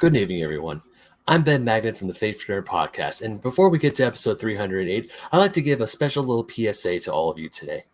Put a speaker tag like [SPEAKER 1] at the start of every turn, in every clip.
[SPEAKER 1] Good evening, everyone. I'm Ben Magnet from the Faith Nerd Podcast, and before we get to episode 308, I'd like to give a special little PSA to all of you today.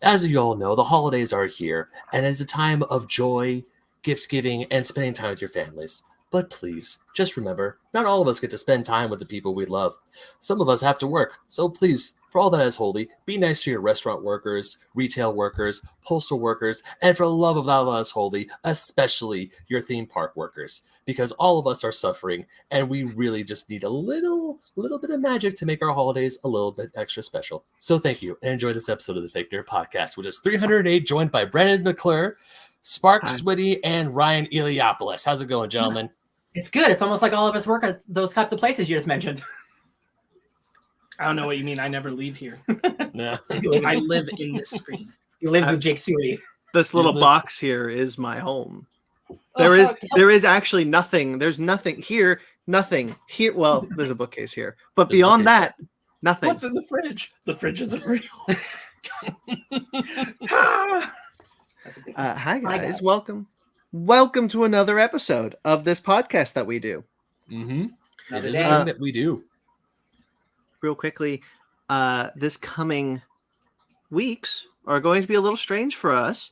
[SPEAKER 1] As you all know, the holidays are here, and it's a time of joy, gift giving, and spending time with your families. But please, just remember, not all of us get to spend time with the people we love. Some of us have to work, so please, for all that is holy, be nice to your restaurant workers, retail workers, postal workers, and for the love of all that is holy, especially your theme park workers, because all of us are suffering, and we really just need a little bit of magic to make our holidays a little bit extra special. So thank you, and enjoy this episode of the Fake Nerd Podcast, which is 308, joined by Brandon McClure, Spark Switty, and Ryan Eliopoulos. How's it going, gentlemen?
[SPEAKER 2] It's good. It's almost like all of us work at those types of places you just mentioned.
[SPEAKER 3] I don't know what you mean. I never leave here.
[SPEAKER 1] No.
[SPEAKER 3] I live in this screen.
[SPEAKER 2] He lives with Jake Sweeney.
[SPEAKER 4] This little box here is my home. There is actually nothing. There's nothing here. Nothing here. Well, there's a bookcase here, but
[SPEAKER 1] There's
[SPEAKER 4] beyond that, nothing.
[SPEAKER 3] What's in the fridge? The fridge isn't real.
[SPEAKER 4] Hi guys, welcome to another episode of this podcast that we do.
[SPEAKER 1] Mm-hmm. It is a thing that we do.
[SPEAKER 4] Real quickly, this coming weeks are going to be a little strange for us.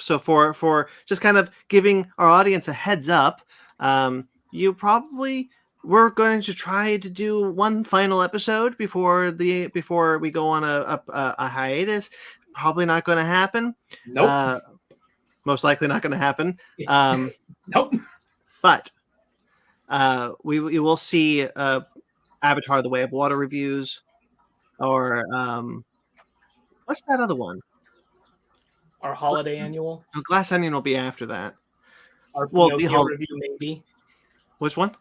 [SPEAKER 4] So for just kind of giving our audience a heads up, we're going to try to do one final episode before we go on a hiatus. Probably not going to happen.
[SPEAKER 2] Nope.
[SPEAKER 4] Most likely not going to happen.
[SPEAKER 2] Nope.
[SPEAKER 4] But we will see Avatar: The Way of Water reviews, or what's that other one?
[SPEAKER 3] Our holiday annual.
[SPEAKER 4] Glass Onion will be after that.
[SPEAKER 3] Our Pinocchio review, maybe.
[SPEAKER 4] Which one?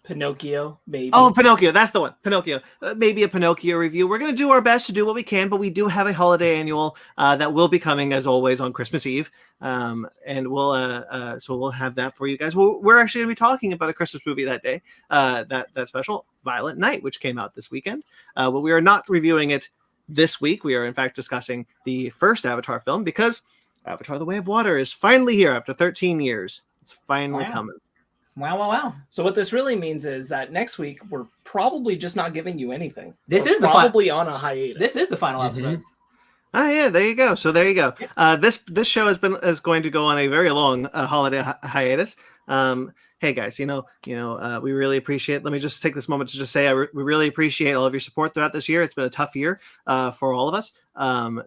[SPEAKER 3] Pinocchio, maybe.
[SPEAKER 4] Oh, Pinocchio. That's the one. Pinocchio. Maybe a Pinocchio review. We're going to do our best to do what we can, but we do have a holiday annual that will be coming, as always, on Christmas Eve. And so we'll have that for you guys. We're actually going to be talking about a Christmas movie that day, that special, Violent Night, which came out this weekend. But we are not reviewing it this week. We are, in fact, discussing the first Avatar film, because Avatar: The Way of Water is finally here after 13 years. It's finally coming.
[SPEAKER 2] Wow.
[SPEAKER 3] So what this really means is that next week we're probably just not giving you anything.
[SPEAKER 2] This
[SPEAKER 3] we're
[SPEAKER 2] is
[SPEAKER 3] probably on a hiatus.
[SPEAKER 2] This is the final episode.
[SPEAKER 4] Oh yeah, there you go. So there you go. This show is going to go on a very long holiday hiatus. Hey guys, we really appreciate. Let me just take this moment to just say we really appreciate all of your support throughout this year. It's been a tough year for all of us.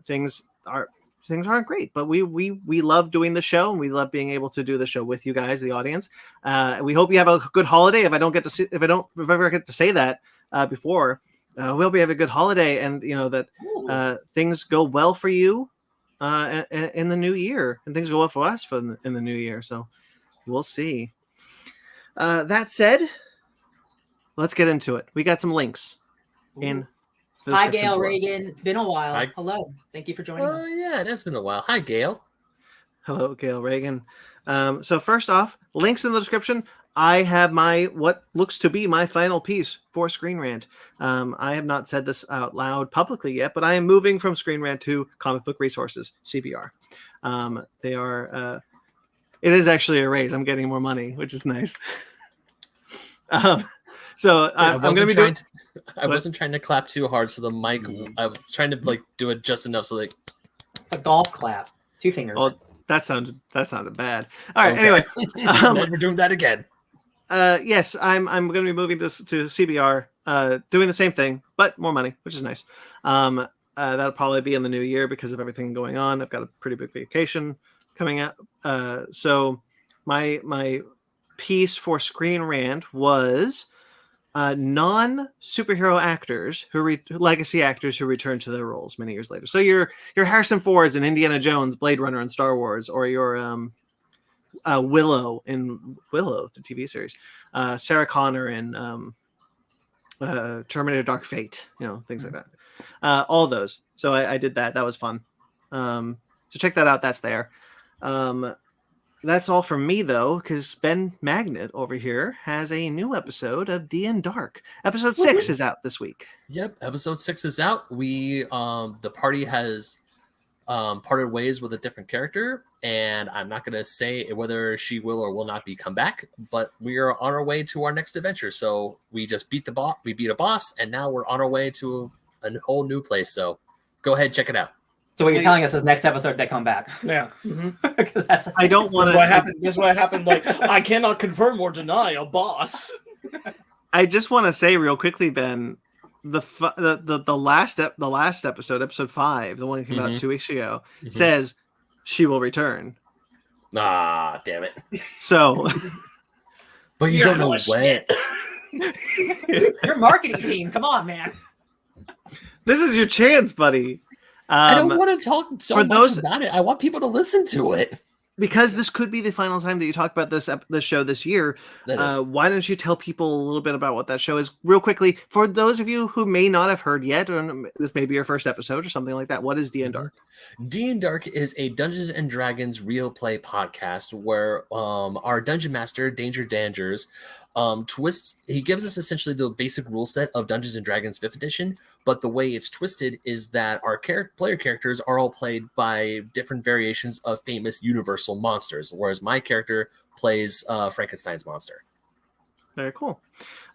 [SPEAKER 4] Things aren't great, but we love doing the show, and we love being able to do the show with you guys, the audience. We hope you have a good holiday. If I ever get to say that before, we hope you have a good holiday, and that things go well for you in the new year, and things go well for us in the new year. So we'll see. That said, let's get into it. We got some links in.
[SPEAKER 2] Hi, Gail Reagan. It's been a while. Hi. Hello. Thank you for joining us.
[SPEAKER 1] Oh, yeah, that's been a while. Hi, Gail.
[SPEAKER 4] Hello, Gail Reagan. So first off, links in the description. I have what looks to be my final piece for Screen Rant. I have not said this out loud publicly yet, but I am moving from Screen Rant to Comic Book Resources, CBR. They are... it is actually a raise. I'm getting more money, which is nice. So I'm going to be doing...
[SPEAKER 1] I wasn't trying to clap too hard, so the mic. I was trying to do it just enough so
[SPEAKER 2] a golf clap, 2 fingers.
[SPEAKER 4] Oh, that sounded bad. All right. Okay. Anyway,
[SPEAKER 1] never doing that again.
[SPEAKER 4] Yes, I'm going to be moving to CBR, doing the same thing, but more money, which is nice. That'll probably be in the new year because of everything going on. I've got a pretty big vacation coming up. So my piece for Screen Rant was. Non-superhero actors legacy actors who return to their roles many years later. So your Harrison Fords in Indiana Jones, Blade Runner, and Star Wars, or your Willow in Willow, the TV series, Sarah Connor in Terminator: Dark Fate, things like that. All those. So I did that. That was fun. So check that out. That's there. That's all from me, though, because Ben Magnet over here has a new episode of D&D Dark. Episode 6 is out this week.
[SPEAKER 1] Yep, episode 6 is out. We, the party has parted ways with a different character, and I'm not going to say whether she will or will not come back, but we are on our way to our next adventure. So we just beat a boss, and now we're on our way to a whole new place. So go ahead, check it out.
[SPEAKER 2] So what you're telling us is next episode they come back.
[SPEAKER 3] Yeah.
[SPEAKER 2] Mm-hmm.
[SPEAKER 4] I don't want to.
[SPEAKER 3] This is what happened. Like, I cannot confirm or deny a boss.
[SPEAKER 4] I just want to say real quickly, Ben, the last episode, episode 5, the one that came out 2 weeks ago, says she will return.
[SPEAKER 1] Ah, damn it!
[SPEAKER 4] So,
[SPEAKER 1] but you don't know when.
[SPEAKER 2] Your marketing team, come on, man.
[SPEAKER 4] This is your chance, buddy.
[SPEAKER 1] I don't want to talk so much about it. I want people to listen to it. Because
[SPEAKER 4] this could be the final time that you talk about this show this year. Why don't you tell people a little bit about what that show is real quickly? For those of you who may not have heard yet, or this may be your first episode or something like that, what is D and Dark?
[SPEAKER 1] D and Dark is a Dungeons and Dragons real play podcast where our dungeon master, Danger Dangers, he gives us essentially the basic rule set of Dungeons and Dragons 5th edition, but the way it's twisted is that our player characters are all played by different variations of famous universal monsters, whereas my character plays Frankenstein's monster.
[SPEAKER 4] Very cool.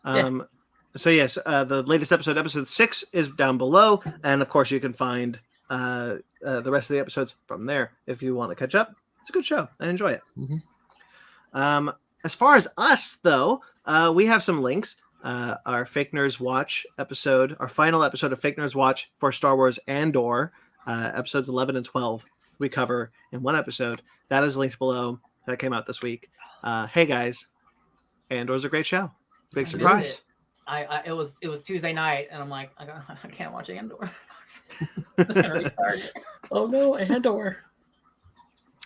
[SPEAKER 4] So yes, the latest episode 6, is down below, and of course you can find the rest of the episodes from there if you want to catch up. It's a good show. I enjoy it. As far as us, though, we have some links. Our Fake Nerds Watch episode, our final episode of Fake Nerds Watch for Star Wars Andor, episodes 11 and 12, we cover in one episode. That is linked below. That came out this week. Hey guys, Andor's a great show. Big surprise.
[SPEAKER 2] It was Tuesday night, and I'm like, I can't watch Andor. I'm just gonna restart it.
[SPEAKER 1] Oh no, Andor.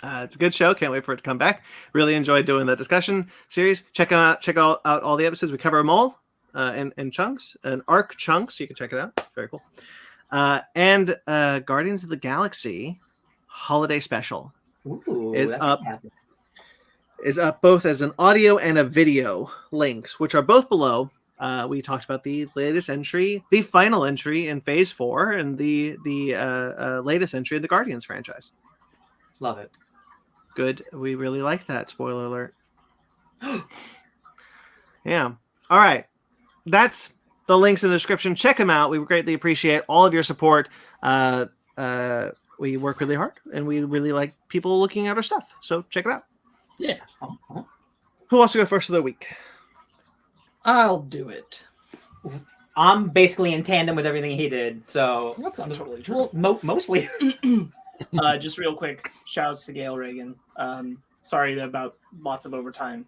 [SPEAKER 4] It's a good show. Can't wait for it to come back. Really enjoyed doing that discussion series. Check out all the episodes. We cover them all in chunks, in arc chunks. You can check it out. Very cool. And Guardians of the Galaxy holiday special is up both as an audio and a video links, which are both below. We talked about the latest entry, the final entry in Phase 4, and the latest entry in the Guardians franchise.
[SPEAKER 2] Love it.
[SPEAKER 4] Good. We really like that. Spoiler alert. Yeah. All right. That's the links in the description. Check them out. We greatly appreciate all of your support. We work really hard, and we really like people looking at our stuff. So check it out.
[SPEAKER 1] Yeah.
[SPEAKER 4] Who wants to go first of the week?
[SPEAKER 3] I'll do it.
[SPEAKER 2] I'm basically in tandem with everything he did. So
[SPEAKER 3] That's not totally true.
[SPEAKER 2] well, mostly.
[SPEAKER 3] Just real quick, shouts to Gail Reagan. Sorry about lots of overtime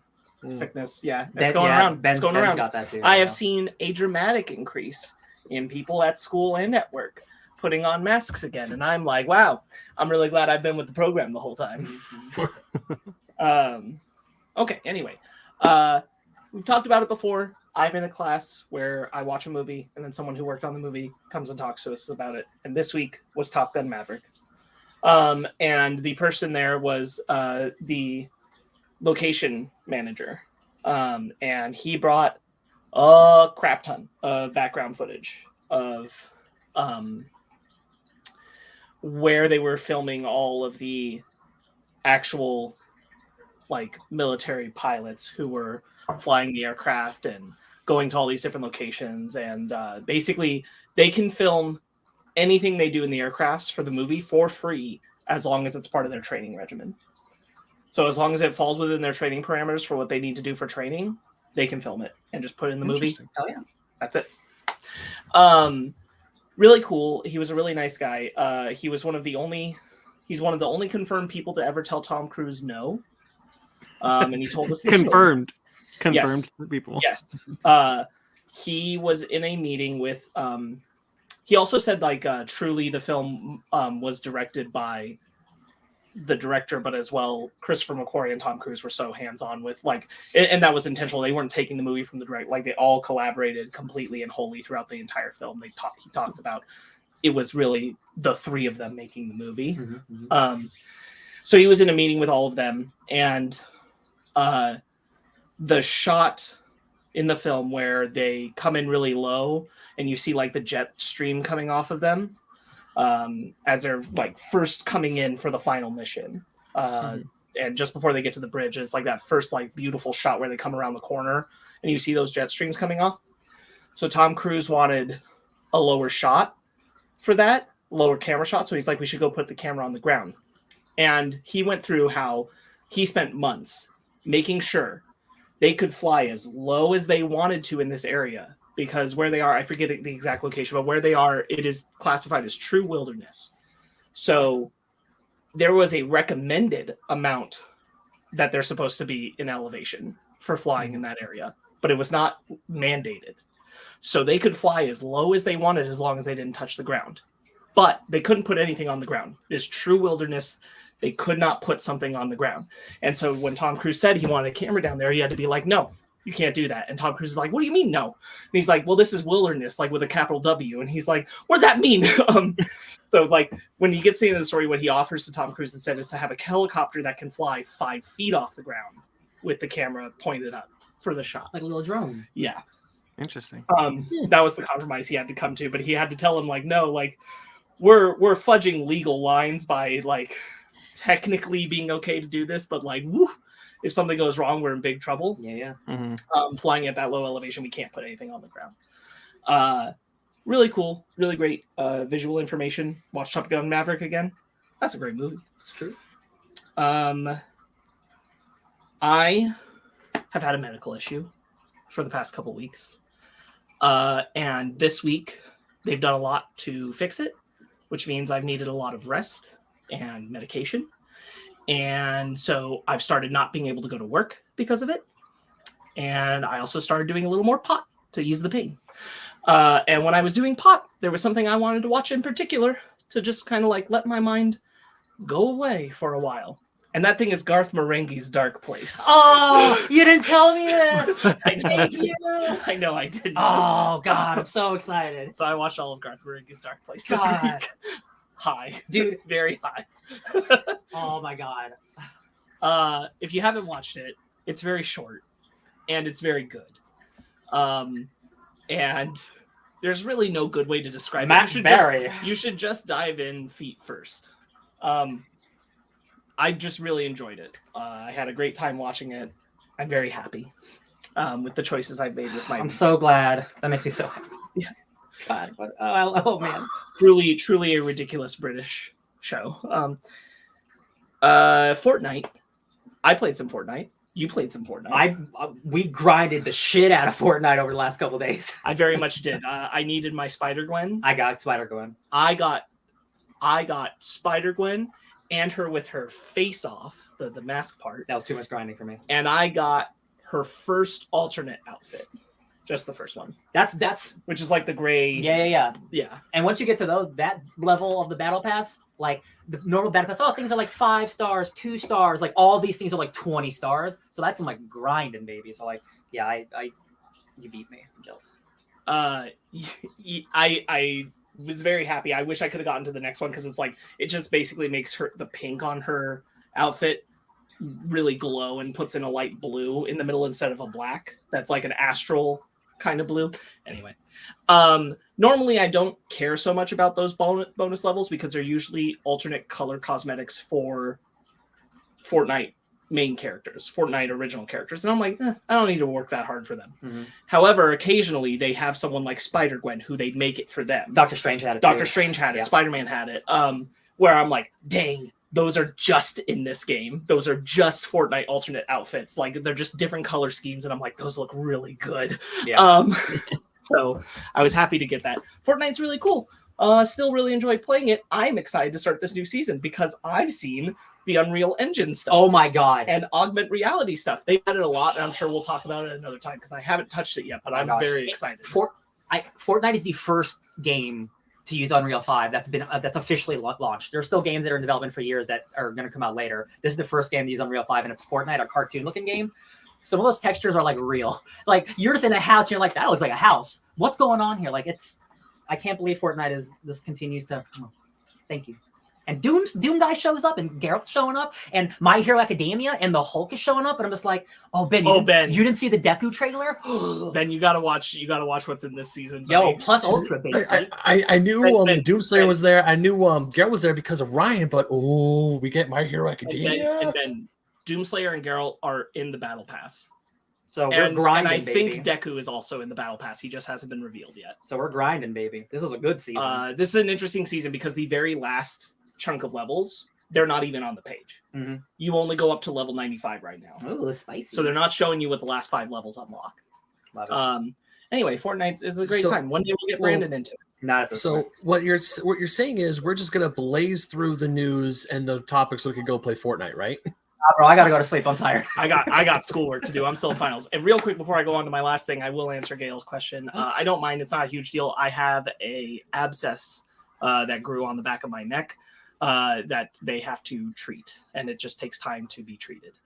[SPEAKER 3] sickness. Yeah, it's going around.
[SPEAKER 2] Ben's
[SPEAKER 3] going around.
[SPEAKER 2] Got that too.
[SPEAKER 3] I have seen a dramatic increase in people at school and at work putting on masks again, and I'm like, wow, I'm really glad I've been with the program the whole time. Okay, anyway, we've talked about it before. I'm in a class where I watch a movie, and then someone who worked on the movie comes and talks to us about it. And this week was Top Gun Maverick. And the person there was the location manager. And he brought a crap ton of background footage of where they were filming all of the actual like military pilots who were flying the aircraft and going to all these different locations. And basically they can film anything they do in the aircrafts for the movie for free as long as it's part of their training regimen. So as long as it falls within their training parameters for what they need to do for training, they can film it and just put it in the movie. Oh yeah, that's it. Really cool. He was a really nice guy. He's one of the only confirmed people to ever tell Tom Cruise no. And he told us this
[SPEAKER 4] confirmed
[SPEAKER 3] yes.
[SPEAKER 4] people.
[SPEAKER 3] Yes. He was in a meeting with he also said like truly the film was directed by the director, but as well Christopher McQuarrie and Tom Cruise were so hands-on with like, and that was intentional. They weren't taking the movie from the director. Like they all collaborated completely and wholly throughout the entire film. He talked about it was really the three of them making the movie. Mm-hmm. So he was in a meeting with all of them, and the shot in the film where they come in really low and you see like the jet stream coming off of them, as they're like first coming in for the final mission. And just before they get to the bridge, it's like that first like beautiful shot where they come around the corner and you see those jet streams coming off. So Tom Cruise wanted a lower shot for that, lower camera shot. So he's like, we should go put the camera on the ground. And he went through how he spent months making sure they could fly as low as they wanted to in this area, because where they are, I forget the exact location, but where they are, it is classified as true wilderness. So there was a recommended amount that they're supposed to be in elevation for flying in that area, but it was not mandated. So they could fly as low as they wanted as long as they didn't touch the ground. But they couldn't put anything on the ground. It's true wilderness. They could not put something on the ground. And so when Tom Cruise said he wanted a camera down there, he had to be like, no, you can't do that. And Tom Cruise is like, what do you mean no? And he's like, well, this is wilderness, like with a capital W. And he's like, what does that mean? So like when he gets to the end of the story, what he offers to Tom Cruise instead is to have a helicopter that can fly 5 feet off the ground with the camera pointed up for the shot.
[SPEAKER 2] Like a little drone.
[SPEAKER 3] Yeah.
[SPEAKER 4] Interesting.
[SPEAKER 3] That was the compromise he had to come to, but he had to tell him like, no, like we're fudging legal lines by like technically being okay to do this, but like, woo, if something goes wrong, we're in big trouble.
[SPEAKER 2] Yeah.
[SPEAKER 3] Flying at that low elevation, we can't put anything on the ground. Really cool, really great visual information. Watch Top Gun Maverick again. That's a great movie.
[SPEAKER 2] It's true.
[SPEAKER 3] I have had a medical issue for the past couple weeks. And this week, they've done a lot to fix it, which means I've needed a lot of rest and medication. And so I've started not being able to go to work because of it. And I also started doing a little more pot to ease the pain. And when I was doing pot, there was something I wanted to watch in particular to just kind of like let my mind go away for a while. And that thing is Garth Marenghi's Dark Place.
[SPEAKER 2] Oh, you didn't tell me this.
[SPEAKER 3] Thank you. I know I didn't.
[SPEAKER 2] Oh, God, I'm so excited.
[SPEAKER 3] So I watched all of Garth Marenghi's Dark Place this
[SPEAKER 2] God.
[SPEAKER 3] week. High.
[SPEAKER 2] Dude.
[SPEAKER 3] Very high.
[SPEAKER 2] Oh, my God.
[SPEAKER 3] If you haven't watched it, it's very short and it's very good. And there's really no good way to describe it. You should just dive in feet first. I just really enjoyed it. I had a great time watching it. I'm very happy with the choices I've made with my.
[SPEAKER 2] I'm so glad. That makes me so happy.
[SPEAKER 3] Yeah.
[SPEAKER 2] God. Oh man.
[SPEAKER 3] Truly a ridiculous British show. Fortnite. I played some Fortnite. You played some Fortnite.
[SPEAKER 2] We grinded the shit out of Fortnite over the last couple of days.
[SPEAKER 3] I very much did. I needed my Spider-Gwen.
[SPEAKER 2] I got Spider-Gwen.
[SPEAKER 3] I got Spider-Gwen and her with her face off, the mask part.
[SPEAKER 2] That was too much grinding for me.
[SPEAKER 3] And I got her first alternate outfit. Just the first one.
[SPEAKER 2] That's
[SPEAKER 3] which is like the gray.
[SPEAKER 2] Yeah.
[SPEAKER 3] Yeah.
[SPEAKER 2] And once you get to that level of the battle pass, like the normal battle pass, things are like 5 stars, 2 stars, like all these things are like 20 stars. So that's some like grinding, baby. So like, yeah, I you beat me. I'm jealous.
[SPEAKER 3] I was very happy. I wish I could have gotten to the next one because it's like it just basically makes the pink on her outfit really glow and puts in a light blue in the middle instead of a black. That's like an astral kind of blue. Anyway, normally I don't care so much about those bonus levels because they're usually alternate color cosmetics for Fortnite main characters, Fortnite original characters, and I'm like, I don't need to work that hard for them.
[SPEAKER 2] Mm-hmm.
[SPEAKER 3] However, occasionally they have someone like Spider-Gwen who they make it for them.
[SPEAKER 2] Doctor Strange had it.
[SPEAKER 3] Strange had it. Yeah. Spider-Man had it. Where I'm like, dang, those are just in this game. Those are just Fortnite alternate outfits. Like they're just different color schemes, and I'm like, those look really good.
[SPEAKER 2] Yeah.
[SPEAKER 3] So I was happy to get that. Fortnite's really cool. Still really enjoy playing it. I'm excited to start this new season because I've seen the Unreal Engine stuff.
[SPEAKER 2] Oh my God.
[SPEAKER 3] And augment reality stuff. They've added a lot, and I'm sure we'll talk about it another time because I haven't touched it yet, but I'm very excited.
[SPEAKER 2] Fortnite is the first game to use Unreal 5 that's officially launched. There are still games that are in development for years that are going to come out later. This is the first game to use Unreal 5, and it's Fortnite, a cartoon-looking game. Some of those textures are like real. Like you're just in a house, and you're like, that looks like a house. What's going on here? Like I can't believe Fortnite this continues to. Oh, thank you. And Doom guy shows up, and Geralt's showing up, and My Hero Academia, and the Hulk is showing up, and I'm just like, oh Ben, you didn't see the Deku trailer?
[SPEAKER 3] Ben, you gotta watch what's in this season.
[SPEAKER 2] Yo, plus Ultra, baby.
[SPEAKER 1] I knew
[SPEAKER 3] Ben,
[SPEAKER 1] the Doomslayer was there. I knew Geralt was there because of Ryan, but we get My Hero Academia.
[SPEAKER 3] And Ben, Doomslayer and Geralt are in the Battle Pass.
[SPEAKER 2] So we're grinding,
[SPEAKER 3] and I
[SPEAKER 2] baby.
[SPEAKER 3] think Deku is also in the Battle Pass. He just hasn't been revealed yet.
[SPEAKER 2] So we're grinding, baby. This is a good season.
[SPEAKER 3] This is an interesting season because the very last chunk of levels, they're not even on the page.
[SPEAKER 2] Mm-hmm.
[SPEAKER 3] You only go up to level 95 right now.
[SPEAKER 2] Oh, spicy.
[SPEAKER 3] So they're not showing you what the last 5 levels unlock. Anyway, Fortnite is a great time. One day we'll get Brandon into it.
[SPEAKER 2] Not at this point.
[SPEAKER 1] what you're saying is we're just gonna blaze through the news and the topics so we can go play Fortnite, right?
[SPEAKER 2] Bro, I gotta go to sleep. I'm tired.
[SPEAKER 3] I got schoolwork to do. I'm still in finals. And real quick before I go on to my last thing, I will answer Gail's question. I don't mind. It's not a huge deal. I have a abscess that grew on the back of my neck that they have to treat, and it just takes time to be treated.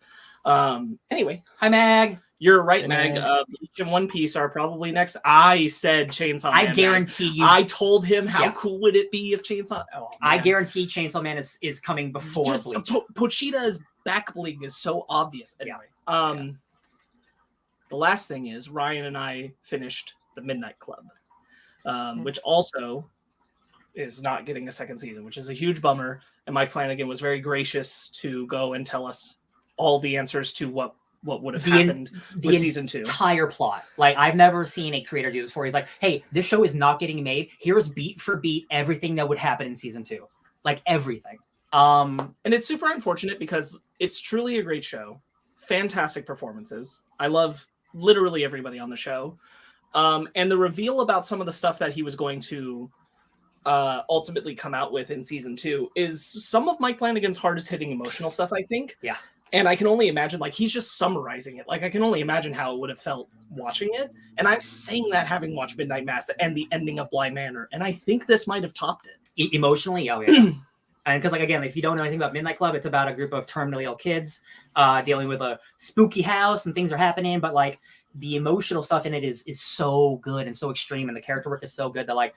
[SPEAKER 3] Anyway,
[SPEAKER 2] Hi, Mag.
[SPEAKER 3] you're right, Meg. Bleach and One Piece are probably next. I said Chainsaw Man.
[SPEAKER 2] I guarantee you.
[SPEAKER 3] I told him how cool would it be if Chainsaw. Oh,
[SPEAKER 2] I guarantee Chainsaw Man is coming before Bleach.
[SPEAKER 3] Pochita's back bling is so obvious. Anyway, the last thing is Ryan and I finished the Midnight Club, which also is not getting a second season, which is a huge bummer. And Mike Flanagan was very gracious to go and tell us all the answers to what would have happened with season 2.
[SPEAKER 2] Entire plot. Like, I've never seen a creator do this before. He's like, hey, this show is not getting made. Here's beat for beat everything that would happen in season 2. Like, everything.
[SPEAKER 3] And it's super unfortunate because it's truly a great show. Fantastic performances. I love literally everybody on the show. And the reveal about some of the stuff that he was going to ultimately come out with in season 2 is some of Mike Flanagan's hardest hitting emotional stuff, I think.
[SPEAKER 2] Yeah.
[SPEAKER 3] And I can only imagine, like, he's just summarizing it. Like, I can only imagine how it would have felt watching it. And I'm saying that having watched Midnight Mass and the ending of Bly Manor. And I think this might have topped it.
[SPEAKER 2] Emotionally, oh yeah. And because, like, again, if you don't know anything about Midnight Club, it's about a group of terminally ill kids dealing with a spooky house and things are happening. But, like, the emotional stuff in it is so good and so extreme. And the character work is so good that, like,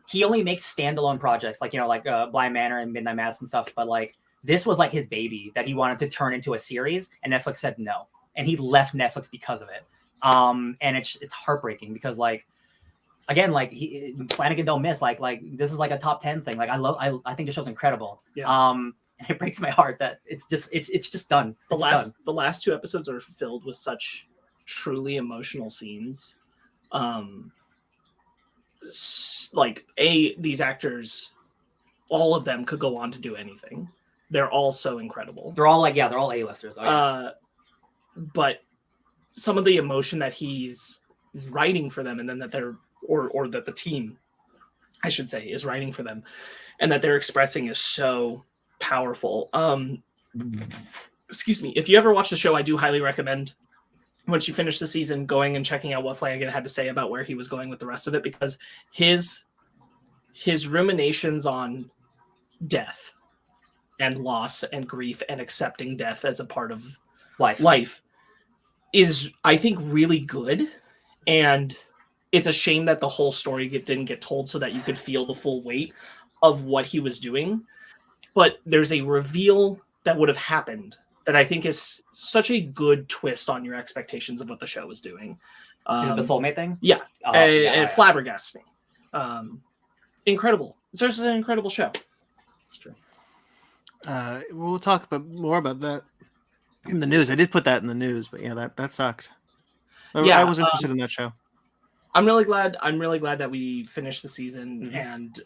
[SPEAKER 2] he only makes standalone projects, like, like Bly Manor and Midnight Mass and stuff. But, like, this was like his baby that he wanted to turn into a series, and Netflix said no, and he left Netflix because of it. And it's heartbreaking because, like, again, like, Flanagan don't miss. Like this is like a top 10 thing. Like, I think the show's incredible. Yeah. And it breaks my heart that it's just done.
[SPEAKER 3] The last 2 episodes are filled with such truly emotional scenes. Like, these actors, all of them could go on to do anything. They're all so incredible.
[SPEAKER 2] They're all A-listers.
[SPEAKER 3] But some of the emotion that he's writing for them, and then that they're, or that the team, I should say, is writing for them, and that they're expressing is so powerful. Excuse me. If you ever watch the show, I do highly recommend, once you finish the season, going and checking out what Flanagan had to say about where he was going with the rest of it, because his ruminations on death and loss and grief and accepting death as a part of life is, I think, really good. And it's a shame that the whole story didn't get told so that you could feel the full weight of what he was doing. But there's a reveal that would have happened that I think is such a good twist on your expectations of what the show was doing.
[SPEAKER 2] Is it the soulmate thing?
[SPEAKER 3] Yeah. It flabbergasts me. Incredible. It's just an incredible show.
[SPEAKER 2] It's true.
[SPEAKER 4] We'll talk more about that in the news. I did put that in the news, but yeah, that sucked. I was interested in that show.
[SPEAKER 3] I'm really glad that we finished the season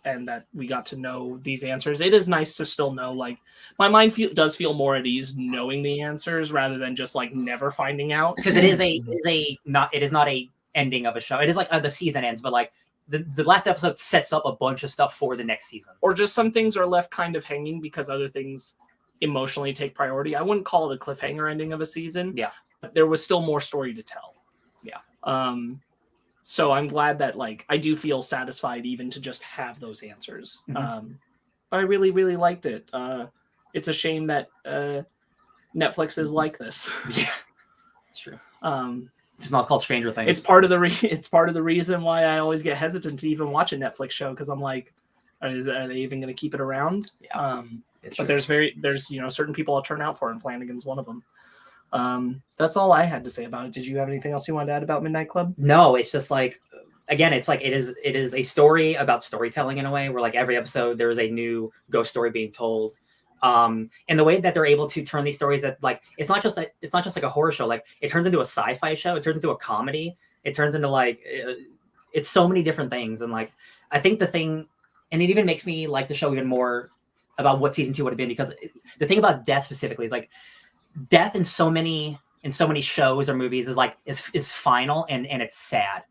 [SPEAKER 3] and that we got to know these answers. It is nice to still know, like, my mind does feel more at ease knowing the answers rather than just, like, never finding out.
[SPEAKER 2] Because it is not a ending of a show. It is like the season ends, but, like, the last episode sets up a bunch of stuff for the next season.
[SPEAKER 3] Or just some things are left kind of hanging because other things emotionally take priority. I wouldn't call it a cliffhanger ending of a season.
[SPEAKER 2] Yeah. But
[SPEAKER 3] there was still more story to tell.
[SPEAKER 2] Yeah.
[SPEAKER 3] So I'm glad that, like, I do feel satisfied even to just have those answers. But I really, really liked it. It's a shame that Netflix is like this.
[SPEAKER 2] Yeah, it's true. It's not called Stranger Things.
[SPEAKER 3] It's part of the reason why I always get hesitant to even watch a Netflix show, because I'm like, Are they even going to keep it around?
[SPEAKER 2] Yeah,
[SPEAKER 3] but there's certain people I'll turn out for, and Flanagan's one of them. That's all I had to say about it. Did you have anything else you wanted to add about Midnight Club?
[SPEAKER 2] No, it's just like, again, it's like it is a story about storytelling in a way, where like every episode there is a new ghost story being told. And the way that they're able to turn these stories, that like it's not just like a horror show, like it turns into a sci-fi show, it turns into a comedy, it turns into like it's so many different things. And like I think the thing, and it even makes me like the show even more about what season 2 would have been, because the thing about death specifically is like death in so many shows or movies is final and it's sad.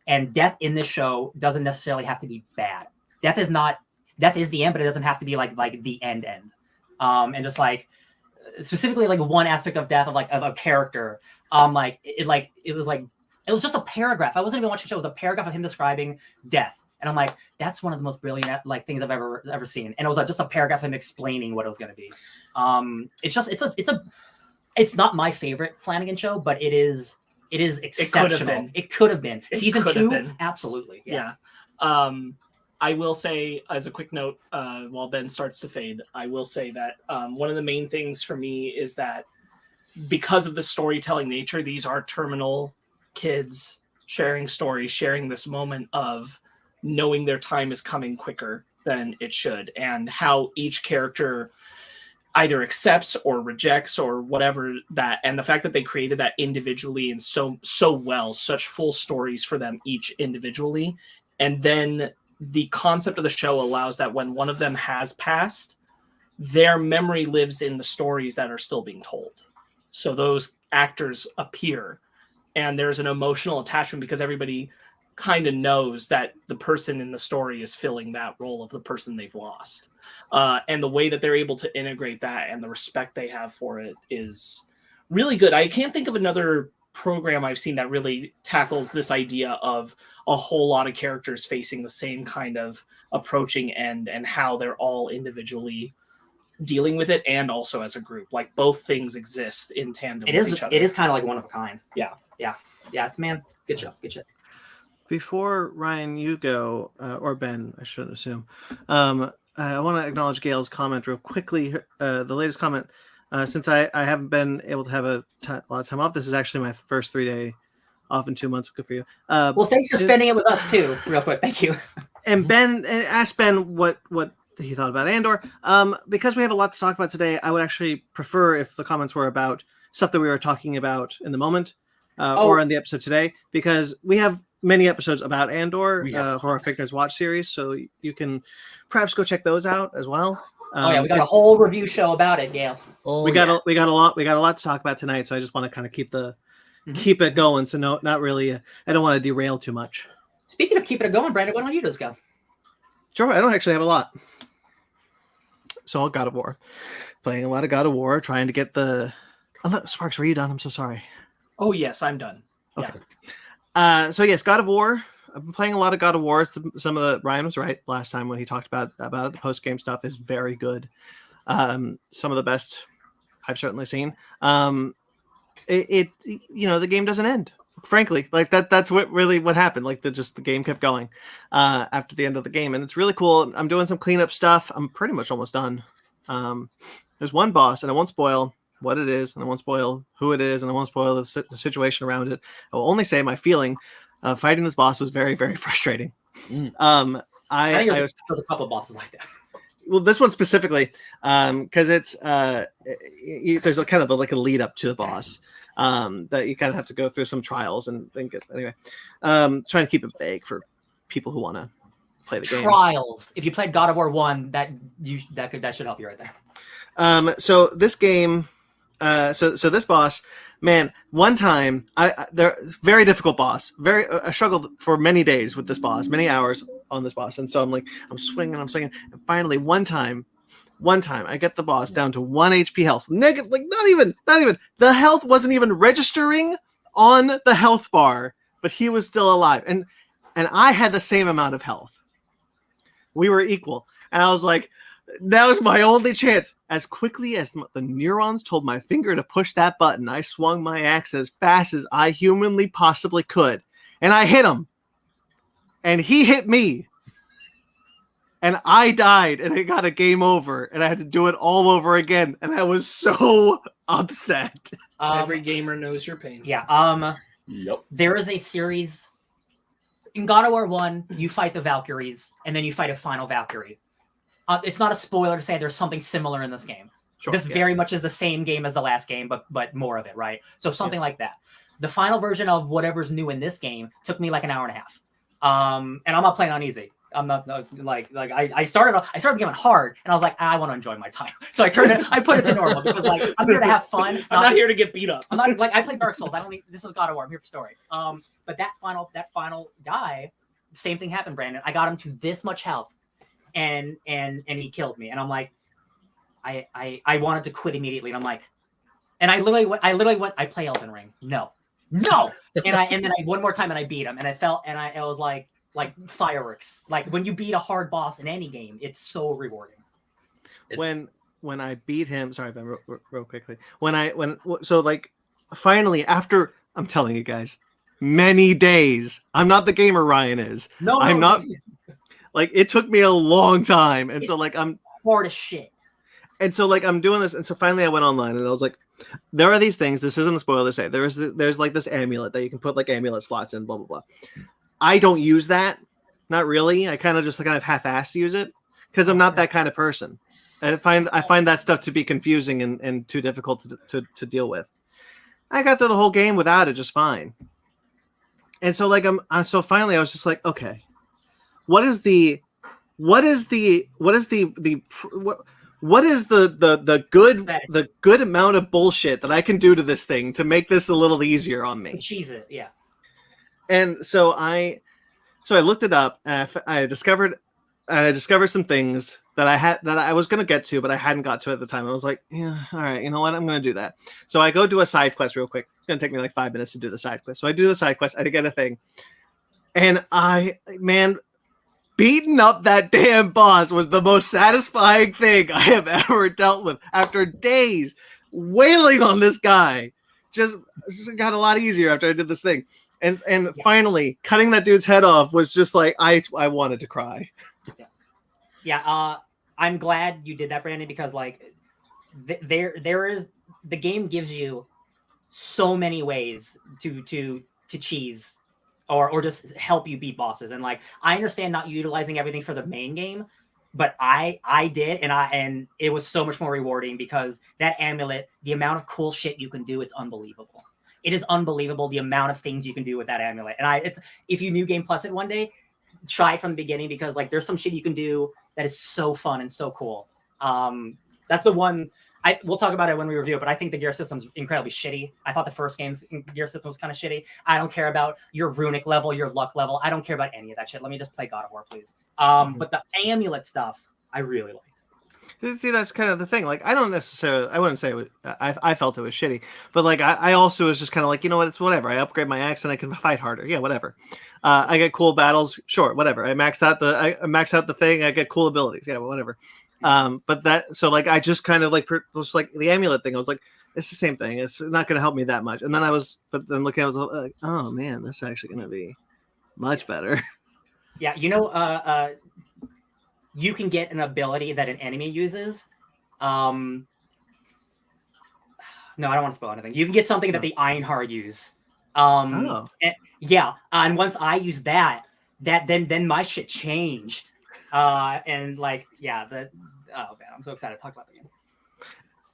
[SPEAKER 2] And death in this show doesn't necessarily have to be bad. Death is the end, but it doesn't have to be like the end. And just like specifically like one aspect of death of a character, it was just a paragraph. I wasn't even watching the show. It was a paragraph of him describing death. And I'm like, that's one of the most brilliant like things I've ever seen. And it was just a paragraph of him explaining what it was going to be. It's not my favorite Flanagan show, but it is exceptional. It could have been. Season 2, absolutely.
[SPEAKER 3] Yeah. I will say, as a quick note, while Ben starts to fade, I will say that one of the main things for me is that because of the storytelling nature, these are terminal kids sharing stories, sharing this moment of knowing their time is coming quicker than it should, and how each character either accepts or rejects or whatever that, and the fact that they created that individually and so well, such full stories for them each individually, and then the concept of the show allows that when one of them has passed, their memory lives in the stories that are still being told. So those actors appear, and there's an emotional attachment because everybody kind of knows that the person in the story is filling that role of the person they've lost. And the way that they're able to integrate that and the respect they have for it is really good. I can't think of another program I've seen that really tackles this idea of a whole lot of characters facing the same kind of approaching end, and how they're all individually dealing with it and also as a group. Like both things exist in tandem with each other.
[SPEAKER 2] It is kind of like one of a kind.
[SPEAKER 3] Yeah.
[SPEAKER 2] It's, man, good show.
[SPEAKER 4] Before Ryan, you go, or Ben, I shouldn't assume. I want to acknowledge Gail's comment real quickly. The latest comment, since I haven't been able to have a lot of time off, this is actually my first 3-day off in 2 months. Good for you.
[SPEAKER 2] Well, thanks for spending it with us too, real quick. Thank you.
[SPEAKER 4] And asked Ben what he thought about Andor. Because we have a lot to talk about today, I would actually prefer if the comments were about stuff that we were talking about in the moment, or in the episode today, because we have many episodes about Andor, Horror Fake Nerds Watch series, so you can perhaps go check those out as well.
[SPEAKER 2] We got a whole review show about it, Gail.
[SPEAKER 4] We got a lot to talk about tonight, so I just want to kind of keep it going. So not really. I don't want to derail too much.
[SPEAKER 2] Speaking of keeping it going, Brandon, why don't you just go?
[SPEAKER 4] Sure, I don't actually have a lot. So God of War, playing a lot of God of War, trying to get the. Sparks, were you done? I'm so sorry.
[SPEAKER 3] Oh yes, I'm done.
[SPEAKER 4] Okay. So yes, God of War. I've been playing a lot of God of War. Some of the Ryan was right last time when he talked about it. The post game stuff is very good. Some of the best I've certainly seen. The game doesn't end. Frankly, like that's what happened. Like the game kept going after the end of the game, and it's really cool. I'm doing some cleanup stuff. I'm pretty much almost done. There's one boss, and I won't spoil what it is, and I won't spoil who it is, and I won't spoil the situation around it. I will only say my feeling of fighting this boss was very, very frustrating.
[SPEAKER 2] I think there's a couple of bosses like that.
[SPEAKER 4] Well, this one specifically, because it's there's a kind of like a lead up to the boss that you kind of have to go through some trials and think. Anyway, trying to keep it vague for people who want to play the game.
[SPEAKER 2] Trials. If you played God of War 1, that should help you right there.
[SPEAKER 4] So this game. So this boss, man, one time they're very difficult boss. I struggled for many days with this boss, many hours on this boss, and so I'm swinging, and finally one time I get the boss down to 1 HP health. Negative, like not even. The health wasn't even registering on the health bar, but he was still alive, and I had the same amount of health. We were equal, and I was like, that was my only chance. As quickly as the neurons told my finger to push that button, I swung my axe as fast as I humanly possibly could. And I hit him. And he hit me. and I died, and it got a game over, and I had to do it all over again, and I was so upset.
[SPEAKER 3] Every gamer knows your pain.
[SPEAKER 2] Yeah.
[SPEAKER 1] Yep.
[SPEAKER 2] There is a series in God of War 1. You fight the Valkyries, and then you fight a final Valkyrie. It's not a spoiler to say there's something similar in this game.
[SPEAKER 4] Sure,
[SPEAKER 2] This very much is the same game as the last game, but more of it, right? So something like that. The final version of whatever's new in this game took me like an hour and a half. And I'm not playing on easy. I'm not I started the game on hard, and I was like, I want to enjoy my time, so I put it to normal because like I'm here to have fun.
[SPEAKER 3] I'm not here to get beat up.
[SPEAKER 2] I'm not like I play Dark Souls. I don't need, this is God of War. I'm here for story. But that final guy, same thing happened, Brandon. I got him to this much health, and he killed me, and I'm like, I wanted to quit immediately, and I'm like, and I literally went. I play Elden Ring. No, and then I one more time and I beat him, and I was like fireworks. Like when you beat a hard boss in any game, it's so rewarding.
[SPEAKER 4] When I beat him, sorry, Ben, real quickly. So like finally after, I'm telling you guys, many days. I'm not the gamer Ryan is.
[SPEAKER 2] No,
[SPEAKER 4] I'm not. Like it took me a long time, and so like I'm
[SPEAKER 2] hard as shit.
[SPEAKER 4] And so like I'm doing this, and so finally I went online, and I was like, there are these things. This isn't a spoiler to say. There's like this amulet that you can put like amulet slots in, blah blah blah. I don't use that, not really. I kind of half-assed use it because I'm not that kind of person. I find that stuff to be confusing and too difficult to deal with. I got through the whole game without it just fine. And so like so finally I was just like, okay, what is the good amount of bullshit that I can do to this thing to make this a little easier on me?
[SPEAKER 2] Cheese it, yeah.
[SPEAKER 4] And so I looked it up, and I discovered some things that I was going to get to, but I hadn't got to at the time. I was like, yeah, all right, you know what? I'm going to do that. So I go do a side quest real quick. It's going to take me like 5 minutes to do the side quest. So I do the side quest. I get a thing. And beating up that damn boss was the most satisfying thing I have ever dealt with. After days wailing on this guy, just got a lot easier after I did this thing. And finally, cutting that dude's head off was just like I wanted to cry.
[SPEAKER 2] Yeah. I'm glad you did that, Brandon, because like there is the game gives you so many ways to cheese or just help you beat bosses. And like I understand not utilizing everything for the main game, but I did, and it was so much more rewarding because that amulet, the amount of cool shit you can do, it's unbelievable. It is unbelievable the amount of things you can do with that amulet. And if you New Game Plus it one day, try it from the beginning because like there's some shit you can do that is so fun and so cool. That's the one we'll talk about it when we review it, but I think the gear system's incredibly shitty. I thought the first game's gear system was kind of shitty. I don't care about your runic level, your luck level. I don't care about any of that shit. Let me just play God of War, please. But the amulet stuff, I really liked.
[SPEAKER 4] See, that's kind of the thing. Like, I wouldn't say I felt it was shitty, but like, I also was just kind of like, you know what, it's whatever. I upgrade my axe and I can fight harder. Yeah, whatever. I get cool battles. Sure, whatever. I max out the thing. I get cool abilities. Yeah, whatever. But that, so like, I just kind of like, just like the amulet thing, I was like, it's the same thing. It's not going to help me that much. And then but then looking, I was like, oh man, this is actually going to be much better.
[SPEAKER 2] Yeah. You can get an ability that an enemy uses. No, I don't want to spoil anything. You can get something that the Einhar use. And once I used that then my shit changed. And like, oh man, I'm so excited to talk about the game.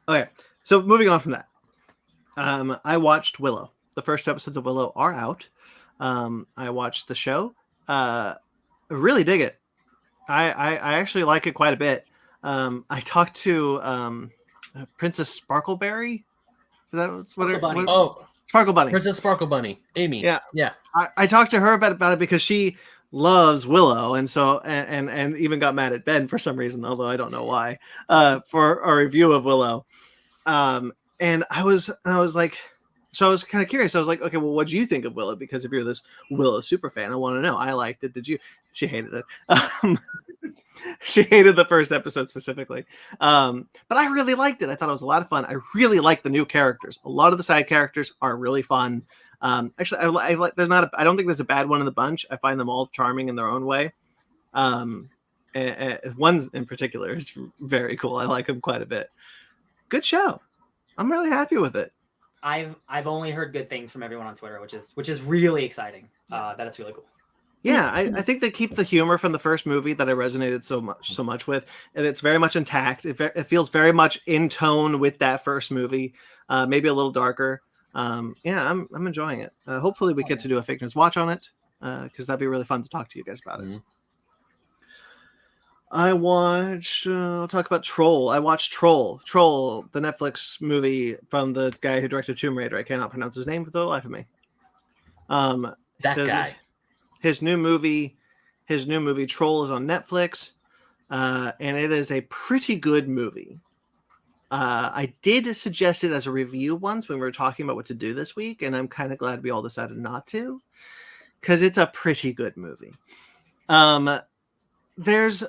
[SPEAKER 4] Okay, so moving on from that, I watched Willow. The first 2 episodes of Willow are out. I watched the show. I really dig it. I actually like it quite a bit. I talked to Princess Sparkleberry. Is that what Sparkle Bunny.
[SPEAKER 1] Princess Sparkle Bunny. Amy.
[SPEAKER 4] Yeah. I talked to her about it because she loves Willow, and so and even got mad at Ben for some reason, although I don't know why, for a review of Willow. And I was like, so I was kind of curious. I was like, okay, well, what do you think of Willow? Because if you're this Willow super fan, I want to know. I liked it. Did you? She hated it. She hated the first episode specifically. But I really liked it. I thought it was a lot of fun. I really like the new characters. A lot of the side characters are really fun. Actually, I like. I don't think there's a bad one in the bunch. I find them all charming in their own way. One in particular is very cool. I like him quite a bit. Good show. I'm really happy with it.
[SPEAKER 2] I've only heard good things from everyone on Twitter, which is really exciting. That it's really cool.
[SPEAKER 4] Yeah, I think they keep the humor from the first movie that I resonated so much with, and it's very much intact. It feels very much in tone with that first movie, maybe a little darker. Yeah, I'm enjoying it. Hopefully, we get to do a Fake News Watch on it, because that'd be really fun to talk to you guys about it. I watched. I'll talk about Troll. I watched Troll, the Netflix movie from the guy who directed Tomb Raider. I cannot pronounce his name for the life of me.
[SPEAKER 1] That guy.
[SPEAKER 4] His new movie, Troll, is on Netflix, and it is a pretty good movie. I did suggest it as a review once when we were talking about what to do this week, and I'm kind of glad we all decided not to, because it's a pretty good movie. There's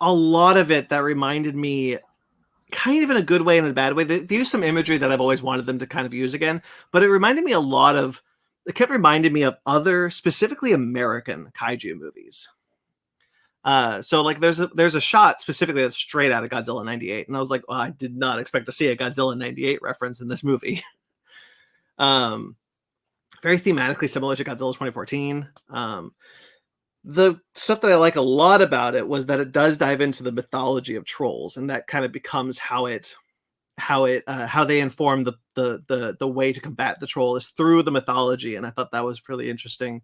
[SPEAKER 4] a lot of it that reminded me, kind of in a good way and in a bad way. They use some imagery that I've always wanted them to kind of use again, but it reminded me a lot of. It kept reminding me of other, specifically American kaiju movies. So like there's a shot specifically that's straight out of Godzilla 98. And I was like, well, I did not expect to see a Godzilla 98 reference in this movie. Very thematically similar to Godzilla's 2014. The stuff that I like a lot about it was that it does dive into the mythology of trolls, and that kind of becomes how they inform the way to combat the troll is through the mythology. And I thought that was really interesting,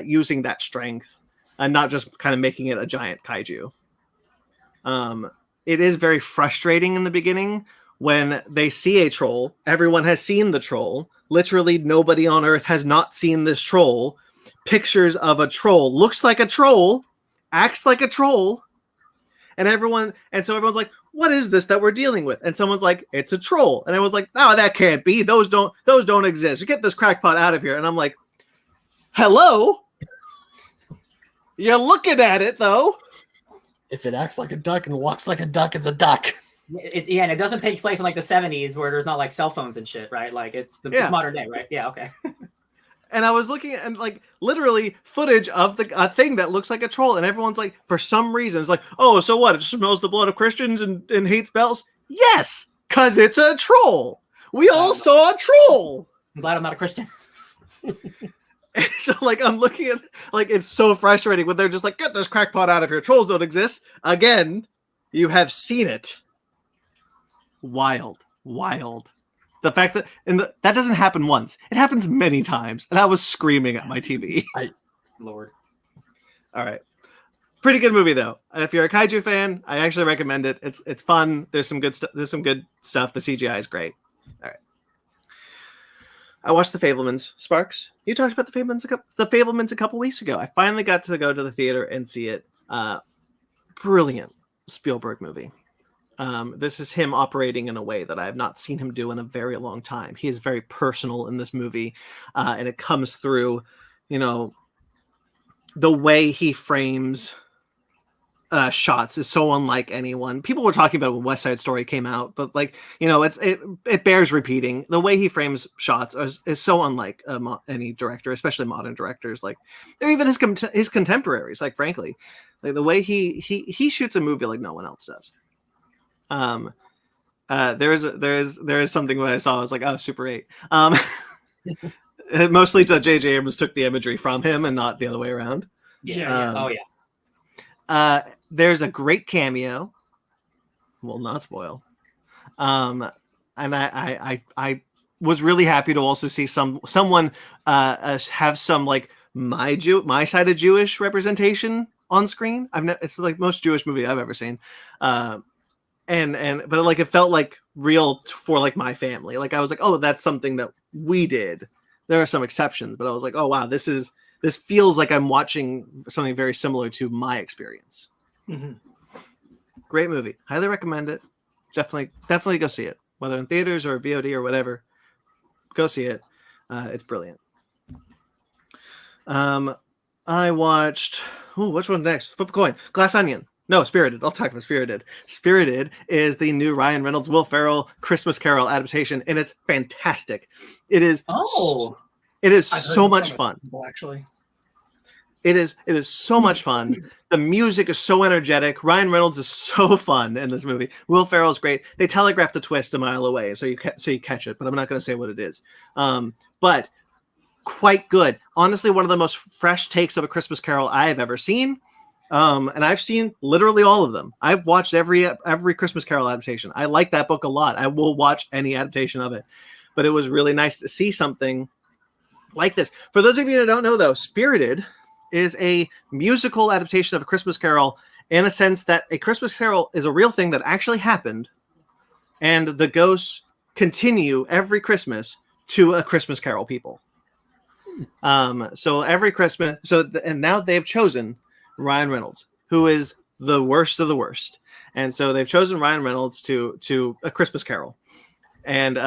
[SPEAKER 4] using that strength and not just kind of making it a giant kaiju. It is very frustrating in the beginning when they see a troll. Everyone has seen the troll. Literally nobody on Earth has not seen this troll. Pictures of a troll, looks like a troll, acts like a troll. And so everyone's like, what is this that we're dealing with? And someone's like, it's a troll. And everyone's like, no, that can't be. Those don't exist. You get this crackpot out of here. And I'm like, hello? You're looking at it, though.
[SPEAKER 1] If it acts like a duck and walks like a duck, it's a duck.
[SPEAKER 2] And it doesn't take place in like the 70s where there's not like cell phones and shit, right? Like it's modern day, right? Yeah, okay.
[SPEAKER 4] And I was looking at like literally footage of a thing that looks like a troll, and everyone's like, for some reason, it's like, oh, so what? It smells the blood of Christians and hates bells? Yes, because it's a troll. We all saw a troll.
[SPEAKER 2] I'm glad I'm not a Christian.
[SPEAKER 4] So like I'm looking at like it's so frustrating when they're just like, get this crackpot out of here. Trolls don't exist. Again, you have seen it. Wild. The fact that that doesn't happen once. It happens many times. And I was screaming at my TV.
[SPEAKER 2] Lord.
[SPEAKER 4] All right. Pretty good movie though. If you're a kaiju fan, I actually recommend it. It's fun. There's some good stuff. The CGI is great. All right. I watched The Fabelmans. Sparks, you talked about The Fabelmans a couple weeks ago. I finally got to go to the theater and see it. Brilliant Spielberg movie. This is him operating in a way that I have not seen him do in a very long time. He is very personal in this movie, and it comes through, the way he frames shots is so unlike anyone. People were talking about it when West Side Story came out, but it bears repeating. The way he frames shots is so unlike any director, especially modern directors. Like they're even his contemporaries. Like frankly, like the way he shoots a movie like no one else does. There is something that I saw. I was like, oh, Super 8. Mostly J.J. Abrams took the imagery from him and not the other way around.
[SPEAKER 2] Oh yeah.
[SPEAKER 4] There's a great cameo. Will not spoil. And I was really happy to also see someone have some like my side of Jewish representation on screen. It's like most Jewish movie I've ever seen. But like it felt like real for like my family. Like I was like, oh, that's something that we did. There are some exceptions, but I was like, oh wow, this feels like I'm watching something very similar to my experience.
[SPEAKER 3] Mm-hmm.
[SPEAKER 4] Great movie. Highly recommend it. Definitely go see it. Whether in theaters or VOD or whatever, go see it. It's brilliant. I watched. Ooh, which one next? Flip a coin. Glass Onion. No, Spirited. I'll talk about Spirited. Spirited is the new Ryan Reynolds, Will Ferrell Christmas Carol adaptation, and it's fantastic. It is.
[SPEAKER 2] Oh,
[SPEAKER 4] It is so much fun.
[SPEAKER 3] Actually,
[SPEAKER 4] It is so much fun. The music is so energetic. Ryan Reynolds is so fun in this movie. Will Ferrell is great. They telegraph the twist a mile away, so you catch it. But I'm not going to say what it is. But quite good. Honestly, one of the most fresh takes of A Christmas Carol I have ever seen. And I've seen literally all of them. I've watched every Christmas Carol adaptation. I like that book a lot. I will watch any adaptation of it. But it was really nice to see something like this. For those of you who don't know, though, Spirited is a musical adaptation of A Christmas Carol in a sense that A Christmas Carol is a real thing that actually happened, and the ghosts continue every Christmas to A Christmas Carol people. So every Christmas, and now they've chosen Ryan Reynolds, who is the worst of the worst, and so they've chosen Ryan Reynolds to A Christmas Carol. And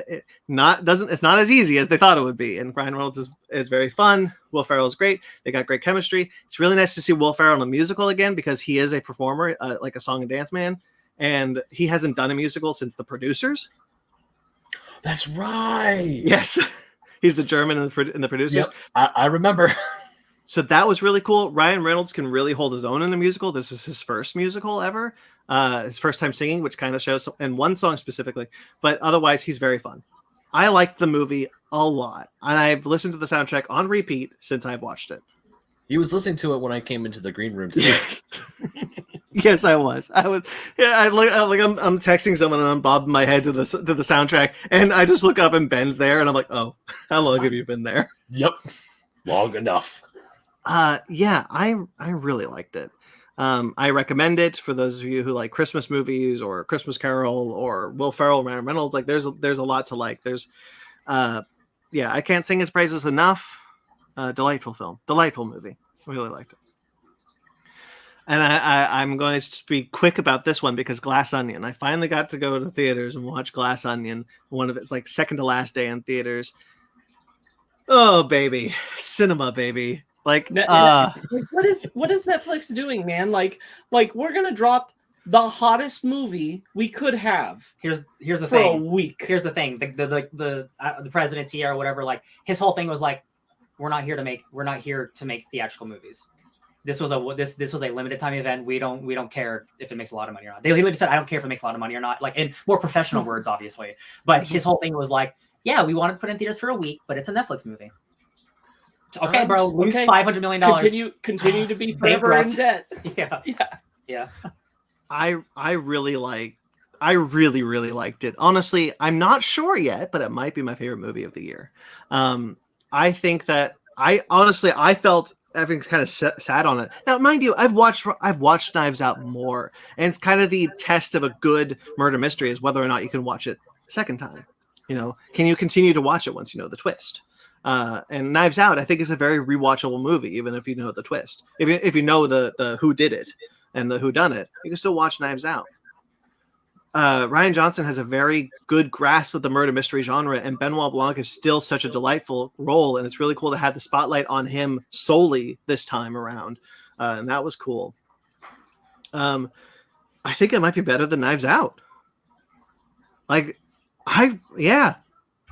[SPEAKER 4] it's not as easy as they thought it would be. And Ryan Reynolds is very fun. Will Ferrell is great. They got great chemistry. It's really nice to see Will Ferrell in a musical again because he is a performer, like a song and dance man. And he hasn't done a musical since The Producers.
[SPEAKER 1] That's right.
[SPEAKER 4] Yes. He's the German in the Producers.
[SPEAKER 1] Yep, I remember.
[SPEAKER 4] So that was really cool. Ryan Reynolds can really hold his own in a musical. This is his first musical ever. His first time singing, which kind of shows in one song specifically. But otherwise, he's very fun. I liked the movie a lot. And I've listened to the soundtrack on repeat since I've watched it.
[SPEAKER 1] He was listening to it when I came into the green room today.
[SPEAKER 4] Yes, I was. Yeah, I'm texting someone and I'm bobbing my head to the soundtrack. And I just look up and Ben's there. And I'm like, oh, how long have you been there?
[SPEAKER 1] Yep. Long enough.
[SPEAKER 4] Yeah, I really liked it. I recommend it for those of you who like Christmas movies or Christmas Carol or Will Ferrell, Ryan Reynolds. Like, there's a lot to like. There's, I can't sing its praises enough. Delightful film, delightful movie. Really liked it. And I'm going to be quick about this one because Glass Onion. I finally got to go to theaters and watch Glass Onion. One of its like second to last day in theaters. Oh baby, cinema baby. Like,
[SPEAKER 3] what is Netflix doing, man? Like we're gonna drop the hottest movie we could have.
[SPEAKER 2] Here's the
[SPEAKER 3] for
[SPEAKER 2] thing.
[SPEAKER 3] a week.
[SPEAKER 2] Here's the thing. The president here or whatever. Like his whole thing was like, we're not here to make theatrical movies. This was a limited time event. We don't care if it makes a lot of money or not. They literally said, I don't care if it makes a lot of money or not. Like in more professional words, obviously. But his whole thing was like, yeah, we wanted to put it in theaters for a week, but it's a Netflix movie. Okay, bro, lose $500 million.
[SPEAKER 3] Continue to be forever in debt.
[SPEAKER 2] Yeah.
[SPEAKER 4] I really really liked it. Honestly, I'm not sure yet, but it might be my favorite movie of the year. I think that I felt everything's kind of sad on it. Now, mind you, I've watched Knives Out more, and it's kind of the test of a good murder mystery is whether or not you can watch it a second time. You know, can you continue to watch it once you know the twist? And Knives Out, I think, is a very rewatchable movie, even if you know the twist. If you know the who did it and the who done it, you can still watch Knives Out. Rian Johnson has a very good grasp of the murder mystery genre, and Benoit Blanc is still such a delightful role, and it's really cool to have the spotlight on him solely this time around, and that was cool. I think it might be better than Knives Out. I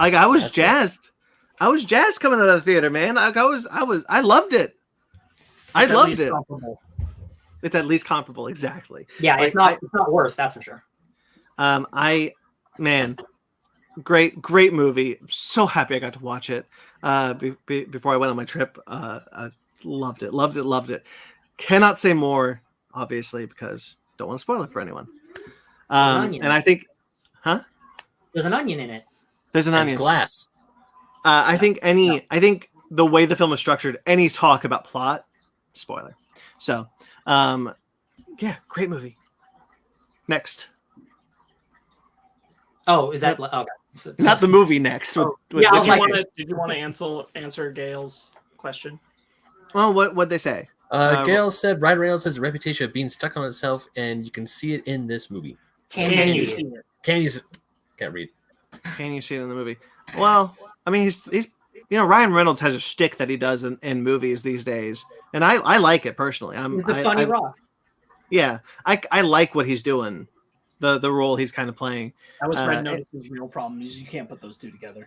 [SPEAKER 4] was jazzed. I was jazzed coming out of the theater, man. I loved it. I loved it.
[SPEAKER 2] Comparable.
[SPEAKER 4] It's at least comparable, exactly.
[SPEAKER 2] Yeah, it's not worse, that's for sure.
[SPEAKER 4] Great movie. I'm so happy I got to watch it before I went on my trip. I loved it. Cannot say more, obviously, because don't want to spoil it for anyone. And I think,
[SPEAKER 2] There's an onion in it.
[SPEAKER 4] There's an onion.
[SPEAKER 1] It's glass.
[SPEAKER 4] I think the way the film is structured, any talk about plot, spoiler. So, great movie. Next.
[SPEAKER 2] Oh, is that okay?
[SPEAKER 4] Not the movie next.
[SPEAKER 2] Did
[SPEAKER 3] you want to answer Gail's question?
[SPEAKER 4] Oh, what'd they say?
[SPEAKER 1] Gail said Ryan Reynolds has a reputation of being stuck on itself, and you can see it in this movie.
[SPEAKER 2] Can you see it?
[SPEAKER 1] Can you see it? Can't read.
[SPEAKER 4] Can you see it in the movie? Well, I mean, he's Ryan Reynolds has a shtick that he does in movies these days, and I like it personally.
[SPEAKER 2] He's the funny rock.
[SPEAKER 4] Yeah, I like what he's doing the role he's kind of playing.
[SPEAKER 3] That was Red Notice's real problem, is you can't put those two together.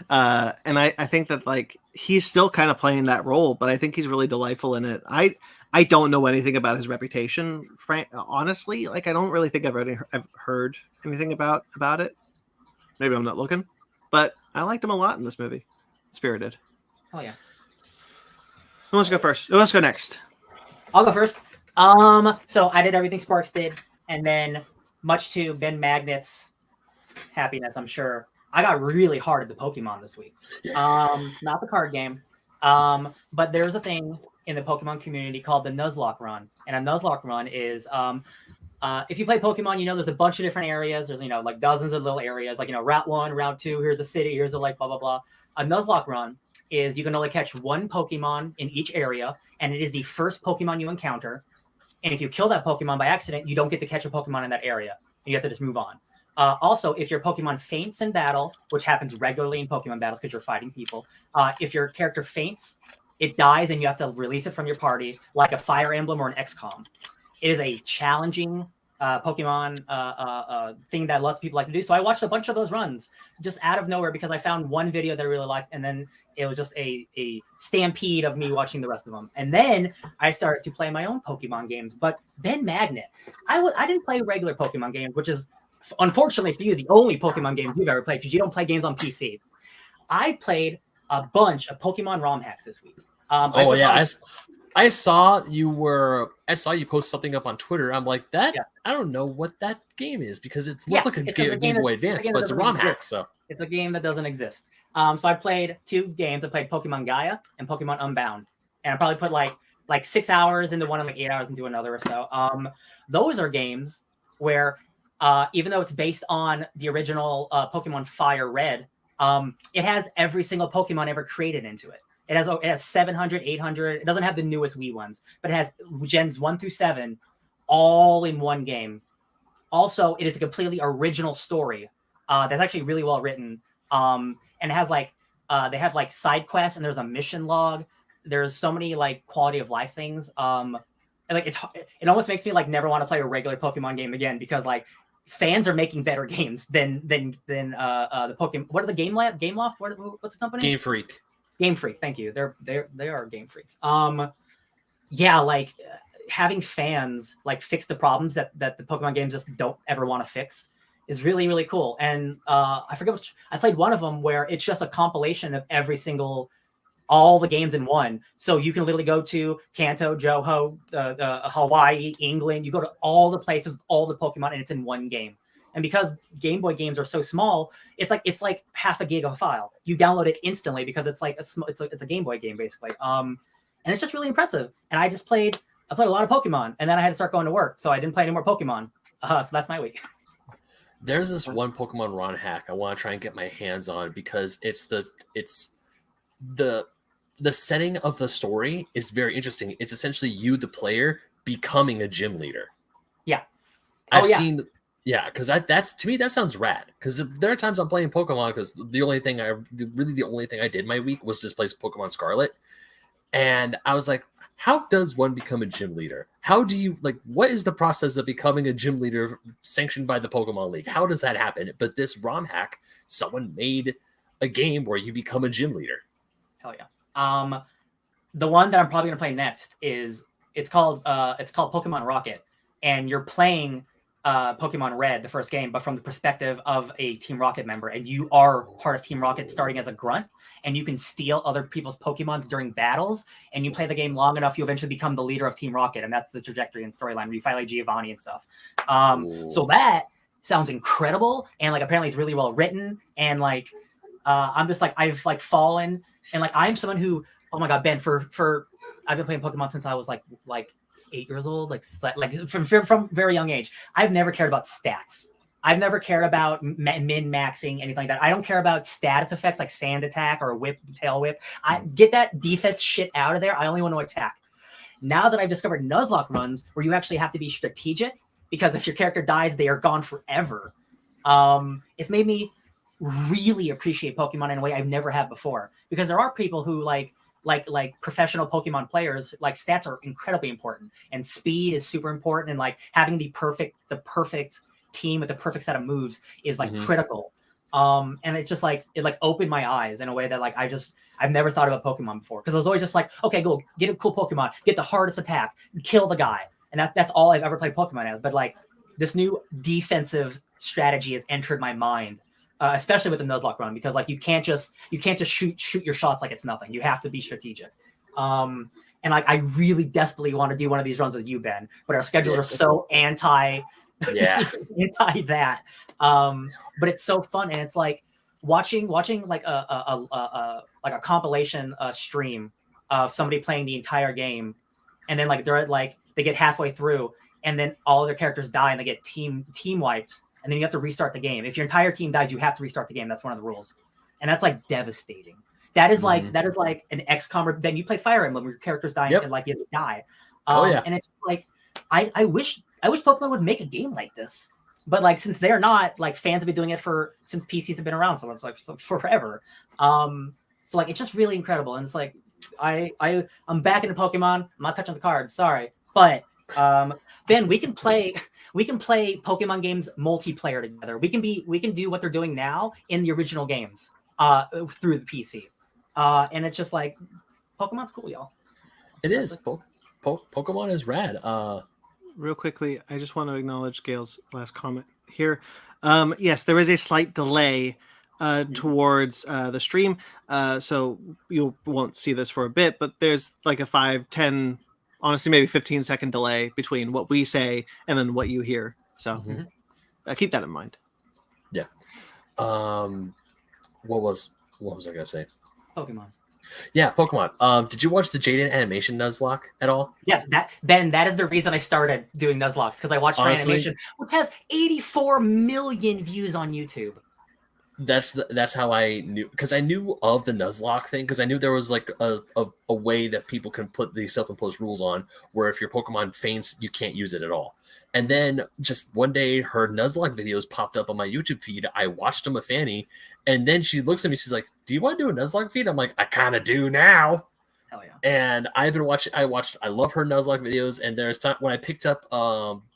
[SPEAKER 4] And I think that like he's still kind of playing that role, but I think he's really delightful in it. I don't know anything about his reputation, honestly. Like I don't really think I've heard anything about it. Maybe I'm not looking, but I liked him a lot in this movie. Spirited.
[SPEAKER 2] Oh yeah.
[SPEAKER 4] Who wants to go first? Who wants to go next?
[SPEAKER 2] I'll go first. So I did everything Sparks did, and then much to Ben Magnet's happiness, I'm sure, I got really hard at the Pokemon this week. Not the card game, but there's a thing in the Pokemon community called the Nuzlocke Run, and a Nuzlocke Run is if you play Pokemon, there's a bunch of different areas. There's like dozens of little areas, like Route 1, Route 2. Here's a city. Here's a like blah blah blah. A Nuzlocke Run is you can only catch one Pokemon in each area, and it is the first Pokemon you encounter. And if you kill that Pokemon by accident, you don't get to catch a Pokemon in that area. You have to just move on. Also, if your Pokemon faints in battle, which happens regularly in Pokemon battles because you're fighting people, if your character faints, it dies and you have to release it from your party like a Fire Emblem or an XCOM. It is a challenging Pokemon thing that lots of people like to do. So I watched a bunch of those runs just out of nowhere because I found one video that I really liked, and then it was just a stampede of me watching the rest of them. And then I started to play my own Pokemon games. But Ben Magnet, I didn't play regular Pokemon games, which is unfortunately for you the only Pokemon game you've ever played because you don't play games on PC. I played a bunch of Pokemon ROM hacks this week.
[SPEAKER 1] I saw you post something up on Twitter. I'm like, I don't know what that game is because it looks like a Game Boy Advance, but it's a ROM hack. So
[SPEAKER 2] it's a game that doesn't exist. So I played 2 games. I played Pokemon Gaia and Pokemon Unbound, and I probably put like 6 hours into one and like 8 hours into another or so. Those are games where even though it's based on the original Pokemon Fire Red, it has every single Pokemon ever created into it. It has 700, 800. It doesn't have the newest Wii ones, but it has gens 1 through 7 all in one game. Also, it is a completely original story that's actually really well written. And it has they have like side quests, and there's a mission log. There's so many like quality of life things. And like it almost makes me like never want to play a regular Pokemon game again because like fans are making better games than the Pokemon. What are the Game Loft? What's the company?
[SPEAKER 1] Game Freak.
[SPEAKER 2] Game Freak, thank you. They are Game Freaks. Like having fans like fix the problems that the Pokemon games just don't ever want to fix is really, really cool. And I forget I played one of them where it's just a compilation of all the games in one. So you can literally go to Kanto, Johto, Hawaii, England. You go to all the places, all the Pokemon, and it's in one game. And because Game Boy games are so small, it's like half a gig of a file. You download it instantly because it's like it's a Game Boy game basically. And it's just really impressive. And I played a lot of Pokemon, and then I had to start going to work, so I didn't play any more Pokemon. So that's my week.
[SPEAKER 1] There's this one Pokemon ROM hack I want to try and get my hands on because it's the setting of the story is very interesting. It's essentially you, the player, becoming a gym leader.
[SPEAKER 2] Yeah.
[SPEAKER 1] I've seen. Yeah, because that's to me that sounds rad. Because there are times I'm playing Pokemon because the only thing I did my week was just play Pokemon Scarlet, and I was like, how does one become a gym leader? How do you what is the process of becoming a gym leader sanctioned by the Pokemon League? How does that happen? But this ROM hack, someone made a game where you become a gym leader.
[SPEAKER 2] Hell yeah. The one that I'm probably gonna play next is it's called Pokemon Rocket, and you're playing Pokemon Red, the first game, but from the perspective of a Team Rocket member, and you are part of Team Rocket starting as a grunt, and you can steal other people's Pokemons during battles, and you play the game long enough, you eventually become the leader of Team Rocket, and that's the trajectory and storyline where you fight like Giovanni and stuff. So that sounds incredible, and apparently it's really well written, and I'm just I've fallen, and I'm someone who, oh my god, Ben, for I've been playing Pokemon since I was like 8 years old, from very young age. I've never cared about stats. I've never cared about min-maxing, anything like that. I don't care about status effects like Sand Attack or Tail Whip. I get that defense shit out of there. I only want to attack. Now that I've discovered Nuzlocke runs where you actually have to be strategic, because if your character dies, they are gone forever. It's made me really appreciate Pokemon in a way I've never had before. Because there are people who like professional Pokemon players, like stats are incredibly important, and speed is super important, and like having the perfect team with the perfect set of moves is like critical. And it just like it like opened my eyes in a way that like I've never thought about Pokemon before, because I was always just like, okay, go get a cool Pokemon, get the hardest attack, kill the guy, and that's all I've ever played Pokemon as. But like this new defensive strategy has entered my mind, especially with the Nuzlocke run, because like you can't just shoot your shots like it's nothing. You have to be strategic. And like I really desperately want to do one of these runs with you, Ben, but our schedules are so anti that. But it's so fun, and it's like watching like a compilation stream of somebody playing the entire game, and then like they get halfway through, and then all of their characters die and they get team wiped, and then you have to restart the game. If your entire team dies, you have to restart the game. That's one of the rules, and that's like devastating. That is like an XCOM. Or then you play Fire Emblem where your characters die and like you die. And it's like I wish Pokemon would make a game like this. But like since they're not, like fans have been doing it since PCs have been around, so it's like forever. So like it's just really incredible, and it's like I'm back into Pokemon. I'm not touching the cards, sorry, but Ben, we can play Pokemon games multiplayer together. We can do what they're doing now in the original games through the PC, and it's just like Pokemon's cool, y'all.
[SPEAKER 1] It is. Pokemon is rad.
[SPEAKER 4] Real quickly, I just want to acknowledge Gail's last comment here. Yes, there is a slight delay towards the stream, so you won't see this for a bit, but there's like a 5, 10, honestly maybe 15-second delay between what we say and then what you hear. So keep that in mind. Yeah.
[SPEAKER 1] What was I gonna say?
[SPEAKER 2] Pokemon.
[SPEAKER 1] Yeah, Pokemon. Did you watch the Jaden animation Nuzlocke at all?
[SPEAKER 2] Yes, that is the reason I started doing Nuzlocks, because I watched her animation, which has 84 million views on YouTube.
[SPEAKER 1] That's how I knew, because I knew of the Nuzlocke thing, because I knew there was like a way that people can put these self-imposed rules on where if your Pokemon faints, you can't use it at all. And then just one day, her Nuzlocke videos popped up on my YouTube feed. I watched them with Fanny, and then she looks at me. She's like, "Do you want to do a Nuzlocke feed?" I'm like, "I kind of do now."
[SPEAKER 2] Hell yeah!
[SPEAKER 1] And I've been watching. I love her Nuzlocke videos. And there's time when I picked up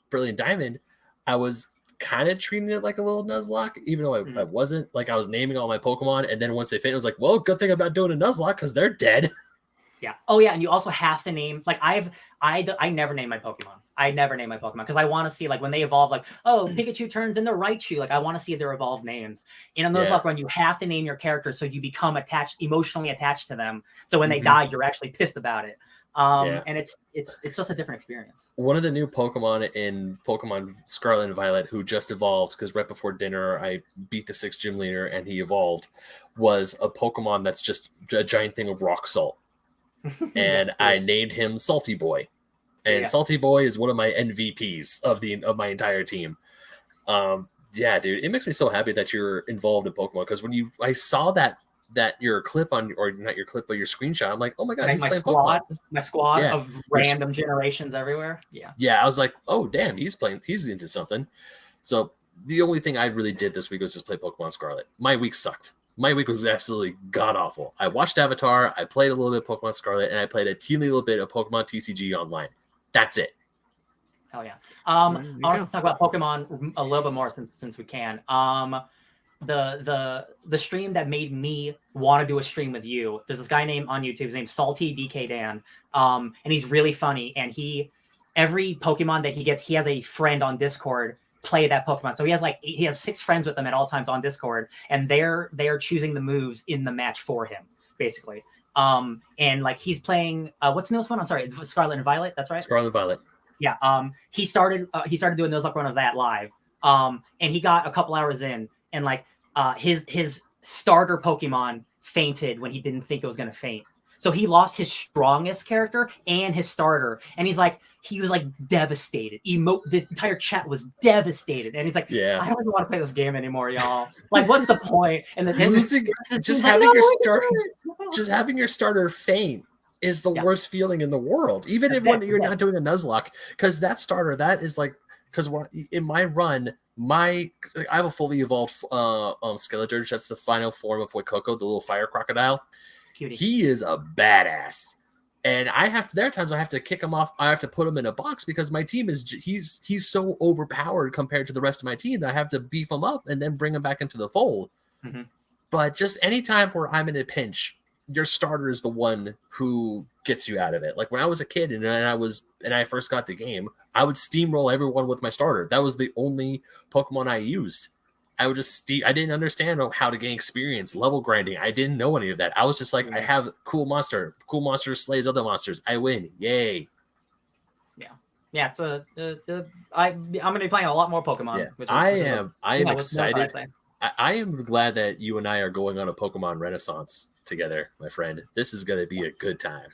[SPEAKER 1] Brilliant Diamond, I was kind of treating it like a little Nuzlocke, even though I wasn't. Like I was naming all my Pokemon, and then once they faint, I was like, "Well, good thing I'm not doing a Nuzlocke because they're dead."
[SPEAKER 2] Yeah. Oh yeah, and you also have to name, like I never name my Pokemon. I never name my Pokemon because I want to see like when they evolve, like, oh, Pikachu turns into Raichu. Like I want to see their evolved names. In a Nuzlocke run, you have to name your characters so you become emotionally attached to them. So when they die, you're actually pissed about it. And it's just a different experience.
[SPEAKER 1] One of the new Pokemon in Pokemon Scarlet and Violet who just evolved, because right before dinner I beat the 6th gym leader and he evolved, was a Pokemon that's just a giant thing of rock salt. And I named him Salty Boy. And Salty Boy is one of my MVPs of my entire team. Yeah, dude, it makes me so happy that you're involved in Pokemon, because when I saw that your clip on, or not your clip, but your screenshot, I'm like, oh my god,
[SPEAKER 2] he's playing Pokemon. My squad of random generations everywhere. Yeah,
[SPEAKER 1] I was like, oh damn, he's into something. So the only thing I really did this week was just play Pokemon Scarlet. My week sucked. My week was absolutely god awful. I watched Avatar, I played a little bit of Pokemon Scarlet, and I played a teeny little bit of Pokemon TCG online. That's it.
[SPEAKER 2] Hell yeah. I want to talk about Pokemon a little bit more since we can. The stream that made me want to do a stream with you, there's this guy named on YouTube, his name's Salty DK Dan. And he's really funny, and every Pokemon that he gets, he has a friend on Discord play that Pokemon. So he has 6 friends with him at all times on Discord, and they're choosing the moves in the match for him, basically. And like he's playing what's the newest one? I'm sorry, it's Scarlet and Violet, that's right?
[SPEAKER 1] Scarlet and Violet.
[SPEAKER 2] Yeah. He started doing Nuzlocke run of that live. And he got a couple hours in, and like his starter Pokemon fainted when he didn't think it was gonna faint. So he lost his strongest character and his starter, and he was devastated. The entire chat was devastated, and he's like, I don't even want to play this game anymore, y'all. Like, what's the point? And then
[SPEAKER 1] having your starter faint is the worst feeling in the world, even if when you're not doing a Nuzlocke, because that starter, that is like, because in my run, I have a fully evolved Skeledirge. That's the final form of Coco, the little fire crocodile.
[SPEAKER 2] Cutie.
[SPEAKER 1] He is a badass. And there are times I have to kick him off. I have to put him in a box because my team he's so overpowered compared to the rest of my team that I have to beef him up and then bring him back into the fold.
[SPEAKER 2] Mm-hmm.
[SPEAKER 1] But just any time where I'm in a pinch, your starter is the one who gets you out of it. Like when I was a kid and I first got the game, I would steamroll everyone with my starter. That was the only Pokemon I used. I would just I didn't understand how to gain experience, level grinding. I didn't know any of that. I was just like, I have cool monster slays other monsters. I win. Yay.
[SPEAKER 2] Yeah, it's I'm going to be playing a lot more Pokemon.
[SPEAKER 1] Yeah. I am excited. I am glad that you and I are going on a Pokemon Renaissance together, my friend. This is going to be a good time.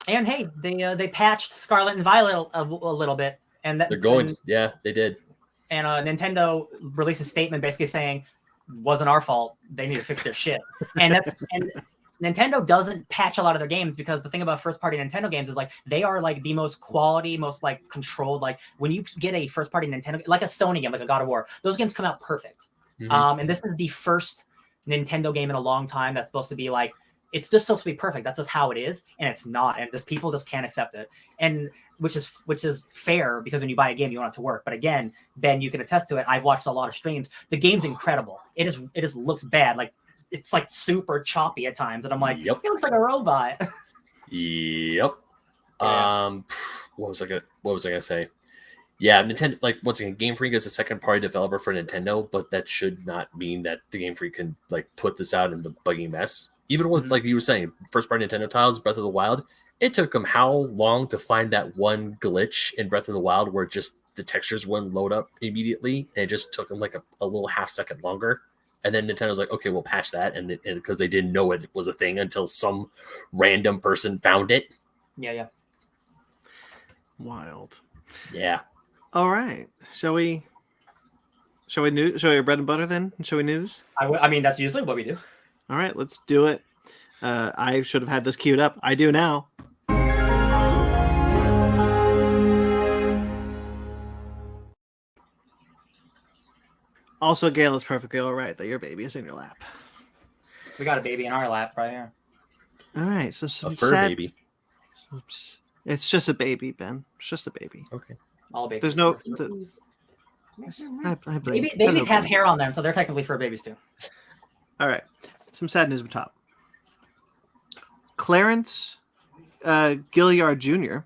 [SPEAKER 2] And hey, they patched Scarlet and Violet a little bit, and
[SPEAKER 1] they're going. Yeah, they did.
[SPEAKER 2] And Nintendo released a statement basically saying, "Wasn't our fault. They need to fix their shit." And Nintendo doesn't patch a lot of their games because the thing about first-party Nintendo games is like they are like the most quality, most like controlled. Like when you get a first-party Nintendo, like a Sony game, like a God of War, those games come out perfect.
[SPEAKER 1] Mm-hmm.
[SPEAKER 2] And this is the first Nintendo game in a long time that's supposed to be like, it's just supposed to be perfect. That's just how it is, and it's not. And just people just can't accept it. And which is fair because when you buy a game, you want it to work. But again, Ben, you can attest to it. I've watched a lot of streams. The game's incredible. It just looks bad. Like it's like super choppy at times, and I'm like,
[SPEAKER 1] yep.
[SPEAKER 2] It looks like a robot.
[SPEAKER 1] Yep.
[SPEAKER 2] Yeah.
[SPEAKER 1] What was I gonna say? Yeah, Nintendo. Like once again, Game Freak is a second-party developer for Nintendo, but that should not mean that the Game Freak can like put this out in the buggy mess. Even with like you were saying, first-party Nintendo titles, Breath of the Wild, it took them how long to find that one glitch in Breath of the Wild where just the textures wouldn't load up immediately, and it just took them like a little half second longer. And then Nintendo's like, okay, we'll patch that, and because they didn't know it was a thing until some random person found it.
[SPEAKER 2] Yeah.
[SPEAKER 4] Wild.
[SPEAKER 1] Yeah.
[SPEAKER 4] All right. Shall we bread and butter then? Shall we news?
[SPEAKER 2] I mean, that's usually what we do.
[SPEAKER 4] All right, let's do it. I should have had this queued up. I do now. Also, Gail, it's perfectly all right that your baby is in your lap.
[SPEAKER 2] We got a baby in our lap right here.
[SPEAKER 4] All right, so some
[SPEAKER 1] A fur
[SPEAKER 4] sad...
[SPEAKER 1] baby.
[SPEAKER 4] Oops. It's just a baby, Ben. It's just a baby.
[SPEAKER 1] Okay.
[SPEAKER 2] All babies.
[SPEAKER 4] There's no...
[SPEAKER 2] Babies have hair on them, so they're technically fur babies too.
[SPEAKER 4] All right. Some sad news up top. Clarence Gilliard Jr.,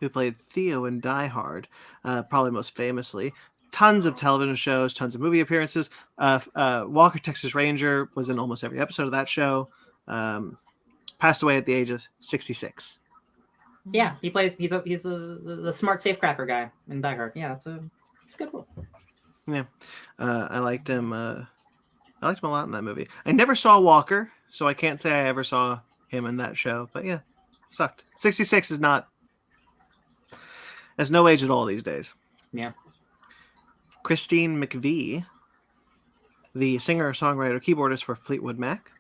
[SPEAKER 4] who played Theo in Die Hard, probably most famously, tons of television shows, tons of movie appearances. Walker, Texas Ranger was in almost every episode of that show. Passed away at the age of 66.
[SPEAKER 2] Yeah, he's the smart safecracker guy in Die Hard. Yeah, it's a good role.
[SPEAKER 4] Yeah, I liked him. I liked him a lot in that movie. I never saw Walker, so I can't say I ever saw him in that show. But yeah, sucked. 66 is not. There's no age at all these days.
[SPEAKER 2] Yeah.
[SPEAKER 4] Christine McVie, the singer, songwriter, keyboardist for Fleetwood Mac,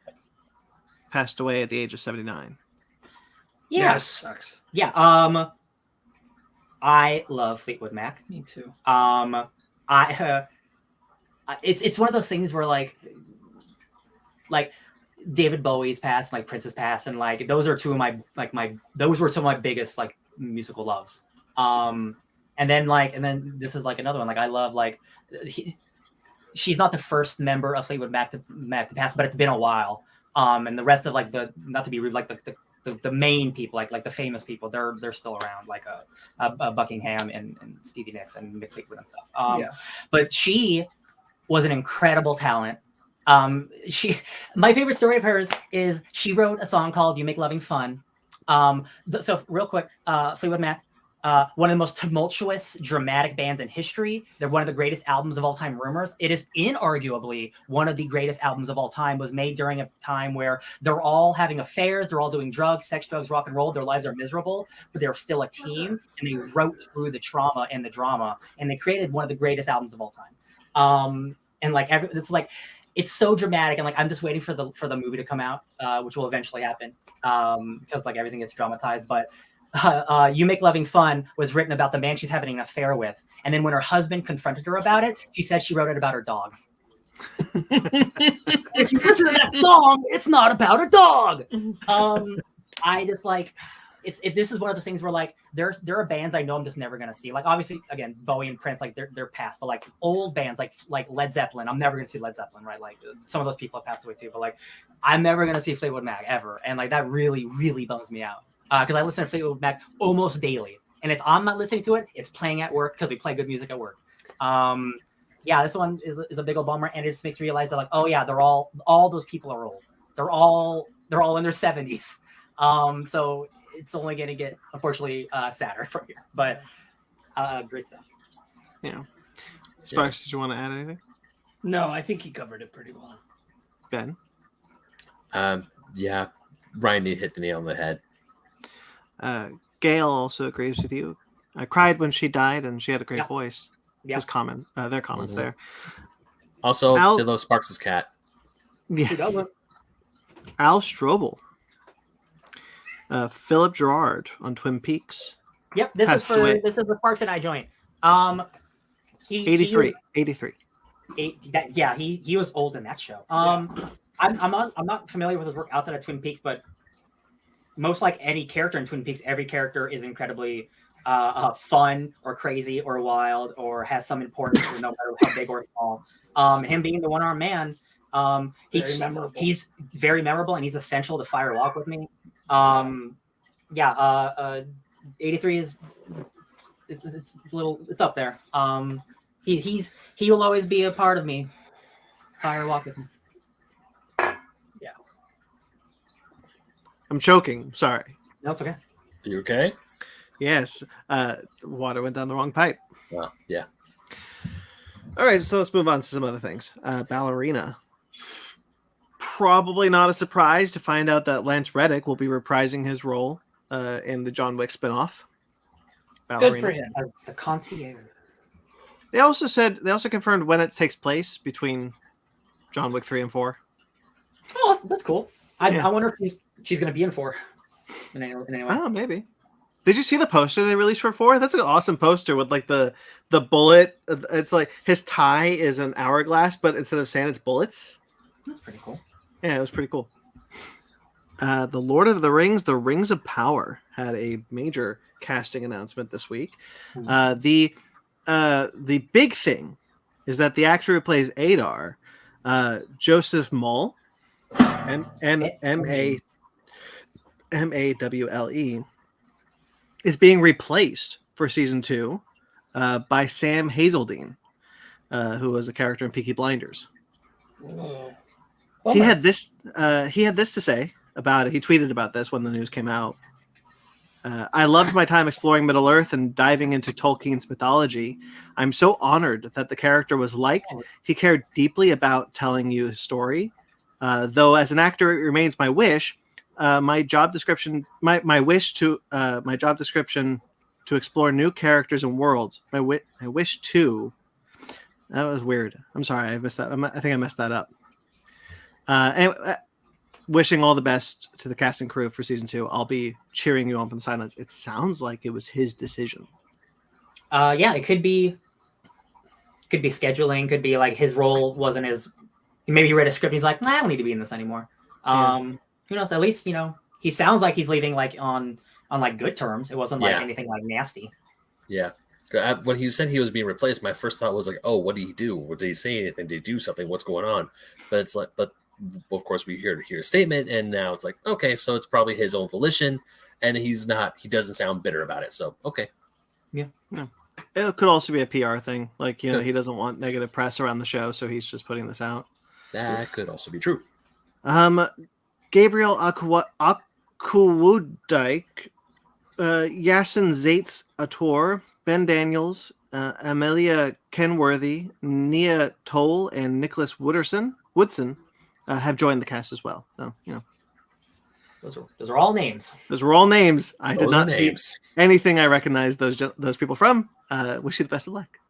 [SPEAKER 4] passed away at the age of 79.
[SPEAKER 2] Yeah,
[SPEAKER 3] sucks.
[SPEAKER 2] Yeah. I love Fleetwood Mac.
[SPEAKER 3] Me too.
[SPEAKER 2] It's one of those things where like David Bowie's passed, like Prince's passed, and like those are two of my those were some of my biggest like musical loves. And then this is like another one. Like I love she's not the first member of Fleetwood Mac to pass, but it's been a while. And the rest of like not to be rude, like the main people, like the famous people, they're still around, like Buckingham and Stevie Nicks and Mick Fleetwood and stuff. But she was an incredible talent. My favorite story of hers is she wrote a song called "You Make Loving Fun." So real quick, Fleetwood Mac, one of the most tumultuous, dramatic bands in history. They're one of the greatest albums of all time, rumors. It is inarguably one of the greatest albums of all time. Was made during a time where they're all having affairs, they're all doing drugs, sex, drugs, rock and roll. Their lives are miserable, but they're still a team, and they wrote through the trauma and the drama, and they created one of the greatest albums of all time. And like it's so dramatic, and like I'm just waiting for the movie to come out, which will eventually happen, because like everything gets dramatized. But "You Make Loving Fun" was written about the man she's having an affair with, and then when her husband confronted her about it, she said she wrote it about her dog. If you listen to that song, it's not about a dog. I just like this is one of the things where like there are bands I know I'm just never gonna see. Like obviously again Bowie and Prince, like they're past, but like old bands like Led Zeppelin, I'm never gonna see Led Zeppelin, right? Like some of those people have passed away too, but like I'm never gonna see Fleetwood Mac ever, and like that really really bums me out because I listen to Fleetwood Mac almost daily, and if I'm not listening to it, it's playing at work because we play good music at work. Yeah, this one is a big old bummer, and it just makes me realize that like, oh yeah, they're all those people are old. They're all in their 70s. So it's only going to get unfortunately sadder from here. But great stuff.
[SPEAKER 4] Yeah. Sparks, did you want to add anything?
[SPEAKER 3] No, I think he covered it pretty well.
[SPEAKER 4] Ben?
[SPEAKER 1] Yeah, Ryan hit the nail on the head.
[SPEAKER 4] Gail also agrees with you. I cried when she died, and she had a great voice.
[SPEAKER 2] Yeah.
[SPEAKER 4] His comment, their comments there.
[SPEAKER 1] Also, they love Sparks' cat.
[SPEAKER 4] Yes. Al Strobel. Philip Gerard on Twin Peaks.
[SPEAKER 2] Yep, this is the Sparks and I joint.
[SPEAKER 4] 83.
[SPEAKER 2] He was old in that show. I'm not familiar with his work outside of Twin Peaks, but most like any character in Twin Peaks, every character is incredibly fun or crazy or wild or has some importance, no matter how big or small. Him being the one-armed man, he's very memorable and he's essential to Fire Walk with Me. 83 is it's up there. He will always be a part of me. Fire Walk with Me. Yeah.
[SPEAKER 4] I'm choking. Sorry.
[SPEAKER 2] No, it's okay.
[SPEAKER 1] You okay?
[SPEAKER 4] Yes. Water went down the wrong pipe.
[SPEAKER 1] Well, yeah.
[SPEAKER 4] All right, so let's move on to some other things. Ballerina. Probably not a surprise to find out that Lance Reddick will be reprising his role in the John Wick spinoff.
[SPEAKER 3] Good for him.
[SPEAKER 2] The concierge.
[SPEAKER 4] They also confirmed when it takes place between John Wick 3 and 4.
[SPEAKER 2] Oh, that's cool. I wonder if she's going to be in 4. In any way.
[SPEAKER 4] Oh, maybe. Did you see the poster they released for 4? That's an awesome poster with like the bullet. It's like his tie is an hourglass, but instead of sand, it's bullets.
[SPEAKER 2] That's pretty cool.
[SPEAKER 4] Yeah, it was pretty cool. The Lord of the Rings, The Rings of Power, had a major casting announcement this week. The big thing is that the actor who plays Adar, Joseph Mawle, M-A-W-L-E, is being replaced for season 2 by Sam Hazeldine, who was a character in Peaky Blinders. He had this to say about it. He tweeted about this when the news came out. I loved my time exploring Middle Earth and diving into Tolkien's mythology. I'm so honored that the character was liked. He cared deeply about telling you his story. Though as an actor, it remains my wish. My job description to explore new characters and worlds. My wish to. That was weird. I'm sorry, I missed that. I think I messed that up. Anyway, wishing all the best to the cast and crew for season 2. I'll be cheering you on from the sidelines. It sounds like it was his decision.
[SPEAKER 2] It could be scheduling. Could be like his role wasn't as. Maybe he read a script. And he's like, I don't need to be in this anymore. Who knows? At least he sounds like he's leaving like on like good terms. It wasn't like anything like nasty.
[SPEAKER 1] Yeah. When he said he was being replaced, my first thought was like, "Oh, what did he do? Did he say anything? Did he do something? What's going on?" But it's like, of course, we hear a statement, and now it's like, okay, so it's probably his own volition, and he doesn't sound bitter about it. So okay,
[SPEAKER 4] yeah. It could also be a PR thing, like he doesn't want negative press around the show, so he's just putting this out.
[SPEAKER 1] That could also be true.
[SPEAKER 4] Gabriel Akuwudike, Yasin Zaitz Ator, Ben Daniels, Amelia Kenworthy, Nia Toll, and Nicholas Woodson have joined the cast as well. So
[SPEAKER 2] those are all names.
[SPEAKER 4] Those were all names. I did not see anything I recognized those people from. Wish you the best of luck.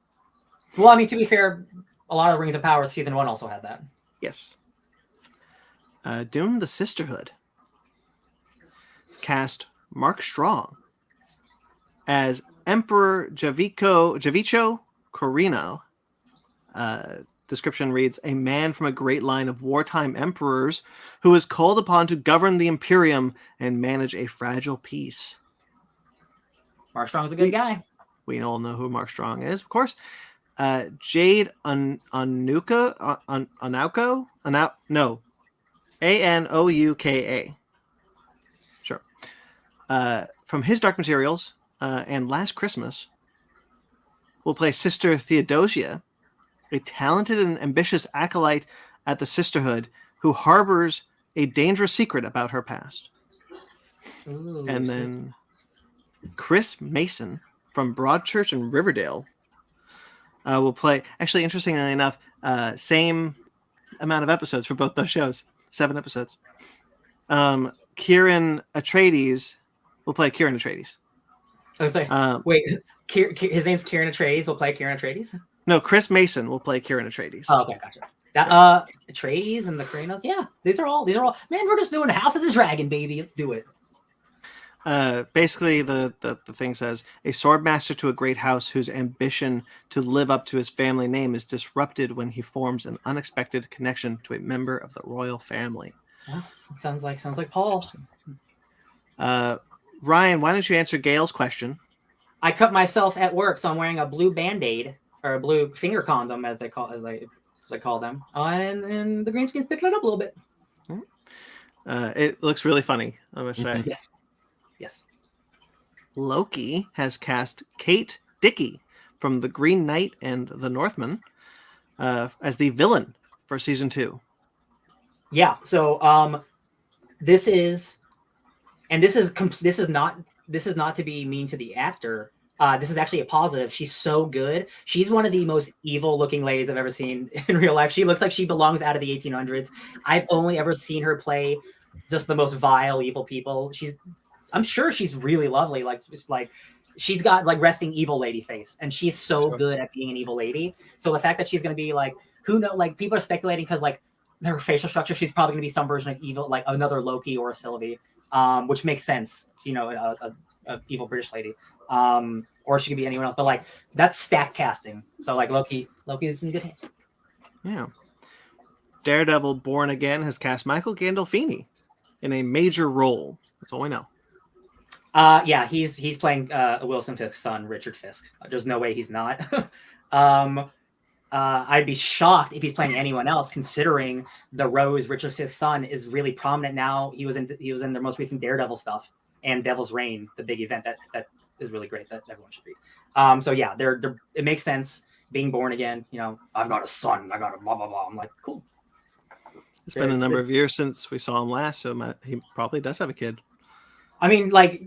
[SPEAKER 2] Well, I mean, to be fair, a lot of Rings of Power season 1 also had that.
[SPEAKER 4] Yes. Dune: The Sisterhood cast Mark Strong as Emperor Javicho Corino. description reads, a man from a great line of wartime emperors who is called upon to govern the Imperium and manage a fragile peace.
[SPEAKER 2] Mark Strong's a good guy.
[SPEAKER 4] We all know who Mark Strong is, of course. Jade Anouka, Anouka. Sure. From his Dark Materials and Last Christmas, we'll play Sister Theodosia, a talented and ambitious acolyte at the Sisterhood who harbors a dangerous secret about her past.
[SPEAKER 2] Ooh,
[SPEAKER 4] And then Chris Mason from Broadchurch and Riverdale will play. Actually, interestingly enough, same amount of episodes for both those shows. 7 episodes. Kieran Atreides will play Kieran Atreides.
[SPEAKER 2] I was like, wait, his name's Kieran Atreides. Will play Kieran Atreides.
[SPEAKER 4] No, Chris Mason will play Kieran Atreides.
[SPEAKER 2] Oh, okay, gotcha. That Atreides and the Kranos. Yeah, these are all. Man, we're just doing House of the Dragon, baby. Let's do it.
[SPEAKER 4] Basically, the thing says, a swordmaster to a great house whose ambition to live up to his family name is disrupted when he forms an unexpected connection to a member of the royal family.
[SPEAKER 2] Well, sounds like Paul.
[SPEAKER 4] Ryan, why don't you answer Gail's question?
[SPEAKER 2] I cut myself at work, so I'm wearing a blue Band-Aid or a blue finger condom, as I call them. And the green screen's picking it up a little bit.
[SPEAKER 4] It looks really funny, I must say.
[SPEAKER 2] Yes.
[SPEAKER 4] Loki has cast Kate Dickie from The Green Knight and The Northman as the villain for season 2.
[SPEAKER 2] Yeah. So this is not to be mean to the actor. This is actually a positive. She's so good. She's one of the most evil looking ladies I've ever seen in real life. She looks like she belongs out of the 1800s. I've only ever seen her play just the most vile, evil people. I'm sure she's really lovely. She's got like resting evil lady face, and she's so good at being an evil lady. So the fact that she's going to be like, who knows? Like, people are speculating because like her facial structure, she's probably going to be some version of evil, like another Loki or a Sylvie, which makes sense. A evil British lady, or she could be anyone else. But like, that's stack casting. So like Loki is in good hands.
[SPEAKER 4] Yeah. Daredevil Born Again has cast Michael Gandolfini in a major role. That's all we know.
[SPEAKER 2] Yeah, he's playing Wilson Fisk's son, Richard Fisk. There's no way he's not. I'd be shocked if he's playing anyone else, considering the Rose, Richard Fisk's son, is really prominent now. He was in their most recent Daredevil stuff and Devil's Reign, the big event that is really great that everyone should read. So yeah, it makes sense being born again. I've got a son. I got a blah blah blah. I'm like, cool.
[SPEAKER 4] It's been a number of years since we saw him last, so he probably does have a kid.
[SPEAKER 2] I mean, like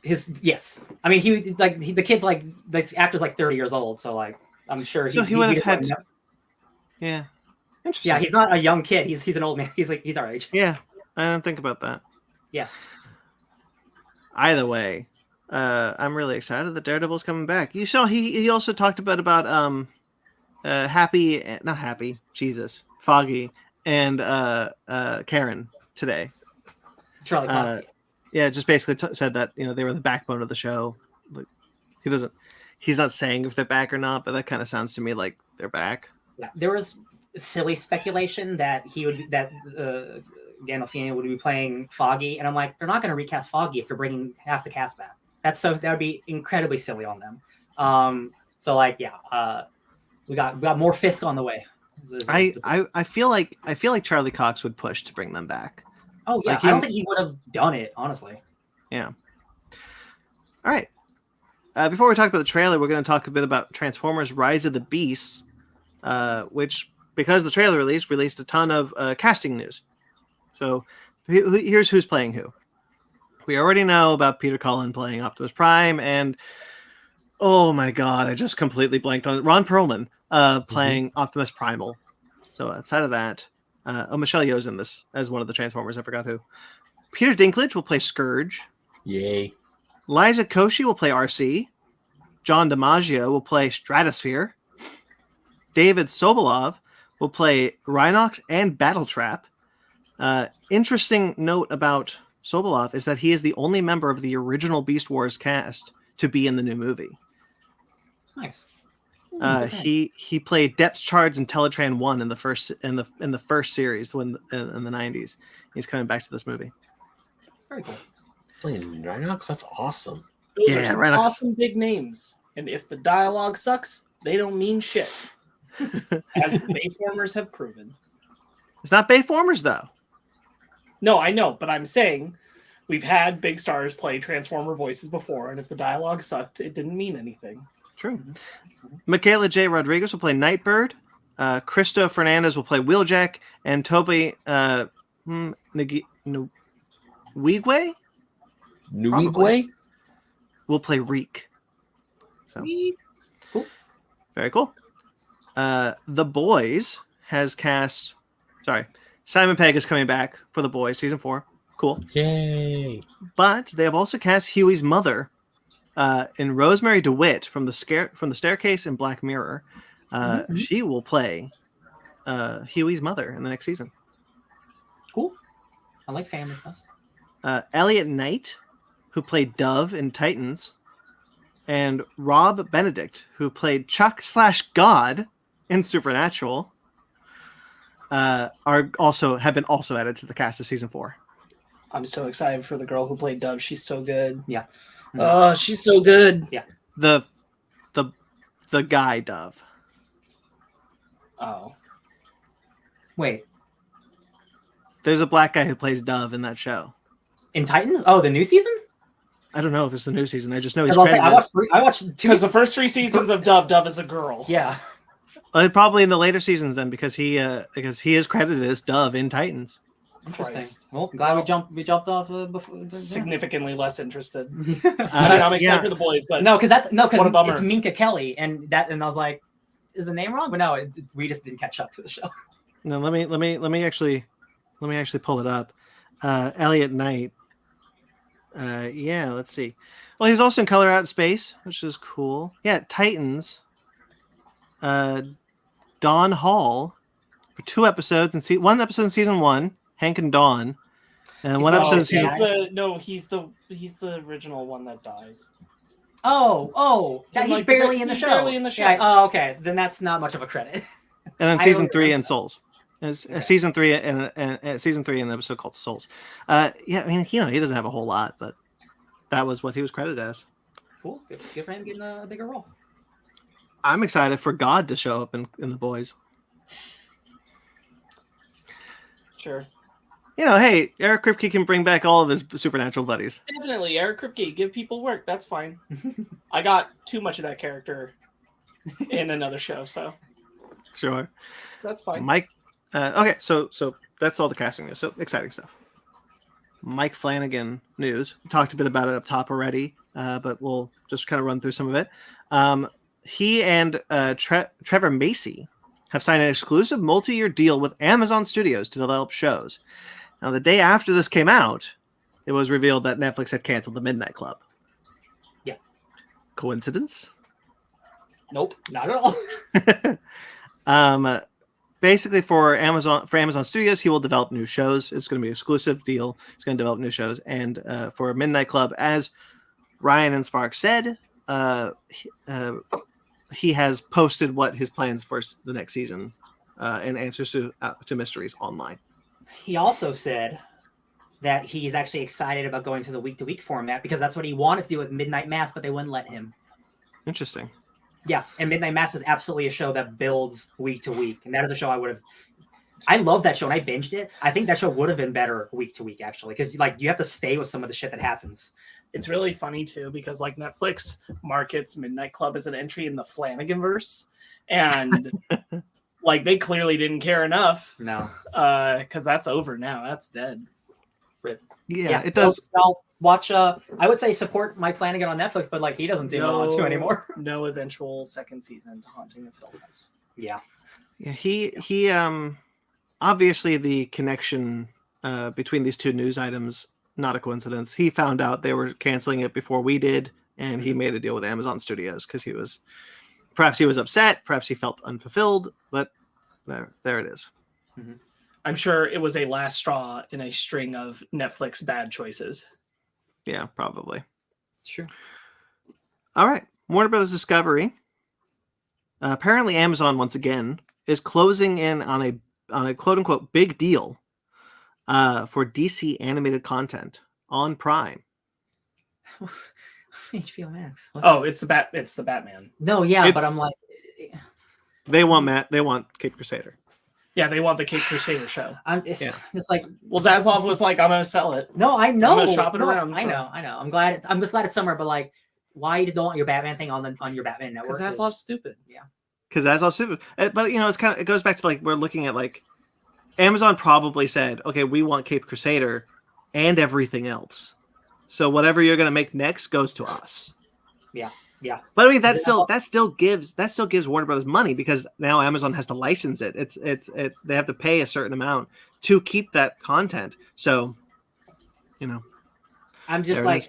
[SPEAKER 2] yes. I mean, the kid's like the actor's like 30 years old, so like I'm sure
[SPEAKER 4] he would have had. Yeah, interesting.
[SPEAKER 2] Yeah, he's not a young kid. He's an old man. He's our age.
[SPEAKER 4] Yeah, I didn't think about that.
[SPEAKER 2] Yeah.
[SPEAKER 4] Either way, I'm really excited that Daredevil's coming back. You saw he also talked about Foggy and Karen today.
[SPEAKER 2] Charlie Cox.
[SPEAKER 4] Yeah, just basically said that they were the backbone of the show. Like, he's not saying if they're back or not, but that kind of sounds to me like they're back.
[SPEAKER 2] Yeah, there was silly speculation that Gandolfini would be playing Foggy, and I'm like, they're not going to recast Foggy if they're bringing half the cast back. That would be incredibly silly on them. So like, yeah, we got more Fisk on the way.
[SPEAKER 4] I feel like Charlie Cox would push to bring them back.
[SPEAKER 2] Oh yeah, I don't think he would have done it, honestly.
[SPEAKER 4] Yeah. All right. Before we talk about the trailer, we're going to talk a bit about Transformers: Rise of the Beasts, which, because the trailer released a ton of casting news. So here's who's playing who. We already know about Peter Cullen playing Optimus Prime, and oh my god, I just completely blanked on it. Ron Perlman playing Optimus Primal. So outside of that, Michelle Yeoh's in this as one of the Transformers. I forgot who. Peter Dinklage will play Scourge.
[SPEAKER 1] Yay.
[SPEAKER 4] Liza Koshy will play RC. John DiMaggio will play Stratosphere. David Sobolov will play Rhinox and Battletrap. Interesting note about Sobolov is that he is the only member of the original Beast Wars cast to be in the new movie.
[SPEAKER 2] Nice.
[SPEAKER 4] He played Depth Charge and Teletran 1 in the first series in the 90s. He's coming back to this movie.
[SPEAKER 2] Very cool.
[SPEAKER 1] Playing Rhinox? That's awesome.
[SPEAKER 3] Those
[SPEAKER 4] Yeah,
[SPEAKER 3] are some
[SPEAKER 4] Rhinox.
[SPEAKER 3] awesome big names. And if the dialogue sucks, they don't mean shit. As the Bayformers have proven.
[SPEAKER 4] It's not Bayformers, though.
[SPEAKER 3] No, I know, but I'm saying we've had big stars play Transformer voices before, and if the dialogue sucked, it didn't mean anything.
[SPEAKER 4] True. Michaela J. Rodriguez will play Nightbird. Cristo Fernandez will play Wheeljack. And Toby Nwigwe
[SPEAKER 1] Nuigwe?
[SPEAKER 4] will play Reek. So,
[SPEAKER 2] Cool.
[SPEAKER 4] very cool. The Boys has cast... Sorry. Simon Pegg is coming back for The Boys, season 4. Cool.
[SPEAKER 1] Yay.
[SPEAKER 4] But they have also cast Huey's mother in Rosemary DeWitt from the Staircase in Black Mirror. She will play Huey's mother in the next season.
[SPEAKER 2] Cool. I like family stuff.
[SPEAKER 4] Elliot Knight, who played Dove in Titans, and Rob Benedict, who played Chuck/God in Supernatural, have been also added to the cast of season 4.
[SPEAKER 3] I'm so excited for the girl who played Dove. She's so good.
[SPEAKER 2] Yeah.
[SPEAKER 3] Oh, she's so good.
[SPEAKER 2] Yeah.
[SPEAKER 4] The guy Dove.
[SPEAKER 3] Oh.
[SPEAKER 2] Wait.
[SPEAKER 4] There's a black guy who plays Dove in that show.
[SPEAKER 2] In Titans? Oh, the new season?
[SPEAKER 4] I don't know if it's the new season. I just know he's
[SPEAKER 2] I
[SPEAKER 4] credited.
[SPEAKER 2] I watched 2.
[SPEAKER 3] Because the first 3 seasons of Dove is a girl.
[SPEAKER 2] Yeah.
[SPEAKER 4] Well, probably in the later seasons then, because he is credited as Dove in Titans.
[SPEAKER 2] Interesting.
[SPEAKER 3] Christ.
[SPEAKER 2] Well, glad we jumped off before.
[SPEAKER 3] Significantly less interested. I mean,
[SPEAKER 2] Yeah.
[SPEAKER 3] I'm excited for the boys, but
[SPEAKER 2] No, because
[SPEAKER 3] What a bummer.
[SPEAKER 2] it's Minka Kelly, and I was like, is the name wrong? But no, we just didn't catch up to the show.
[SPEAKER 4] No, let me actually pull it up. Elliot Knight. Yeah, let's see. Well, he's also in Color Out of Space, which is cool. Yeah, Titans. Don Hall for 2 episodes and 1 episode in season 1. Hank and Dawn, and 1 episode of season.
[SPEAKER 3] He's the original one that dies.
[SPEAKER 2] He's barely in the show.
[SPEAKER 3] Barely in the show.
[SPEAKER 2] Yeah, oh, okay. Then that's not much of a credit.
[SPEAKER 4] And then
[SPEAKER 2] I
[SPEAKER 4] season
[SPEAKER 2] don't
[SPEAKER 4] 3
[SPEAKER 2] remember
[SPEAKER 4] in
[SPEAKER 2] that.
[SPEAKER 4] Souls. It's
[SPEAKER 2] Okay.
[SPEAKER 4] season 3 and season 3 in an episode called Souls. Yeah, I mean, he doesn't have a whole lot, but that was what he was credited as.
[SPEAKER 2] Cool. Good for him getting a bigger role.
[SPEAKER 4] I'm excited for God to show up in The Boys.
[SPEAKER 3] Sure.
[SPEAKER 4] Hey, Eric Kripke can bring back all of his supernatural buddies.
[SPEAKER 3] Definitely, Eric Kripke, give people work. That's fine. I got too much of that character in another show, so
[SPEAKER 4] Sure.
[SPEAKER 3] that's fine.
[SPEAKER 4] Mike. Okay, so that's all the casting news. So exciting stuff. Mike Flanagan news. We talked a bit about it up top already, but we'll just kind of run through some of it. He and Trevor Macy have signed an exclusive multi-year deal with Amazon Studios to develop shows. Now, the day after this came out, it was revealed that Netflix had canceled The Midnight Club.
[SPEAKER 2] Yeah.
[SPEAKER 4] Coincidence?
[SPEAKER 2] Nope, not at all.
[SPEAKER 4] Basically, for Amazon Studios, he will develop new shows. It's going to be an exclusive deal. He's going to develop new shows. And for Midnight Club, as Ryan and Spark said, he has posted what his plans for the next season and answers to mysteries online.
[SPEAKER 2] He also said that he's actually excited about going to the week-to-week format because that's what he wanted to do with Midnight Mass, but they wouldn't let him.
[SPEAKER 4] Interesting.
[SPEAKER 2] Yeah, and Midnight Mass is absolutely a show that builds week to week, and that is a show I love that show, and I binged it. I think that show would have been better week to week, actually, because you have to stay with some of the shit that happens.
[SPEAKER 3] It's really funny too because Netflix markets Midnight Club as an entry in the Flanaganverse, and they clearly didn't care enough.
[SPEAKER 2] No,
[SPEAKER 3] because that's over now. That's dead.
[SPEAKER 4] Yeah, it does.
[SPEAKER 2] I'll watch. I would say support Mike Flanagan on Netflix, but he doesn't seem to want to anymore.
[SPEAKER 3] No eventual second season to Haunting of Hill House.
[SPEAKER 2] Yeah.
[SPEAKER 4] Yeah, he obviously the connection between these two news items, not a coincidence. He found out they were canceling it before we did, and he made a deal with Amazon Studios because he was upset, perhaps he felt unfulfilled, but there it is.
[SPEAKER 2] Mm-hmm.
[SPEAKER 3] I'm sure it was a last straw in a string of Netflix bad choices.
[SPEAKER 4] Yeah, probably.
[SPEAKER 2] It's true.
[SPEAKER 4] All right. Warner Brothers Discovery apparently Amazon once again is closing in on a quote unquote big deal for DC animated content on Prime.
[SPEAKER 2] HBO Max. What?
[SPEAKER 3] Oh, it's the Batman.
[SPEAKER 2] No, yeah, but I'm like,
[SPEAKER 4] They want Cape Crusader.
[SPEAKER 3] Yeah, they want the Cape Crusader show.
[SPEAKER 2] It's like,
[SPEAKER 3] well, Zaslav was like, I'm gonna sell it.
[SPEAKER 2] No, I know.
[SPEAKER 3] I'm gonna shop it around.
[SPEAKER 2] I know. I'm just glad it's somewhere, but like, why you don't want your Batman thing on your Batman network?
[SPEAKER 3] Because Zaslav's stupid.
[SPEAKER 2] Yeah.
[SPEAKER 4] Because Zaslav's stupid. But it goes back to like we're looking at like Amazon probably said, okay, we want Cape Crusader and everything else. So whatever you're gonna make next goes to us.
[SPEAKER 2] Yeah. Yeah.
[SPEAKER 4] But I mean that still gives Warner Brothers money because now Amazon has to license it. It's they have to pay a certain amount to keep that content. So,
[SPEAKER 2] I'm just like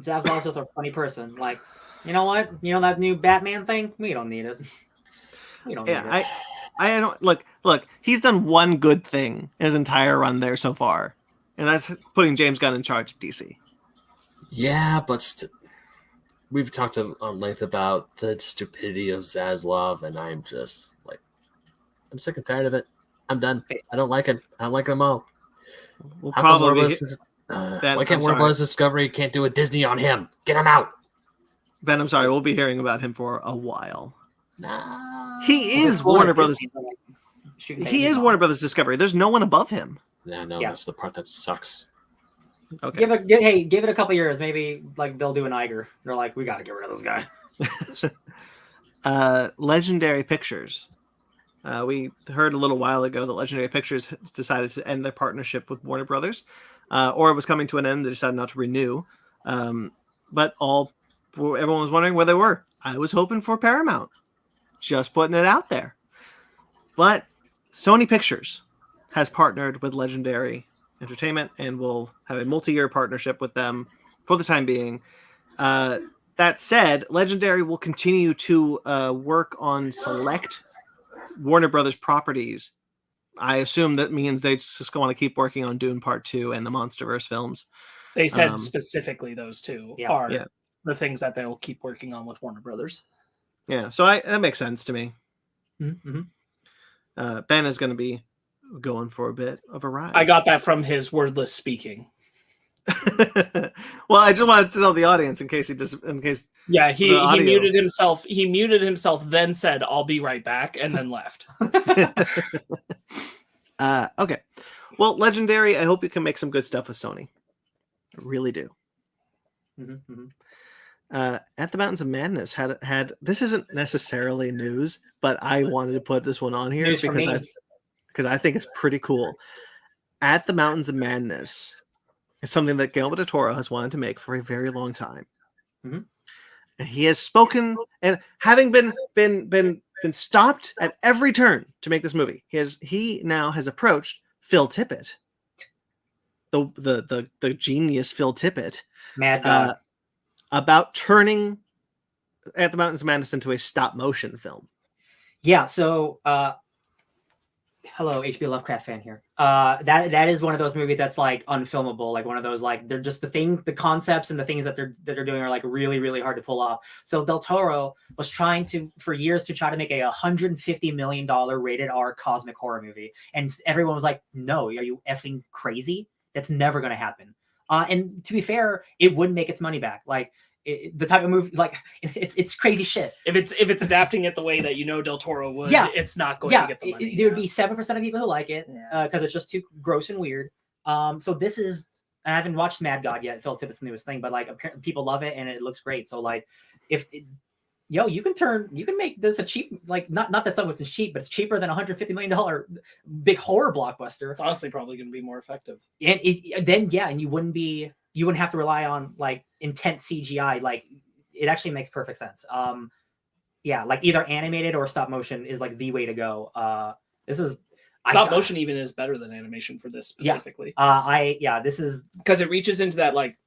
[SPEAKER 2] Zav's just a funny person. Like, you know what? You know that new Batman thing? We don't need it. We don't need it.
[SPEAKER 4] I don't look. He's done one good thing in his entire run there so far, and that's putting James Gunn in charge of DC.
[SPEAKER 1] Yeah, but we've talked on length about the stupidity of Zaslav, and I'm just like, I'm sick and tired of it. I'm done. I don't like it. I don't like them all.
[SPEAKER 4] We'll
[SPEAKER 1] why can't Warner Bros. Discovery can't do a Disney on him? Get him out.
[SPEAKER 4] Ben, I'm sorry. We'll be hearing about him for a while.
[SPEAKER 1] Nah.
[SPEAKER 4] He is Warner Brothers. He is Warner Brothers Discovery. There's no one above him.
[SPEAKER 1] Yeah, no, that's the part that sucks.
[SPEAKER 4] Okay.
[SPEAKER 2] Give it a couple years. Maybe like they'll do an Iger. They're like, we got to get rid of this guy.
[SPEAKER 4] Legendary Pictures. We heard a little while ago that Legendary Pictures decided to end their partnership with Warner Brothers, or it was coming to an end. They decided not to renew. But everyone was wondering where they were. I was hoping for Paramount. Just putting it out there. But Sony Pictures has partnered with Legendary Entertainment and will have a multi-year partnership with them for the time being. That said, Legendary will continue to work on select Warner Brothers properties. I assume that means they just want to keep working on Dune Part 2 and the Monsterverse films.
[SPEAKER 3] They said specifically those two are the things that they'll keep working on with Warner Brothers.
[SPEAKER 4] Yeah, so that makes sense to me.
[SPEAKER 2] Mm-hmm.
[SPEAKER 4] Ben is going to be going for a bit of a ride.
[SPEAKER 3] I got that from his wordless speaking.
[SPEAKER 4] Well, I just wanted to tell the audience in case
[SPEAKER 3] Yeah, he muted himself. He muted himself, then said, "I'll be right back," and then left.
[SPEAKER 4] Okay. Well, Legendary, I hope you can make some good stuff with Sony. I really do.
[SPEAKER 2] Mm-hmm.
[SPEAKER 4] At the Mountains of Madness had this isn't necessarily news, but I wanted to put this one on here because I think it's pretty cool. At the Mountains of Madness is something that Guillermo del Toro has wanted to make for a very long time.
[SPEAKER 2] Mm-hmm.
[SPEAKER 4] And he has spoken, and having been stopped at every turn to make this movie, he now has approached Phil Tippett, the genius Phil Tippett,
[SPEAKER 2] Mad Dog.
[SPEAKER 4] About turning At the Mountains of Madness into a stop motion film. Yeah.
[SPEAKER 2] So, hello, H.P. Lovecraft fan here. That is one of those movies that's like unfilmable. Like one of those, like they're just the concepts and the things that they're doing are like really, really hard to pull off. So Del Toro was trying for years to try to make a $150 million rated R cosmic horror movie. And everyone was like, no, are you effing crazy? That's never going to happen. And to be fair, it wouldn't make its money back. Like the type of movie, like it's crazy shit.
[SPEAKER 3] If it's adapting it the way that Del Toro would, it's not going to get the money.
[SPEAKER 2] There would be 7% of people who like it because it's just too gross and weird. So this is, and I haven't watched Mad God yet, Phil Tippett's newest thing, but like apparently people love it and it looks great. So like, you can make this a cheap, like not that something is cheap, but it's cheaper than $150 million big horror blockbuster.
[SPEAKER 3] It's honestly probably going to be more effective.
[SPEAKER 2] And and you wouldn't have to rely on like intense CGI. Like it actually makes perfect sense. Like either animated or stop motion is like the way to go. This is
[SPEAKER 3] stop motion even is better than animation for this specifically.
[SPEAKER 2] This is
[SPEAKER 3] because it reaches into that like.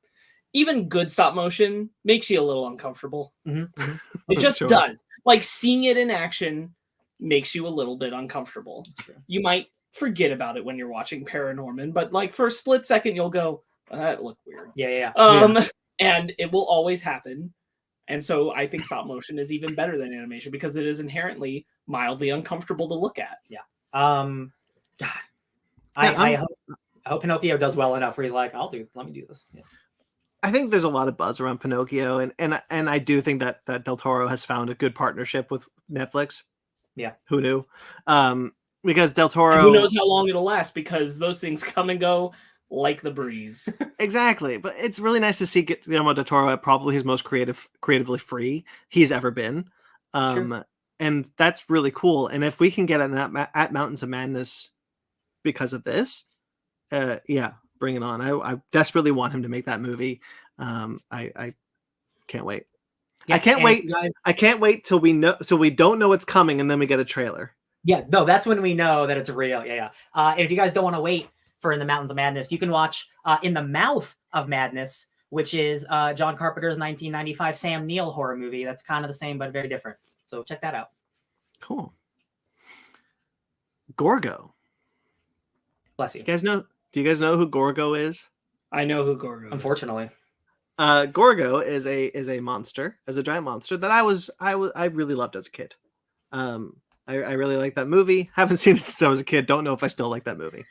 [SPEAKER 3] Even good stop motion makes you a little uncomfortable.
[SPEAKER 2] Mm-hmm.
[SPEAKER 3] It just does. Like seeing it in action makes you a little bit uncomfortable. You might forget about it when you're watching Paranorman, but like for a split second, you'll go, that looked weird.
[SPEAKER 2] Yeah.
[SPEAKER 3] And it will always happen. And so I think stop motion is even better than animation because it is inherently mildly uncomfortable to look at.
[SPEAKER 2] God, I hope Pinocchio does well enough where he's like, let me do this. Yeah.
[SPEAKER 4] I think there's a lot of buzz around Pinocchio, and I do think that Del Toro has found a good partnership with Netflix.
[SPEAKER 2] Yeah.
[SPEAKER 4] Who knew? Because Del Toro...
[SPEAKER 3] And who knows how long it'll last, because those things come and go like the breeze.
[SPEAKER 4] Exactly. But it's really nice to see Guillermo del Toro at probably his most creatively free he's ever been.
[SPEAKER 2] Sure.
[SPEAKER 4] And that's really cool. And if we can get at Mountains of Madness because of this, yeah, bring it on. I desperately want him to make that movie. I can't wait.
[SPEAKER 2] Yeah,
[SPEAKER 4] I can't wait.
[SPEAKER 2] Guys,
[SPEAKER 4] I can't wait till we don't know it's coming, and then we get a trailer.
[SPEAKER 2] Yeah, no, that's when we know that it's real. Yeah. And if you guys don't want to wait for In the Mountains of Madness, you can watch In the Mouth of Madness, which is John Carpenter's 1995 Sam Neill horror movie. That's kind of the same, but very different. So check that out.
[SPEAKER 4] Cool. Gorgo.
[SPEAKER 2] Bless you.
[SPEAKER 4] Do you guys know who Gorgo is?
[SPEAKER 3] I know who Gorgo is.
[SPEAKER 2] Unfortunately.
[SPEAKER 4] Gorgo is a monster, as a giant monster that I really loved as a kid. I really like that movie. Haven't seen it since I was a kid. Don't know if I still like that movie.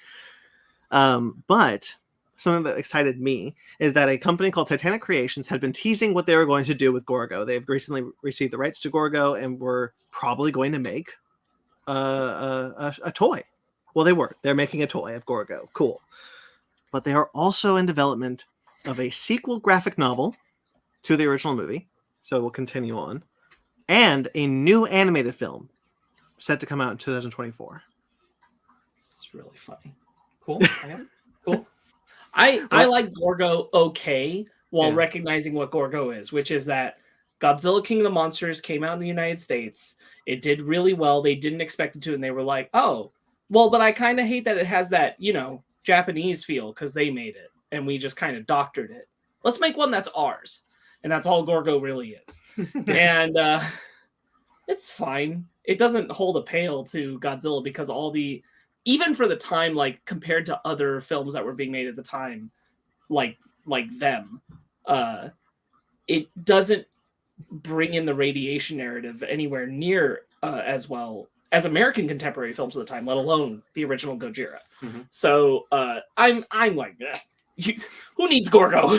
[SPEAKER 4] But something that excited me is that a company called Titanic Creations had been teasing what they were going to do with Gorgo. They've recently received the rights to Gorgo and were probably going to make a toy. Well, they're making a toy of Gorgo. Cool. But they are also in development of a sequel graphic novel to the original movie. So we'll continue on. And a new animated film set to come out in 2024.
[SPEAKER 3] It's really funny.
[SPEAKER 2] Cool. Cool.
[SPEAKER 3] I like Gorgo okay while recognizing what Gorgo is, which is that Godzilla King of the Monsters came out in the United States. It did really well. They didn't expect it to, and they were like, oh, well, but I kind of hate that it has that, Japanese feel because they made it, and we just kind of doctored it. Let's make one that's ours. And that's all Gorgo really is. And it's fine. It doesn't hold a pale to Godzilla because even for the time, like compared to other films that were being made at the time, like them, it doesn't bring in the radiation narrative anywhere near as well as American contemporary films of the time, let alone the original Gojira. Mm-hmm. So I'm like, who needs Gorgo?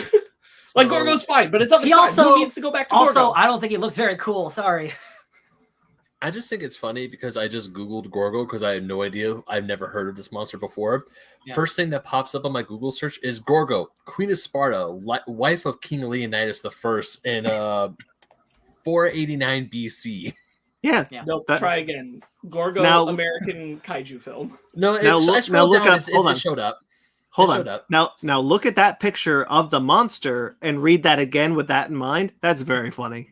[SPEAKER 3] Like Gorgo's fine, but it's up to time. Who needs to go back to Gorgo?
[SPEAKER 2] Also, I don't think he looks very cool. Sorry.
[SPEAKER 1] I just think it's funny because I just Googled Gorgo because I had no idea. I've never heard of this monster before. Yeah. First thing that pops up on my Google search is Gorgo, Queen of Sparta, wife of King Leonidas I in 489 BC.
[SPEAKER 4] Yeah.
[SPEAKER 3] Nope, try again. Gorgo, now, American kaiju film.
[SPEAKER 1] No, I scrolled down. It showed up.
[SPEAKER 4] Hold on. Now look at that picture of the monster and read that again with that in mind. That's very funny.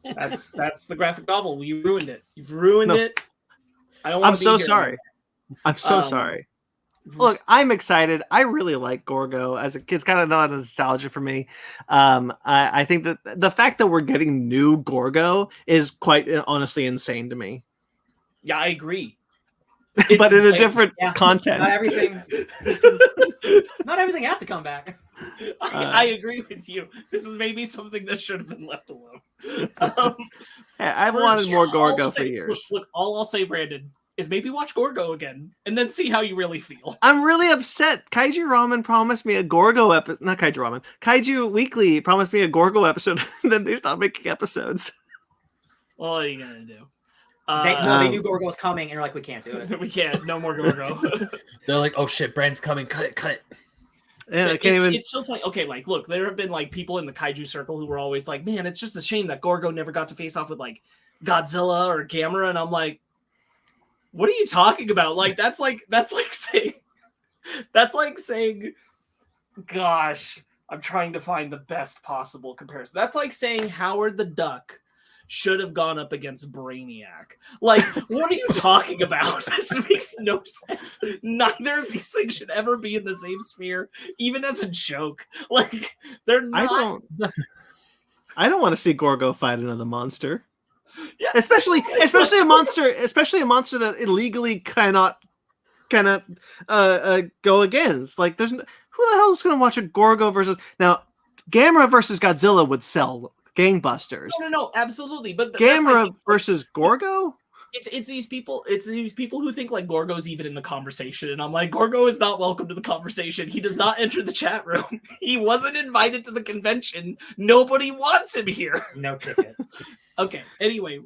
[SPEAKER 3] That's the graphic novel. You ruined it. You've ruined it.
[SPEAKER 4] I'm so sorry. I'm so sorry. Look, I'm excited. I really like Gorgo as a kid. It's kind of not a nostalgia for me. I think that the fact that we're getting new Gorgo is quite honestly insane to me.
[SPEAKER 3] Yeah, I agree.
[SPEAKER 4] But in a different context.
[SPEAKER 2] Not everything has to come back.
[SPEAKER 3] I agree with you. This is maybe something that should have been left alone.
[SPEAKER 4] I've wanted more Gorgo for years.
[SPEAKER 3] Look, all I'll say, Brandon, is maybe watch Gorgo again and then see how you really feel.
[SPEAKER 4] I'm really upset. Kaiju Ramen promised me a Gorgo episode. Not Kaiju Ramen. Kaiju Weekly promised me a Gorgo episode, and then they stopped making episodes.
[SPEAKER 3] What are you going to do?
[SPEAKER 2] They knew Gorgo was coming, and you're like, we can't do it.
[SPEAKER 3] We can't. No more Gorgo.
[SPEAKER 1] They're like, oh shit, Brand's coming. Cut it.
[SPEAKER 4] Yeah,
[SPEAKER 3] it's so funny. Okay, like, look, there have been like people in the kaiju circle who were always like, man, it's just a shame that Gorgo never got to face off with like Godzilla or Gamera, and I'm like, what are you talking about? Like, that's like saying, gosh, I'm trying to find the best possible comparison. That's like saying Howard the Duck should have gone up against Brainiac. Like, what are you talking about? This makes no sense. Neither of these things should ever be in the same sphere, even as a joke. Like, they're not.
[SPEAKER 4] I don't want to see Gorgo fight another monster. Yeah. Especially a monster that illegally cannot go against. Like, who the hell is going to watch a Gorgo versus now? Gamera versus Godzilla would sell gangbusters.
[SPEAKER 3] No, absolutely. But that's
[SPEAKER 4] Gamera
[SPEAKER 3] like,
[SPEAKER 4] versus Gorgo.
[SPEAKER 3] it's these people who think like Gorgo's even in the conversation, and I'm like, Gorgo is not welcome to the conversation. He does not enter the chat room. He wasn't invited to the convention. Nobody wants him here.
[SPEAKER 2] No ticket.
[SPEAKER 3] Okay, anyway,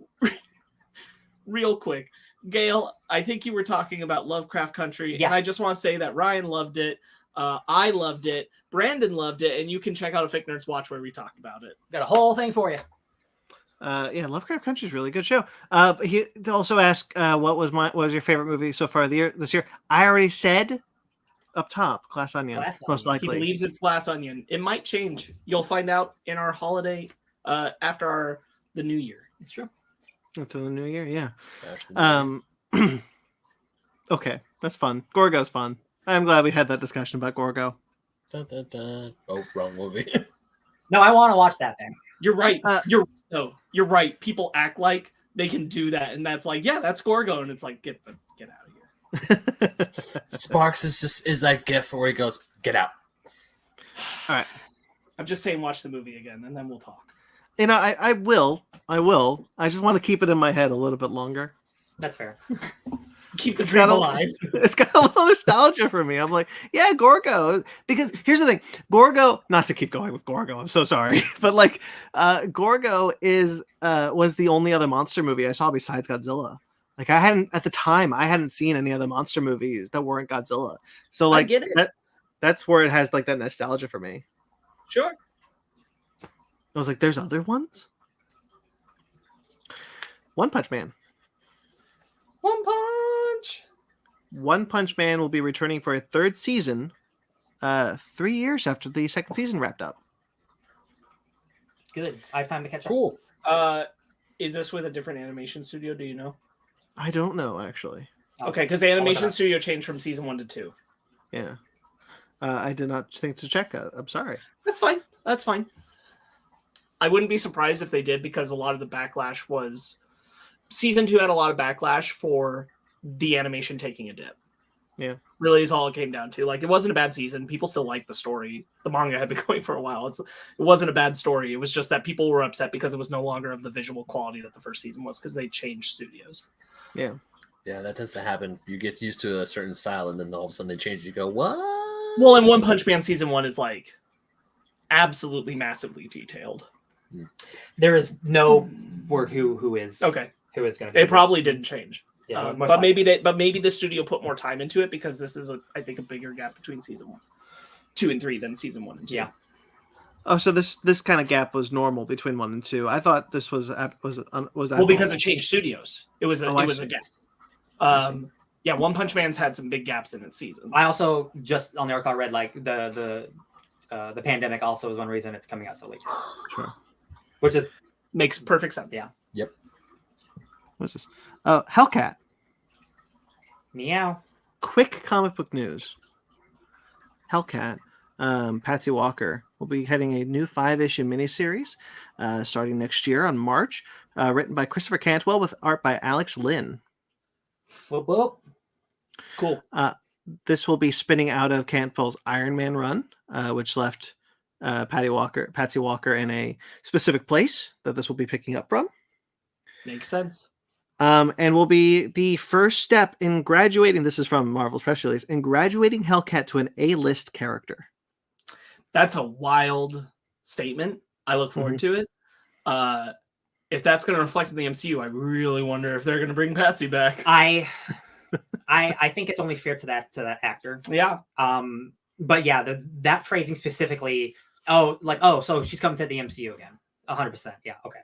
[SPEAKER 3] real quick, Gail, I think you were talking about Lovecraft Country,
[SPEAKER 2] Yeah.
[SPEAKER 3] and I just want to say that Ryan loved it, I loved it, Brandon loved it, and you can check out a Fake Nerds Watch where we talked about it.
[SPEAKER 2] Got a whole thing for you.
[SPEAKER 4] Yeah, Lovecraft Country is a really good show. He also asked, what was your favorite movie so far this year? I already said up top, Glass Onion, most
[SPEAKER 3] He
[SPEAKER 4] likely.
[SPEAKER 3] believes it's Glass Onion. It might change. You'll find out in our holiday, after the New Year.
[SPEAKER 2] It's true.
[SPEAKER 4] Until the New Year, yeah.
[SPEAKER 1] Actually,
[SPEAKER 4] Okay, that's fun. Gorgo's fun. I'm glad we had that discussion about Gorgo.
[SPEAKER 1] dun, dun, dun. Oh, wrong movie.
[SPEAKER 2] No, I want to watch that thing.
[SPEAKER 3] You're right. You're right. People act like they can do that, and that's like, yeah, that's Gorgo, and it's like, get out of here.
[SPEAKER 1] Sparks is that gif where he goes, "Get out."
[SPEAKER 4] All right.
[SPEAKER 3] I'm just saying, watch the movie again, and then we'll talk.
[SPEAKER 4] You know, I will. I just want to keep it in my head a little bit longer.
[SPEAKER 2] That's fair.
[SPEAKER 3] Keep the
[SPEAKER 4] It's
[SPEAKER 3] dream
[SPEAKER 4] got a-
[SPEAKER 3] alive.
[SPEAKER 4] It's got a little nostalgia for me. I'm like, yeah, Gorgo. Because here's the thing, Gorgo. Not to keep going with Gorgo. I'm so sorry, but like, Gorgo was the only other monster movie I saw besides Godzilla. Like, I hadn't seen any other monster movies that weren't Godzilla. So like,
[SPEAKER 3] I get it.
[SPEAKER 4] that's where it has like that nostalgia for me.
[SPEAKER 3] Sure.
[SPEAKER 4] I was like, there's other ones. One Punch Man.
[SPEAKER 3] One Punch.
[SPEAKER 4] One Punch Man will be returning for a third season, 3 years after the second season wrapped up.
[SPEAKER 2] Good. I have time to catch up.
[SPEAKER 1] Cool.
[SPEAKER 3] Is this with a different animation studio? Do you know?
[SPEAKER 4] I don't know, actually.
[SPEAKER 3] Okay, because the animation studio changed from season 1 to 2.
[SPEAKER 4] Yeah. I did not think to check. I'm sorry.
[SPEAKER 3] That's fine. That's fine. I wouldn't be surprised if they did, because a lot of the backlash was season 2 had a lot of backlash for the animation taking a dip.
[SPEAKER 4] Yeah.
[SPEAKER 3] Really is all it came down to. Like, it wasn't a bad season. People still liked the story. The manga had been going for a while. It wasn't a bad story. It was just that people were upset because it was no longer of the visual quality that the first season was, because they changed studios.
[SPEAKER 4] Yeah.
[SPEAKER 1] Yeah, that tends to happen. You get used to a certain style, and then all of a sudden they change. You go, what?
[SPEAKER 3] Well, and One Punch Man season 1 is like absolutely massively detailed.
[SPEAKER 2] There is no word who is
[SPEAKER 3] Okay.
[SPEAKER 2] who is going to be.
[SPEAKER 3] It probably didn't change.
[SPEAKER 2] Yeah,
[SPEAKER 3] but maybe the studio put more time into it, because this is I think a bigger gap between season 2 and 3 than season 1 and 2.
[SPEAKER 2] Yeah.
[SPEAKER 4] Oh, so this kind of gap was normal between 1 and 2. I thought this was
[SPEAKER 3] Well, because it changed studios. It was a
[SPEAKER 4] see.
[SPEAKER 3] gap. Yeah, One Punch Man's had some big gaps in its seasons.
[SPEAKER 2] I also just on the article I read, like the pandemic also is one reason it's coming out so late.
[SPEAKER 4] Sure.
[SPEAKER 2] Which is
[SPEAKER 3] Makes perfect sense.
[SPEAKER 2] Yeah.
[SPEAKER 1] Yep.
[SPEAKER 4] What's this? Hellcat.
[SPEAKER 2] meow.
[SPEAKER 4] Quick comic book news. Hellcat. Patsy Walker will be having a new 5-issue miniseries starting next year on March, written by Christopher Cantwell with art by Alex Lynn.
[SPEAKER 2] Whoop, whoop.
[SPEAKER 3] Cool.
[SPEAKER 4] This will be spinning out of Cantwell's Iron Man run, which left Patsy Walker in a specific place that this will be picking up from.
[SPEAKER 3] Makes sense.
[SPEAKER 4] And will be the first step in graduating. This is from Marvel's press release, in graduating Hellcat to an A-list character.
[SPEAKER 3] That's a wild statement. I look forward to it. If that's going to reflect in the MCU, I really wonder if they're going to bring Patsy back.
[SPEAKER 2] I think it's only fair to that actor.
[SPEAKER 3] Yeah.
[SPEAKER 2] But yeah, that phrasing specifically. So she's coming to the MCU again. 100%. Yeah. Okay.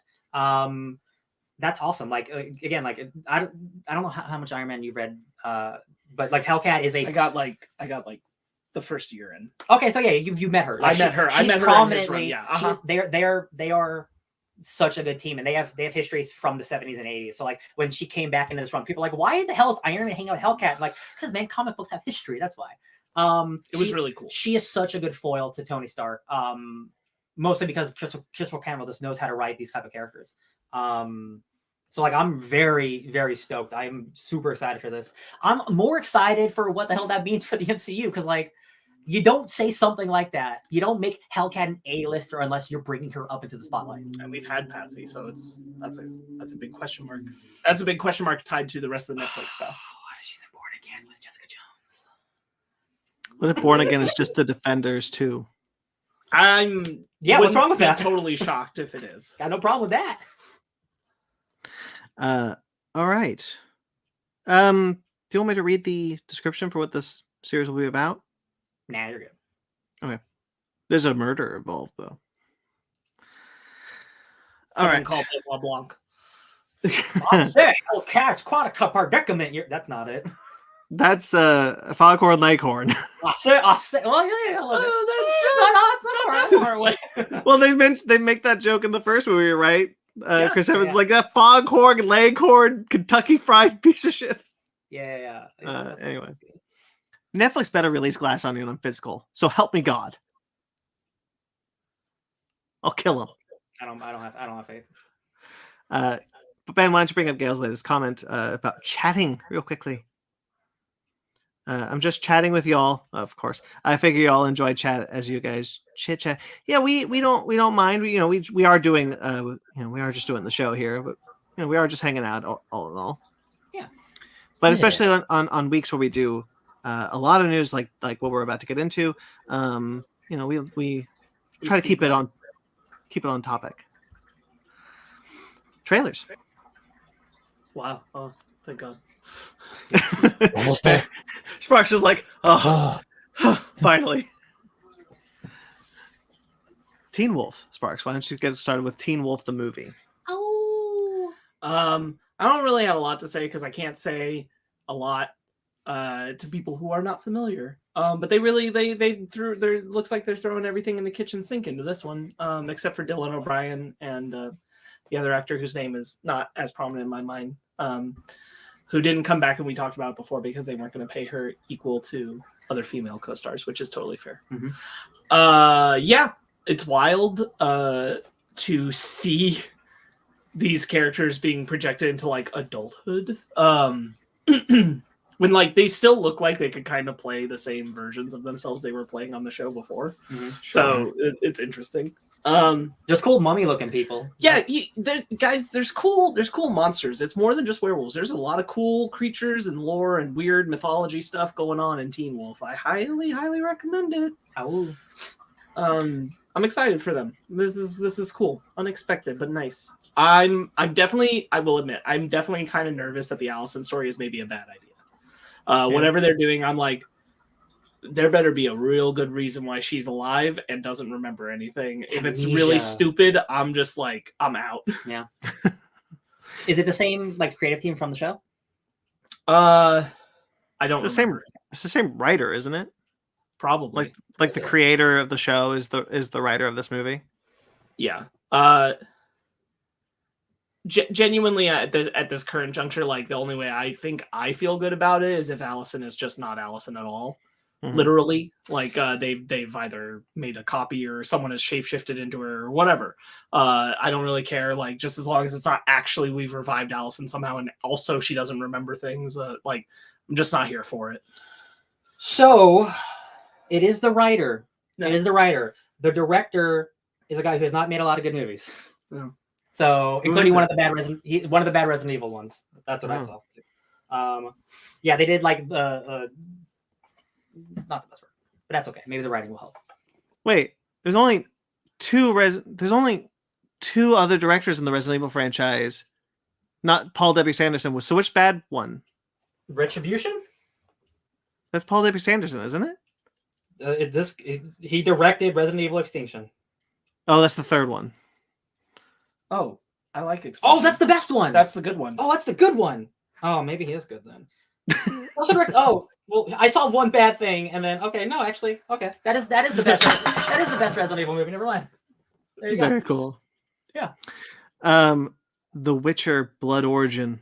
[SPEAKER 2] That's awesome. Like again, like I don't know how much Iron Man you've read, but like Hellcat is a.
[SPEAKER 3] I got like the first year in.
[SPEAKER 2] Okay, so yeah, you met her. Like,
[SPEAKER 3] I met her.
[SPEAKER 2] She's
[SPEAKER 3] I met her
[SPEAKER 2] prominently.
[SPEAKER 3] in his run. Yeah.
[SPEAKER 2] They are such a good team, and they have histories from the 70s and 80s. So like when she came back into this run, people were like, why the hell is Iron Man hanging out with Hellcat? I'm like, because man, comic books have history. That's why.
[SPEAKER 3] It was really cool.
[SPEAKER 2] She is such a good foil to Tony Stark. Mostly because Christopher Campbell just knows how to write these type of characters. So like I'm very, very stoked. I'm super excited for this. I'm more excited for what the hell that means for the MCU, because like You don't say something like that. You don't make Hellcat an A-lister unless you're bringing her up into the spotlight.
[SPEAKER 3] And we've had Patsy, so that's a big question mark. That's a big question mark tied to the rest of the Netflix stuff.
[SPEAKER 2] What if she's in Born Again with Jessica Jones?
[SPEAKER 4] What if Born Again is just the Defenders too?
[SPEAKER 2] What's wrong with that?
[SPEAKER 3] Totally shocked if it is.
[SPEAKER 2] Got no problem with that.
[SPEAKER 4] All right. Do you want me to read the description for what this series will be about?
[SPEAKER 2] Nah, you're good.
[SPEAKER 4] Okay. There's a murder involved, though. All
[SPEAKER 3] Someone
[SPEAKER 4] right.
[SPEAKER 3] called it LeBlanc.
[SPEAKER 2] I say, Hellcat's quadricup predicament. That's not it.
[SPEAKER 4] That's Foghorn Leghorn.
[SPEAKER 2] I say. Well, yeah.
[SPEAKER 3] That's not far away.
[SPEAKER 4] Well, they make that joke in the first movie, right? Chris Evans
[SPEAKER 2] yeah.
[SPEAKER 4] like that Foghorn Leghorn Kentucky Fried piece of shit.
[SPEAKER 2] Yeah.
[SPEAKER 4] Anyway. Netflix better release Glass Onion on physical. So help me God. I'll kill him.
[SPEAKER 2] I don't have faith.
[SPEAKER 4] But Ben, why don't you bring up Gail's latest comment about chatting real quickly? I'm just chatting with y'all, of course. I figure y'all enjoy chat as you guys chit chat. Yeah, we don't mind. We are doing we are just doing the show here, but we are just hanging out all in all.
[SPEAKER 2] Yeah.
[SPEAKER 4] But especially on weeks where we do a lot of news like what we're about to get into, we try to keep it on topic. Trailers.
[SPEAKER 3] Wow. Oh, thank God.
[SPEAKER 1] Almost there.
[SPEAKER 4] Sparks is like, finally. Teen Wolf, Sparks. Why don't you get started with Teen Wolf the movie?
[SPEAKER 2] Oh.
[SPEAKER 3] I don't really have a lot to say because I can't say a lot to people who are not familiar. But they threw there. Looks like they're throwing everything in the kitchen sink into this one, except for Dylan O'Brien and the other actor whose name is not as prominent in my mind. Who didn't come back, and we talked about it before because they weren't going to pay her equal to other female co-stars, which is totally fair.
[SPEAKER 2] Mm-hmm.
[SPEAKER 3] Yeah, it's wild to see these characters being projected into like adulthood. When like they still look like they could kind of play the same versions of themselves they were playing on the show before.
[SPEAKER 2] Mm-hmm.
[SPEAKER 3] So it's interesting.
[SPEAKER 2] There's cool mummy looking people.
[SPEAKER 3] Yeah, guys, there's cool monsters. It's more than just werewolves. There's a lot of cool creatures and lore and weird mythology stuff going on in Teen Wolf. I highly recommend it.
[SPEAKER 2] Oh.
[SPEAKER 3] I'm excited for them. This is cool. Unexpected, but nice. I will admit, I'm definitely kind of nervous that the Allison story is maybe a bad idea. Whatever they're doing, I'm like, there better be a real good reason why she's alive and doesn't remember anything. If it's really stupid, I'm just like, I'm out.
[SPEAKER 2] Yeah. Is it the same like creative team from the show?
[SPEAKER 3] I don't.
[SPEAKER 4] It's the same writer, isn't it?
[SPEAKER 3] Probably.
[SPEAKER 4] Like the creator of the show is the writer of this movie.
[SPEAKER 3] Yeah. Genuinely at this current juncture, like the only way I think I feel good about it is if Allison is just not Allison at all. Mm-hmm. Literally, like they've either made a copy or someone has shapeshifted into her or whatever. I don't really care. Like just as long as it's not actually we've revived Allison somehow and also she doesn't remember things. Like I'm just not here for it.
[SPEAKER 2] So it is the writer.
[SPEAKER 3] No.
[SPEAKER 2] It is the writer. The director is a guy who has not made a lot of good movies.
[SPEAKER 3] No.
[SPEAKER 2] So, including one of the bad Resident Evil ones. That's what I saw. Yeah, they did like the not the best word, but that's okay. Maybe the writing will help.
[SPEAKER 4] Wait, there's only two other directors in the Resident Evil franchise. Not Paul W. Sanderson. So which bad one?
[SPEAKER 2] Retribution?
[SPEAKER 4] That's Paul W. Sanderson, isn't it?
[SPEAKER 2] He directed Resident Evil Extinction.
[SPEAKER 4] Oh, that's the third one.
[SPEAKER 3] Oh, I like Extinction.
[SPEAKER 2] Oh, that's the best one.
[SPEAKER 3] That's the good one.
[SPEAKER 2] Oh, that's the good one. Oh, maybe he is good then. Oh, well, I saw one bad thing, and then okay, that is the best. That is the best Resident Evil movie. Never mind. There you go.
[SPEAKER 4] Very cool.
[SPEAKER 2] Yeah.
[SPEAKER 4] The Witcher: Blood Origin.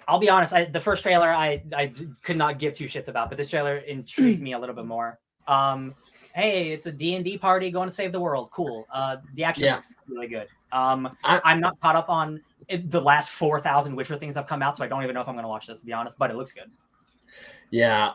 [SPEAKER 2] I'll be honest. The first trailer I could not give two shits about, but this trailer intrigued me a little bit more. Hey, it's a D&D party going to save the world. Cool. The action looks really good. I'm not caught up on the last 4,000 Witcher things that have come out, so I don't even know if I'm going to watch this, to be honest, but it looks good.
[SPEAKER 1] Yeah.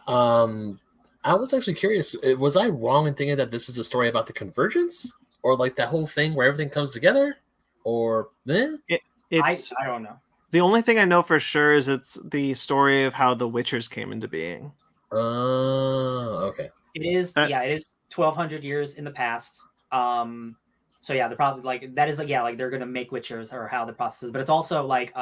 [SPEAKER 1] I was actually curious. Was I wrong in thinking that this is a story about the convergence, or like that whole thing where everything comes together, or
[SPEAKER 4] It's
[SPEAKER 2] I don't know.
[SPEAKER 4] the only thing I know for sure is it's the story of how the Witchers came into being.
[SPEAKER 1] Okay.
[SPEAKER 2] It is, yeah, it is 1,200 years in the past. So yeah, they're probably like that is like yeah, like they're gonna make Witchers or how the process is, but it's also like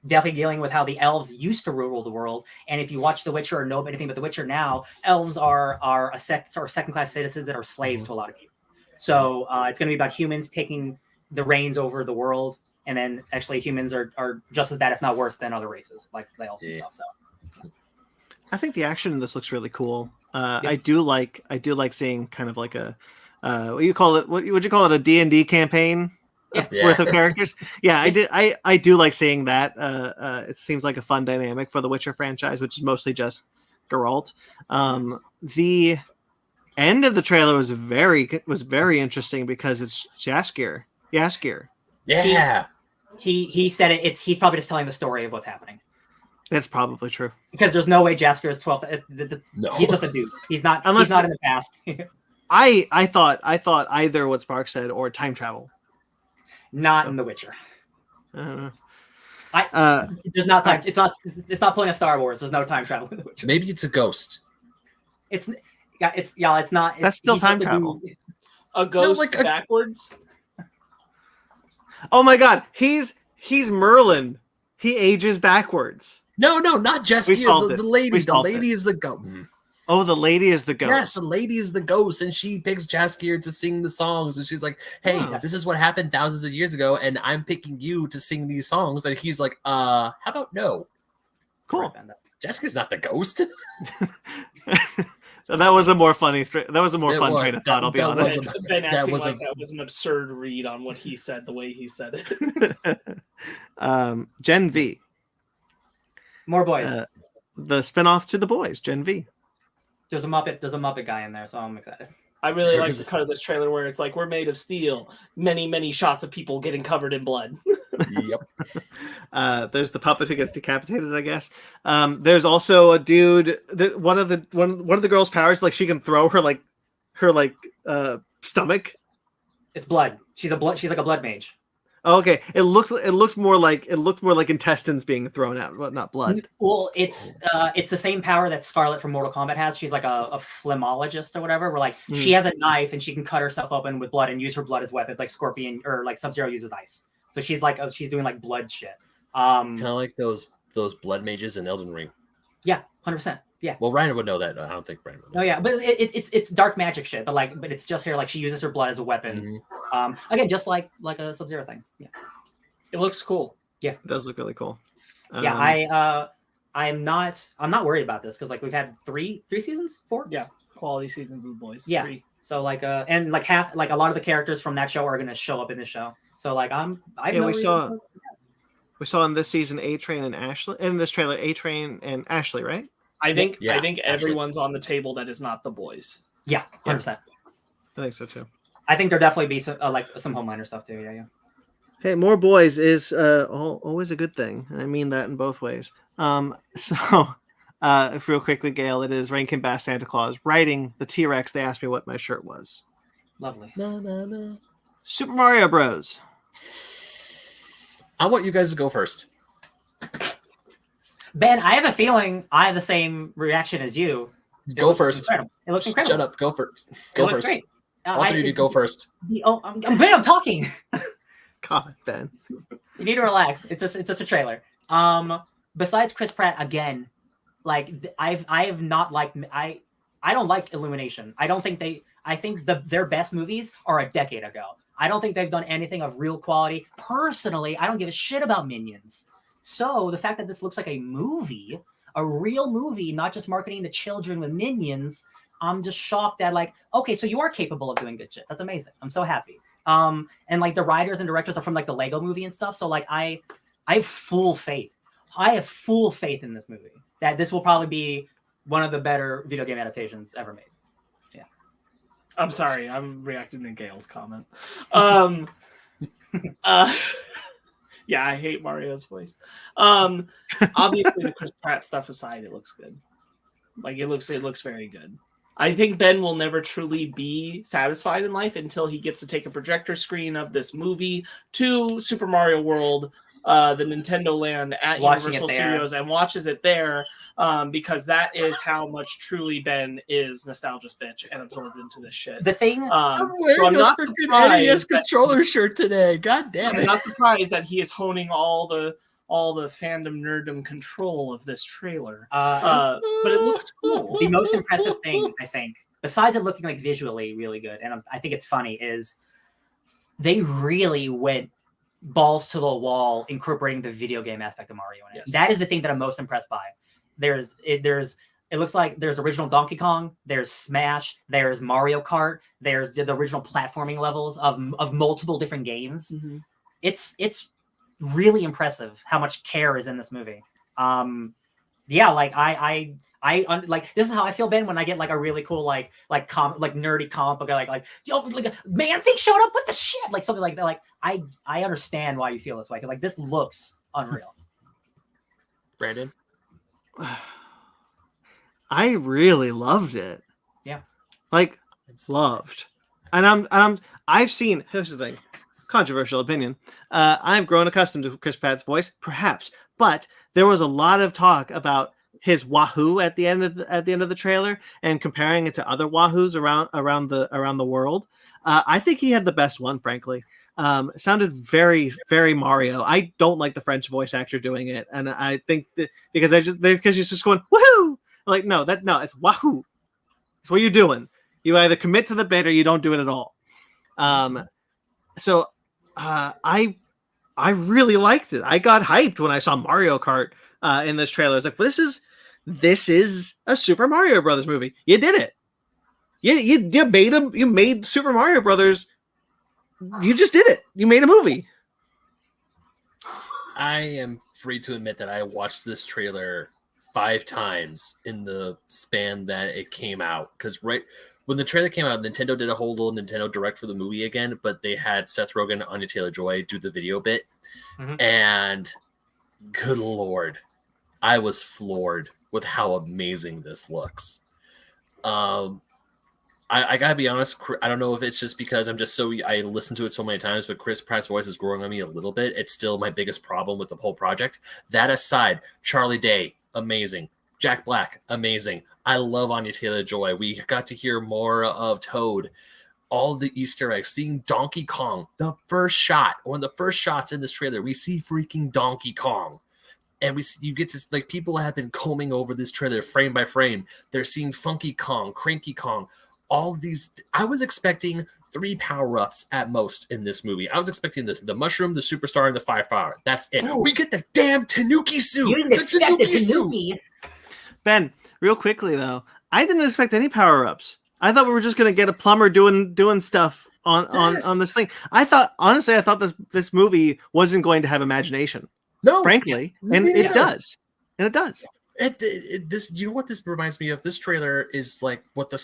[SPEAKER 2] definitely dealing with how the elves used to rule the world. And if you watch The Witcher or know anything about The Witcher now, elves are second class citizens that are slaves to a lot of people. So it's going to be about humans taking the reins over the world, and then actually humans are just as bad, if not worse, than other races like the elves and stuff. So
[SPEAKER 4] I think the action in this looks really cool. I do like seeing kind of like a what you call it? What would you call it? A D&D campaign worth of characters. Yeah, I do like seeing that. It seems like a fun dynamic for the Witcher franchise, which is mostly just Geralt. The end of the trailer was very interesting because it's Jaskier.
[SPEAKER 1] Yeah.
[SPEAKER 2] he said he's probably just telling the story of what's happening.
[SPEAKER 4] That's probably true.
[SPEAKER 2] Because there's no way Jaskier is 12th.
[SPEAKER 1] No.
[SPEAKER 2] He's just a dude. He's not in the past.
[SPEAKER 4] I thought either what Spark said or time travel.
[SPEAKER 2] Not in The Witcher.
[SPEAKER 4] I don't know.
[SPEAKER 2] There's not time. It's not pulling a Star Wars. There's no time travel in The Witcher.
[SPEAKER 1] Maybe it's a ghost.
[SPEAKER 2] It's not.
[SPEAKER 4] That's still time travel.
[SPEAKER 3] A ghost backwards.
[SPEAKER 4] Oh my god, he's Merlin. He ages backwards.
[SPEAKER 1] No, not Jaskier. The lady. The lady is the ghost.
[SPEAKER 4] Oh, the lady is the ghost.
[SPEAKER 1] Yes, the lady is the ghost, and she picks Jaskier to sing the songs. And she's like, "Hey, this is what happened thousands of years ago, and I'm picking you to sing these songs." And he's like, "How about no?"
[SPEAKER 4] Cool.
[SPEAKER 1] Jaskier's not the ghost.
[SPEAKER 4] That was a more funny. That was a more fun train of thought. I'll be honest.
[SPEAKER 3] Ben acting like that was an absurd read on what he said, the way he said it.
[SPEAKER 4] Gen V.
[SPEAKER 2] More boys.
[SPEAKER 4] The spinoff to the boys. Gen V.
[SPEAKER 2] There's a Muppet guy in there, so I'm excited.
[SPEAKER 3] I really like the cut of this trailer where it's like, we're made of steel. Many shots of people getting covered in blood.
[SPEAKER 4] Yep. There's the puppet who gets decapitated, I guess. There's also a dude. One of the girls' powers, like she can throw her stomach.
[SPEAKER 2] It's blood. She's like a blood mage.
[SPEAKER 4] Oh, okay. It looked more like intestines being thrown out, but not blood.
[SPEAKER 2] Well, it's the same power that Scarlet from Mortal Kombat has. She's like a phlegmologist or whatever. Where like she has a knife and she can cut herself open with blood and use her blood as weapons, like Scorpion or like Sub-Zero uses ice. So she's like she's doing like blood shit.
[SPEAKER 1] Kind of like those blood mages in Elden Ring.
[SPEAKER 2] Yeah, 100%. Yeah.
[SPEAKER 1] Well, Ryan would know that. I don't think Ryan would know.
[SPEAKER 2] No, yeah, but it's dark magic shit. But it's just here. Like she uses her blood as a weapon. Again, just like a Sub-Zero thing. Yeah.
[SPEAKER 3] It looks cool.
[SPEAKER 4] Yeah, it does look really cool.
[SPEAKER 2] Yeah, I'm not worried about this because like we've had three seasons, 4.
[SPEAKER 3] Yeah, quality seasons of the boys.
[SPEAKER 2] Yeah.
[SPEAKER 3] 3.
[SPEAKER 2] So like and like half like a lot of the characters from that show are gonna show up in this show. So like
[SPEAKER 4] we saw in this season A-Train and Ashley in this trailer A-Train and Ashley, right?
[SPEAKER 3] I think everyone's on the table that is not the boys.
[SPEAKER 2] Yeah, 100%.
[SPEAKER 4] I think so too.
[SPEAKER 2] I think there'll definitely be some some Homelander stuff too. Yeah.
[SPEAKER 4] Hey, more boys is always a good thing. I mean that in both ways. If real quickly, Gail, it is Rankin Bass Santa Claus writing the T-Rex. They asked me what my shirt was.
[SPEAKER 2] Lovely.
[SPEAKER 1] No.
[SPEAKER 4] Super Mario Bros.
[SPEAKER 1] I want you guys to go first.
[SPEAKER 2] Ben, I have a feeling I have the same reaction as you.
[SPEAKER 1] Go first.
[SPEAKER 2] Incredible. It looks incredible.
[SPEAKER 1] Shut up. Go first. Go first.
[SPEAKER 2] Great.
[SPEAKER 1] All three of you go first.
[SPEAKER 2] I'm talking.
[SPEAKER 4] God, Ben.
[SPEAKER 2] You need to relax. It's just a trailer. Besides Chris Pratt again, like I don't like Illumination. I think their best movies are a decade ago. I don't think they've done anything of real quality. Personally, I don't give a shit about Minions. So the fact that this looks like a movie, a real movie, not just marketing to children with Minions, I'm just shocked that like, okay, so you are capable of doing good shit. That's amazing. I'm so happy. And like the writers and directors are from like the Lego movie and stuff. So like I have full faith. I have full faith in this movie that this will probably be one of the better video game adaptations ever made. Yeah.
[SPEAKER 3] I'm sorry. I'm reacting to Gail's comment. Yeah, I hate Mario's voice. Obviously, the Chris Pratt stuff aside, it looks good. Like it looks very good. I think Ben will never truly be satisfied in life until he gets to take a projector screen of this movie to Super Mario World, the Nintendo Land at
[SPEAKER 2] Watching
[SPEAKER 3] Universal
[SPEAKER 2] it there.
[SPEAKER 3] Studios, and watches it there, because that is how much truly Ben is nostalgia's bitch and absorbed into this shit.
[SPEAKER 2] The thing,
[SPEAKER 1] I'm
[SPEAKER 3] So
[SPEAKER 1] wearing
[SPEAKER 3] I'm
[SPEAKER 1] a
[SPEAKER 3] not
[SPEAKER 1] freaking
[SPEAKER 3] surprised
[SPEAKER 1] NES
[SPEAKER 3] that-
[SPEAKER 1] controller shirt today. God damn
[SPEAKER 3] I'm
[SPEAKER 1] it.
[SPEAKER 3] not surprised that he is honing all the fandom nerddom control of this trailer. But it looks cool.
[SPEAKER 2] the most impressive thing, I think, besides it looking like visually really good, and I think it's funny, is they really went balls to the wall incorporating the video game aspect of Mario in it.
[SPEAKER 3] Yes.
[SPEAKER 2] That is the thing that I'm most impressed by. It looks like there's original Donkey Kong, there's Smash, there's Mario Kart, there's the original platforming levels of multiple different games.
[SPEAKER 3] Mm-hmm.
[SPEAKER 2] It's really impressive how much care is in this movie. Yeah, like I like this is how I feel, Ben, when I get like a really cool like nerdy comic book, like yo, like a man thing showed up, what the shit, like something like that. Like I understand why you feel this way, because like this looks unreal.
[SPEAKER 1] Brandon?
[SPEAKER 4] I really loved it.
[SPEAKER 2] Yeah.
[SPEAKER 4] Like loved. And I've seen, here's the thing, controversial opinion. I've grown accustomed to Chris Pratt's voice, perhaps, but there was a lot of talk about his wahoo at the end of the trailer and comparing it to other wahoos around the world. I think he had the best one, frankly. It sounded very, very Mario. I don't like the French voice actor doing it, and I think that because he's just going woohoo. Like no, it's wahoo. It's what you're doing. You either commit to the bit or you don't do it at all. So I really liked it. I got hyped when I saw Mario Kart in this trailer. I was like, this is a Super Mario Brothers movie. You did it. You made Super Mario Brothers. You just did it. You made a movie.
[SPEAKER 1] I am free to admit that I watched this trailer 5 times in the span that it came out. Because right when the trailer came out, Nintendo did a whole little Nintendo Direct for the movie again, but they had Seth Rogen and Anya Taylor-Joy do the video bit.
[SPEAKER 2] Mm-hmm.
[SPEAKER 1] And good Lord, I was floored with how amazing this looks. I gotta be honest, I don't know if it's just because I listened to it so many times, but Chris Pratt's voice is growing on me a little bit. It's still my biggest problem with the whole project. That aside, Charlie Day, amazing. Jack Black, amazing. I love Anya Taylor-Joy. We got to hear more of Toad. All the Easter eggs, seeing Donkey Kong. One of the first shots in this trailer, we see freaking Donkey Kong. And you get to, like, people have been combing over this trailer frame by frame. They're seeing Funky Kong, Cranky Kong, all of these. I was expecting 3 power-ups at most in this movie. I was expecting the mushroom, the superstar, and the 5-power. That's it. We get the damn Tanuki suit.
[SPEAKER 2] You didn't
[SPEAKER 1] The
[SPEAKER 2] expect
[SPEAKER 1] Tanuki
[SPEAKER 2] the
[SPEAKER 1] suit.
[SPEAKER 2] Tanuki.
[SPEAKER 4] Ben, real quickly though, I didn't expect any power-ups. I thought we were just gonna get a plumber doing stuff on this thing. I thought this movie wasn't going to have imagination.
[SPEAKER 1] No,
[SPEAKER 4] frankly, and
[SPEAKER 1] Yeah.
[SPEAKER 4] it does. And it does.
[SPEAKER 1] You know what this reminds me of? This trailer is like what the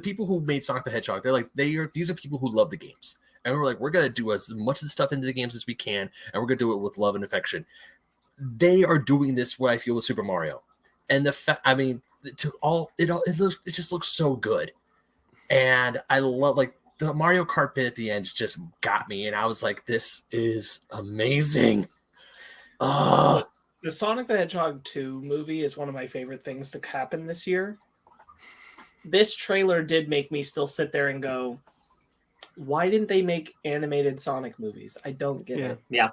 [SPEAKER 1] people who made Sonic the Hedgehog. These are people who love the games, and we're gonna do as much of the stuff into the games as we can, and we're gonna do it with love and affection. They are doing this what I feel with Super Mario, and it just looks so good, and I love like the Mario Kart bit at the end just got me, and I was like, this is amazing.
[SPEAKER 3] The Sonic the Hedgehog 2 movie is one of my favorite things to happen this year. This trailer did make me still sit there and go, why didn't they make animated Sonic movies? I don't get it.
[SPEAKER 2] Yeah.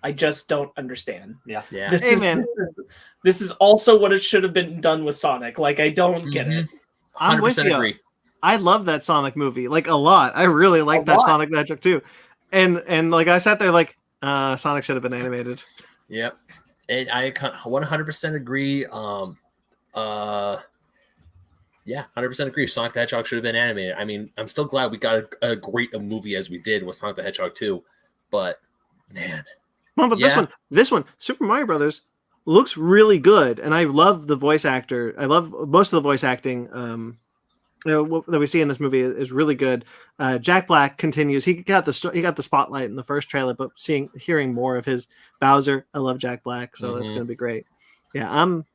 [SPEAKER 3] I just don't understand.
[SPEAKER 2] Yeah.
[SPEAKER 3] This is also what it should have been done with Sonic. Like, I don't get it.
[SPEAKER 4] I'm with
[SPEAKER 1] 100%
[SPEAKER 4] you.
[SPEAKER 1] agree.
[SPEAKER 4] I love that Sonic movie like a lot. I really like that Sonic the Hedgehog too. And like I sat there like Sonic should have been animated.
[SPEAKER 1] Yep. And I 100% agree. 100% agree. Sonic the Hedgehog should have been animated. I mean, I'm still glad we got a great movie as we did with Sonic the Hedgehog 2. But man.
[SPEAKER 4] Well, but this one, Super Mario Brothers looks really good, and I love the voice actor. I love most of the voice acting what that we see in this movie is really good. Jack Black continues. He got the spotlight in the first trailer, but hearing more of his Bowser, I love Jack Black, so that's going to be great. Yeah, I'm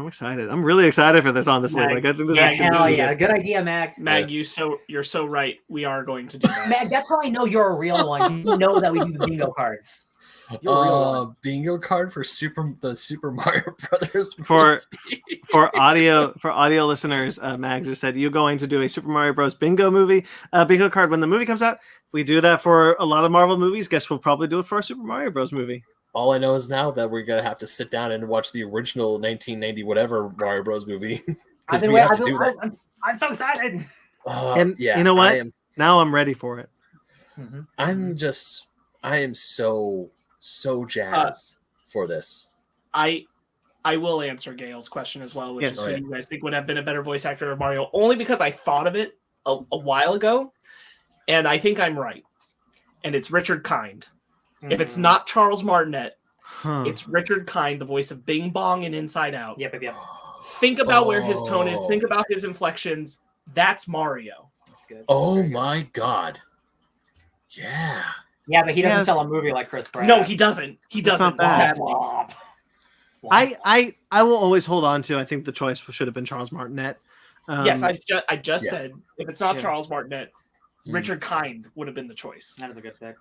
[SPEAKER 4] excited. I'm really excited for this, honestly.
[SPEAKER 2] Mag,
[SPEAKER 4] like I think this
[SPEAKER 2] yeah,
[SPEAKER 4] is
[SPEAKER 2] hell
[SPEAKER 4] really
[SPEAKER 2] yeah,
[SPEAKER 4] good.
[SPEAKER 2] good idea, Mag.
[SPEAKER 3] Mag, you're so right. We are going to do that.
[SPEAKER 2] Mag, that's how I know you're a real one. You know that we do the bingo cards. You're a real one.
[SPEAKER 1] Bingo card for the Super Mario Brothers
[SPEAKER 4] For audio listeners, Mags just said, "You going to do a Super Mario Bros. Bingo card when the movie comes out?" We do that for a lot of Marvel movies. Guess we'll probably do it for our Super Mario Bros. Movie.
[SPEAKER 1] All I know is now that we're gonna have to sit down and watch the original 1990 whatever Mario Bros. Movie.
[SPEAKER 2] I'm so excited.
[SPEAKER 4] And you know what? Now I'm ready for it.
[SPEAKER 2] Mm-hmm.
[SPEAKER 1] I am so jazzed for this.
[SPEAKER 3] I will answer Gail's question as well, which
[SPEAKER 4] Yes.
[SPEAKER 3] is who you guys think would have been a better voice actor of Mario, only because I thought of it a while ago, and I think I'm right. And it's Richard Kind. If it's not Charles Martinet, it's Richard Kind, the voice of Bing Bong and Inside Out.
[SPEAKER 2] Yep.
[SPEAKER 3] Think about where his tone is. Think about his inflections. That's Mario.
[SPEAKER 2] That's good.
[SPEAKER 1] Oh my god. Yeah.
[SPEAKER 2] Yeah, but he doesn't sell a movie like Chris Pratt.
[SPEAKER 3] No, he doesn't. He doesn't.
[SPEAKER 4] not bad.
[SPEAKER 2] Womp.
[SPEAKER 4] I will always hold on to. I think the choice should have been Charles Martinet.
[SPEAKER 3] Yes, I just said if it's not
[SPEAKER 4] Yeah.
[SPEAKER 3] Charles Martinet, Richard Kind would have been the choice.
[SPEAKER 2] That is a good pick.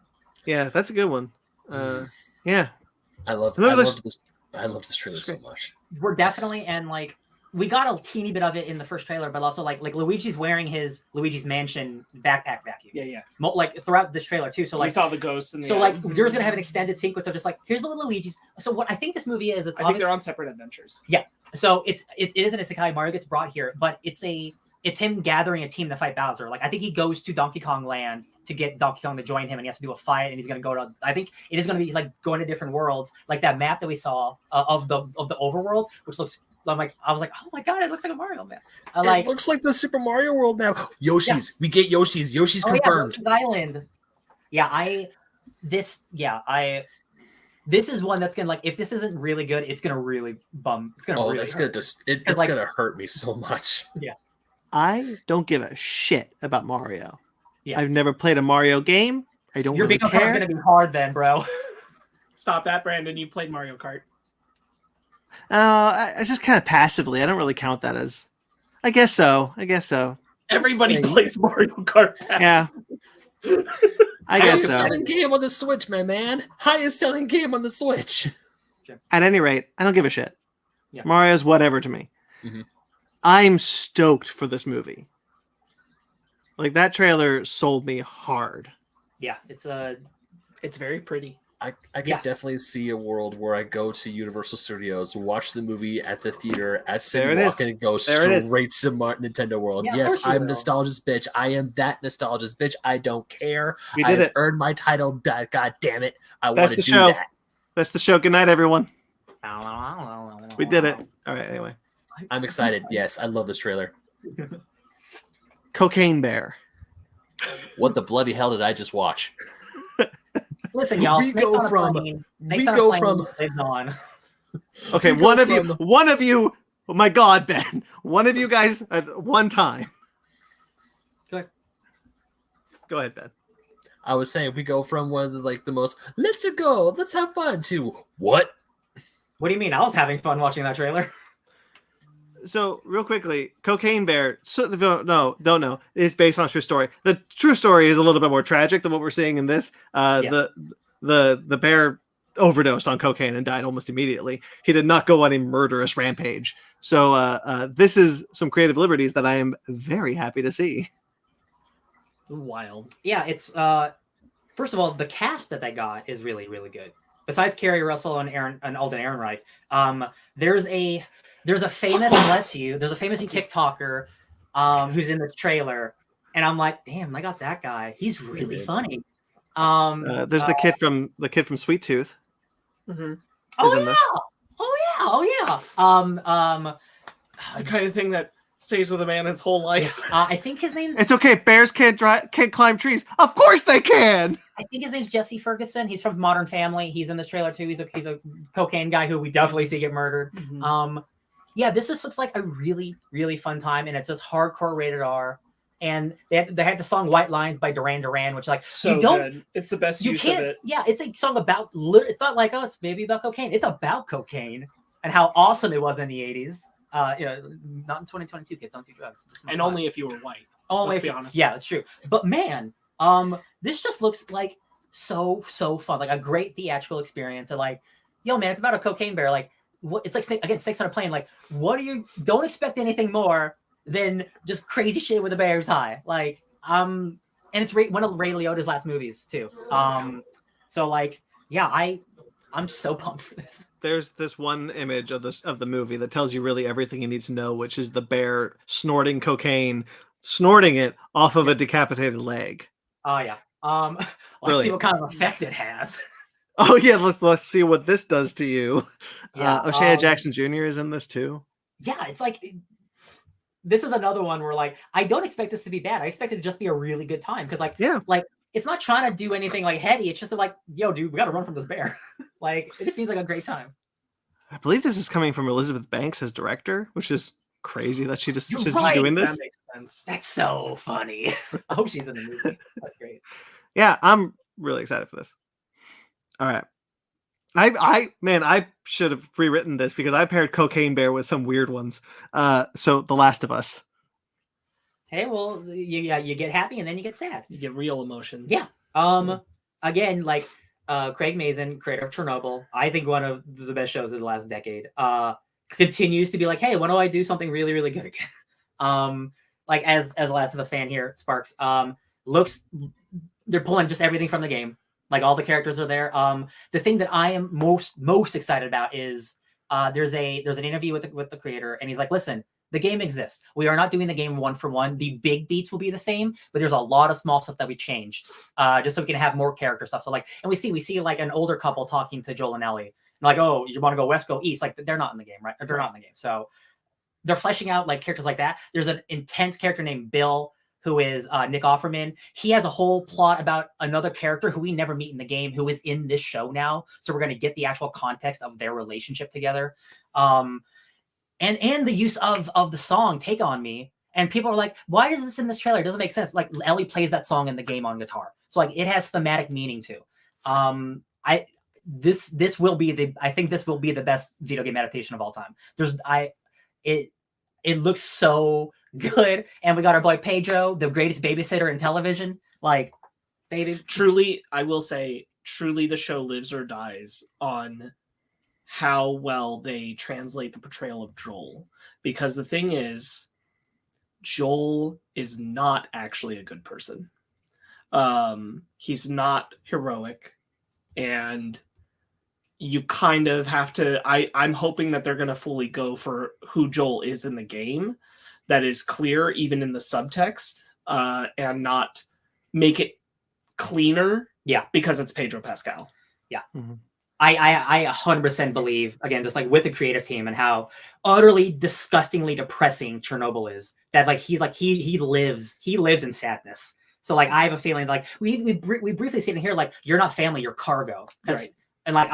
[SPEAKER 4] Yeah, that's a good one. Yeah.
[SPEAKER 1] I loved this trailer so much.
[SPEAKER 2] We're definitely, and like we got a teeny bit of it in the first trailer, but also like Luigi's wearing his Luigi's Mansion backpack vacuum.
[SPEAKER 3] Yeah.
[SPEAKER 2] Like throughout this trailer too. So like
[SPEAKER 3] we saw the ghosts. And
[SPEAKER 2] there's gonna have an extended sequence of just like here's the little Luigi's. So what I think this movie is,
[SPEAKER 3] I think they're on separate adventures.
[SPEAKER 2] Yeah. So it is an isekai. Mario gets brought here, but it's him gathering a team to fight Bowser. Like I think he goes to Donkey Kong Land to get Donkey Kong to join him, and he has to do a fight. And he's gonna go to. I think it is gonna be like going to different worlds, like that map that we saw of the overworld, which looks. I was like, oh my god, it looks like a Mario map.
[SPEAKER 1] It looks like the Super Mario World map. Yoshi's. Yeah. We get Yoshi's. Yoshi's confirmed.
[SPEAKER 2] Yeah, Island. Yeah, this is one that's gonna if this isn't really good, it's gonna really bum. It's gonna really.
[SPEAKER 1] It's gonna hurt me so much.
[SPEAKER 2] Yeah.
[SPEAKER 4] I don't give a shit about Mario.
[SPEAKER 2] Yeah.
[SPEAKER 4] I've never played a Mario game. I don't really care. Your bingo card's
[SPEAKER 2] gonna be hard then, bro.
[SPEAKER 3] Stop that, Brandon. You played Mario Kart.
[SPEAKER 4] I just kind of passively. I don't really count that as. I guess so.
[SPEAKER 3] Everybody plays Mario Kart.
[SPEAKER 4] Yeah. I guess so.
[SPEAKER 1] Highest selling game on the Switch, my man. Highest selling game on the Switch.
[SPEAKER 4] At any rate, I don't give a shit.
[SPEAKER 2] Yeah.
[SPEAKER 4] Mario's whatever to me.
[SPEAKER 1] Mm-hmm.
[SPEAKER 4] I'm stoked for this movie. Like that trailer sold me hard.
[SPEAKER 2] Yeah,
[SPEAKER 3] it's very pretty.
[SPEAKER 1] I could definitely see a world where I go to Universal Studios, watch the movie at the theater at City Walk, and go straight to Nintendo World.
[SPEAKER 2] Yeah,
[SPEAKER 1] yes, I'm nostalgia's bitch. I am that nostalgia's bitch. I don't care.
[SPEAKER 4] I
[SPEAKER 1] earned my title. God damn it. I want to do
[SPEAKER 4] show.
[SPEAKER 1] that.
[SPEAKER 4] That's the show. Good night, everyone. We did it. All right, anyway.
[SPEAKER 1] I'm excited. Yes, I love this trailer.
[SPEAKER 4] Cocaine Bear.
[SPEAKER 1] What the bloody hell did I just watch?
[SPEAKER 2] Listen, y'all.
[SPEAKER 1] We go from.
[SPEAKER 4] Okay, one of you. Oh my God, Ben! One of you guys at one time. Go ahead, Ben.
[SPEAKER 1] I was saying we go from one of the most let's have fun to what?
[SPEAKER 2] What do you mean? I was having fun watching that trailer.
[SPEAKER 4] So, real quickly, Cocaine Bear, don't know, is based on a true story. The true story is a little bit more tragic than what we're seeing in this. Yes. The bear overdosed on cocaine and died almost immediately. He did not go on a murderous rampage. So, this is some creative liberties that I am very happy to see.
[SPEAKER 3] Wild.
[SPEAKER 2] Yeah, it's, first of all, the cast that they got is really, really good. Besides Kerry Russell and Alden Ehrenreich, there's a famous TikToker who's in the trailer, and I'm like, damn, I got that guy. He's really funny.
[SPEAKER 4] There's the kid from Sweet Tooth.
[SPEAKER 3] Mm-hmm.
[SPEAKER 2] Oh yeah.
[SPEAKER 3] It's the kind of thing that stays with a man his whole life.
[SPEAKER 2] I think his name's.
[SPEAKER 4] It's okay. Bears can't climb trees. Of course they can.
[SPEAKER 2] I think his name's Jesse Ferguson. He's from Modern Family. He's in this trailer too. He's a cocaine guy who we definitely see get murdered.
[SPEAKER 3] Mm-hmm.
[SPEAKER 2] yeah, this just looks like a really, really fun time, and it's just hardcore rated R. And they had the song "White Lines" by Duran Duran, which like
[SPEAKER 3] So
[SPEAKER 2] you don't,
[SPEAKER 3] good. It's the best
[SPEAKER 2] you
[SPEAKER 3] use of
[SPEAKER 2] can't,
[SPEAKER 3] it.
[SPEAKER 2] yeah, it's a song about. It's not like, oh, it's maybe about cocaine. It's about cocaine and how awesome it was in the 80s. You know, not in 2022, kids don't do drugs.
[SPEAKER 3] And only if you were white.
[SPEAKER 2] Only
[SPEAKER 3] Let's
[SPEAKER 2] if
[SPEAKER 3] be
[SPEAKER 2] you,
[SPEAKER 3] honest.
[SPEAKER 2] yeah, that's true. But man, this just looks like so fun, like a great theatrical experience. And like, yo, man, it's about a cocaine bear. Like, what? It's like Snakes on a Plane. Like, what are you? Don't expect anything more than just crazy shit with the bears high. Like, and it's one of Ray Liotta's last movies too. So like, yeah, I'm so pumped for this.
[SPEAKER 4] There's this one image of the movie that tells you really everything you need to know, which is the bear snorting cocaine, snorting it off of a decapitated leg.
[SPEAKER 2] Oh yeah. Let's see what kind of effect it has.
[SPEAKER 4] Oh yeah, let's see what this does to you.
[SPEAKER 2] Yeah,
[SPEAKER 4] O'Shea Jackson Jr. is in this too.
[SPEAKER 2] Yeah, it's like this is another one where like I don't expect this to be bad. I expect it to just be a really good time because like it's not trying to do anything like heady. It's just like, yo, dude, we got to run from this bear. Like it just seems like a great time.
[SPEAKER 4] I believe this is coming from Elizabeth Banks as director, which is crazy that she's
[SPEAKER 2] right.
[SPEAKER 4] doing this.
[SPEAKER 3] That makes sense.
[SPEAKER 2] That's so funny. I hope she's in the movie. That's great.
[SPEAKER 4] Yeah, I'm really excited for this. All right. I should have rewritten this because I paired Cocaine Bear with some weird ones. So The Last of Us.
[SPEAKER 2] Hey, well, you get happy and then you get sad.
[SPEAKER 3] You get real emotion.
[SPEAKER 2] Yeah. Again, like Craig Mazin, creator of Chernobyl, I think one of the best shows of the last decade, continues to be like, hey, when do I do something really, really good again? Like as a Last of Us fan here, Sparks, they're pulling just everything from the game. Like all the characters are there. The thing that I am most excited about is there's an interview with the creator, and he's like, listen, the game exists. We are not doing the game one for one. The big beats will be the same, but there's a lot of small stuff that we changed just so we can have more character stuff. So like, and we see like an older couple talking to Joel and Ellie, and like, oh, you want to go west, go east. Like they're not in the game, right? They're not in the game. So they're fleshing out like characters like that. There's an intense character named Bill, who is Nick Offerman. He has a whole plot about another character who we never meet in the game, who is in this show now. So we're going to get the actual context of their relationship together. And the use of the song Take On Me. And people are like, why is this in this trailer? It doesn't make sense. Like Ellie plays that song in the game on guitar. So like it has thematic meaning too. I think this will be the best video game adaptation of all time. It looks so good, and we got our boy Pedro, the greatest babysitter in television. Like, baby,
[SPEAKER 3] truly, I will say, the show lives or dies on how well they translate the portrayal of Joel. Because the thing is, Joel is not actually a good person. He's not heroic, and you kind of have to. I'm hoping that they're going to fully go for who Joel is in the game. That is clear even in the subtext, and not make it cleaner.
[SPEAKER 2] Yeah,
[SPEAKER 3] because it's Pedro Pascal.
[SPEAKER 2] Yeah, mm-hmm. I 100% believe, again, just like with the creative team and how utterly disgustingly depressing Chernobyl is. That like he lives in sadness. So like I have a feeling like we briefly see it in here, like you're not family, you're cargo. Right. And like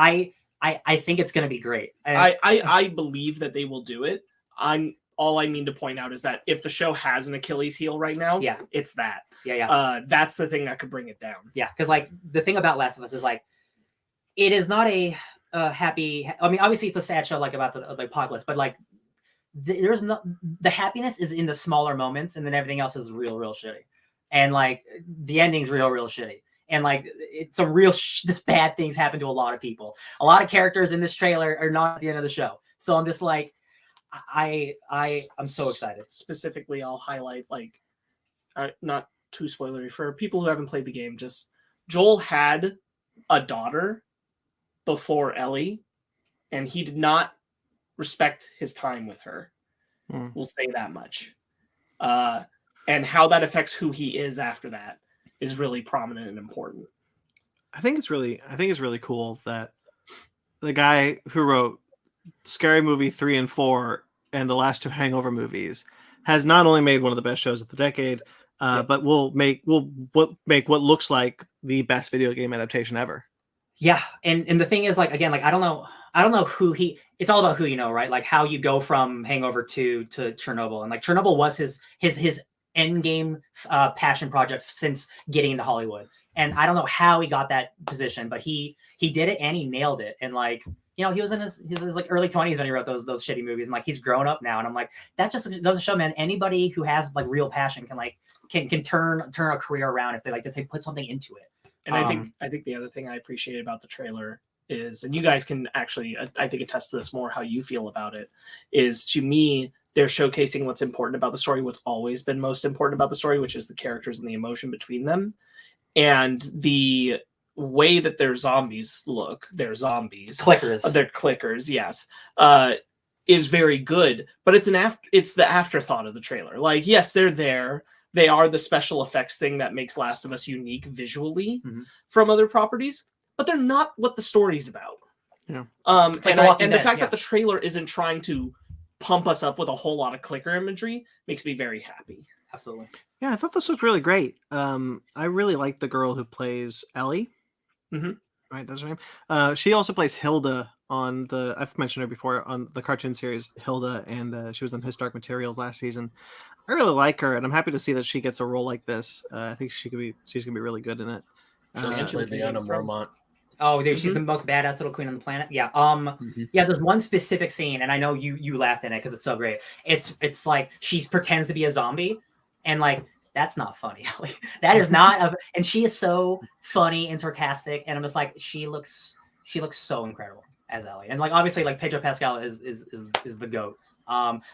[SPEAKER 2] I think it's gonna be great. And
[SPEAKER 3] I believe that they will do it. All I mean to point out is that if the show has an Achilles heel right now, it's that.
[SPEAKER 2] Yeah.
[SPEAKER 3] That's the thing that could bring it down.
[SPEAKER 2] Yeah, because like the thing about Last of Us is like it is not a happy. I mean, obviously it's a sad show like about the apocalypse, but like there's not the happiness is in the smaller moments, and then everything else is real shitty, and like the ending's real shitty. And like it's a real bad things happen to a lot of people. A lot of characters in this trailer are not at the end of the show. So I'm just like, I'm so excited.
[SPEAKER 3] Specifically, I'll highlight like, not too spoilery for people who haven't played the game. Just Joel had a daughter before Ellie, and he did not respect his time with her. We'll say that much. And how that affects who he is after that is really prominent and important.
[SPEAKER 4] I think it's really cool that the guy who wrote Scary Movie 3 and 4 and the last two Hangover movies has not only made one of the best shows of the decade, but will make what looks like the best video game adaptation ever.
[SPEAKER 2] Yeah, and the thing is, like, again, like I don't know who he. It's all about who you know, right? Like how you go from Hangover to Chernobyl, and like Chernobyl was his end game passion project since getting into Hollywood. And I don't know how he got that position, but he did it and he nailed it. And like, you know, he was in his like early 20s when he wrote those shitty movies, and like he's grown up now. And I'm like, that just doesn't show, man. Anybody who has like real passion can turn a career around if they like to say put something into it.
[SPEAKER 3] And I think the other thing I appreciate about the trailer is, and you guys can actually, I think, attest to this more how you feel about it, is to me, they're showcasing what's important about the story, what's always been most important about the story, which is the characters and the emotion between them. And the way that their zombies look, they're zombies.
[SPEAKER 2] Clickers.
[SPEAKER 3] They're clickers, yes. Is very good, but it's the afterthought of the trailer. Like, yes, they're there. They are the special effects thing that makes Last of Us unique visually from other properties, but they're not what the story's about.
[SPEAKER 4] Yeah.
[SPEAKER 3] And the fact
[SPEAKER 2] yeah.
[SPEAKER 3] that the trailer isn't trying to pump us up with a whole lot of clicker imagery makes me very happy.
[SPEAKER 2] Absolutely.
[SPEAKER 4] Yeah, I thought this looked really great. I really like the girl who plays Ellie. Right, that's her name. She also plays Hilda on I've mentioned her before on the cartoon series Hilda, and she was in His Dark Materials last season. I really like her, and I'm happy to see that she gets a role like this. I think she's gonna be really good in it.
[SPEAKER 1] She also played Leanna Mormont.
[SPEAKER 2] Oh, dude, she's the most badass little queen on the planet. Yeah. Yeah. There's one specific scene, and I know you laughed in it because it's so great. It's like she pretends to be a zombie, and like that's not funny. Like, that is not. And she is so funny and sarcastic, and I'm just like, she looks so incredible as Ellie, and like obviously like Pedro Pascal is the GOAT.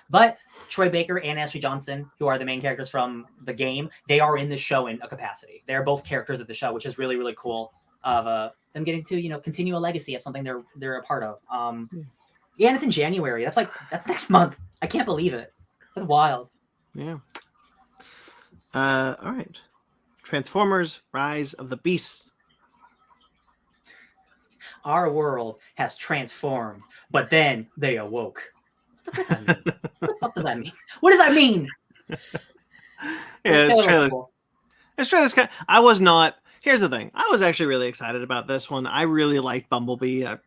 [SPEAKER 2] But Troy Baker and Ashley Johnson, who are the main characters from the game, they are in the show in a capacity. They're both characters of the show, which is really, really cool of them getting to, you know, continue a legacy of something they're a part of. Yeah, and it's in January. That's next month. I can't believe it. That's wild.
[SPEAKER 4] Yeah. All right. Transformers: Rise of the Beasts.
[SPEAKER 2] Our world has transformed, but then they awoke. What does that mean? What the fuck does that mean? What does that mean?
[SPEAKER 4] Yeah, this trailer's kind of, I was not. Here's the thing. I was actually really excited about this one. I really like Bumblebee. I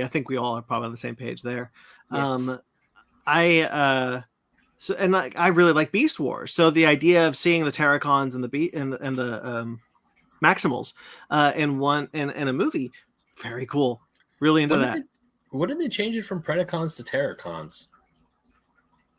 [SPEAKER 4] think we all are probably on the same page there.
[SPEAKER 2] Yes.
[SPEAKER 4] I really like Beast Wars. So the idea of seeing the Terracons and the Maximals in a movie, very cool. Really into that.
[SPEAKER 1] What did they change it from Predacons to Terracons?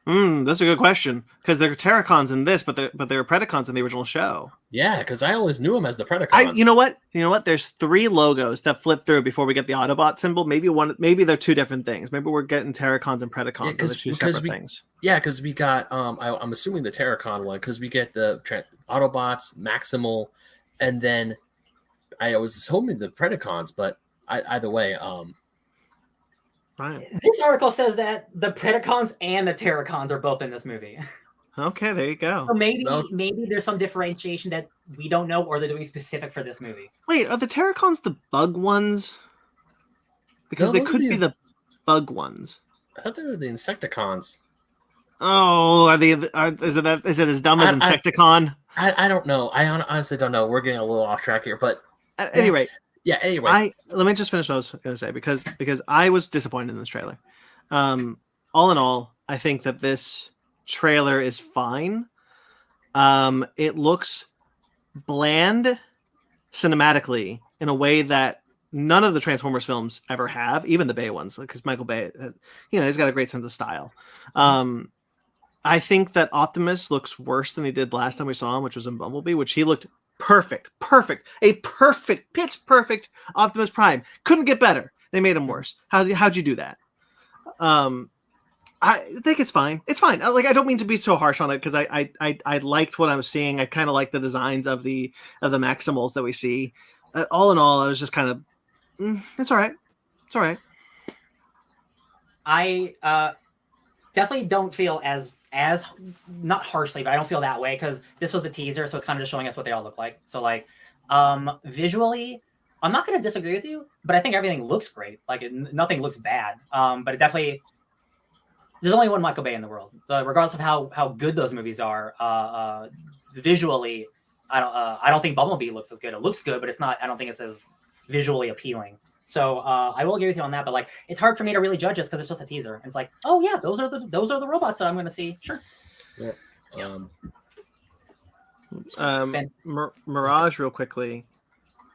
[SPEAKER 4] That's a good question, because they're Terracons in this, but they're Predacons in the original show.
[SPEAKER 1] Yeah, because I always knew them as the Predacons.
[SPEAKER 4] You know what? There's 3 logos that flip through before we get the Autobot symbol. Maybe they're 2 different things. Maybe we're getting Terracons and Predacons. Yeah, two separate things.
[SPEAKER 1] Yeah, because we got I'm assuming the Terracon one, because we get the Autobots, Maximal, and then I was hoping the Predacons, but either way,
[SPEAKER 4] Right.
[SPEAKER 2] This article says that the Predacons and the Terracons are both in this movie.
[SPEAKER 4] Okay, there you go.
[SPEAKER 2] So maybe there's some differentiation that we don't know, or they're doing specific for this movie.
[SPEAKER 4] Wait, are the Terracons the bug ones? Because they could be the bug ones.
[SPEAKER 1] I thought they were the Insecticons.
[SPEAKER 4] Oh, is it as dumb as Insecticon?
[SPEAKER 1] I don't know. I honestly don't know. We're getting a little off track here, but
[SPEAKER 4] at any rate.
[SPEAKER 1] Yeah, anyway.
[SPEAKER 4] Let me just finish what I was going to say, because I was disappointed in this trailer. All in all, I think that this trailer is fine. It looks bland cinematically in a way that none of the Transformers films ever have, even the Bay ones, because Michael Bay, he's got a great sense of style. I think that Optimus looks worse than he did last time we saw him, which was in Bumblebee, which he looked perfect, pitch perfect Optimus Prime. Couldn't get better. They made him worse. How'd you do that? I think it's fine. It's fine. I don't mean to be so harsh on it, because I liked what I was seeing. I kind of like the designs of the Maximals that we see. All in all, I was just kind of, it's all right. It's all right.
[SPEAKER 2] I definitely don't feel as not harshly, but I don't feel that way, because this was a teaser, so it's kind of just showing us what they all look like. So like visually, I'm not going to disagree with you, but I think everything looks great. Like nothing looks bad. But it definitely, there's only one Michael Bay in the world. Regardless of how good those movies are, visually, I don't think Bumblebee looks as good. It looks good, but it's not. I don't think it's as visually appealing. So I will agree with you on that, but like it's hard for me to really judge this because it's just a teaser. And it's like, oh yeah, those are the robots that I'm going to see. Sure.
[SPEAKER 1] Yeah.
[SPEAKER 4] Mirage, real quickly,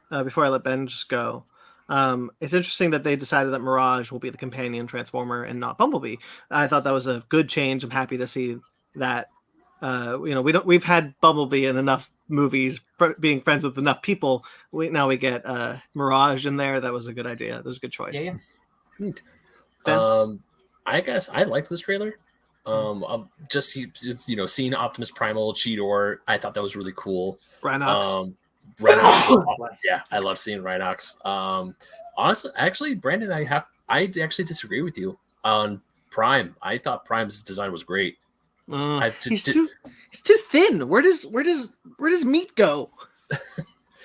[SPEAKER 4] before I let Ben just go. It's interesting that they decided that Mirage will be the companion Transformer and not Bumblebee. I thought that was a good change. I'm happy to see that. We've had Bumblebee in enough movies, being friends with enough people. Now we get Mirage in there. That was a good idea. That was a good choice.
[SPEAKER 2] Yeah.
[SPEAKER 1] Neat.
[SPEAKER 4] Ben?
[SPEAKER 1] I guess I liked this trailer. Just seeing Optimus Primal, Cheetor, I thought that was really cool.
[SPEAKER 4] Rhinox.
[SPEAKER 1] Rhinox, yeah, I love seeing Rhinox. Honestly, actually, Brandon, I actually disagree with you on Prime. I thought Prime's design was great.
[SPEAKER 4] He's too thin. Where does meat go?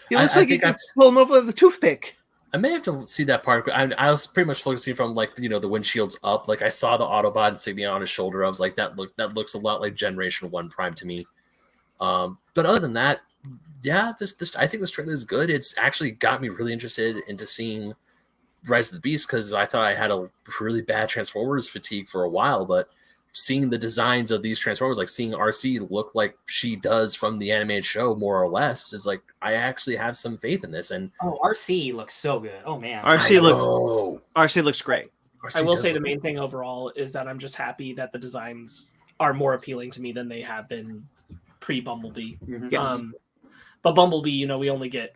[SPEAKER 4] He looks like you could pull him over with a toothpick.
[SPEAKER 1] I may have to see that part. I was pretty much focusing from the windshield's up. Like I saw the Autobot insignia on his shoulder. I was like, that looks a lot like Generation 1 Prime to me. But other than that, yeah, this I think this trailer is good. It's actually got me really interested into seeing Rise of the Beast because I thought I had a really bad Transformers fatigue for a while, but seeing the designs of these Transformers, like seeing RC look like she does from the animated show, more or less, is like I actually have some faith in this. And
[SPEAKER 2] RC looks so good. Oh man,
[SPEAKER 4] RC looks great.
[SPEAKER 3] I will say the main thing overall is that I'm just happy that the designs are more appealing to me than they have been pre-Bumblebee.
[SPEAKER 2] Mm-hmm.
[SPEAKER 4] Yes.
[SPEAKER 3] But Bumblebee, we only get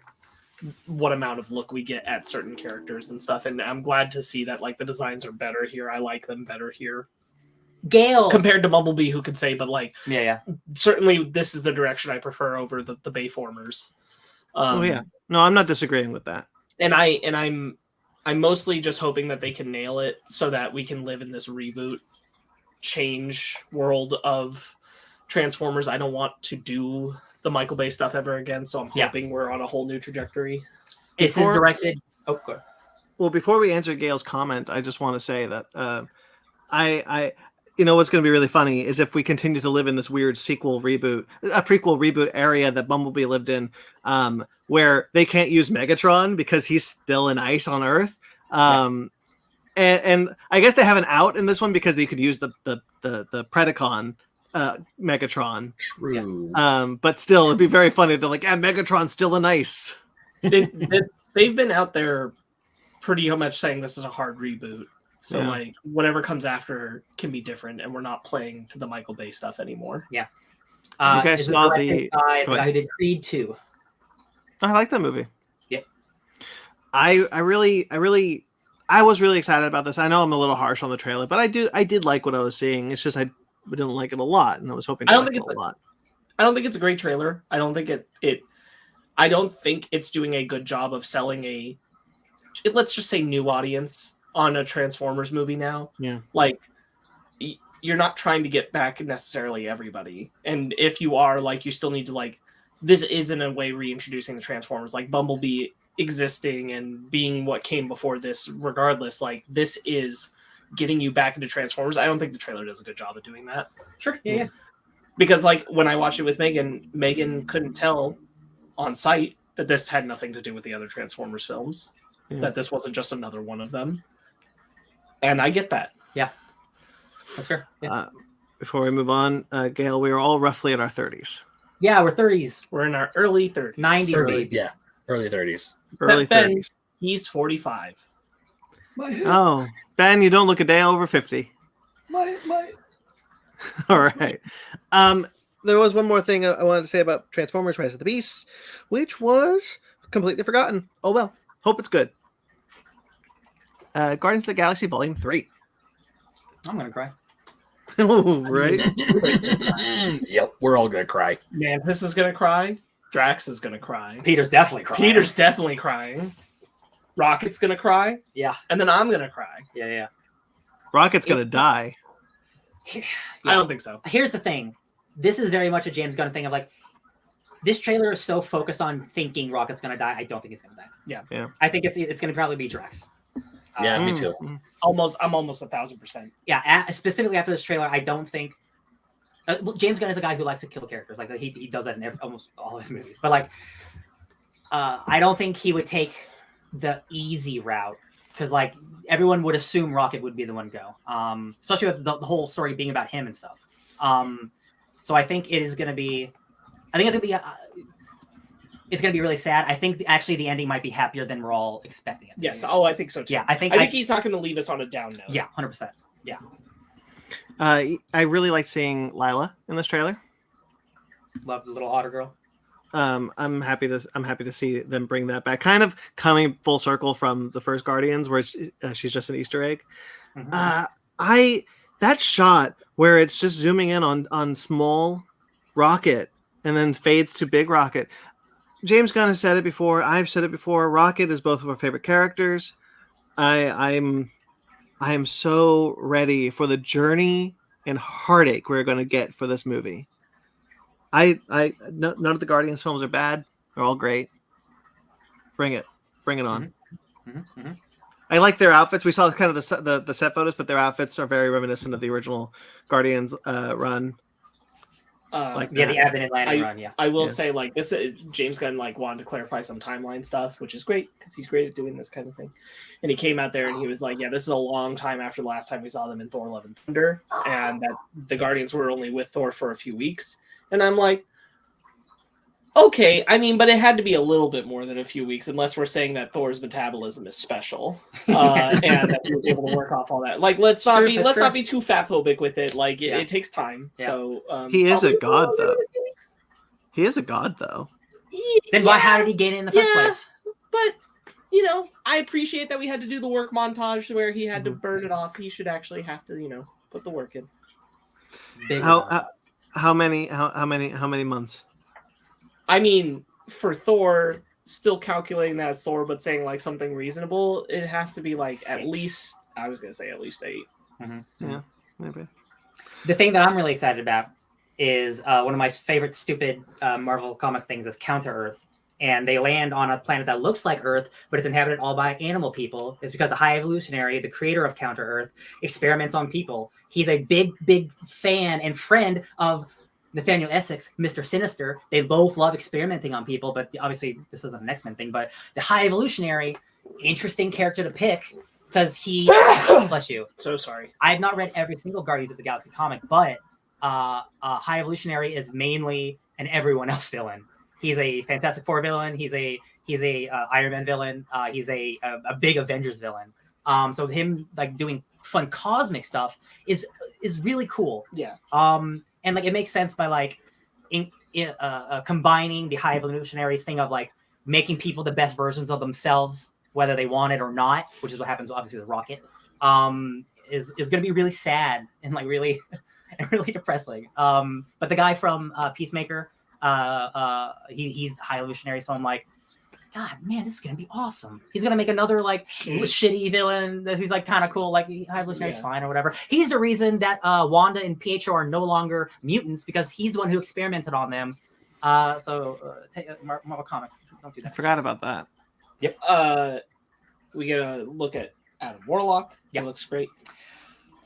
[SPEAKER 3] what amount of look we get at certain characters and stuff, and I'm glad to see that like the designs are better here. I like them better here.
[SPEAKER 2] Gale
[SPEAKER 3] compared to Bumblebee, who could say, but like,
[SPEAKER 2] yeah,
[SPEAKER 3] certainly this is the direction I prefer over the Bayformers.
[SPEAKER 4] No, I'm not disagreeing with that.
[SPEAKER 3] And I'm mostly just hoping that they can nail it so that we can live in this reboot change world of Transformers. I don't want to do the Michael Bay stuff ever again, so I'm hoping we're on a whole new trajectory.
[SPEAKER 2] This is directed. Oh, good.
[SPEAKER 4] Well, before we answer Gail's comment, I just want to say that what's going to be really funny is if we continue to live in this weird prequel reboot area that Bumblebee lived in, where they can't use Megatron because he's still in ice on Earth. And I guess they have an out in this one because they could use the Predacon Megatron.
[SPEAKER 1] True.
[SPEAKER 4] But still, it'd be very funny. They're like, Megatron's still in ice.
[SPEAKER 3] They've been out there pretty much saying this is a hard reboot. So like whatever comes after can be different, and we're not playing to the Michael Bay stuff anymore.
[SPEAKER 2] Yeah.
[SPEAKER 4] You guys saw the
[SPEAKER 2] guy who did Creed 2.
[SPEAKER 4] I like that movie.
[SPEAKER 2] Yeah.
[SPEAKER 4] I was really excited about this. I know I'm a little harsh on the trailer, but I did like what I was seeing. It's just I didn't like it a lot, and I was hoping to like it a lot.
[SPEAKER 3] I don't think it's a great trailer. I don't think I don't think it's doing a good job of selling let's just say new audience on a Transformers movie now.
[SPEAKER 4] Yeah.
[SPEAKER 3] Like you're not trying to get back necessarily everybody. And if you are, like, you still need to, like, this is in a way reintroducing the Transformers, like Bumblebee existing and being what came before this regardless. Like this is getting you back into Transformers. I don't think the trailer does a good job of doing that.
[SPEAKER 2] Sure. Yeah.
[SPEAKER 3] Because like when I watched it with Megan couldn't tell on sight that this had nothing to do with the other Transformers films. Yeah. That this wasn't just another one of them. And I get that.
[SPEAKER 2] Yeah. That's fair. Yeah.
[SPEAKER 4] Before we move on, Gail, we are all roughly in our 30s.
[SPEAKER 2] Yeah, we're 30s.
[SPEAKER 3] We're in our early 30s.
[SPEAKER 2] 90s,
[SPEAKER 1] early
[SPEAKER 4] 30s.
[SPEAKER 3] Early 30s. He's 45.
[SPEAKER 4] Oh, Ben, you don't look a day over 50. All right. There was one more thing I wanted to say about Transformers Rise of the Beasts, which was completely forgotten. Oh, well. Hope it's good. Guardians of the Galaxy Volume 3.
[SPEAKER 2] I'm going to cry.
[SPEAKER 4] Oh, right?
[SPEAKER 1] Yep, we're all going to cry.
[SPEAKER 3] Mantis is going to cry. Drax is going to cry.
[SPEAKER 2] Peter's definitely
[SPEAKER 3] crying. Rocket's going to cry.
[SPEAKER 2] Yeah.
[SPEAKER 3] And then I'm going to cry.
[SPEAKER 2] Yeah.
[SPEAKER 4] Rocket's going to die.
[SPEAKER 2] Yeah.
[SPEAKER 3] I don't think so.
[SPEAKER 2] Here's the thing. This is very much a James Gunn thing of like, this trailer is so focused on thinking Rocket's going to die. I don't think he's going to die.
[SPEAKER 3] Yeah.
[SPEAKER 2] I think it's going to probably be Drax.
[SPEAKER 1] Yeah, me too.
[SPEAKER 3] I'm almost 1,000%.
[SPEAKER 2] Yeah, specifically after this trailer, I don't think James Gunn is a guy who likes to kill characters. Like he does that in almost all his movies. But like, I don't think he would take the easy route because like everyone would assume Rocket would be the one to go, especially with the whole story being about him and stuff. So I think it is going to be. I think it's going to be. It's going to be really sad. I think actually the ending might be happier than we're all expecting it.
[SPEAKER 3] Yes. Oh, I think so too.
[SPEAKER 2] Yeah, I think
[SPEAKER 3] he's not going to leave us on a down note.
[SPEAKER 2] Yeah, 100%. Yeah.
[SPEAKER 4] I really like seeing Lila in this trailer.
[SPEAKER 2] Love the little otter girl.
[SPEAKER 4] I'm happy to see them bring that back. Kind of coming full circle from the first Guardians, where she's just an Easter egg.
[SPEAKER 2] Mm-hmm.
[SPEAKER 4] That shot where it's just zooming in on small Rocket and then fades to big Rocket. James Gunn has said it before. I've said it before. Rocket is both of our favorite characters. I am so ready for the journey and heartache we're going to get for this movie. None of the Guardians films are bad. They're all great. Bring it on.
[SPEAKER 2] Mm-hmm.
[SPEAKER 4] I like their outfits. We saw kind of the set photos, but their outfits are very reminiscent of the original Guardians run.
[SPEAKER 2] The Abbott and Landing run. Yeah,
[SPEAKER 3] I will say like this. James Gunn like wanted to clarify some timeline stuff, which is great because he's great at doing this kind of thing. And he came out there and he was like, "Yeah, this is a long time after the last time we saw them in Thor: Love and Thunder, and that the Guardians were only with Thor for a few weeks." And I'm like, okay, I mean, but it had to be a little bit more than a few weeks, unless we're saying that Thor's metabolism is special, and that he was able to work off all that. Like, let's not be too fatphobic with it. Like, it takes time. Yeah. So
[SPEAKER 4] he is a god, though. He is a god, though.
[SPEAKER 2] Then how did he get in the first place?
[SPEAKER 3] But I appreciate that we had to do the work montage where he had to burn it off. He should actually have to, put the work in.
[SPEAKER 4] How many months?
[SPEAKER 3] I mean, for Thor, still calculating that as Thor, but saying like something reasonable, it'd have to be like 6. At least. I was gonna say at least 8.
[SPEAKER 2] Mm-hmm.
[SPEAKER 4] Yeah, maybe.
[SPEAKER 2] The thing that I'm really excited about is one of my favorite stupid Marvel comic things is Counter-Earth, and they land on a planet that looks like Earth, but it's inhabited all by animal people. It's because the High Evolutionary, the creator of Counter-Earth, experiments on people. He's a big fan and friend of Nathaniel Essex, Mr. Sinister. They both love experimenting on people, but obviously this isn't an X-Men thing. But the High Evolutionary, interesting character to pick because he... bless you.
[SPEAKER 3] So sorry.
[SPEAKER 2] I have not read every single Guardians of the Galaxy comic, but High Evolutionary is mainly an everyone else villain. He's a Fantastic Four villain. He's a Iron Man villain. He's a big Avengers villain. So him like doing fun cosmic stuff is really cool.
[SPEAKER 3] Yeah.
[SPEAKER 2] And like it makes sense by like combining the High Evolutionaries thing of like making people the best versions of themselves, whether they want it or not, which is what happens obviously with Rocket. Is going to be really sad and like really really depressing. But the guy from Peacemaker, he's High Evolutionary, so I'm like, God, man, this is gonna be awesome. He's gonna make another like shitty villain who's like kind of cool, like High Evolutionary's fine or whatever. He's the reason that Wanda and Pietro are no longer mutants because he's the one who experimented on them. Take Marvel Comics. Don't do that.
[SPEAKER 4] I forgot about that.
[SPEAKER 2] Yep.
[SPEAKER 3] We get a look at Adam Warlock.
[SPEAKER 2] Yep.
[SPEAKER 3] He looks great.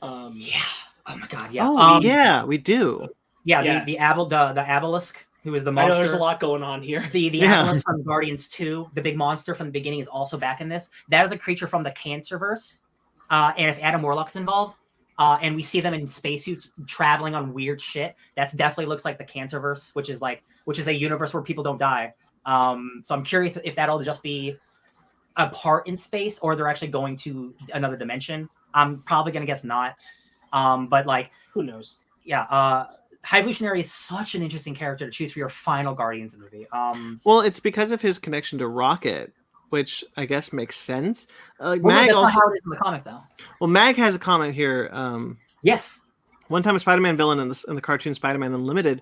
[SPEAKER 2] Yeah. Oh my God. Yeah.
[SPEAKER 4] Oh yeah, we do.
[SPEAKER 2] Yeah. The Obelisk. Who is the monster?
[SPEAKER 3] I know there's a lot going on here.
[SPEAKER 2] The Atlas from Guardians 2, the big monster from the beginning, is also back in this. That is a creature from the Cancerverse. And if Adam Warlock's involved, and we see them in spacesuits traveling on weird shit, that definitely looks like the Cancerverse, which is a universe where people don't die. So I'm curious if that'll just be a part in space or they're actually going to another dimension. I'm probably gonna guess not. But like,
[SPEAKER 3] who knows?
[SPEAKER 2] Yeah. High Evolutionary is such an interesting character to choose for your final Guardians movie.
[SPEAKER 4] Well, it's because of his connection to Rocket, which I guess makes sense.
[SPEAKER 2] Mag that's also, not how it is in the comic, though.
[SPEAKER 4] Well, Mag has a comment here.
[SPEAKER 2] Yes.
[SPEAKER 4] One time a Spider-Man villain in the cartoon Spider-Man Unlimited.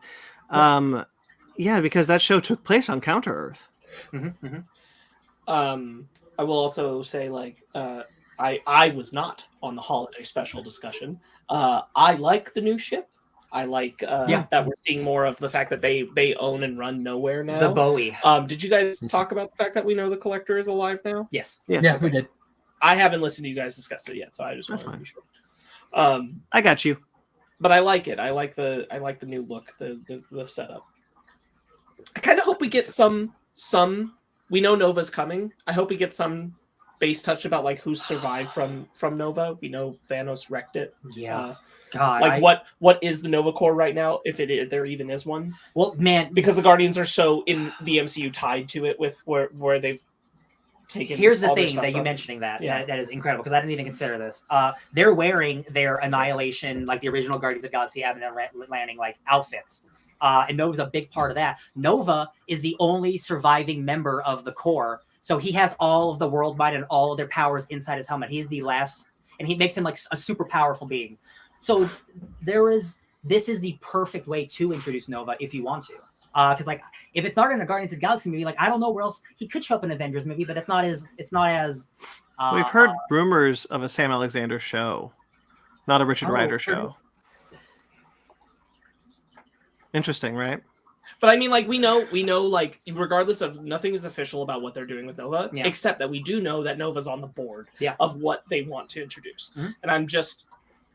[SPEAKER 4] Yeah, because that show took place on Counter-Earth.
[SPEAKER 2] Mm-hmm, mm-hmm.
[SPEAKER 3] I will also say, like, I was not on the holiday special discussion. I like the new ship. I like that we're seeing more of the fact that they own and run Nowhere now.
[SPEAKER 2] The Bowie.
[SPEAKER 3] Did you guys talk about the fact that we know the Collector is alive now?
[SPEAKER 2] Yes.
[SPEAKER 1] Yeah, we did.
[SPEAKER 3] I haven't listened to you guys discuss it yet, so I just want to be sure.
[SPEAKER 4] I got you.
[SPEAKER 3] But I like it. I like the new look, the setup. I kind of hope we get some we know Nova's coming. I hope we get some base touch about like who survived from Nova. We know Thanos wrecked it.
[SPEAKER 2] Yeah. God.
[SPEAKER 3] Like what is the Nova Corps right now, if there even is one?
[SPEAKER 2] Well, man,
[SPEAKER 3] because the Guardians are so in the MCU tied to it with where they've taken.
[SPEAKER 2] Here's the
[SPEAKER 3] all their
[SPEAKER 2] thing
[SPEAKER 3] stuff
[SPEAKER 2] that you
[SPEAKER 3] from.
[SPEAKER 2] mentioning that.
[SPEAKER 3] Yeah.
[SPEAKER 2] That is incredible because I didn't even consider this. They're wearing their Annihilation, like the original Guardians of the Galaxy Avenue Landing, like outfits. And Nova's a big part of that. Nova is the only surviving member of the Corps, so he has all of the world might and all of their powers inside his helmet. He's the last, and he makes him like a super powerful being. So this is the perfect way to introduce Nova if you want to. Because like if it's not in a Guardians of the Galaxy movie, like I don't know where else he could show up in an Avengers movie, but it's not as
[SPEAKER 4] We've heard rumors of a Sam Alexander show, not a Richard Rider show. Interesting, right?
[SPEAKER 3] But I mean, like we know, like regardless of nothing is official about what they're doing with Nova, except that we do know that Nova's on the board of what they want to introduce.
[SPEAKER 2] Mm-hmm.
[SPEAKER 3] And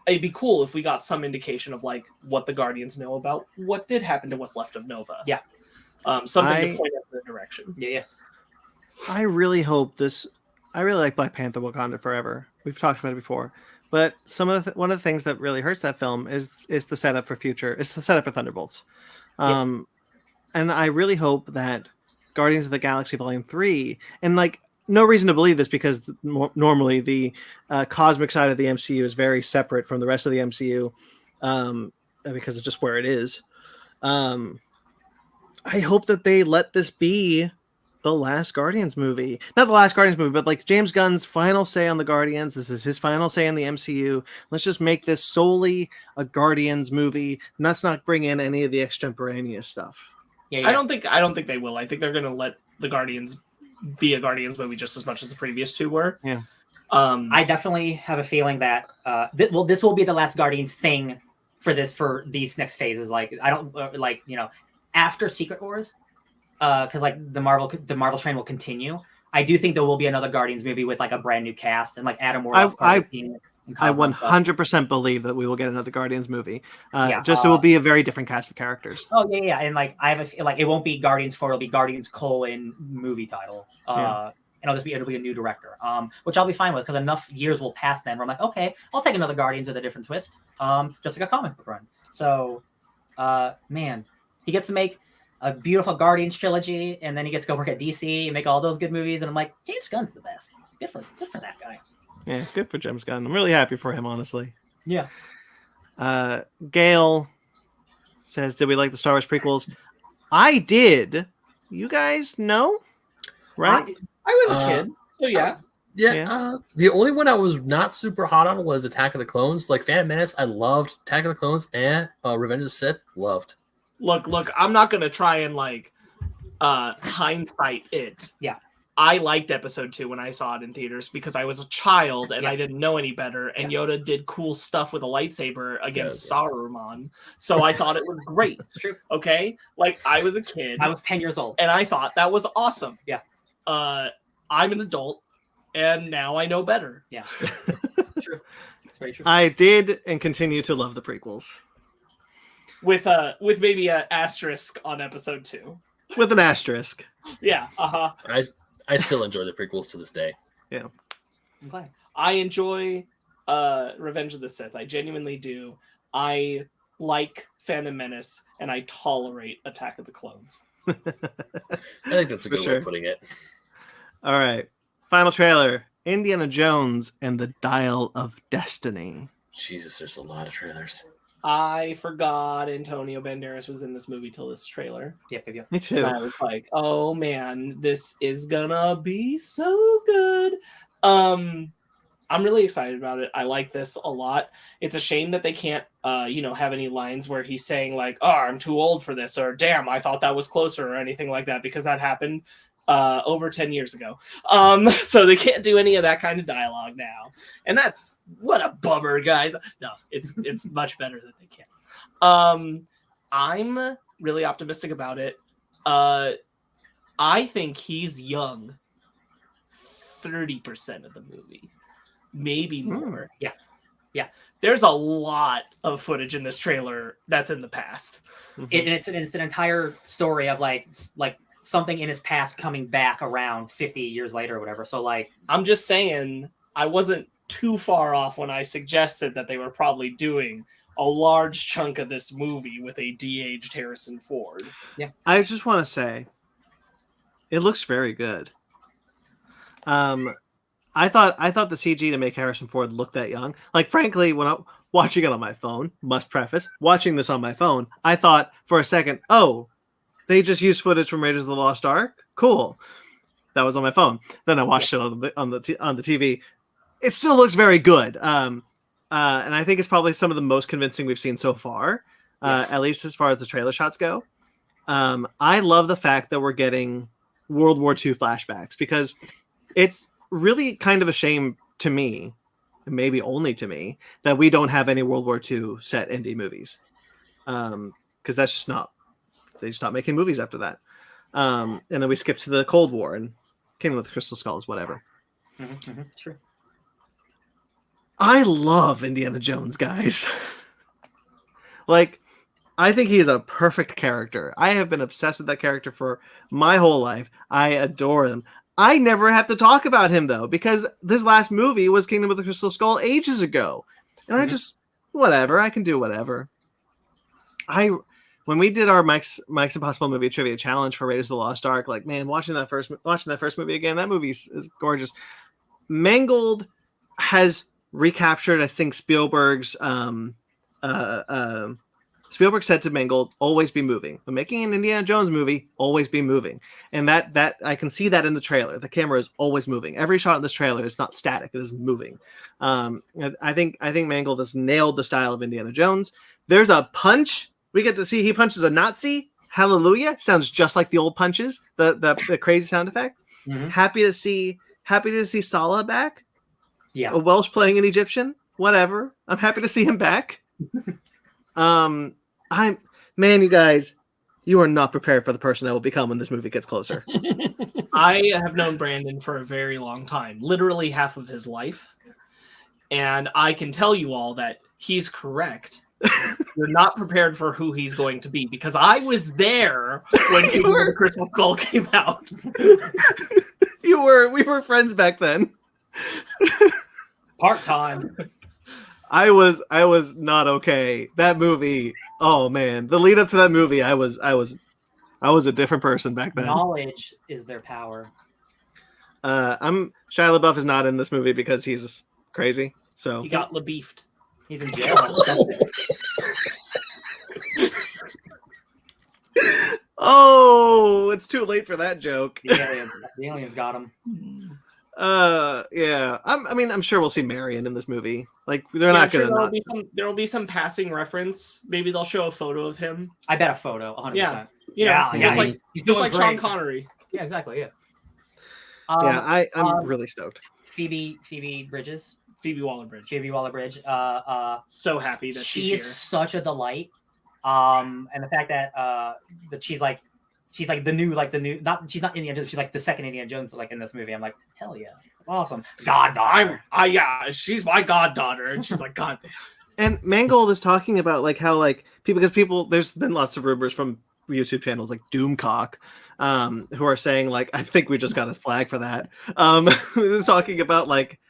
[SPEAKER 3] it'd be cool if we got some indication of like what the Guardians know about what did happen to what's left of Nova.
[SPEAKER 2] Yeah.
[SPEAKER 3] Something to point us in the direction.
[SPEAKER 2] Yeah.
[SPEAKER 4] I really hope this. I really like Black Panther: Wakanda Forever. We've talked about it before, but one of the things that really hurts that film is the setup for future. It's the setup for Thunderbolts, and I really hope that Guardians of the Galaxy Volume 3 and like. No reason to believe this because normally the cosmic side of the MCU is very separate from the rest of the MCU because of just where it is. I hope that they let this be the last Guardians movie. Not the last Guardians movie, but like James Gunn's final say on the Guardians. This is his final say in the MCU. Let's just make this solely a Guardians movie. And let's not bring in any of the extemporaneous stuff.
[SPEAKER 2] Yeah.
[SPEAKER 3] I don't think they will. I think they're going to let the Guardians be a Guardians movie just as much as the previous two were.
[SPEAKER 4] Yeah.
[SPEAKER 2] I definitely have a feeling that this will be the last Guardians thing for these next phases. Like I don't after Secret Wars, because like the Marvel train will continue. I do think there will be another Guardians movie with like a brand new cast and like Adam Warlock's part of the team.
[SPEAKER 4] I 100% believe that we will get another Guardians movie. It will be a very different cast of characters.
[SPEAKER 2] Oh yeah, and like I have a feel like it won't be Guardians 4, it'll be Guardians : movie title. And it'll be a new director. Which I'll be fine with because enough years will pass then where I'm like, okay, I'll take another Guardians with a different twist. Just like a comic book run. So man, he gets to make a beautiful Guardians trilogy, and then he gets to go work at DC and make all those good movies, and I'm like, James Gunn's the best. Good for that guy.
[SPEAKER 4] Yeah, good for James Gunn. I'm really happy for him, honestly.
[SPEAKER 2] Yeah.
[SPEAKER 4] Gail says, did we like the Star Wars prequels? I did. You guys know? Right?
[SPEAKER 3] I was a kid. So yeah.
[SPEAKER 1] The only one I was not super hot on was Attack of the Clones. Like Phantom Menace, I loved. Attack of the Clones and Revenge of the Sith, loved.
[SPEAKER 3] Look, I'm not going to try and like hindsight it.
[SPEAKER 2] Yeah.
[SPEAKER 3] I liked episode 2 when I saw it in theaters because I was a child and I didn't know any better. And Yoda did cool stuff with a lightsaber against Saruman. So I thought it was great.
[SPEAKER 2] It's true.
[SPEAKER 3] Okay. Like I was a kid.
[SPEAKER 2] I was 10 years old.
[SPEAKER 3] And I thought that was awesome.
[SPEAKER 2] Yeah.
[SPEAKER 3] I'm an adult and now I know better.
[SPEAKER 2] Yeah. True. It's very true.
[SPEAKER 4] I did and continue to love the prequels.
[SPEAKER 3] With maybe an asterisk on episode 2.
[SPEAKER 4] With an asterisk.
[SPEAKER 3] Yeah.
[SPEAKER 1] I still enjoy the prequels to this day.
[SPEAKER 4] Yeah.
[SPEAKER 2] I'm glad.
[SPEAKER 3] I enjoy Revenge of the Sith. I genuinely do. I like Phantom Menace, and I tolerate Attack of the Clones.
[SPEAKER 1] I think that's a good way of putting it.
[SPEAKER 4] All right. Final trailer. Indiana Jones and the Dial of Destiny.
[SPEAKER 1] Jesus, there's a lot of trailers.
[SPEAKER 3] I forgot Antonio Banderas was in this movie till this trailer.
[SPEAKER 2] Yeah.
[SPEAKER 4] Me too.
[SPEAKER 3] And I was like, oh man, this is gonna be so good. I'm really excited about it. I like this a lot. It's a shame that they can't have any lines where he's saying like, oh, I'm too old for this, or damn, I thought that was closer, or anything like that, because that happened over 10 years ago. So they can't do any of that kind of dialogue now. And that's what a bummer, guys. No, it's much better that they can. I'm really optimistic about it. I think he's young 30% of the movie, maybe more.
[SPEAKER 2] Yeah.
[SPEAKER 3] There's a lot of footage in this trailer that's in the past.
[SPEAKER 2] It's an entire story of like something in his past coming back around 50 years later or whatever. So like,
[SPEAKER 3] I'm just saying, I wasn't too far off when I suggested that they were probably doing a large chunk of this movie with a de-aged Harrison Ford.
[SPEAKER 2] Yeah.
[SPEAKER 4] I just want to say, it looks very good. I thought the CG to make Harrison Ford look that young, like frankly, when I'm watching it on my phone, must preface, watching this on my phone, I thought for a second, oh, they just used footage from Raiders of the Lost Ark. Cool. That was on my phone. Then I watched it on the TV. It still looks very good. And I think it's probably some of the most convincing we've seen so far, at least as far as the trailer shots go. I love the fact that we're getting World War II flashbacks, because it's really kind of a shame to me, and maybe only to me, that we don't have any World War II set indie movies. Because that's just not, they stopped making movies after that. And then we skipped to the Cold War and Kingdom of the Crystal Skulls, whatever.
[SPEAKER 2] Sure.
[SPEAKER 4] I love Indiana Jones, guys. Like, I think he's a perfect character. I have been obsessed with that character for my whole life. I adore him. I never have to talk about him, though, because this last movie was Kingdom of the Crystal Skull ages ago. And I just, whatever, I can do whatever. When we did our Mike's Impossible Movie Trivia Challenge for Raiders of the Lost Ark, like, man, watching that first movie again, that movie is gorgeous. Mangold has recaptured, I think, Spielberg said to Mangold, always be moving. When making an Indiana Jones movie, always be moving. And that I can see that in the trailer. The camera is always moving. Every shot in this trailer is not static, it is moving. I think Mangold has nailed the style of Indiana Jones. There's a punch. We get to see he punches a Nazi. Hallelujah. Sounds just like the old punches, the crazy sound effect. Happy to see Salah back.
[SPEAKER 2] Yeah.
[SPEAKER 4] A Welsh playing an Egyptian. Whatever. I'm happy to see him back. You guys, you are not prepared for the person I will become when this movie gets closer.
[SPEAKER 3] I have known Brandon for a very long time, literally half of his life. And I can tell you all that he's correct. You're not prepared for who he's going to be, because I was there when Kingdom of the Crystal Skull came out.
[SPEAKER 4] We were friends back then.
[SPEAKER 2] Part-time.
[SPEAKER 4] I was not okay. That movie, oh man, the lead up to that movie, I was a different person back then.
[SPEAKER 2] Knowledge is their power.
[SPEAKER 4] Shia LaBeouf is not in this movie because he's crazy. So
[SPEAKER 3] He got LaBeefed.
[SPEAKER 2] He's in jail.
[SPEAKER 4] Oh, it's too late for that joke.
[SPEAKER 2] The aliens got him.
[SPEAKER 4] Yeah. I'm sure we'll see Marion in this movie. Like, they're not gonna not.
[SPEAKER 3] There'll be some passing reference. Maybe they'll show a photo of him.
[SPEAKER 2] I bet a photo, 100%.
[SPEAKER 3] Yeah.
[SPEAKER 2] He's
[SPEAKER 3] just like Sean
[SPEAKER 2] great.
[SPEAKER 3] Connery.
[SPEAKER 2] Yeah, exactly. Yeah.
[SPEAKER 4] I'm really stoked.
[SPEAKER 2] Phoebe Bridges.
[SPEAKER 3] Phoebe Waller-Bridge.
[SPEAKER 2] So
[SPEAKER 3] happy that
[SPEAKER 2] she
[SPEAKER 3] she's
[SPEAKER 2] is
[SPEAKER 3] here.
[SPEAKER 2] such a delight. And the fact that she's like the new not she's not Indiana Jones, she's like the second Indiana Jones like in this movie. I'm like, hell yeah, that's awesome. Goddaughter.
[SPEAKER 3] She's my goddaughter, and she's like, God damn.
[SPEAKER 4] And Mangold is talking about like how like people there's been lots of rumors from YouTube channels like Doomcock, who are saying like, I think we just got a flag for that. Talking about like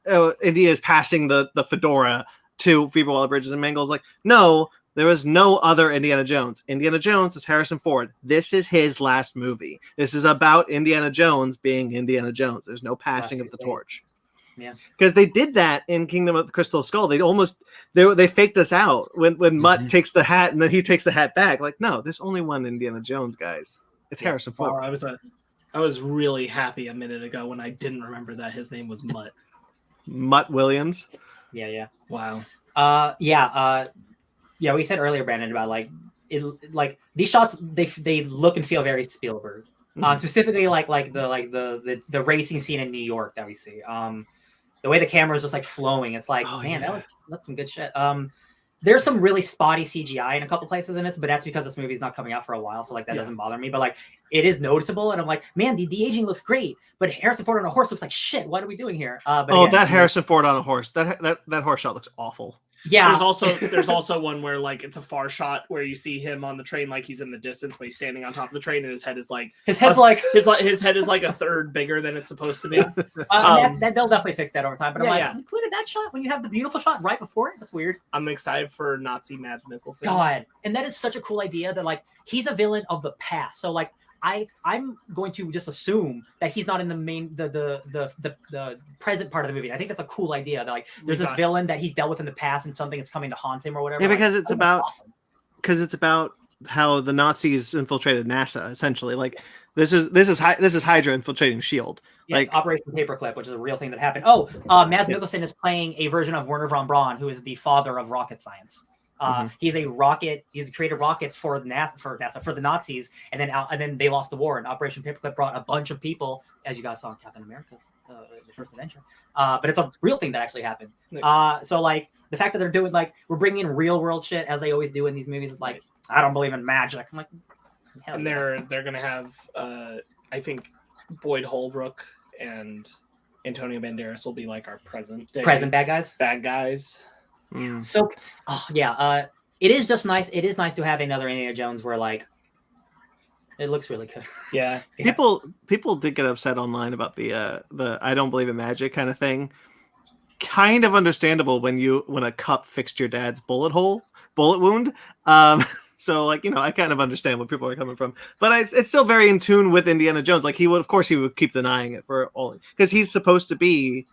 [SPEAKER 4] India is passing the fedora to Phoebe Waller-Bridge, and Mangold's like, no, there was no other Indiana Jones. Indiana Jones is Harrison Ford. This is his last movie. This is about Indiana Jones being Indiana Jones. There's no passing of the torch.
[SPEAKER 2] Yeah,
[SPEAKER 4] because they did that in Kingdom of the Crystal Skull. They faked us out when Mutt takes the hat and then he takes the hat back. Like, no, there's only one Indiana Jones, guys. It's Harrison Ford.
[SPEAKER 3] Wow, I was really happy a minute ago when I didn't remember that his name was Mutt.
[SPEAKER 4] Mutt Williams.
[SPEAKER 2] Yeah.
[SPEAKER 3] Wow.
[SPEAKER 2] We said earlier, Brandon, about like these shots. They look and feel very Spielberg. Specifically, like the racing scene in New York that we see. The way the camera is just like flowing. It's like, that's some good shit. There's some really spotty CGI in a couple places in this, but that's because this movie's not coming out for a while, so like that doesn't bother me. But like it is noticeable, and I'm like, man, the de-aging looks great, but Harrison Ford on a horse looks like shit. What are we doing here?
[SPEAKER 4] Harrison Ford on a horse. That horse shot looks awful.
[SPEAKER 2] Yeah.
[SPEAKER 3] There's also one where like it's a far shot where you see him on the train like he's in the distance, but he's standing on top of the train and his head is like
[SPEAKER 2] his head is
[SPEAKER 3] like a third bigger than it's supposed to be.
[SPEAKER 2] They'll definitely fix that over time. But
[SPEAKER 3] Yeah,
[SPEAKER 2] included that shot when you have the beautiful shot right before it. That's weird.
[SPEAKER 3] I'm excited for Nazi Mads Mikkelsen.
[SPEAKER 2] God, and that is such a cool idea that like he's a villain of the past. So like I'm going to just assume that he's not in the main the present part of the movie. I think that's a cool idea. That like there's this villain that he's dealt with in the past and something is coming to haunt him or whatever.
[SPEAKER 4] Yeah, because
[SPEAKER 2] like,
[SPEAKER 4] it's about how the Nazis infiltrated NASA. Essentially, like this is Hydra infiltrating Shield.
[SPEAKER 2] Yeah,
[SPEAKER 4] like
[SPEAKER 2] it's Operation Paperclip, which is a real thing that happened. Mads Mikkelsen is playing a version of Werner von Braun, who is the father of rocket science. He's created rockets for the Nazis, and then they lost the war. And Operation Paperclip brought a bunch of people, as you guys saw in Captain America's the first adventure. But it's a real thing that actually happened. So like the fact that they're doing like we're bringing in real world shit as they always do in these movies. Like I don't believe in magic. I'm like,
[SPEAKER 3] and they're gonna have I think Boyd Holbrook and Antonio Banderas will be like our present
[SPEAKER 2] bad guys.
[SPEAKER 3] Bad guys.
[SPEAKER 4] Mm.
[SPEAKER 2] So, it is just nice. It is nice to have another Indiana Jones where like it looks really good.
[SPEAKER 3] Yeah.
[SPEAKER 4] People did get upset online about the I don't believe in magic kind of thing. Kind of understandable when a cup fixed your dad's bullet wound. So like I kind of understand where people are coming from, but it's still very in tune with Indiana Jones. Like he would keep denying it for all because he's supposed to be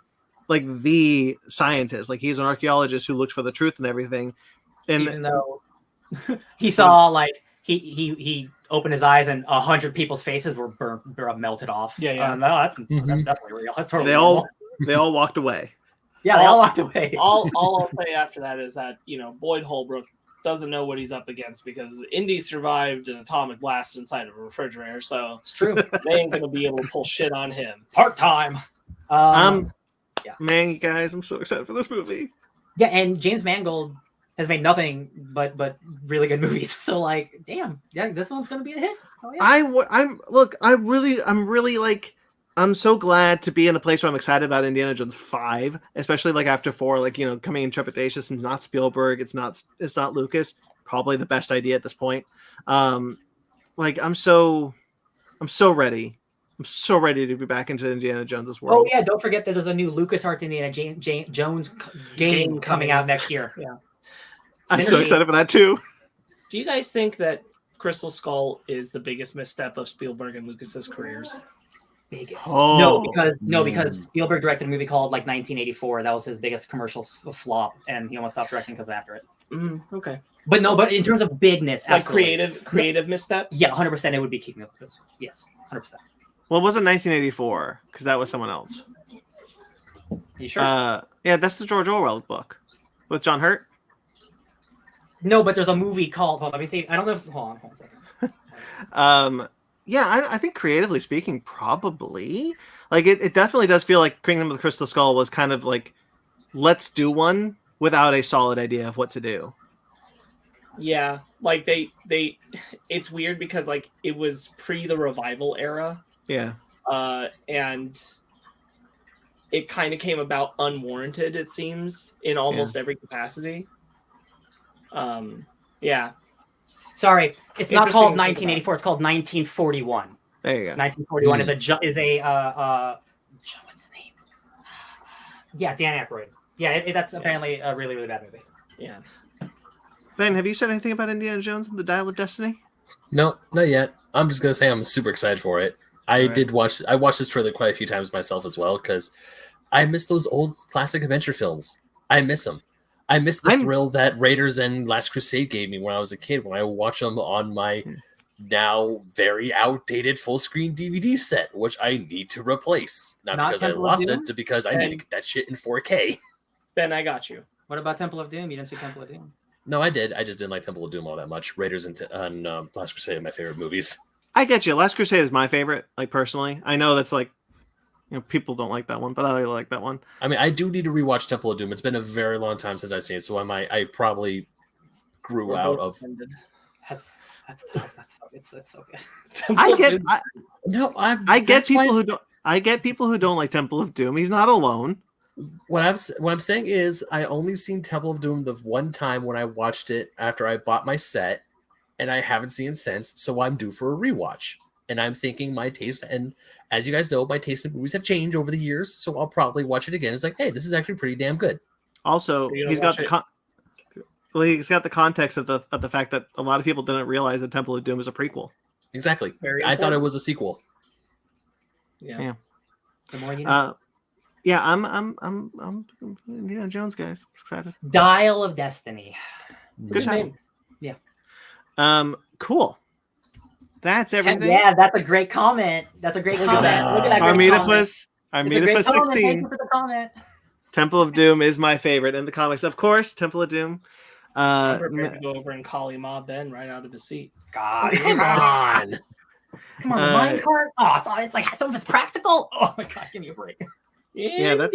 [SPEAKER 4] like the scientist, like he's an archaeologist who looked for the truth and everything. And
[SPEAKER 2] even though he saw like he opened his eyes and 100 people's faces were melted off.
[SPEAKER 3] Yeah.
[SPEAKER 2] No, that's definitely real. That's totally
[SPEAKER 4] they all walked away.
[SPEAKER 2] Yeah, they all walked away.
[SPEAKER 3] all I'll say after that is that Boyd Holbrook doesn't know what he's up against because Indy survived an atomic blast inside of a refrigerator, so
[SPEAKER 2] it's true.
[SPEAKER 3] They ain't gonna be able to pull shit on him.
[SPEAKER 2] Part-time.
[SPEAKER 4] Yeah. Man, you guys, I'm so excited for this movie.
[SPEAKER 2] Yeah, and James Mangold has made nothing but really good movies. So like, damn, yeah, this one's gonna be a hit. Oh, yeah.
[SPEAKER 4] I'm so glad to be in a place where I'm excited about Indiana Jones 5, especially like after 4, like coming in trepidatious. It's not Spielberg, it's not Lucas. Probably the best idea at this point. Like I'm so ready. I'm so ready to be back into Indiana Jones' world.
[SPEAKER 2] Oh yeah, don't forget that there's a new LucasArts Indiana Jones game coming out next year.
[SPEAKER 3] Yeah,
[SPEAKER 4] I'm so excited for that too.
[SPEAKER 3] Do you guys think that Crystal Skull is the biggest misstep of Spielberg and Lucas's careers?
[SPEAKER 2] Biggest.
[SPEAKER 4] Oh.
[SPEAKER 2] Because Spielberg directed a movie called like 1984. That was his biggest commercial flop, and he almost stopped directing because after it.
[SPEAKER 3] Okay.
[SPEAKER 2] But in terms of bigness,
[SPEAKER 3] like
[SPEAKER 2] absolutely.
[SPEAKER 3] creative misstep.
[SPEAKER 2] Yeah, 100%. It would be Keeping Up with This. Yes, 100%.
[SPEAKER 4] Well, it wasn't 1984 because that was someone else.
[SPEAKER 2] You sure?
[SPEAKER 4] Yeah, that's the George Orwell book with John Hurt.
[SPEAKER 2] No, but there's a movie called. Hold on, let me see. I don't know if. Hold on a second.
[SPEAKER 4] Yeah, I think creatively speaking, probably. Like it definitely does feel like Kingdom of the Crystal Skull was kind of like, let's do one without a solid idea of what to do.
[SPEAKER 3] Yeah, like they it's weird because like it was pre the revival era.
[SPEAKER 4] Yeah.
[SPEAKER 3] And it kind of came about unwarranted, it seems, in almost every capacity. Yeah.
[SPEAKER 2] Sorry, it's not called 1984. It's called 1941.
[SPEAKER 4] There you go.
[SPEAKER 2] 1941 is a what's his name? Yeah, Dan Aykroyd. Yeah, that's apparently a really, really bad movie.
[SPEAKER 3] Yeah.
[SPEAKER 4] Ben, have you said anything about Indiana Jones and the Dial of Destiny?
[SPEAKER 1] No, not yet. I'm just gonna say I'm super excited for it. I watched this trailer quite a few times myself as well because I miss those old classic adventure films. I miss them. I miss the thrill that Raiders and Last Crusade gave me when I was a kid. When I watched them on my now very outdated full screen DVD set, which I need to replace. Not because
[SPEAKER 2] Temple
[SPEAKER 1] I lost it, but because I need to get that shit in 4K.
[SPEAKER 3] Ben, I got you.
[SPEAKER 2] What about Temple of Doom? You didn't see Temple of Doom?
[SPEAKER 1] No, I did. I just didn't like Temple of Doom all that much. Raiders and Last Crusade are my favorite movies.
[SPEAKER 4] I get you. Last Crusade is my favorite, like personally. I know that's like, people don't like that one, but I really like that one.
[SPEAKER 1] I mean, I do need to rewatch Temple of Doom. It's been a very long time since I've seen it, so I probably grew out of.
[SPEAKER 2] It's okay.
[SPEAKER 4] I get people who don't like Temple of Doom. He's not alone.
[SPEAKER 1] what I'm saying is I only seen Temple of Doom the one time when I watched it after I bought my set, and I haven't seen it since. So I'm due for a rewatch. And I'm thinking my taste, and as you guys know, my taste in movies have changed over the years. So I'll probably watch it again. It's like, hey, this is actually pretty damn good.
[SPEAKER 4] Also,
[SPEAKER 3] You're gonna
[SPEAKER 4] he's got
[SPEAKER 3] watch
[SPEAKER 4] he's got the context of the fact that a lot of people didn't realize that Temple of Doom is a prequel.
[SPEAKER 1] Exactly.
[SPEAKER 3] Very
[SPEAKER 1] I thought it
[SPEAKER 3] important.
[SPEAKER 1] was a sequel.
[SPEAKER 3] Yeah.
[SPEAKER 2] The more you know.
[SPEAKER 4] Yeah, I'm Indiana Jones, guys. Excited.
[SPEAKER 2] Dial of Destiny.
[SPEAKER 4] Good time.
[SPEAKER 3] name.
[SPEAKER 4] Cool. That's everything.
[SPEAKER 2] Yeah, that's a great comment. That's a great
[SPEAKER 3] Look at
[SPEAKER 2] comment.
[SPEAKER 3] that.
[SPEAKER 2] Look at that great comment.
[SPEAKER 4] Armidapus
[SPEAKER 2] It's a great comment.
[SPEAKER 4] 16.
[SPEAKER 2] Thank you for the comment.
[SPEAKER 4] Temple of Doom is my favorite in the comics, of course. Temple of Doom.
[SPEAKER 3] I'm prepared to go over and call him Ma Ben right out of his seat.
[SPEAKER 2] God,
[SPEAKER 1] Come on.
[SPEAKER 2] Come on, the mine cart. Oh, it's like some of it's practical. Oh my God, give me a break.
[SPEAKER 4] Yeah, that-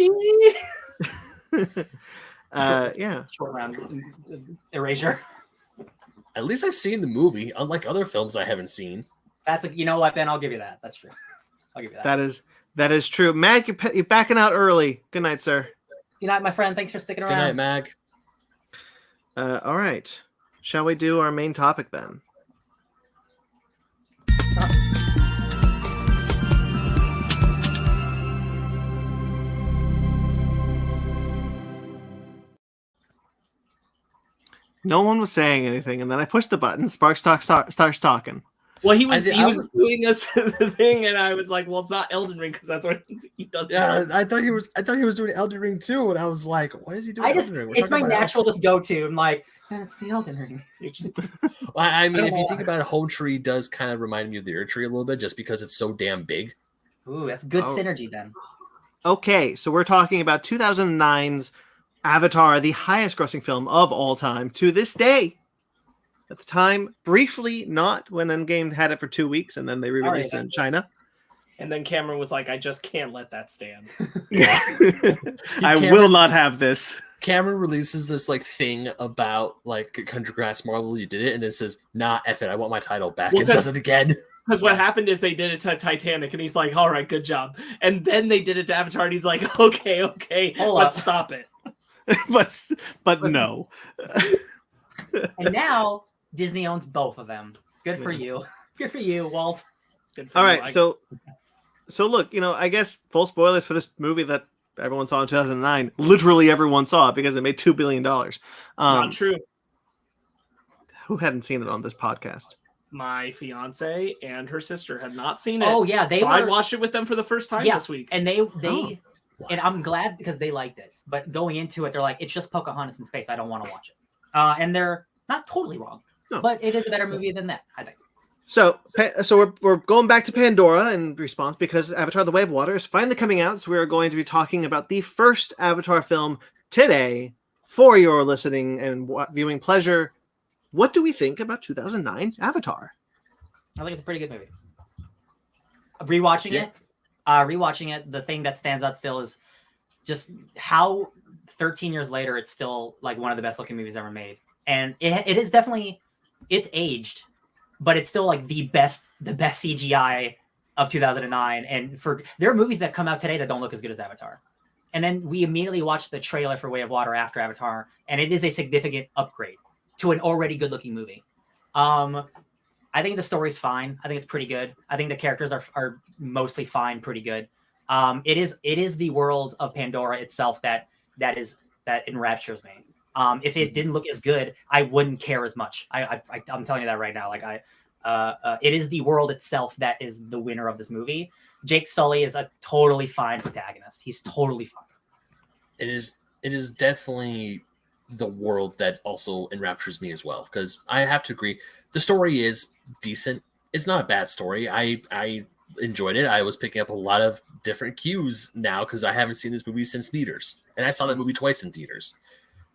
[SPEAKER 4] yeah.
[SPEAKER 2] Short round erasure.
[SPEAKER 1] At least I've seen the movie, unlike other films I haven't seen.
[SPEAKER 2] You know what, Ben? I'll give you that. That's true. I'll give you that.
[SPEAKER 4] That is true. Mag, you're backing out early. Good night, sir.
[SPEAKER 2] Good night, my friend. Thanks for sticking
[SPEAKER 1] Good
[SPEAKER 2] around.
[SPEAKER 1] night, Mag.
[SPEAKER 4] All right. Shall we do our main topic then? No one was saying anything, and then I pushed the button. Sparks starts talking.
[SPEAKER 3] Well, he was
[SPEAKER 1] I
[SPEAKER 3] was doing us the thing, and I was like, "Well, it's not Elden Ring because that's what he does."
[SPEAKER 1] Yeah, I thought he was doing Elden Ring too, and I was like, "Why is he doing Elden Ring?"
[SPEAKER 2] It's my natural just go to. I'm like, it's the Elden Ring.
[SPEAKER 1] Well, I mean,
[SPEAKER 3] I
[SPEAKER 1] if
[SPEAKER 3] don't
[SPEAKER 1] you
[SPEAKER 3] know.
[SPEAKER 1] think about it, Home Tree does kind of remind me of the Earth Tree a little bit, just because it's so damn big.
[SPEAKER 2] Ooh, that's good
[SPEAKER 4] Oh.
[SPEAKER 2] synergy then.
[SPEAKER 4] Okay, so we're talking about 2009's Avatar, the highest grossing film of all time to this day. At the time, briefly not when Endgame had it for 2 weeks, and then they re-released it in China.
[SPEAKER 3] And then Cameron was like, "I just can't let that stand."
[SPEAKER 4] Yeah. I
[SPEAKER 1] Cameron-
[SPEAKER 4] will not have this.
[SPEAKER 1] Cameron releases this like thing about like Country Grass Marvel, you did it, and it says, "Nah, F it, I want my title back,"
[SPEAKER 3] Well,
[SPEAKER 1] and does it again.
[SPEAKER 3] Because what happened is they did it to Titanic, and he's like, "All right, good job." And then they did it to Avatar, and he's like, "Okay,
[SPEAKER 2] Hold
[SPEAKER 3] let's
[SPEAKER 2] up.
[SPEAKER 3] stop it."
[SPEAKER 4] but no.
[SPEAKER 2] And now Disney owns both of them. Good for you. Good for you, Walt.
[SPEAKER 3] Good for
[SPEAKER 4] All
[SPEAKER 3] you.
[SPEAKER 4] right, so look, I guess full spoilers for this movie that everyone saw in 2009. Literally everyone saw it because it made $2 billion.
[SPEAKER 3] Not true.
[SPEAKER 4] Who hadn't seen it on this podcast?
[SPEAKER 3] My fiance and her sister had not seen it.
[SPEAKER 2] Oh yeah,
[SPEAKER 3] I watched it with them for the first time this week.
[SPEAKER 2] And and I'm glad because they liked it. But going into it, they're like, it's just Pocahontas in space. I don't want to watch it. And they're not totally wrong,
[SPEAKER 4] No.
[SPEAKER 2] but it is a better movie than that, I think.
[SPEAKER 4] So we're going back to Pandora in response because Avatar: The Way of Water is finally coming out. So we're going to be talking about the first Avatar film today for your listening and viewing pleasure. What do we think about 2009's Avatar?
[SPEAKER 2] I think it's a pretty good movie. Rewatching it, the thing that stands out still is just how 13 years later it's still like one of the best looking movies ever made. And it is definitely, it's aged, but it's still like the best CGI of 2009. And there are movies that come out today that don't look as good as Avatar. And then we immediately watched the trailer for Way of Water after Avatar, and it is a significant upgrade to an already good looking movie. I think the story's fine. I think it's pretty good. I think the characters are mostly fine, pretty good. It is the world of Pandora itself that enraptures me. If it didn't look as good, I wouldn't care as much. I'm telling you that right now. It is the world itself that is the winner of this movie. Jake Sully is a totally fine protagonist. He's totally fine. It
[SPEAKER 1] is definitely the world that also enraptures me as well, because I have to agree, the story is decent. It's not a bad story. I enjoyed it. I was picking up a lot of different cues now because I haven't seen this movie since theaters, and I saw that movie twice in theaters.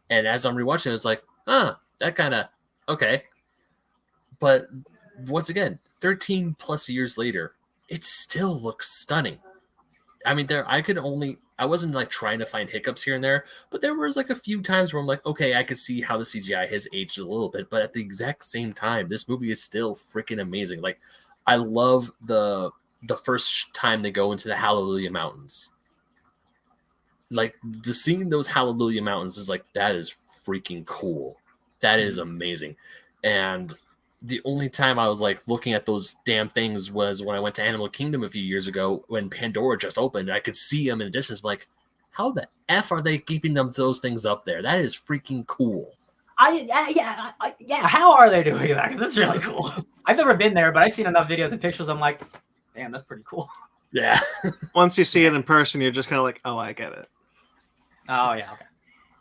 [SPEAKER 1] And as I'm rewatching it, I was like, that kind of okay. But once again, 13 plus years later, it still looks stunning. I mean, I wasn't like trying to find hiccups here and there, but there was like a few times where I'm like, okay, I could see how the CGI has aged a little bit, but at the exact same time, this movie is still freaking amazing. Like, I love the first time they go into the Hallelujah Mountains. like just seeing those Hallelujah Mountains is like, that is freaking cool. That is amazing. And the only time I was like looking at those damn things was when I went to Animal Kingdom a few years ago when Pandora just opened. And I could see them in the distance. I'm like, how the F are they keeping those things up there? That is freaking cool.
[SPEAKER 2] Yeah. How are they doing that? Because that's really cool. I've never been there, but I've seen enough videos and pictures. I'm like, damn, that's pretty cool.
[SPEAKER 1] Yeah.
[SPEAKER 4] Once you see it in person, you're just kind of like, oh, I get it.
[SPEAKER 2] Oh yeah, okay.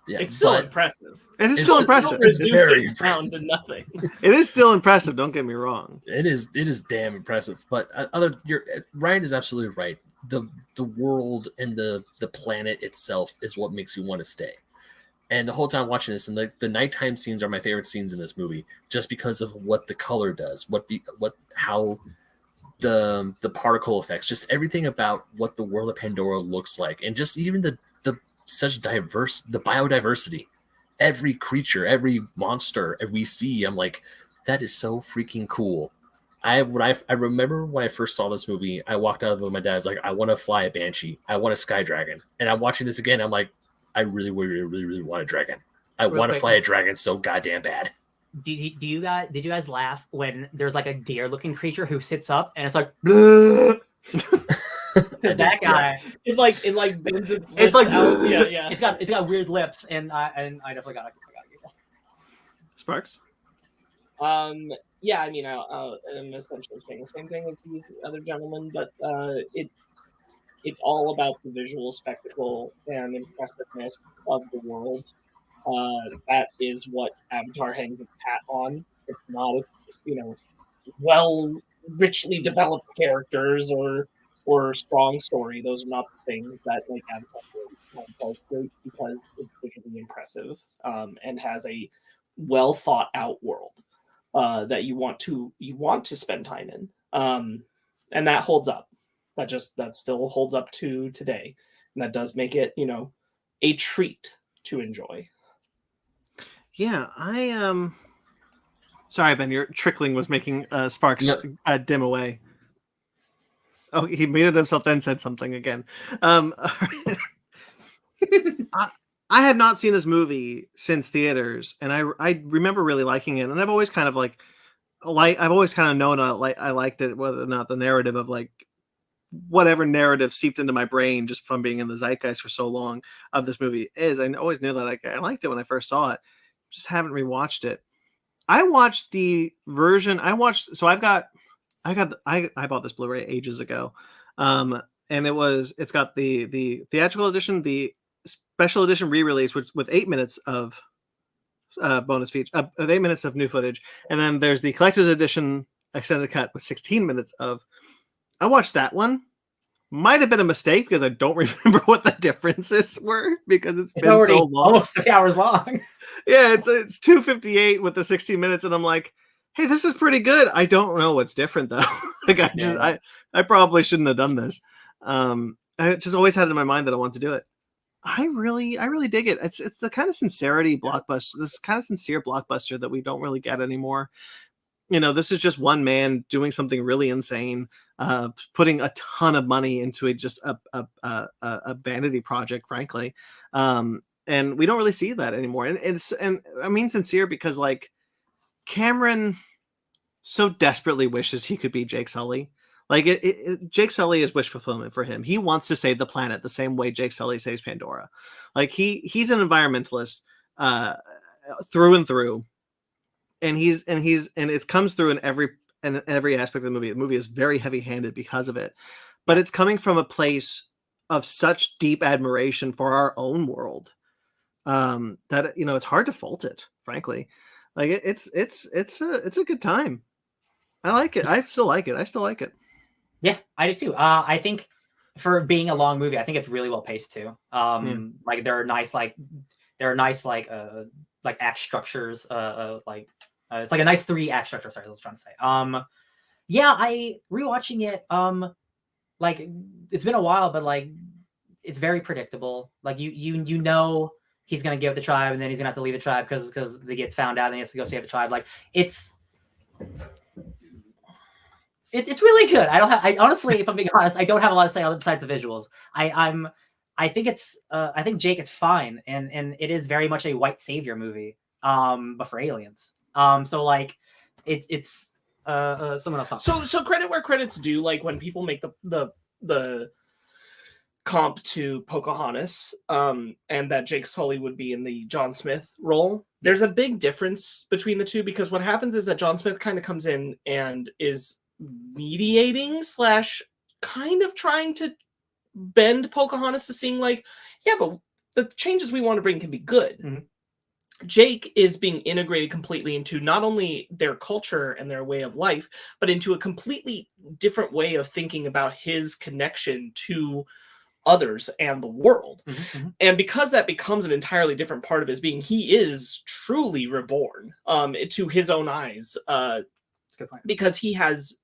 [SPEAKER 1] Yeah,
[SPEAKER 3] It's still impressive.
[SPEAKER 4] It is still impressive.
[SPEAKER 3] It's
[SPEAKER 1] very
[SPEAKER 3] down to nothing.
[SPEAKER 4] It is still impressive. Don't get me wrong.
[SPEAKER 1] It is damn impressive. But Ryan is absolutely right. The world and the planet itself is what makes you want to stay. And the whole time watching this, and the nighttime scenes are my favorite scenes in this movie, just because of what the color does, how the particle effects, just everything about what the world of Pandora looks like, and just even the biodiversity. Every creature, every monster we see, I'm like, that is so freaking cool. I remember when I first saw this movie, I walked out with my dad's like, I want to fly a Banshee, I want a Sky Dragon, and I'm watching this again. I'm like, I really, really, really, really want a dragon. I want to fly a dragon so goddamn bad.
[SPEAKER 2] Did you guys laugh when there's like a deer-looking creature who sits up and it's like that guy?
[SPEAKER 3] It bends its lips
[SPEAKER 2] It's like
[SPEAKER 3] out. Yeah.
[SPEAKER 2] It's got weird lips, and I definitely gotta get that.
[SPEAKER 4] Sparks?
[SPEAKER 3] Yeah, I mean, I'm essentially saying the same thing as these other gentlemen, but it's all about the visual spectacle and impressiveness of the world. That is what Avatar hangs its hat on. It's not, richly developed characters or strong story. Those are not the things that make Avatar great, because it's visually impressive and has a well thought out world that you want to spend time in, and that holds up. That still holds up to today, and that does make it a treat to enjoy.
[SPEAKER 4] Yeah, sorry, Ben, your trickling was making Sparks dim away. Oh, he muted himself, then said something again. I have not seen this movie since theaters, and I remember really liking it, and I've always kind of I've always kind of known I liked it, whether or not the narrative of whatever narrative seeped into my brain just from being in the zeitgeist for so long of this movie is. I always knew that I liked it when I first saw it. Just haven't rewatched it. I watched the version. I bought this Blu-ray ages ago, and it's got the theatrical edition, the special edition re-release, with 8 minutes of bonus feature, 8 minutes of new footage, and then there's the collector's edition extended cut with 16 minutes of. I watched that one. Might have been a mistake because I don't remember what the differences were, because it's been so long.
[SPEAKER 2] Almost 3 hours long.
[SPEAKER 4] Yeah, it's 2:58 with the 60 minutes, and I'm like, hey, this is pretty good. I don't know what's different though. I probably shouldn't have done this. I just always had it in my mind that I want to do it. I really dig it. It's the kind of sincerity blockbuster, this kind of sincere blockbuster that we don't really get anymore. This is just one man doing something really insane, putting a ton of money into just a vanity project, frankly. And we don't really see that anymore. And I mean sincere because Cameron so desperately wishes he could be Jake Sully. Jake Sully is wish fulfillment for him. He wants to save the planet the same way Jake Sully saves Pandora. He's an environmentalist through and through. And it comes through in every aspect of the movie. The movie is very heavy-handed because of it, but it's coming from a place of such deep admiration for our own world that it's hard to fault it. Frankly, it's a good time. I like it. I still like it.
[SPEAKER 2] Yeah, I do too. I think for being a long movie, I think it's really well paced too. There are nice act structures. It's like a nice 3-act structure. Sorry, I was trying to say. I rewatching it. It's been a while, but it's very predictable. He's gonna give the tribe, and then he's gonna have to leave the tribe because he gets found out, and he has to go save the tribe. It's really good. I honestly, if I'm being honest, I don't have a lot to say besides the visuals. I I think Jake is fine, and it is very much a white savior movie, but for aliens. So like, it's someone else talk.
[SPEAKER 3] So credit where credit's due. Like when people make the comp to Pocahontas, and that Jake Sully would be in the John Smith role. There's a big difference between the two, because what happens is that John Smith kind of comes in and is mediating / kind of trying to bend Pocahontas to seeing like, yeah, but the changes we want to bring can be good.
[SPEAKER 2] Mhm.
[SPEAKER 3] Jake is being integrated completely into not only their culture and their way of life, but into a completely different way of thinking about his connection to others and the world. And because that becomes an entirely different part of his being, he is truly reborn to his own eyes,
[SPEAKER 2] Good point.
[SPEAKER 3] because he has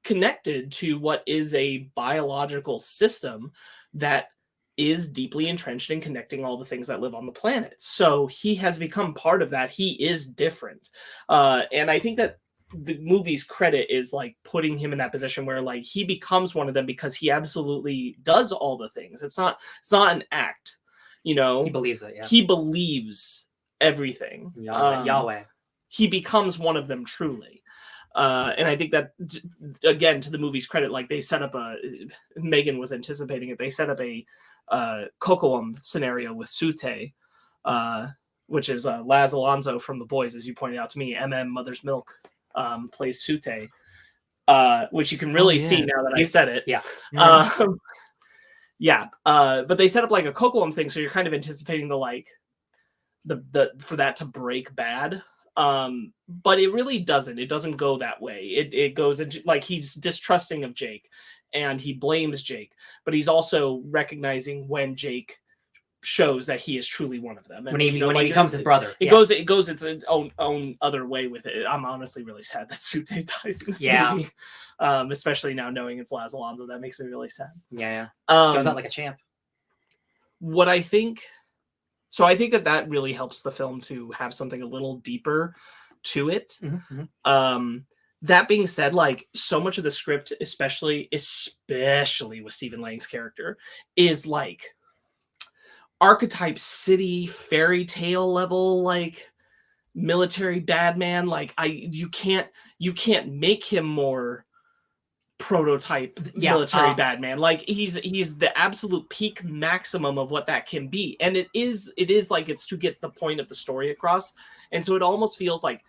[SPEAKER 3] connected to what is a biological system that is deeply entrenched in connecting all the things that live on the planet. So he has become part of that. He is different. And I think that the movie's credit is like putting him in that position where like he becomes one of them because he absolutely does all the things. It's not an act, you know.
[SPEAKER 2] He believes it. Yeah.
[SPEAKER 3] He believes everything.
[SPEAKER 2] Yahweh.
[SPEAKER 3] He becomes one of them truly. And I think that, again, to the movie's credit, like they set up Megan was anticipating it. They set up a Cocoam scenario with Sute, which is Laz Alonso from The Boys, as you pointed out to me. Mother's Milk plays Sute, which you can really see now that I said it.
[SPEAKER 2] Yeah.
[SPEAKER 3] But they set up like a Cocoam thing, so you're kind of anticipating the for that to break bad. But it really doesn't. It doesn't go that way. It goes into like he's distrusting of Jake, and he blames Jake, but he's also recognizing when Jake shows that he is truly one of them. And,
[SPEAKER 2] when he becomes his brother.
[SPEAKER 3] It goes its own other way with it. I'm honestly really sad that Sute dies in this movie. Especially now knowing it's Laz Alonso. That makes me really sad.
[SPEAKER 2] Yeah. Goes out like a champ.
[SPEAKER 3] What I think... So I think that really helps the film to have something a little deeper to it. That being said, like so much of the script, especially with Stephen Lang's character, is like archetype city fairy tale level, like military bad man. Like you can't make him more prototype military bad man. Like he's the absolute peak maximum of what that can be, and it is like it's to get the point of the story across. And so it almost feels like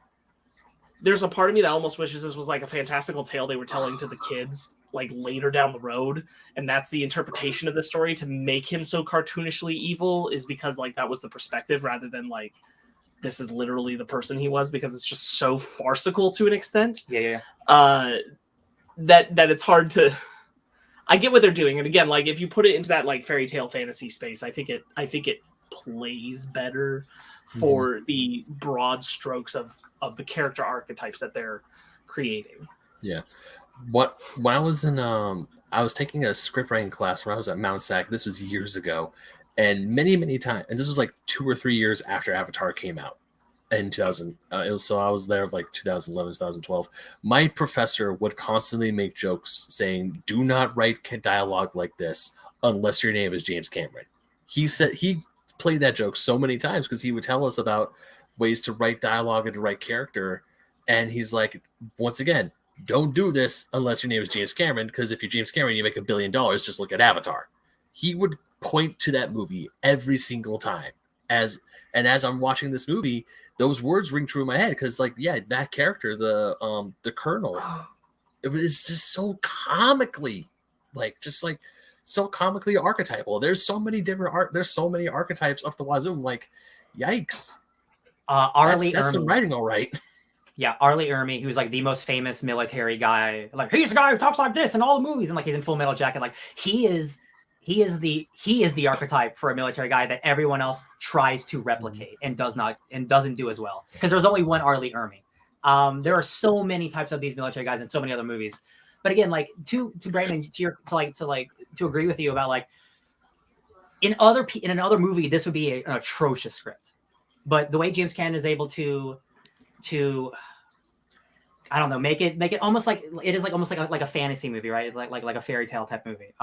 [SPEAKER 3] there's a part of me that almost wishes this was like a fantastical tale they were telling to the kids like later down the road, and that's the interpretation of the story to make him so cartoonishly evil, is because like that was the perspective rather than like this is literally the person he was, because it's just so farcical to an extent. That it's hard to... I get what they're doing, and again, like if you put it into that like fairy tale fantasy space, I think it plays better for the broad strokes of the character archetypes that they're creating.
[SPEAKER 1] Yeah. When I was in I was taking a script writing class when I was at Mount Sac. This was years ago, and many times, and this was like 2 or 3 years after Avatar came out in 2000. I was there like 2011, 2012. My professor would constantly make jokes saying, "Do not write dialogue like this unless your name is James Cameron." He said he played that joke so many times because he would tell us about ways to write dialogue and to write character, and he's like, once again, don't do this unless your name is James Cameron, because if you're James Cameron, you make $1 billion. Just look at Avatar. He would point to that movie every single time. As I'm watching this movie, those words ring true in my head, because like, yeah, that character, the Colonel, it was just so comically so comically archetypal. There's so many archetypes up the wazoo. I'm like, yikes. That's some writing, all right.
[SPEAKER 2] Yeah, Arlie Ermy, who's like the most famous military guy. Like, he's the guy who talks like this in all the movies, and like he's in Full Metal Jacket. Like he is the archetype for a military guy that everyone else tries to replicate and doesn't do as well. Because there's only one Arlie Ermy. There are so many types of these military guys in so many other movies. But again, like to Brandon, to agree with you about like in another movie, this would be an atrocious script. But the way James Cameron is able to I don't know, make it almost like it is like almost like a fantasy movie, right? It's like a fairy tale type movie.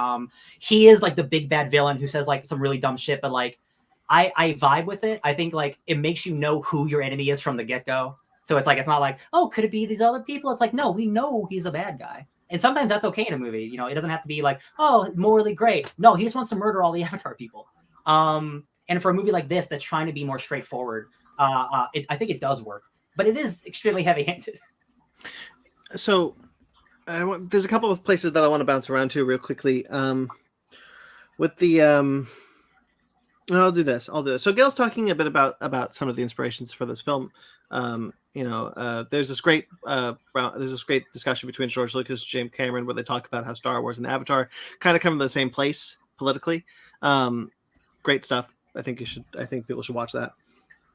[SPEAKER 2] He is like the big bad villain who says like some really dumb shit, but like I vibe with it. I think like it makes you know who your enemy is from the get go. So it's like it's not like, oh, could it be these other people? It's like, no, we know he's a bad guy. And sometimes that's okay in a movie. You know, it doesn't have to be like, oh, morally great. No, he just wants to murder all the Avatar people. And for a movie like this that's trying to be more straightforward, I think it does work. But it is extremely heavy-handed.
[SPEAKER 4] So there's a couple of places that I want to bounce around to real quickly. With the I'll do this. So Gail's talking a bit about some of the inspirations for this film. There's this great discussion between George Lucas and James Cameron where they talk about how Star Wars and Avatar kind of come from the same place politically. Great stuff. I think people should watch that.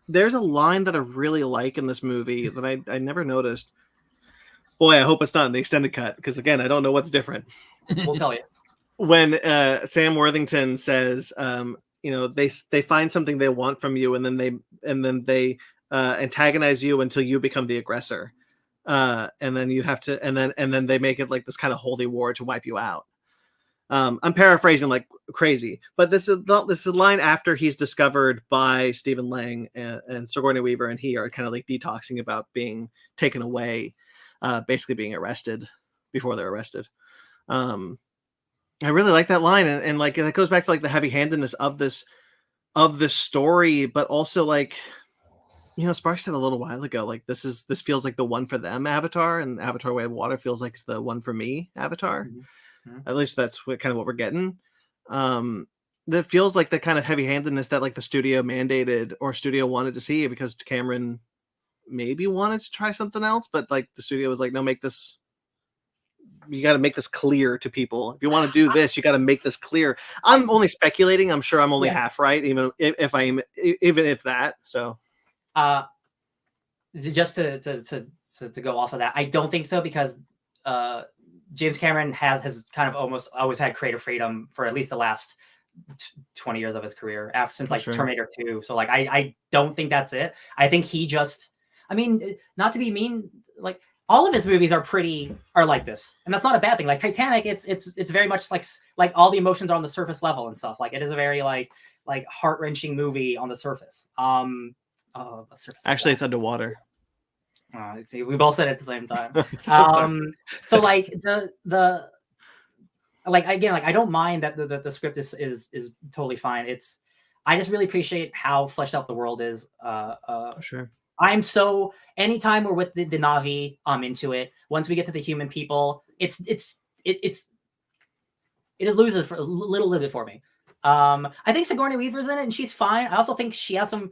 [SPEAKER 4] There's a line that I really like in this movie that I never noticed. Boy, I hope it's not in the extended cut because again, I don't know what's different.
[SPEAKER 2] We'll tell you.
[SPEAKER 4] When Sam Worthington says, they find something they want from you, and then they antagonize you until you become the aggressor, and then you have to, and then they make it like this kind of holy war to wipe you out. I'm paraphrasing like crazy, but this is a line after he's discovered by Stephen Lang and Sigourney Weaver, and he are kind of like detoxing about being taken away, basically being arrested before they're arrested. I really like that line, and like that goes back to like the heavy-handedness of this story, but also like, Sparks said a little while ago, like this feels like the one for them Avatar, and Avatar: Way of Water feels like the one for me Avatar. Mm-hmm. At least that's kind of what we're getting. That feels like the kind of heavy-handedness that like the studio mandated or studio wanted to see, because Cameron maybe wanted to try something else, but like the studio was like, no, you got to make this clear to people. If you want to do this, you got to make this clear. I'm only speculating. I'm sure I'm only half right, even if that. So,
[SPEAKER 2] just to go off of that, I don't think so, because James Cameron has kind of almost always had creative freedom for at least the last 20 years of his career, since like Terminator 2. So like I don't think that's it. I think he just, I mean, not to be mean, like all of his movies are like this, and that's not a bad thing. Like Titanic, it's very much like all the emotions are on the surface level and stuff. Like it is a very like heart-wrenching movie on the surface.
[SPEAKER 4] Actually, it's underwater.
[SPEAKER 2] See, we both said it at the same time. So like the like again, like I don't mind that the script is totally fine. I just really appreciate how fleshed out the world is.
[SPEAKER 4] Sure.
[SPEAKER 2] I'm so anytime we're with the Na'vi, I'm into it. Once we get to the human people, it just loses for a little bit for me. I think Sigourney Weaver's in it and she's fine. I also think she has some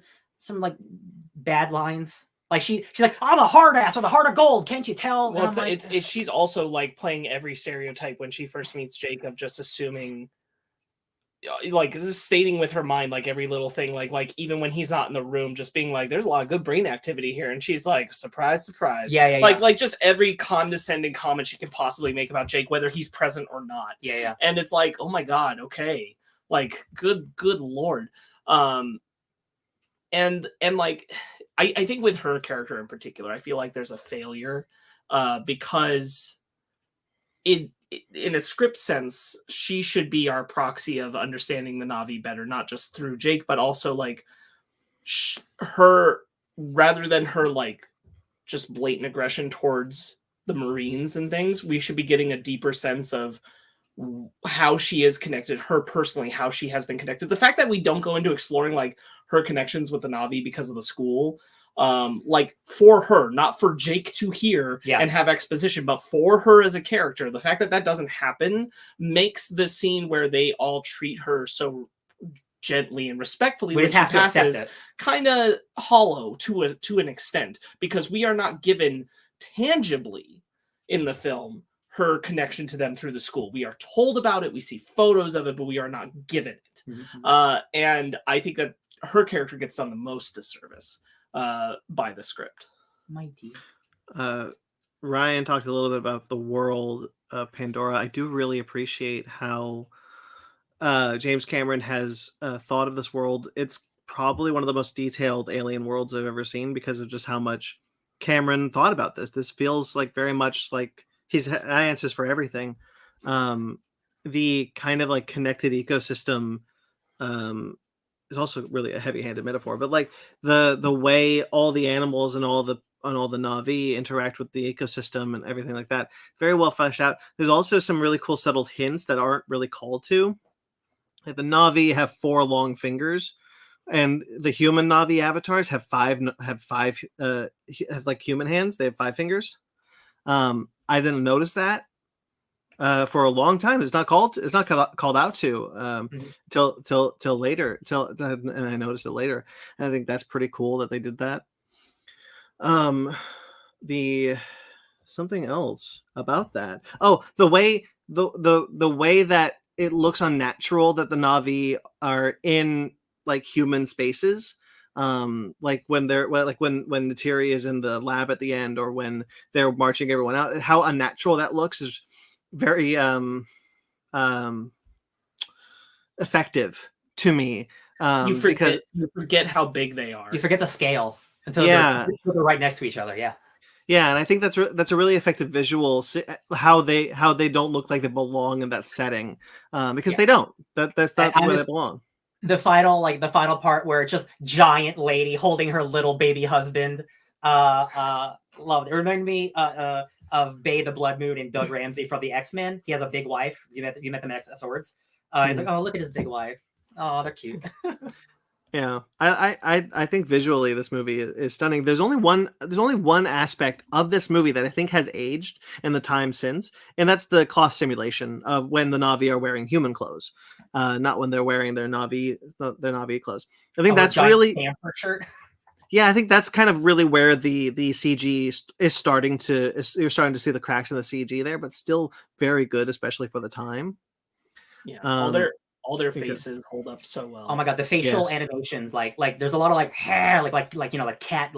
[SPEAKER 2] like bad lines. Like she's like, I'm a hard ass with a heart of gold. Can't you tell?
[SPEAKER 3] Well, she's also like playing every stereotype when she first meets Jacob, just assuming, like stating with her mind like every little thing, like even when he's not in the room, just being like, there's a lot of good brain activity here, and she's like, surprise.
[SPEAKER 2] Yeah.
[SPEAKER 3] Like just every condescending comment she can possibly make about Jake, whether he's present or not.
[SPEAKER 2] Yeah.
[SPEAKER 3] And it's like, oh my god, okay, like good lord. And like I think with her character in particular, I feel like there's a failure because in a script sense, she should be our proxy of understanding the Na'vi better, not just through Jake, but also like her, rather than her like just blatant aggression towards the Marines and things, we should be getting a deeper sense of how she is connected, her personally, how she has been connected. The fact that we don't go into exploring like her connections with the Na'vi because of the school, like for her, not for Jake to hear and have exposition, but for her as a character, the fact that that doesn't happen makes the scene where they all treat her so gently and respectfully when she passes kind of hollow to an extent, because we are not given tangibly in the film her connection to them through the school. We are told about it, we see photos of it, but we are not given it. Mm-hmm. And I think that her character gets done the most disservice by the script.
[SPEAKER 2] Mighty.
[SPEAKER 4] Ryan talked a little bit about the world of Pandora. I do really appreciate how James Cameron has thought of this world. It's probably one of the most detailed alien worlds I've ever seen because of just how much Cameron thought about this. This feels like very much like he's had answers for everything. The kind of like connected ecosystem is also really a heavy-handed metaphor, but like the way all the animals and all the Na'vi interact with the ecosystem and everything like that, very well fleshed out. There's also some really cool subtle hints that aren't really called to. Like the Na'vi have 4 long fingers, and the human Na'vi avatars have five like human hands. They have 5 fingers. I didn't notice that for a long time. It's not called out to till later. And I noticed it later. And I think that's pretty cool that they did that. The something else about that. Oh, the way that it looks unnatural that the Na'vi are in like human spaces. Like when Neytiri is in the lab at the end, or when they're marching everyone out, how unnatural that looks is very effective to me.
[SPEAKER 3] You forget how big they are.
[SPEAKER 2] You forget the scale until they're right next to each other.
[SPEAKER 4] Yeah, and I think that's a really effective visual, how they don't look like they belong in that setting, because they don't. That's not where they belong.
[SPEAKER 2] The final part where it's just giant lady holding her little baby husband. Loved it. Reminded me of Bay the Blood Moon and Doug Ramsey from the X-Men. He has a big wife. You met them at Swords. He's like, oh, look at his big wife. Oh, they're cute.
[SPEAKER 4] Yeah, I think visually this movie is stunning. There's only one aspect of this movie that I think has aged in the time since, and that's the cloth simulation of when the Na'vi are wearing human clothes, not when they're wearing their Na'vi clothes. I think that's really
[SPEAKER 2] shirt.
[SPEAKER 4] Yeah, I think that's kind of really where the CG is starting to. You're starting to see the cracks in the CG there, but still very good, especially for the time.
[SPEAKER 3] Yeah, all their faces hold up so well.
[SPEAKER 2] Oh my god, the facial animations, like there's a lot of like hair, like cat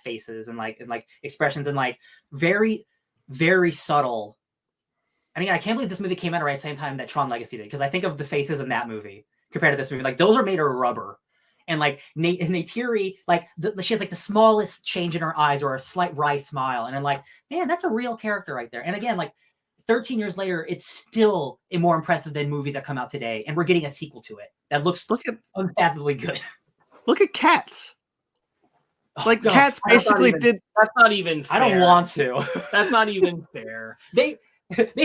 [SPEAKER 2] faces and like expressions and like very, very subtle. And again, I can't believe this movie came out around the same time that Tron Legacy did, because I think of the faces in that movie compared to this movie, like those are made of rubber. And like Neytiri, like she has like the smallest change in her eyes or a slight wry smile, and I'm like, man, that's a real character right there. And again, like 13 years later, it's still more impressive than movies that come out today, and we're getting a sequel to it that looks unfathomably good.
[SPEAKER 4] Look at Cats. Like Cats basically did.
[SPEAKER 3] That's not even fair.
[SPEAKER 2] I don't want to.
[SPEAKER 3] That's not even fair.
[SPEAKER 2] They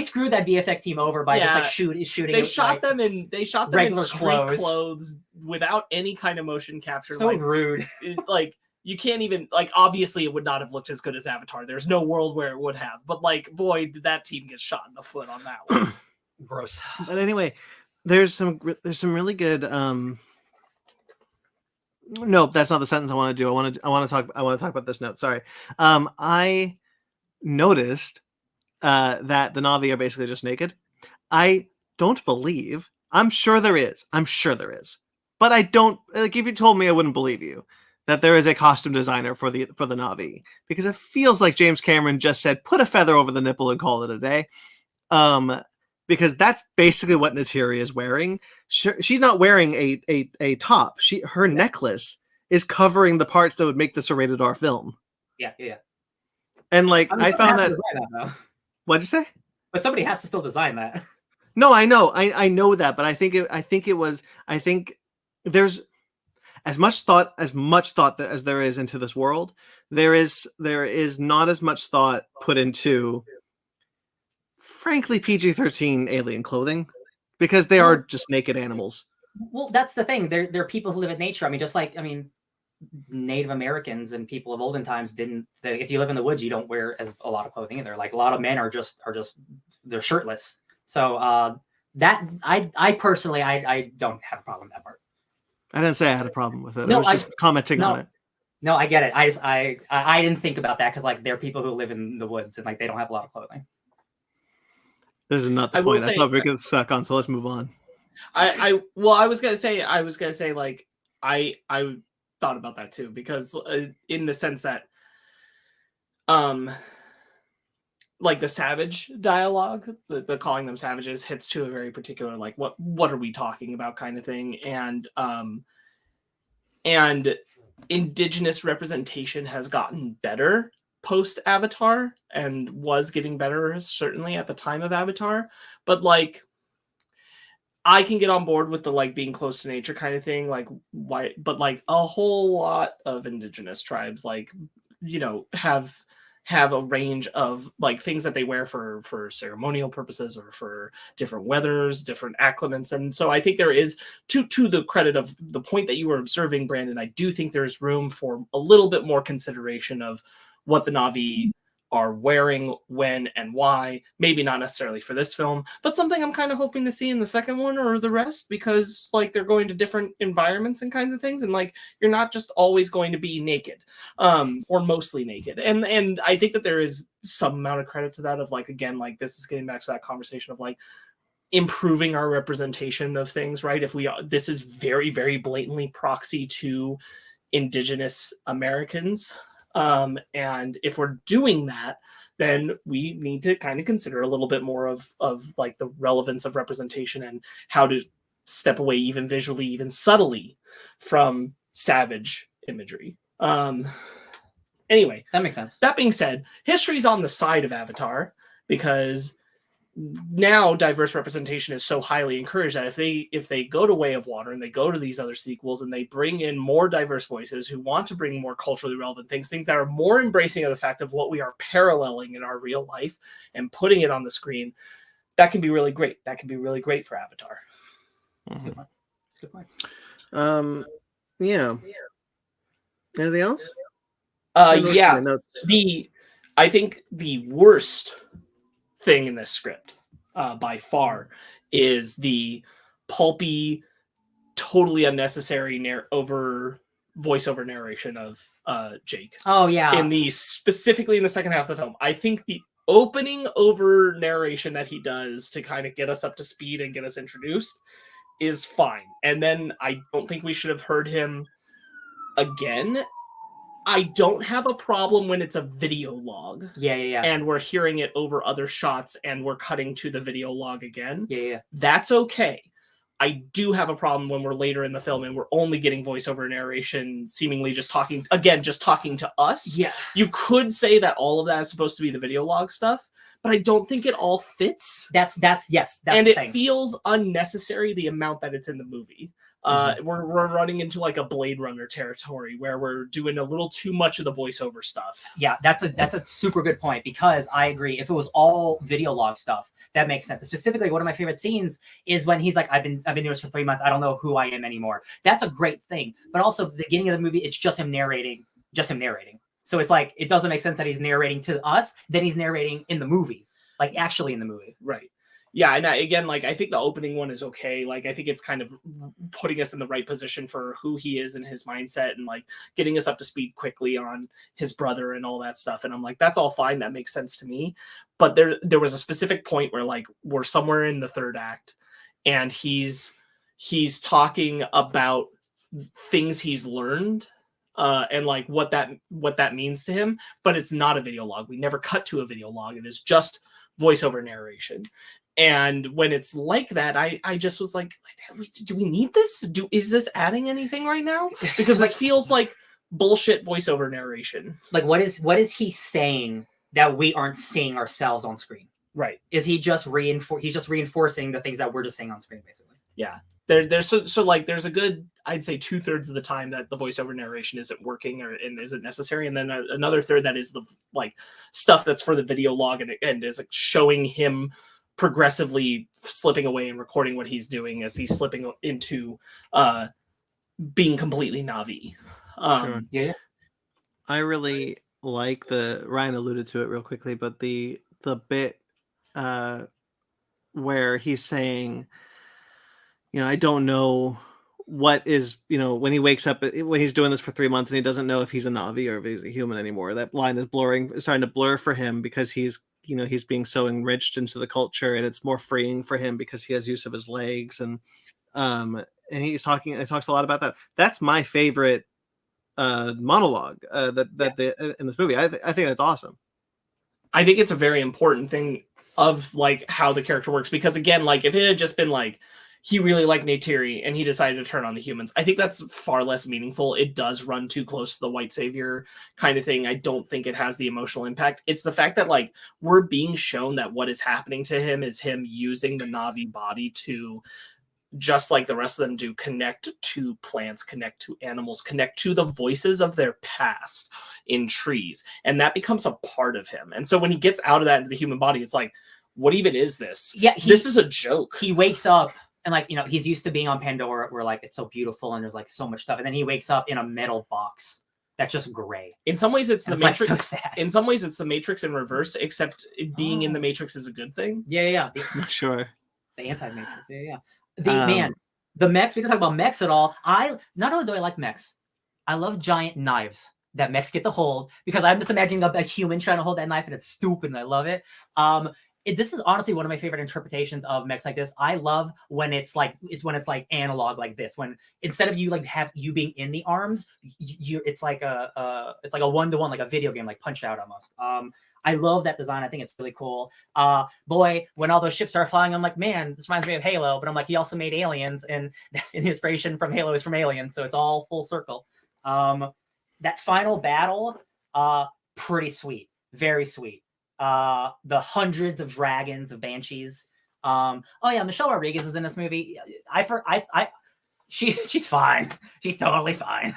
[SPEAKER 2] screwed that VFX team over by just like shooting.
[SPEAKER 3] They shot them in
[SPEAKER 2] regular
[SPEAKER 3] street clothes without any kind of motion capture.
[SPEAKER 2] So rude.
[SPEAKER 3] Like you can't even, like, obviously it would not have looked as good as Avatar. There's no world where it would have. But like, boy, did that team get shot in the foot on that one.
[SPEAKER 2] Gross.
[SPEAKER 4] But anyway, there's some really good. Nope, that's not the sentence I want to do. I want to talk about this note. Sorry. I noticed that the Na'vi are basically just naked. I don't believe. I'm sure there is. But I don't. Like, if you told me, I wouldn't believe you that there is a costume designer for the Na'vi, because it feels like James Cameron just said, "Put a feather over the nipple and call it a day." Because that's basically what Neytiri is wearing. She's not wearing a top. Her necklace is covering the parts that would make this a rated R film.
[SPEAKER 2] Yeah.
[SPEAKER 4] And like, I found that. What'd you say?
[SPEAKER 2] But somebody has to still design that.
[SPEAKER 4] No, I know that, but I think there's as much thought as there is into this world. There is not as much thought put into, frankly, PG-13 alien clothing, because they are just naked animals.
[SPEAKER 2] Well, that's the thing. They're people who live in nature. I mean, Native Americans and people of olden times didn't. If you live in the woods, you don't wear a lot of clothing either. Like a lot of men are just they're shirtless. So that I personally don't have a problem with that part.
[SPEAKER 4] I didn't say I had a problem with it.
[SPEAKER 2] No,
[SPEAKER 4] I was just commenting on it.
[SPEAKER 2] No, I get it. I didn't think about that, because like they're people who live in the woods and like they don't have a lot of clothing.
[SPEAKER 4] This is not the point. I thought we could suck on, so let's move on.
[SPEAKER 3] I was gonna say like I thought about that too, because in the sense that like the savage dialogue, the calling them savages hits to a very particular, like, what are we talking about kind of thing, and indigenous representation has gotten better post Avatar and was getting better certainly at the time of Avatar, but like I can get on board with the like being close to nature kind of thing, like why, but like a whole lot of indigenous tribes, like, you know, have a range of like things that they wear for ceremonial purposes or for different weathers, different acclimats. And so I think there is, to the credit of the point that you were observing, Brandon, I do think there's room for a little bit more consideration of what the Na'vi are wearing, when and why. Maybe not necessarily for this film, but something I'm kind of hoping to see in the second one or the rest, because like they're going to different environments and kinds of things, and like you're not just always going to be naked, or mostly naked. And I think that there is some amount of credit to that, of like, again, like this is getting back to that conversation of like improving our representation of things, right? If we this is very, very blatantly proxy to indigenous Americans. And if we're doing that, then we need to kind of consider a little bit more of like the relevance of representation and how to step away even visually, even subtly from savage imagery. Anyway,
[SPEAKER 2] that makes sense.
[SPEAKER 3] That being said, history's on the side of Avatar, because now diverse representation is so highly encouraged that if they go to Way of Water and they go to these other sequels and they bring in more diverse voices who want to bring more culturally relevant things that are more embracing of the fact of what we are paralleling in our real life and putting it on the screen, that can be really great. That can be really great for Avatar.
[SPEAKER 2] That's a good point. That's a good point.
[SPEAKER 4] Yeah. Anything else?
[SPEAKER 3] Yeah. I think the worst thing in this script by far is the pulpy, totally unnecessary voiceover narration of Jake.
[SPEAKER 2] Oh yeah.
[SPEAKER 3] Specifically in the second half of the film. I think the opening over narration that he does to kind of get us up to speed and get us introduced is fine. And then I don't think we should have heard him again. I don't have a problem when it's a video log.
[SPEAKER 2] Yeah.
[SPEAKER 3] And we're hearing it over other shots and we're cutting to the video log again.
[SPEAKER 2] Yeah.
[SPEAKER 3] That's okay. I do have a problem when we're later in the film and we're only getting voiceover narration, seemingly just talking to us.
[SPEAKER 2] Yeah.
[SPEAKER 3] You could say that all of that is supposed to be the video log stuff, but I don't think it all fits.
[SPEAKER 2] That's
[SPEAKER 3] and
[SPEAKER 2] the
[SPEAKER 3] it
[SPEAKER 2] thing.
[SPEAKER 3] feels unnecessary, the amount that it's in the movie. We're running into like a Blade Runner territory where we're doing a little too much of the voiceover stuff.
[SPEAKER 2] Yeah, that's a super good point, because I agree. If it was all video log stuff, that makes sense. Specifically, one of my favorite scenes is when he's like, I've been doing this for 3 months. I don't know who I am anymore. That's a great thing. But also the beginning of the movie, it's just him narrating. So it's like, it doesn't make sense that he's narrating to us, then he's narrating in the movie, like actually in the movie.
[SPEAKER 3] Right. Yeah, and again, like I think the opening one is okay. Like I think it's kind of putting us in the right position for who he is and his mindset, and like getting us up to speed quickly on his brother and all that stuff. And I'm like, that's all fine. That makes sense to me. But there was a specific point where like we're somewhere in the third act, and he's talking about things he's learned. And like what that means to him, but it's not a video log. We never cut to a video log. It is just voiceover narration. And when it's like that, I just was like, do we need this? Is this adding anything right now? Because this feels like bullshit voiceover narration.
[SPEAKER 2] Like what is he saying that we aren't seeing ourselves on screen?
[SPEAKER 3] Right.
[SPEAKER 2] Is he just reinforcing the things that we're just seeing on screen, basically?
[SPEAKER 3] Yeah. There's like there's a good, I'd say 2/3 of the time that the voiceover narration isn't working and isn't necessary, and then another third that is the like stuff that's for the video log and is like showing him progressively slipping away and recording what he's doing as he's slipping into being completely Na'vi.
[SPEAKER 4] Sure.
[SPEAKER 2] Yeah.
[SPEAKER 4] I really like Ryan alluded to it real quickly, but the bit where he's saying, I don't know what is, when he wakes up, when he's doing this for 3 months and he doesn't know if he's a Na'vi or if he's a human anymore. That line is starting to blur for him, because he's being so enriched into the culture, and it's more freeing for him because he has use of his legs. And he talks a lot about that. That's my favorite monologue in this movie. I think that's awesome.
[SPEAKER 3] I think it's a very important thing of like how the character works, because again, like if it had just been like he really liked Neytiri and he decided to turn on the humans. I think that's far less meaningful. It does run too close to the white savior kind of thing. I don't think it has the emotional impact. It's the fact that like we're being shown that what is happening to him is him using the Na'vi body to, just like the rest of them do, connect to plants, connect to animals, connect to the voices of their past in trees. And that becomes a part of him. And so when he gets out of that into the human body, it's like, what even is this?
[SPEAKER 2] Yeah,
[SPEAKER 3] this is a joke.
[SPEAKER 2] He wakes up and like, you know, he's used to being on Pandora where like it's so beautiful and there's like so much stuff. And then he wakes up in a metal box that's just gray.
[SPEAKER 3] In some ways it's the Matrix.
[SPEAKER 2] Like so sad.
[SPEAKER 3] In some ways it's the Matrix in reverse, except being in the Matrix is a good thing.
[SPEAKER 2] Yeah.
[SPEAKER 4] Sure.
[SPEAKER 2] The anti-Matrix. Yeah. The mechs, we didn't talk about mechs at all. Not only do I like mechs, I love giant knives that mechs get to hold, because I'm just imagining a human trying to hold that knife and it's stupid and I love it. This is honestly one of my favorite interpretations of mechs like this. I love when it's like analog like this, when instead of you like have you being in the arms, it's like a 1-to-1, like a video game, like Punch Out almost. I love that design. I think it's really cool. Boy, when all those ships start flying, I'm like, man, this reminds me of Halo. But I'm like, he also made Aliens, and the inspiration from Halo is from Aliens, so it's all full circle. That final battle, pretty sweet, very sweet. The hundreds of dragons, of banshees. Oh yeah, Michelle Rodriguez is in this movie. She's fine. She's totally fine.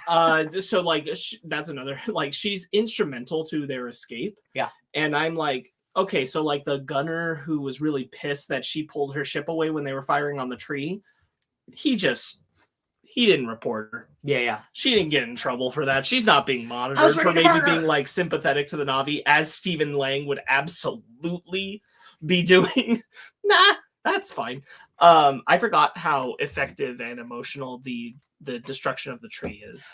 [SPEAKER 3] So like that's another, like, she's instrumental to their escape.
[SPEAKER 2] Yeah.
[SPEAKER 3] And I'm like, okay, so like the gunner who was really pissed that she pulled her ship away when they were firing on the tree, he didn't report her.
[SPEAKER 2] Yeah.
[SPEAKER 3] She didn't get in trouble for that. She's not being monitored for maybe being like sympathetic to the Na'vi, as Stephen Lang would absolutely be doing. Nah, that's fine. I forgot how effective and emotional the destruction of the tree is.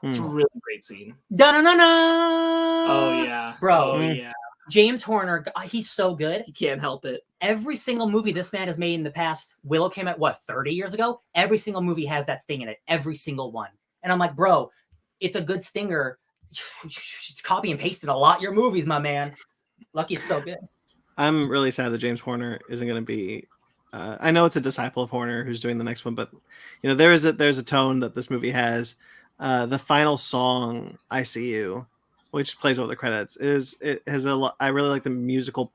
[SPEAKER 3] It's a really great scene.
[SPEAKER 2] Da-na-na-na!
[SPEAKER 3] Oh yeah,
[SPEAKER 2] bro.
[SPEAKER 3] Oh yeah.
[SPEAKER 2] James Horner, he's so good.
[SPEAKER 3] He can't help it.
[SPEAKER 2] Every single movie this man has made in the past, Willow came out, 30 years ago? Every single movie has that sting in it. Every single one. And I'm like, bro, it's a good stinger. It's copy and pasted a lot your movies, my man. Lucky it's so good.
[SPEAKER 4] I'm really sad that James Horner isn't going to be... I know it's a disciple of Horner who's doing the next one, but you know there's a tone that this movie has. The final song, "I See You," which plays over the credits, I really like the musical.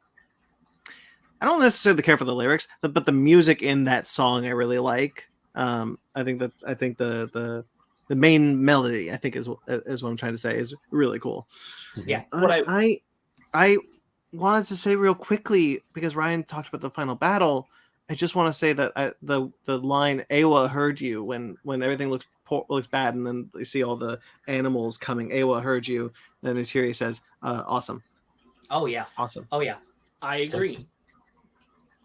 [SPEAKER 4] I don't necessarily care for the lyrics, but the music in that song I really like. I think the main melody, I think is what I'm trying to say, is really cool.
[SPEAKER 2] Yeah.
[SPEAKER 4] I wanted to say real quickly, because Ryan talked about the final battle. I just want to say that the line "Awa heard you" when everything looks bad, and then you see all the animals coming. "Awa heard you," and then Neytiri says, "Awesome."
[SPEAKER 2] Oh yeah.
[SPEAKER 4] Awesome.
[SPEAKER 2] Oh yeah.
[SPEAKER 3] I agree.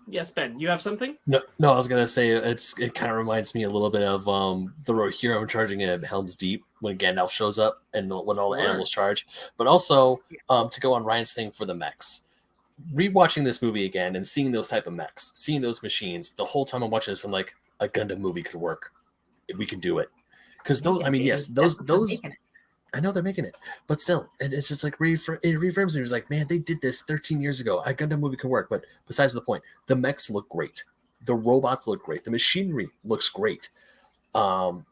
[SPEAKER 3] Yes, Ben, you have something?
[SPEAKER 1] No, I was gonna say it kind of reminds me a little bit of the Rohirrim charging in at Helm's Deep when Gandalf shows up and when all the animals charge. But also to go on Ryan's thing for the mechs. Rewatching this movie again and seeing those type of mechs, seeing those machines, the whole time I'm watching this, I'm like, a Gundam movie could work. We can do it. Because those, I mean, yes, those, I know they're making it, but still, it's just like it reframes me. It was like, man, they did this 13 years ago. A Gundam movie could work. But besides the point, the mechs look great. The robots look great. The machinery looks great. And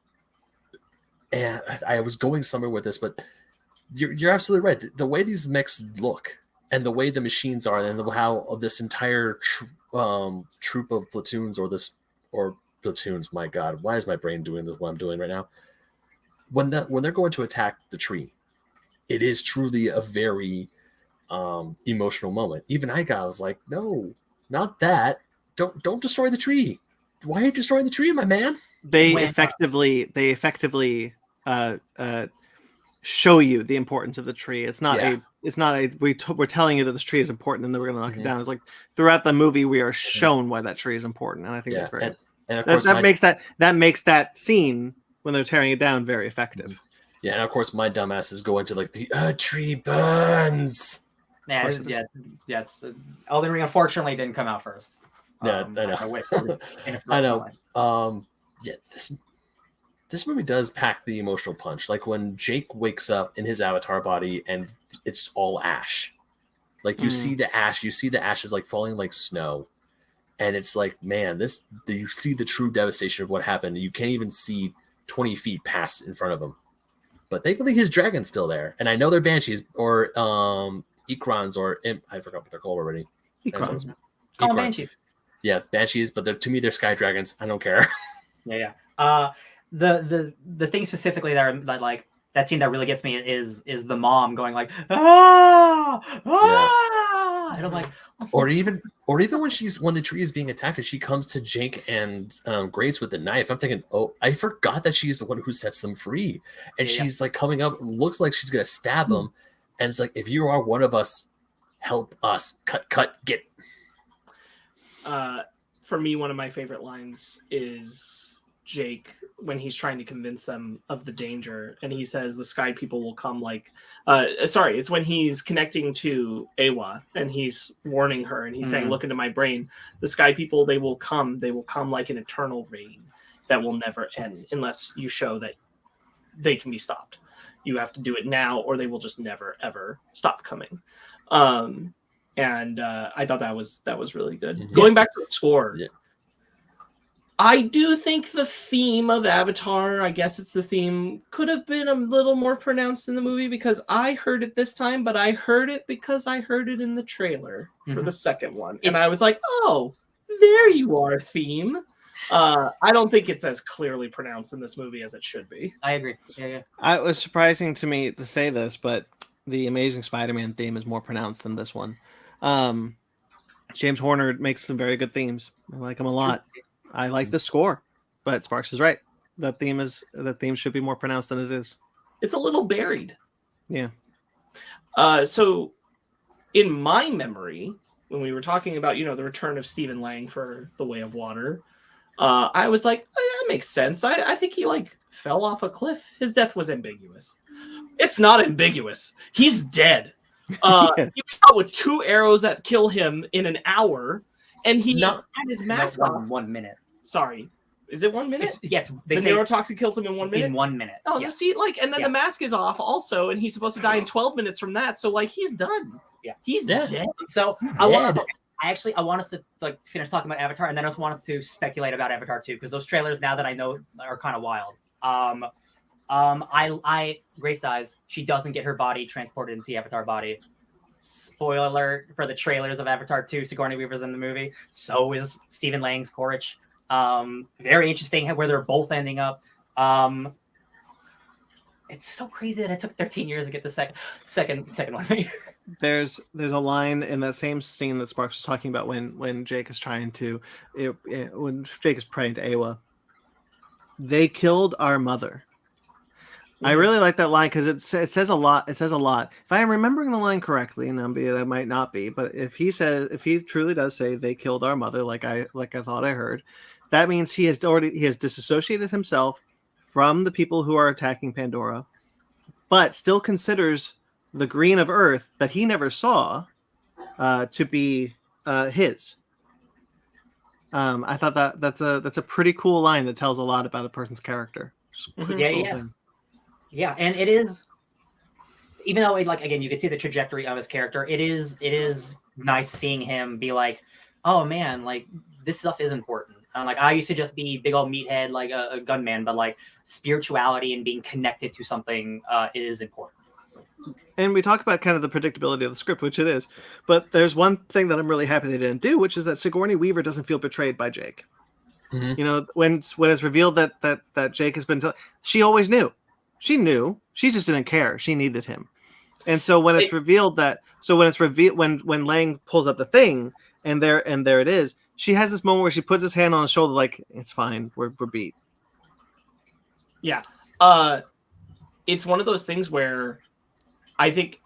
[SPEAKER 1] I was going somewhere with this, but you're absolutely right. The way these mechs look, and the way the machines are, and how this entire troop of platoons or platoons, my God, why is my brain doing what I'm doing right now? When they're going to attack the tree, it is truly a very emotional moment. Even I was like, no, not that. Don't destroy the tree. Why are you destroying the tree, my man?
[SPEAKER 4] They effectively show you the importance of the tree. It's not we're telling you that this tree is important and then we're going to knock it down. It's like throughout the movie we are shown why that tree is important, and I think that's very
[SPEAKER 1] and of course
[SPEAKER 4] that makes that scene when they're tearing it down very effective.
[SPEAKER 1] Yeah, and of course my dumbass is going to like the tree burns.
[SPEAKER 2] Yeah, Elden Ring unfortunately didn't come out first.
[SPEAKER 1] Yeah, I know. I know. This movie does pack the emotional punch. Like when Jake wakes up in his avatar body and it's all ash. Like you see the ash, you see the ashes like falling like snow. And it's like, man, you see the true devastation of what happened. You can't even see 20 feet past in front of him. But thankfully his dragon's still there. And I know they're banshees or Ekrons or I forgot what they're called already.
[SPEAKER 4] Ekrons.
[SPEAKER 2] Call them banshees.
[SPEAKER 1] Yeah, banshees, but to me they're sky dragons. I don't care.
[SPEAKER 2] Yeah. The thing specifically that scene that really gets me is the mom going like, and I'm like,
[SPEAKER 1] or even when the tree is being attacked and she comes to Jake and Grace with the knife. I'm thinking, oh, I forgot that she's the one who sets them free, and she's like coming up, looks like she's gonna stab him, and it's like, if you are one of us, help us, cut, get.
[SPEAKER 3] For me, one of my favorite lines is Jake when he's trying to convince them of the danger, and he says the sky people will come like it's when he's connecting to Awa and he's warning her and he's saying, look into my brain, the sky people, they will come like an eternal rain that will never end unless you show that they can be stopped. You have to do it now or they will just never ever stop coming. And I thought that was really good. Going back to the score, I do think the theme of Avatar, I guess it's the theme, could have been a little more pronounced in the movie, because I heard it this time, but I heard it because I heard it in the trailer for the second one. And I was like, oh, there you are, theme. I don't think it's as clearly pronounced in this movie as it should be.
[SPEAKER 2] I agree. Yeah.
[SPEAKER 4] It was surprising to me to say this, but the Amazing Spider-Man theme is more pronounced than this one. James Horner makes some very good themes. I like him a lot. I like the score, but Sparks is right. The theme should be more pronounced than it is.
[SPEAKER 3] It's a little buried.
[SPEAKER 4] Yeah.
[SPEAKER 3] So in my memory, when we were talking about, the return of Stephen Lang for The Way of Water, I was like, oh, that makes sense. I think he fell off a cliff. His death was ambiguous. It's not ambiguous. He's dead. He was shot with 2 arrows that kill him in an hour, and he had his mask on.
[SPEAKER 2] 1 minute.
[SPEAKER 3] Sorry. Is it 1 minute?
[SPEAKER 2] The
[SPEAKER 3] neurotoxin kills him in 1 minute?
[SPEAKER 2] In 1 minute.
[SPEAKER 3] Oh, see, and then the mask is off also, and he's supposed to die in 12 minutes from that. So, he's done.
[SPEAKER 2] Yeah.
[SPEAKER 3] He's dead.
[SPEAKER 2] So, I want us to finish talking about Avatar, and then I just want us to speculate about Avatar 2, because those trailers, now that I know, are kind of wild. Grace dies. She doesn't get her body transported into the Avatar body. Spoiler alert for the trailers of Avatar 2, Sigourney Weaver's in the movie. So is Stephen Lang's Quaritch. Very interesting where they're both ending up. It's so crazy that it took 13 years to get the second one.
[SPEAKER 4] There's a line in that same scene that Sparks was talking about when Jake is trying to when Jake is praying to Awa. They killed our mother. I really like that line because it says a lot. It says a lot. If I am remembering the line correctly, and albeit I might not be, but if he truly does say they killed our mother, like I thought I heard, that means he has disassociated himself from the people who are attacking Pandora, but still considers the green of Earth that he never saw to be his. I thought that's a pretty cool line that tells a lot about a person's character.
[SPEAKER 2] Yeah, and it is, even though again you can see the trajectory of his character, it is nice seeing him be like, oh man, this stuff is important. I used to just be big old meathead like a gunman, but spirituality and being connected to something is important.
[SPEAKER 4] And we talk about kind of the predictability of the script, which it is, but there's one thing that I'm really happy they didn't do, which is that Sigourney Weaver doesn't feel betrayed by Jake. Mm-hmm. When it's revealed that Jake has been, she always knew. She knew. She just didn't care. She needed him. And so when it's revealed when Lang pulls up the thing and there it is, she has this moment where she puts his hand on his shoulder like, it's fine. We're beat.
[SPEAKER 3] Yeah. It's one of those things where I think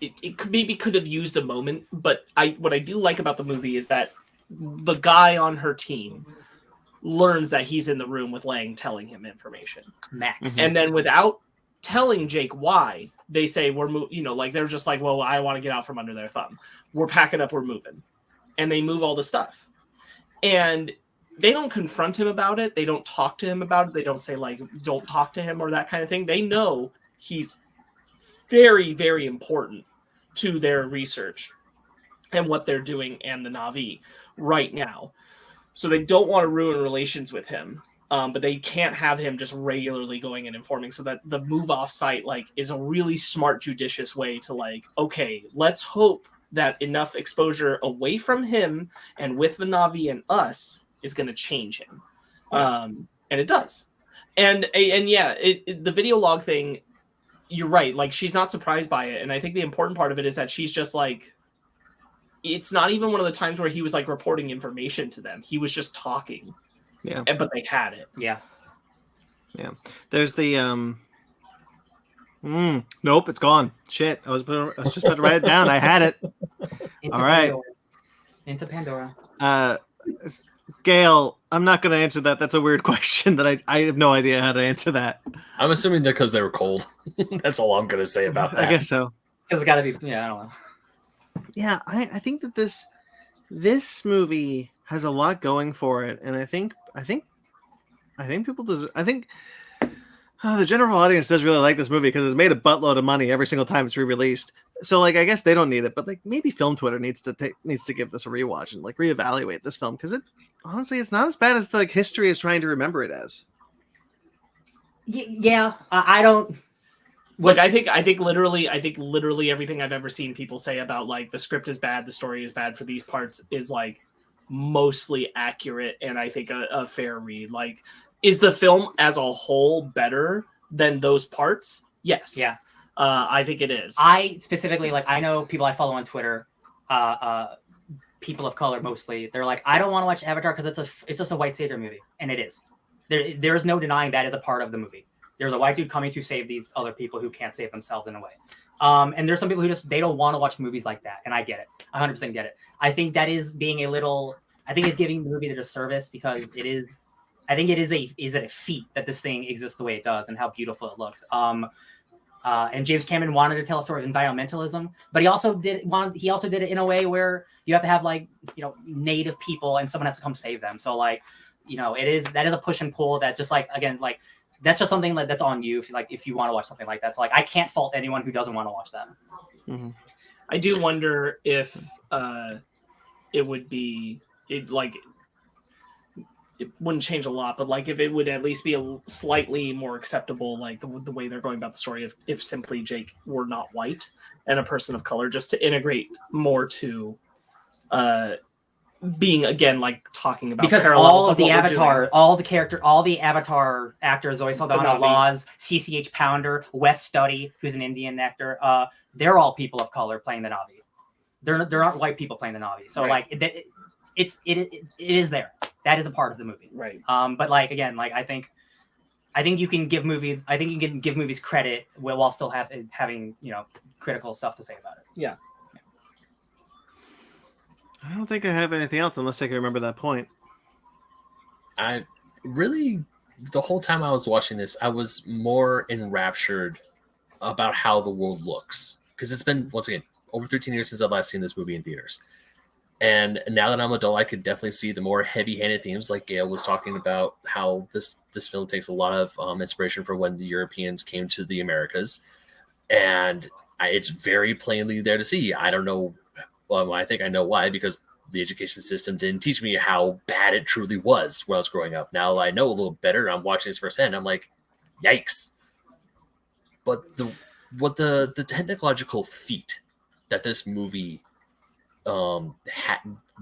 [SPEAKER 3] it could have used a moment, but what I do like about the movie is that the guy on her team learns that he's in the room with Lang telling him information.
[SPEAKER 2] Max.
[SPEAKER 3] And then without telling Jake why, they say they're just like, well, I want to get out from under their thumb. We're packing up, we're moving. And they move all the stuff. And they don't confront him about it. They don't talk to him about it. They don't say don't talk to him or that kind of thing. They know he's very, very important to their research and what they're doing and the Na'vi. right now. So they don't want to ruin relations with him. But they can't have him just regularly going and informing. So that the move off site like is a really smart, judicious way to like, okay, let's hope that enough exposure away from him and with the Na'vi and us is going to change him. And it does. And yeah, the video log thing, you're right. Like, she's not surprised by it. And I think the important part of it is that she's just like, it's not even one of the times where he was like reporting information to them. He was just talking.
[SPEAKER 4] Yeah.
[SPEAKER 3] But they had it.
[SPEAKER 2] Yeah.
[SPEAKER 4] Yeah. There's the nope, it's gone. Shit. I was just about to write it down. I had it. All right.
[SPEAKER 2] Into Pandora.
[SPEAKER 4] Gail, I'm not going to answer that. That's a weird question that I have no idea how to answer that.
[SPEAKER 1] I'm assuming that because they were cold. That's all I'm going to say about that.
[SPEAKER 4] I guess so.
[SPEAKER 2] Because it's got to be, yeah, I don't know.
[SPEAKER 4] Yeah, I think that this movie has a lot going for it, and I think people deserve. I think the general audience does really like this movie because it's made a buttload of money every single time it's re-released. So like, I guess they don't need it, but like maybe Film Twitter needs to give this a rewatch and like reevaluate this film because honestly it's not as bad as like history is trying to remember it as.
[SPEAKER 2] Yeah, I don't.
[SPEAKER 3] Like I think literally everything I've ever seen people say about like the script is bad, the story is bad for these parts is like mostly accurate and I think a fair read. Like, is the film as a whole better than those parts? Yes.
[SPEAKER 2] Yeah.
[SPEAKER 3] I think it is.
[SPEAKER 2] I specifically I know people I follow on Twitter, people of color mostly. They're like, I don't want to watch Avatar because it's just a white savior movie, and it is. There's no denying that is a part of the movie. There's a white dude coming to save these other people who can't save themselves in a way. And there's some people who they don't want to watch movies like that. And I get it. I 100% get it. I think that is being I think it's giving the movie the disservice because it is a feat that this thing exists the way it does and how beautiful it looks. And James Cameron wanted to tell a story of environmentalism, but he also did it in a way where you have to have native people and someone has to come save them. So that is a push and pull that just that's just something that's on you if you want to watch something like that. So I can't fault anyone who doesn't want to watch that.
[SPEAKER 4] Mm-hmm.
[SPEAKER 3] I do wonder if it would be it wouldn't change a lot, but if it would at least be a slightly more acceptable, the way they're going about the story, if simply Jake were not white and a person of color, just to integrate more to being again talking about
[SPEAKER 2] because all of the Avatar, all the Avatar actors, Zoe Saldana, Laws, CCH Pounder, Wes Studi, who's an Indian actor, they're all people of color playing the Na'vi. There aren't white people playing the Na'vi, so right. It is there. That is a part of the movie,
[SPEAKER 3] right?
[SPEAKER 2] But I think you can give movies credit while still having critical stuff to say about it.
[SPEAKER 3] Yeah.
[SPEAKER 4] I don't think I have anything else unless I can remember that point.
[SPEAKER 1] I really, the whole time I was watching this, I was more enraptured about how the world looks. Because it's been, once again, over 13 years since I've last seen this movie in theaters. And now that I'm an adult, I could definitely see the more heavy-handed themes, like Gail was talking about, how this film takes a lot of inspiration from when the Europeans came to the Americas. And it's very plainly there to see. I don't know. Well, I think I know why, because the education system didn't teach me how bad it truly was when I was growing up. Now I know a little better. I'm watching this firsthand. I'm like, yikes. But the technological feat that this movie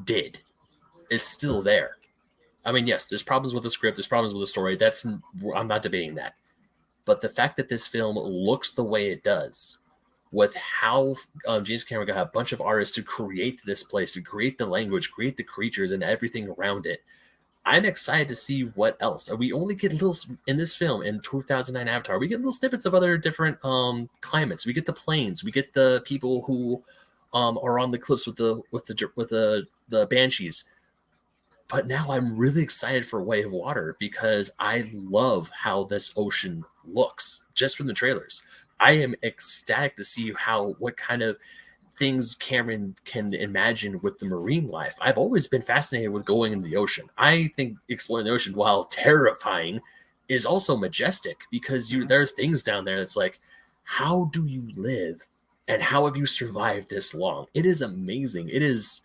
[SPEAKER 1] did is still there. I mean, yes, there's problems with the script. There's problems with the story. I'm not debating that. But the fact that this film looks the way it does, with how James Cameron got a bunch of artists to create this place, to create the language, create the creatures and everything around it. I'm excited to see what else. We only get little in this film in 2009 Avatar. We get little snippets of other different climates. We get the plains. We get the people who are on the cliffs with the banshees. But now I'm really excited for Way of Water because I love how this ocean looks just from the trailers. I am ecstatic to see what kind of things Cameron can imagine with the marine life. I've always been fascinated with going into the ocean. I think exploring the ocean, while terrifying, is also majestic because there are things down there that's like, how do you live and how have you survived this long? It is amazing. It is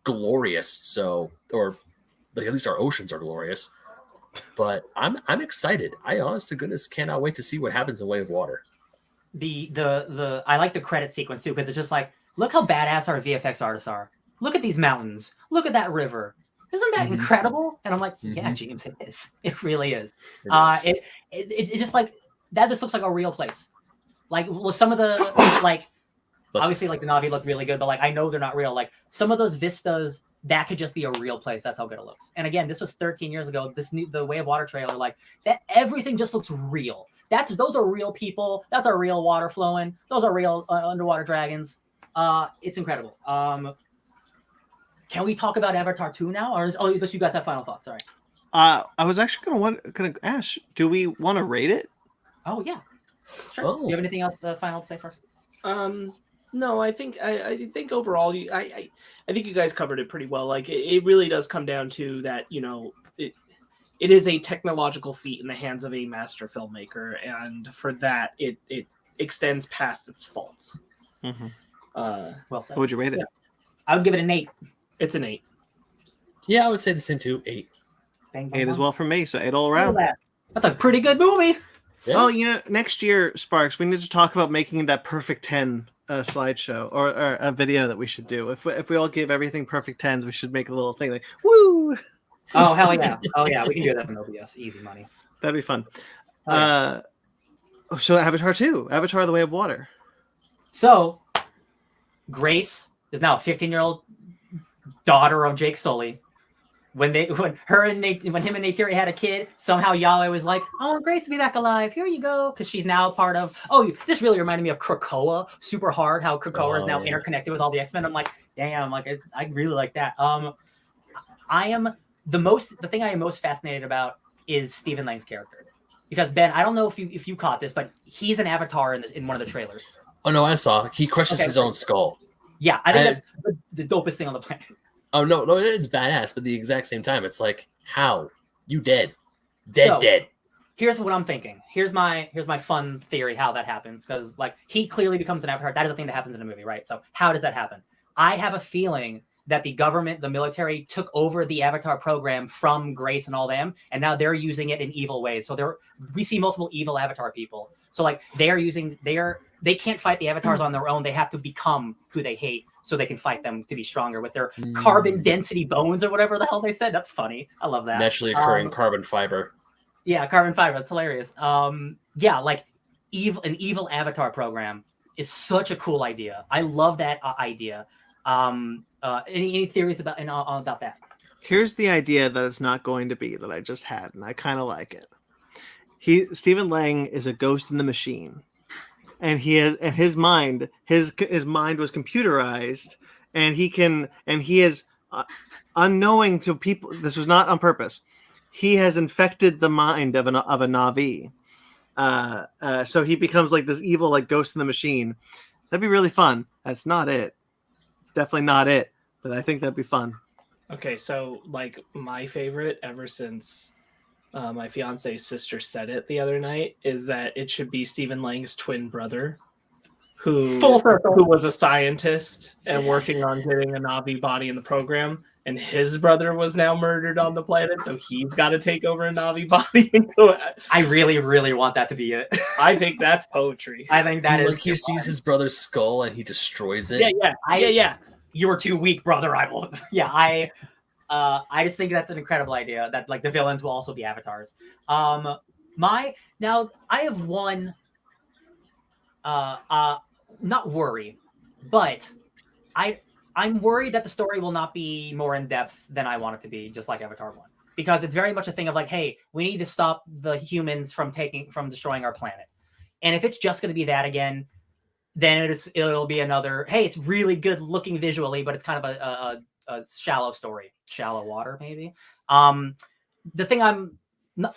[SPEAKER 1] glorious. So, or like at least our oceans are glorious. But I'm excited. I honest to goodness cannot wait to see what happens in Way of Water.
[SPEAKER 2] The I like the credit sequence too, because it's just like, look how badass our VFX artists are. Look at these mountains. Look at that river. Isn't that incredible? And I'm like, yeah, James, it is. It really is. It just like that. Just looks like a real place. Like, well, some of the like, obviously, like the Na'vi look really good, but like I know they're not real. Like some of those vistas, that could just be a real place. That's how good it looks. And again, this was 13 years ago. The Way of Water trailer, like that, everything just looks real. Those are real people. That's our real water flowing. Those are real underwater dragons. It's incredible. Can we talk about Avatar 2 now, or just you guys have final thoughts? Sorry.
[SPEAKER 4] I was actually gonna ask, do we want to rate it?
[SPEAKER 2] Oh yeah, sure.
[SPEAKER 1] Oh.
[SPEAKER 2] Do you have anything else final to say first?
[SPEAKER 3] No, I think overall, I think you guys covered it pretty well. Like it really does come down to that, it is a technological feat in the hands of a master filmmaker, and for that, it extends past its faults.
[SPEAKER 4] Mm-hmm.
[SPEAKER 2] Well said.
[SPEAKER 4] What would you rate it?
[SPEAKER 2] Yeah. I would give it an 8.
[SPEAKER 3] It's an 8.
[SPEAKER 1] Yeah, I would say the same too. 8.
[SPEAKER 2] Bang,
[SPEAKER 4] 8 as well from me, so 8 all around.
[SPEAKER 2] That's a pretty good movie.
[SPEAKER 1] Yeah.
[SPEAKER 4] Oh, next year, Sparks, we need to talk about making that perfect 10 slideshow or a video that we should do. If we all give everything perfect 10s, we should make a little thing like woo.
[SPEAKER 2] Oh hell yeah! Oh yeah, we can do that in OBS. Easy money.
[SPEAKER 4] That'd be fun.
[SPEAKER 2] Oh, yeah.
[SPEAKER 4] So Avatar 2, Avatar: The Way of Water.
[SPEAKER 2] So Grace is now a 15-year-old daughter of Jake Sully. When him and Neytiri had a kid, somehow Yahweh was like, "I want Grace to be back alive. Here you go," because she's now part of. Oh, this really reminded me of Krakoa. Super hard how Krakoa is now interconnected with all the X-Men. I'm like, damn, like I really like that. I am the thing I am most fascinated about is Stephen Lang's character, because Ben, I don't know if you caught this, but he's an avatar in one of the trailers.
[SPEAKER 1] Oh no, I saw. He crushes his own skull.
[SPEAKER 2] Yeah, I think that's the dopest thing on the planet.
[SPEAKER 1] Oh no, it's badass, but at the exact same time, it's like, how? You dead.
[SPEAKER 2] So,
[SPEAKER 1] Dead.
[SPEAKER 2] Here's what I'm thinking. Here's my fun theory how that happens, because like he clearly becomes an avatar. That is a thing that happens in a movie, right? So how does that happen? I have a feeling that the government, the military, took over the avatar program from Grace and all them, and now they're using it in evil ways. So we see multiple evil avatar people. So like they can't fight the avatars on their own. They have to become who they hate so they can fight them to be stronger with their carbon density bones or whatever the hell they said. That's funny. I love that.
[SPEAKER 1] Naturally occurring carbon fiber.
[SPEAKER 2] Yeah, carbon fiber. That's hilarious. Yeah, like an evil avatar program is such a cool idea. I love that idea. Any theories about that?
[SPEAKER 4] Here's the idea that it's not going to be that I just had, and I kind of like it. Stephen Lang is a ghost in the machine, and his mind was computerized, and he is unknowing to people. This was not on purpose. He has infected the mind of a Na'vi, so he becomes like this evil like ghost in the machine. That'd be really fun. That's not it. It's definitely not it, but I think that'd be fun.
[SPEAKER 3] Okay, so like my favorite ever since my fiance's sister said it the other night is that it should be Stephen Lang's twin brother, who was a scientist and working on getting a Na'vi body in the program, and his brother was now murdered on the planet, so he's got to take over a Na'vi body.
[SPEAKER 2] I really, really want that to be it.
[SPEAKER 3] I think that's poetry.
[SPEAKER 2] I think that is.
[SPEAKER 1] Like he sees his brother's skull and he destroys it.
[SPEAKER 2] Yeah. You're too weak, brother. I won't. Yeah, I just think that's an incredible idea that like the villains will also be avatars. Now I have one not worry, but I'm worried that the story will not be more in depth than I want it to be, just like Avatar 1. Because it's very much a thing of like, hey, we need to stop the humans from destroying our planet. And if it's just going to be that again, then it'll be another, hey, it's really good looking visually, but it's kind of a shallow story. Shallow water, maybe. The thing I'm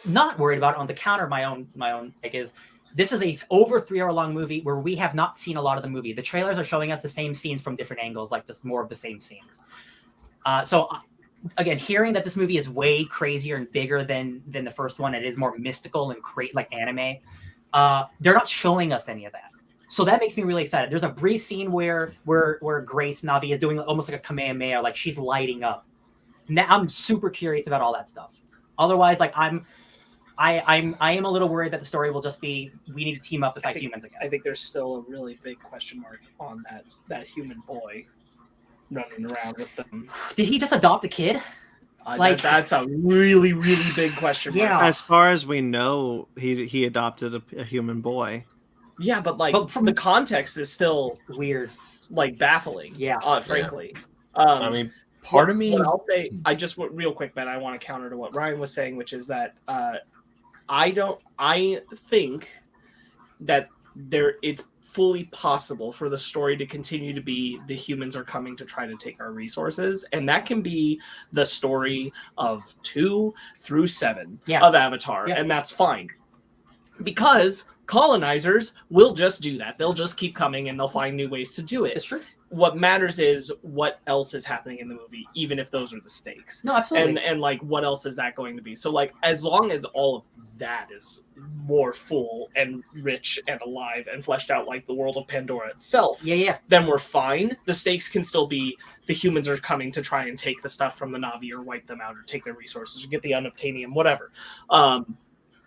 [SPEAKER 2] not worried about on the counter of my own take is this is a over 3-hour long movie where we have not seen a lot of the movie. The trailers are showing us the same scenes from different angles, like just more of the same scenes. So again, hearing that this movie is way crazier and bigger than the first one, it is more mystical and like anime. They're not showing us any of that. So that makes me really excited. There's a brief scene where Grace Navi is doing almost like a Kamehameha, like she's lighting up. Now I'm super curious about all that stuff. Otherwise, like I am a little worried that the story will just be we need to team up to fight humans again.
[SPEAKER 3] I think there's still a really big question mark on that human boy running around with them.
[SPEAKER 2] Did he just adopt a kid?
[SPEAKER 3] That's a really, really big question mark.
[SPEAKER 2] Yeah.
[SPEAKER 4] As far as we know, he adopted a human boy.
[SPEAKER 3] Yeah, but from the context is still
[SPEAKER 2] weird,
[SPEAKER 3] like baffling.
[SPEAKER 2] Yeah,
[SPEAKER 3] frankly.
[SPEAKER 1] I mean, part of me.
[SPEAKER 3] What I'll say, I just real quick, Ben. I want to counter to what Ryan was saying, which is that I think that it's fully possible for the story to continue to be the humans are coming to try to take our resources, and that can be the story of 2 through 7 of Avatar, and that's fine because colonizers will just do that. They'll just keep coming and they'll find new ways to do it.
[SPEAKER 2] That's true.
[SPEAKER 3] What matters is what else is happening in the movie, even if those are the stakes.
[SPEAKER 2] No, absolutely.
[SPEAKER 3] And like, what else is that going to be? So like, as long as all of that is more full and rich and alive and fleshed out like the world of Pandora itself, then we're fine. The stakes can still be the humans are coming to try and take the stuff from the Na'vi or wipe them out or take their resources or get the unobtainium, whatever.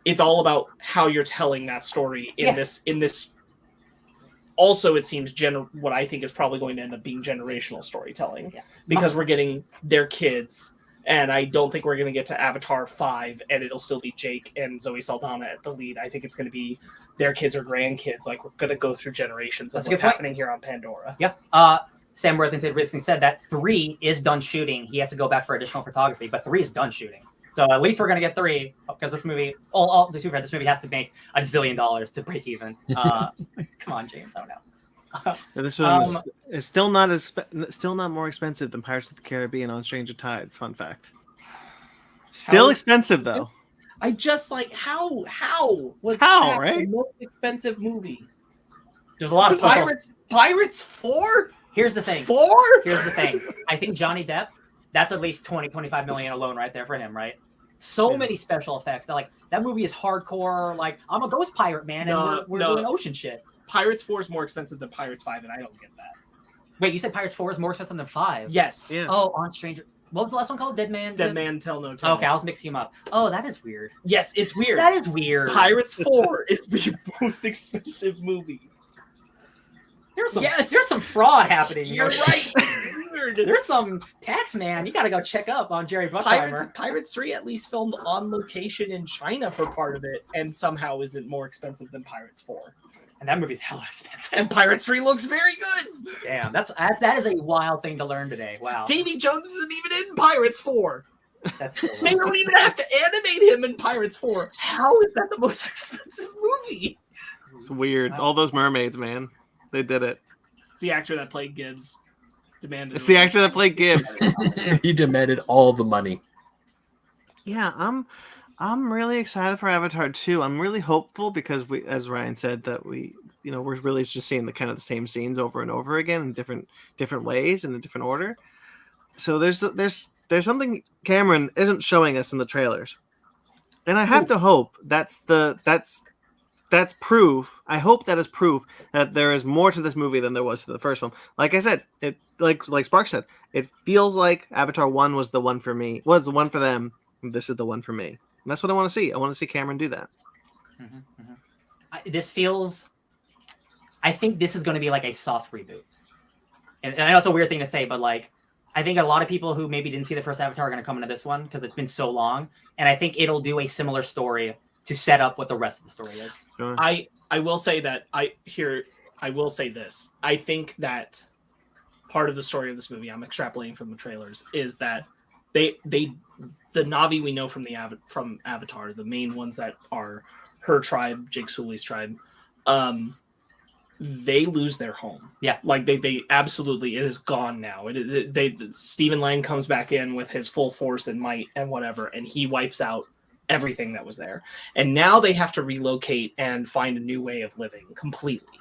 [SPEAKER 3] It's all about how you're telling that story in this. Also, it seems what I think is probably going to end up being generational storytelling because we're getting their kids, and I don't think we're going to get to Avatar 5 and it'll still be Jake and Zoe Saldana at the lead. I think it's going to be their kids or grandkids. Like, we're going to go through generations of what's happening here on Pandora.
[SPEAKER 2] Yeah. Sam Worthington recently said that 3 is done shooting. He has to go back for additional photography, but 3 is done shooting. So at least we're going to get 3 because this movie, this movie has to make $1 zillion to break even. Come on, James. I don't know.
[SPEAKER 4] This one is still not more expensive than Pirates of the Caribbean on Stranger Tides. Fun fact. Still expensive though.
[SPEAKER 3] I just like how was
[SPEAKER 4] that
[SPEAKER 3] the most expensive movie?
[SPEAKER 2] There's a lot of
[SPEAKER 3] Pirates 4.
[SPEAKER 2] Here's the thing.
[SPEAKER 3] 4.
[SPEAKER 2] Here's the thing. I think Johnny Depp. That's at least 20-25 million alone right there for him, right? So many special effects. That movie is hardcore. Like, I'm a ghost pirate, man, and we're doing ocean shit.
[SPEAKER 3] Pirates 4 is more expensive than Pirates 5, and I don't get that.
[SPEAKER 2] Wait, you said Pirates 4 is more expensive than 5?
[SPEAKER 3] Yes.
[SPEAKER 4] Yeah.
[SPEAKER 2] Oh, on Stranger. What was the last one called? Dead Man
[SPEAKER 3] Tell No Tales.
[SPEAKER 2] Okay, I was mixing them up. Oh, that is weird.
[SPEAKER 3] Yes, it's weird.
[SPEAKER 2] That is weird.
[SPEAKER 3] Pirates 4 is the most expensive movie.
[SPEAKER 2] There's some fraud happening.
[SPEAKER 3] You're right.
[SPEAKER 2] There's some tax man. You got to go check up on Jerry Bruckheimer.
[SPEAKER 3] Pirates 3 at least filmed on location in China for part of it, and somehow isn't more expensive than Pirates 4.
[SPEAKER 2] And that movie's hella expensive.
[SPEAKER 3] And Pirates 3 looks very good.
[SPEAKER 2] Damn, that is a wild thing to learn today. Wow.
[SPEAKER 3] Davy Jones isn't even in Pirates 4.
[SPEAKER 2] They
[SPEAKER 3] don't even have to animate him in Pirates 4. How is that the most expensive movie?
[SPEAKER 4] It's weird. All those mermaids, man. They did it.
[SPEAKER 3] It's the actor that played Gibbs.
[SPEAKER 4] It's the actor that played Gibbs.
[SPEAKER 1] He demanded all the money.
[SPEAKER 4] Yeah, I'm really excited for Avatar 2. I'm really hopeful because we, as Ryan said, that we're really just seeing the same scenes over and over again in different ways in a different order. So there's something Cameron isn't showing us in the trailers, and I have to hope that's proof. I hope that is proof that there is more to this movie than there was to the first film. Like I said, it like Spark said, it feels like Avatar 1 was the one for me, was the one for them. This is the one for me. And that's what I want to see. I want to see Cameron do that.
[SPEAKER 2] I think this is going to be like a soft reboot. And I know it's a weird thing to say, but like, I think a lot of people who maybe didn't see the first Avatar are going to come into this one because it's been so long. And I think it'll do a similar story to set up what the rest of the story is.
[SPEAKER 4] Sure.
[SPEAKER 3] I will say that I will say this. I think that part of the story of this movie, I'm extrapolating from the trailers, is that the Na'vi we know from Avatar, the main ones that are her tribe, Jake Sully's tribe, they lose their home.
[SPEAKER 2] Yeah,
[SPEAKER 3] like they absolutely, it is gone now. Stephen Lang comes back in with his full force and might and whatever, and he wipes out everything that was there. And now they have to relocate and find a new way of living completely.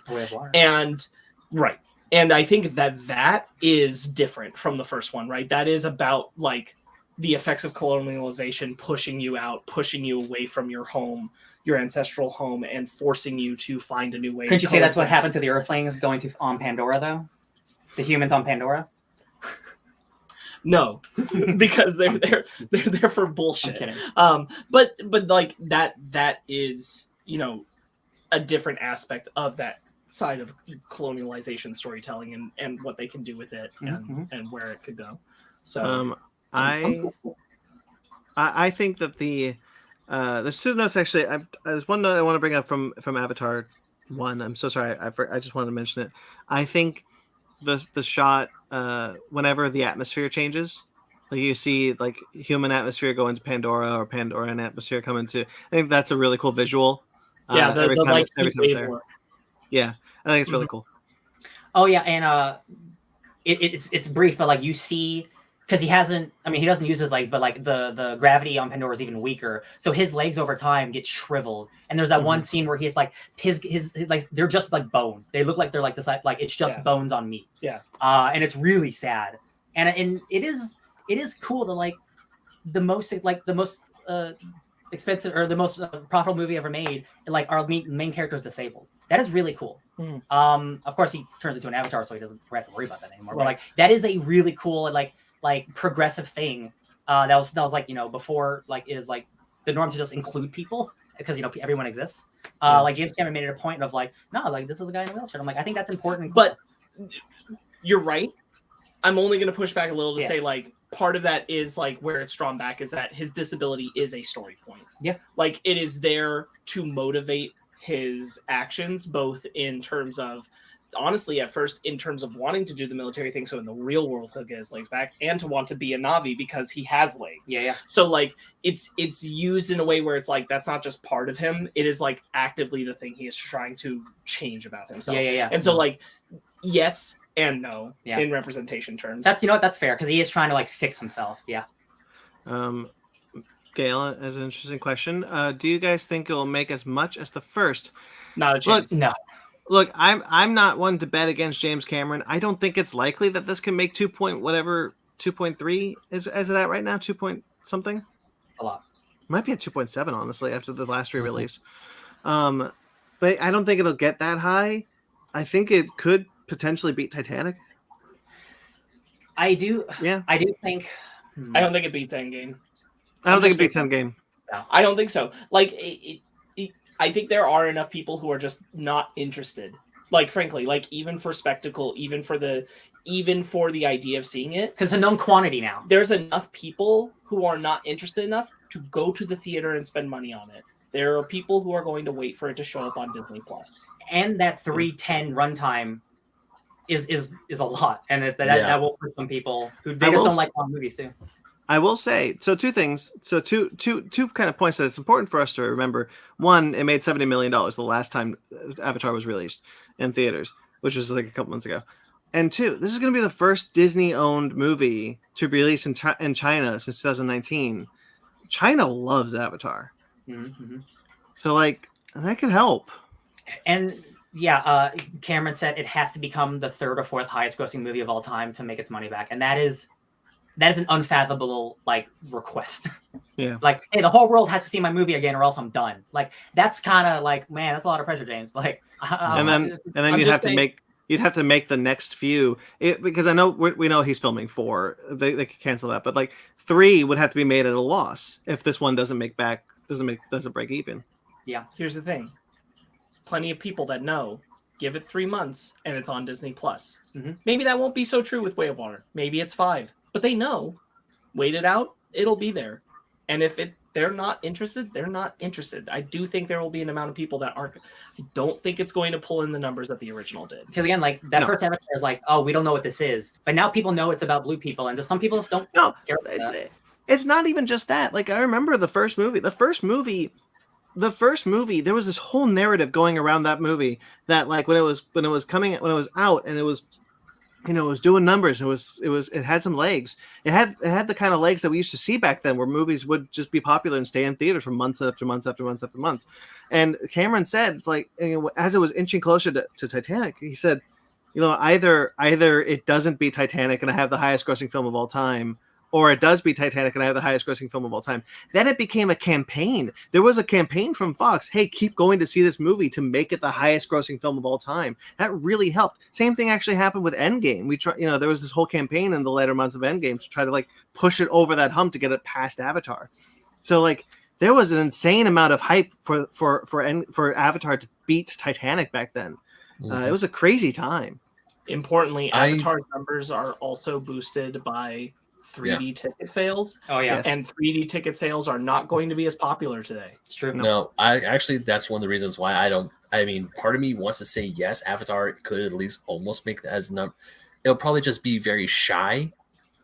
[SPEAKER 3] And right. And I think that is different from the first one, right? That is about like the effects of colonialization pushing you out, pushing you away from your home your ancestral home and forcing you to find a new way.
[SPEAKER 2] Couldn't
[SPEAKER 3] to
[SPEAKER 2] you say that's what
[SPEAKER 3] coexist.
[SPEAKER 2] happened to the Earthlings going to on Pandora though? The humans on Pandora?
[SPEAKER 3] No, because they're there for bullshit.
[SPEAKER 2] I'm kidding.
[SPEAKER 3] But like that is, you know, a different aspect of that side of colonialization storytelling and what they can do with it and where it could go. So
[SPEAKER 4] I think that there's two notes actually. There's one note I want to bring up from Avatar 1. I'm so sorry. I just wanted to mention it. I think the shot whenever the atmosphere changes, like you see like human atmosphere go into Pandora or Pandora and atmosphere come into. I think that's a really cool visual.
[SPEAKER 3] Yeah,
[SPEAKER 4] every time
[SPEAKER 3] like
[SPEAKER 4] it's there.
[SPEAKER 3] work.
[SPEAKER 4] Yeah, I think it's really cool.
[SPEAKER 2] Oh yeah, and it's brief, but like you see, because he doesn't use his legs, but like the gravity on Pandora is even weaker, so his legs over time get shriveled. And there's that one scene where he's like his like they're just like bone. They look like they're like this, like it's just bones on meat.
[SPEAKER 3] Yeah.
[SPEAKER 2] And it's really sad, and it is cool to like the most expensive or the most profitable movie ever made. Like our main character is disabled. That is really cool. Of course, he turns into an avatar, so he doesn't have to worry about that anymore. Right. But like that is a really cool like progressive thing. That was like, you know, before like it is like the norm to just include people because, you know, everyone exists. Like James Cameron made it a point of like, no, like this is a guy in a wheelchair. I'm like, I think that's important.
[SPEAKER 3] But you're right. I'm only going to push back a little to say like part of that is like where it's drawn back is that his disability is a story point.
[SPEAKER 2] Yeah.
[SPEAKER 3] Like it is there to motivate his actions, both in terms of, honestly, at first, in terms of wanting to do the military thing, so in the real world he'll get his legs back, and to want to be a Na'vi because he has legs.
[SPEAKER 2] Yeah.
[SPEAKER 3] So like it's used in a way where it's like that's not just part of him; it is like actively the thing he is trying to change about himself.
[SPEAKER 2] Yeah.
[SPEAKER 3] And so like yes and no in representation terms.
[SPEAKER 2] That's, you know what, that's fair because he is trying to like fix himself. Yeah.
[SPEAKER 4] Gail has an interesting question. Do you guys think it will make as much as the first?
[SPEAKER 3] Not a chance.
[SPEAKER 2] No.
[SPEAKER 4] Look, I'm not one to bet against James Cameron. I don't think it's likely that this can make 2.3 is it at right now? 2 point something?
[SPEAKER 2] A lot.
[SPEAKER 4] Might be at 2.7, honestly, after the last re-release. But I don't think it'll get that high. I think it could potentially beat Titanic.
[SPEAKER 2] I do.
[SPEAKER 4] Yeah.
[SPEAKER 2] I do think.
[SPEAKER 3] I don't think it beats Endgame.
[SPEAKER 4] I don't think it beats Endgame.
[SPEAKER 3] No. I don't think so. Like I think there are enough people who are just not interested. Like, frankly, like even for spectacle, even for the idea of seeing it,
[SPEAKER 2] because it's a known quantity now.
[SPEAKER 3] There's enough people who are not interested enough to go to the theater and spend money on it. There are people who are going to wait for it to show up on Disney Plus.
[SPEAKER 2] And that 3:10 runtime is a lot, and that will hurt some people who they just don't like long movies too.
[SPEAKER 4] I will say, so two things. So two kind of points that it's important for us to remember. One, it made $70 million the last time Avatar was released in theaters, which was like a couple months ago. And two, this is going to be the first Disney-owned movie to be released in China since 2019. China loves Avatar.
[SPEAKER 2] Mm-hmm.
[SPEAKER 4] So, like, that could help.
[SPEAKER 2] And, Cameron said it has to become the third or fourth highest-grossing movie of all time to make its money back. And that is an unfathomable like request.
[SPEAKER 4] Yeah.
[SPEAKER 2] Like, hey, the whole world has to see my movie again, or else I'm done. Like, that's kind of like, man, that's a lot of pressure, James. Like,
[SPEAKER 4] and then you'd have to make the next few because I know we know he's filming 4. They could cancel that, but like 3 would have to be made at a loss if this one doesn't break even.
[SPEAKER 2] Yeah.
[SPEAKER 3] Here's the thing: plenty of people that know. Give it 3 months, and it's on Disney Plus.
[SPEAKER 2] Mm-hmm.
[SPEAKER 3] Maybe that won't be so true with Way of Water. Maybe it's 5. But they know, wait it out, it'll be there. And if they're not interested, they're not interested. I do think there will be an amount of people that aren't. I don't think it's going to pull in the numbers that the original did.
[SPEAKER 2] Because again, like that first Avatar is like, oh, we don't know what this is. But now people know it's about blue people, and just some people just don't care about that.
[SPEAKER 4] It's not even just that. Like I remember the first movie, there was this whole narrative going around that movie that like when it was out and it was, you know, it was doing numbers. It had some legs. It had the kind of legs that we used to see back then, where movies would just be popular and stay in theaters for months after months after months after months. And Cameron said, it's like, you know, as it was inching closer to Titanic, he said, you know, either it doesn't beat Titanic and I have the highest grossing film of all time, or it does beat Titanic and I have the highest grossing film of all time, then it became a campaign. There was a campaign from Fox. Hey, keep going to see this movie to make it the highest grossing film of all time. That really helped. Same thing actually happened with Endgame. There was this whole campaign in the later months of Endgame to try to like push it over that hump to get it past Avatar. So like there was an insane amount of hype for Avatar to beat Titanic back then. It was a crazy time.
[SPEAKER 3] Importantly, Avatar's numbers are also boosted by 3D ticket sales.
[SPEAKER 2] Oh yeah,
[SPEAKER 3] and 3D ticket sales are not going to be as popular today.
[SPEAKER 2] it's true.
[SPEAKER 1] No, I actually that's one of the reasons why I don't. I mean, part of me wants to say yes, Avatar could at least almost make that as number. It'll probably just be very shy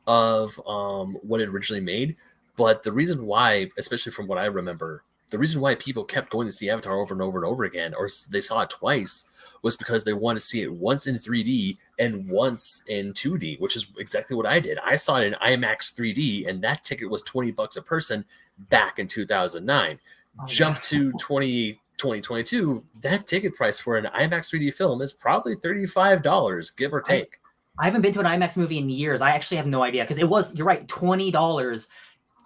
[SPEAKER 1] of what it originally made. But the reason why, especially from what I remember, the reason why people kept going to see Avatar over and over and over again, or they saw it twice, was because they wanted to see it once in 3D and once in 2D, which is exactly what I did. I saw it in IMAX 3D, and that ticket was $20 a person back in 2009. Jump to 2022, that ticket price for an IMAX 3D film is probably $35, give or take.
[SPEAKER 2] I haven't been to an IMAX movie in years. I actually have no idea because it was, you're right, $20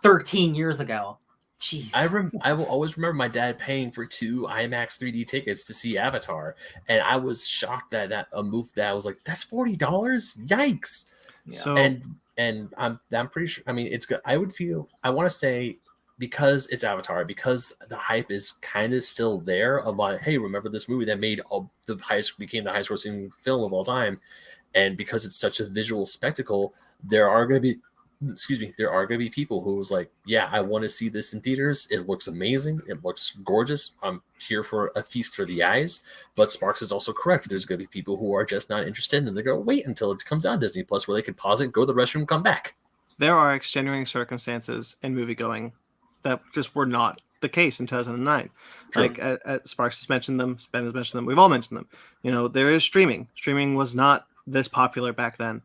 [SPEAKER 2] 13 years ago. Jeez.
[SPEAKER 1] I will always remember my dad paying for 2 IMAX 3D tickets to see Avatar, and I was shocked that a move that I was like, that's $40, yikes.
[SPEAKER 4] Yeah. So,
[SPEAKER 1] and I'm pretty sure. I mean, it's good. I want to say, because it's Avatar, because the hype is kind of still there about, hey, remember this movie that became the highest grossing film of all time, and because it's such a visual spectacle, there are going to be people who was like, yeah, I want to see this in theaters. It looks amazing. It looks gorgeous. I'm here for a feast for the eyes. But Sparks is also correct. There's going to be people who are just not interested, and they're going to wait until it comes out on Disney Plus, where they can pause it, go to the restroom, come back.
[SPEAKER 4] There are extenuating circumstances in moviegoing that just were not the case in 2009. True. Like Sparks has mentioned them, Ben has mentioned them, we've all mentioned them. There is streaming. Streaming was not this popular back then.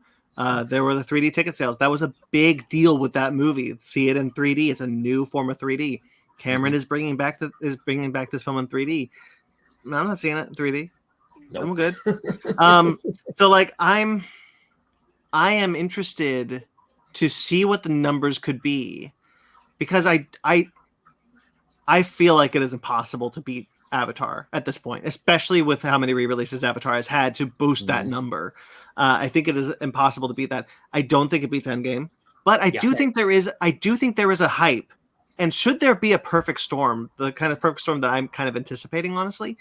[SPEAKER 4] There were the 3D ticket sales. That was a big deal with that movie. See it in 3D. It's a new form of 3D. Cameron is bringing back this film in 3D. No, I'm not seeing it in 3D. Nope. I'm good. So like I am interested to see what the numbers could be, because I feel like it is impossible to beat Avatar at this point, especially with how many re-releases Avatar has had to boost that number. I think it is impossible to beat that. I don't think it beats Endgame, but I do think there is a hype. And should there be a perfect storm, the kind of perfect storm that I'm kind of anticipating, honestly,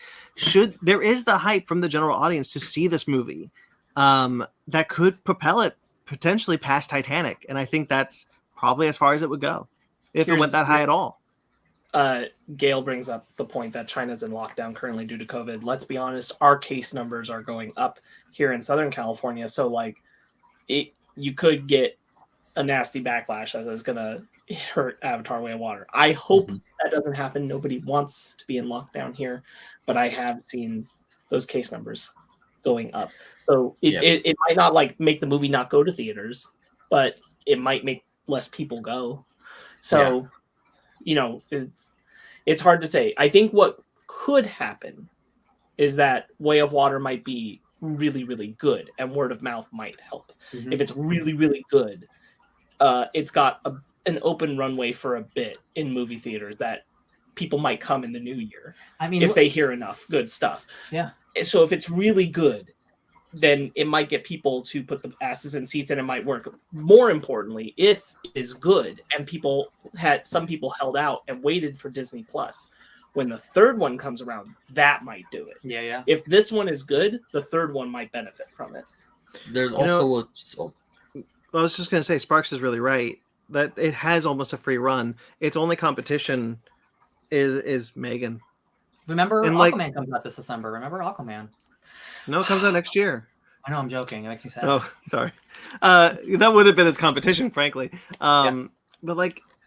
[SPEAKER 4] there is the hype from the general audience to see this movie that could propel it potentially past Titanic. And I think that's probably as far as it would go if it went that high at all.
[SPEAKER 3] Gail brings up the point that China's in lockdown currently due to COVID. Let's be honest, our case numbers are going up here in Southern California. So like you could get a nasty backlash that is going to hurt Avatar: Way of Water. I hope that doesn't happen. Nobody wants to be in lockdown here, but I have seen those case numbers going up. So it might not like make the movie not go to theaters, but it might make less people go. So, it's hard to say. I think what could happen is that Way of Water might be really, really good, and word of mouth might help. If it's really, really good, it's got an open runway for a bit in movie theaters that people might come in the new year. I mean, if they hear enough good stuff. Yeah. So if it's really good, then it might get people to put the asses in seats, and it might work. More importantly, if it is good and some people held out and waited for Disney Plus, when the third one comes around, that might do it. Yeah. If this one is good, the third one might benefit from it.
[SPEAKER 1] There's also
[SPEAKER 4] I was just going to say, Sparks is really right that it has almost a free run. Its only competition is Megan.
[SPEAKER 2] Remember, Aquaman comes out this December. Remember Aquaman?
[SPEAKER 4] No, it comes out next year.
[SPEAKER 2] I know, I'm joking. It makes me sad.
[SPEAKER 4] Oh, sorry. That would have been its competition, frankly. But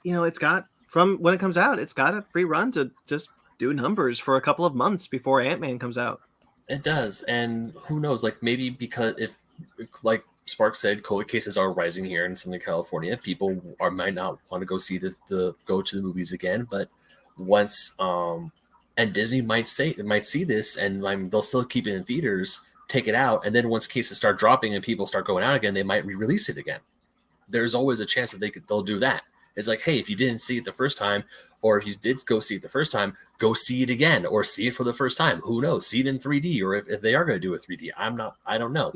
[SPEAKER 4] it's got, from when it comes out, it's got a free run to just do numbers for a couple of months before Ant-Man comes out.
[SPEAKER 1] It does, and who knows? Like maybe because if like Spark said, COVID cases are rising here in Southern California. People might not want to go see go to the movies again, but once and Disney might see this, and they'll still keep it in theaters, take it out, and then once cases start dropping and people start going out again, they might re-release it again. there's always a chance that they'll do that. It's like, hey, if you didn't see it the first time, or if you did go see it the first time, go see it again, or see it for the first time. Who knows? See it in 3D, or if they are going to do a 3D. I don't know.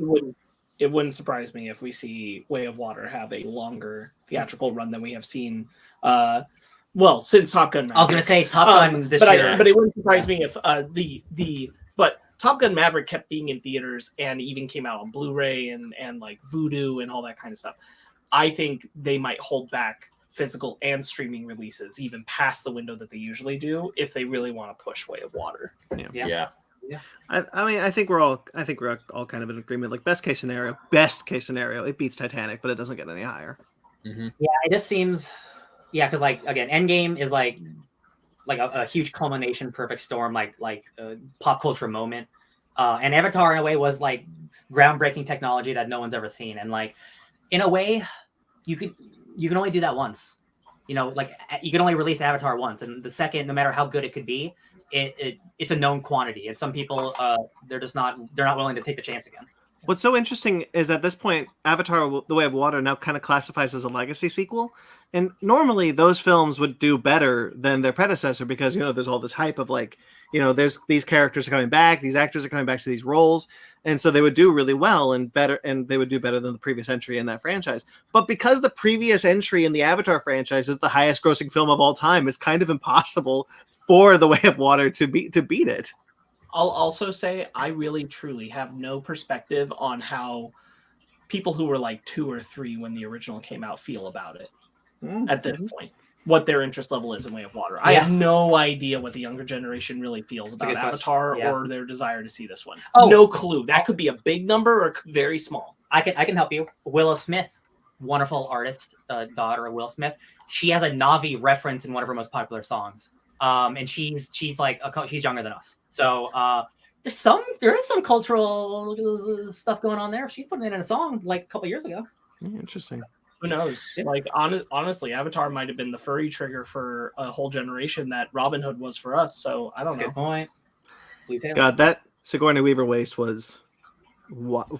[SPEAKER 3] It wouldn't surprise me if we see Way of Water have a longer theatrical run than we have seen. Since Top Gun Maverick.
[SPEAKER 2] I was going to say Top Gun this year.
[SPEAKER 3] But it wouldn't surprise me if but Top Gun Maverick kept being in theaters and even came out on Blu-ray and like Vudu and all that kind of stuff. I think they might hold back physical and streaming releases even past the window that they usually do if they really want to push Way of Water.
[SPEAKER 1] Yeah.
[SPEAKER 4] I mean, I think we're all kind of in agreement. Like best case scenario, it beats Titanic, but it doesn't get any higher.
[SPEAKER 1] Mm-hmm.
[SPEAKER 2] Yeah, it just seems, because like again, Endgame is like a huge culmination, perfect storm, like a pop culture moment, and Avatar in a way was like groundbreaking technology that no one's ever seen, and like in a way, you can only do that once. Like you can only release Avatar once, and the second, no matter how good it could be, it's a known quantity, and some people they're not willing to take the chance again.
[SPEAKER 4] What's so interesting is at this point, Avatar: The Way of Water now kind of classifies as a legacy sequel, and normally those films would do better than their predecessor because there's all this hype of like there's these characters are coming back, these actors are coming back to these roles, and so they would do really well and better, and they would do better than the previous entry in that franchise. But because the previous entry in the Avatar franchise is the highest grossing film of all time, it's kind of impossible for The Way of Water to beat it.
[SPEAKER 3] I'll also say I really truly have no perspective on how people who were like 2 or 3 when the original came out feel about it at this point. What their interest level is in Way of Water. I have no idea what the younger generation really feels about Avatar or their desire to see this one. Oh, no clue. That could be a big number or very small.
[SPEAKER 2] I can help you. Willow Smith, wonderful artist, daughter of Will Smith. She has a Na'vi reference in one of her most popular songs. And she's younger than us. So there is some cultural stuff going on there. She's putting it in a song like a couple years ago.
[SPEAKER 4] Interesting.
[SPEAKER 3] Who knows? Like honestly, Avatar might have been the furry trigger for a whole generation that Robin Hood was for us. So I don't know.
[SPEAKER 2] Good point.
[SPEAKER 4] God, that Sigourney Weaver waist was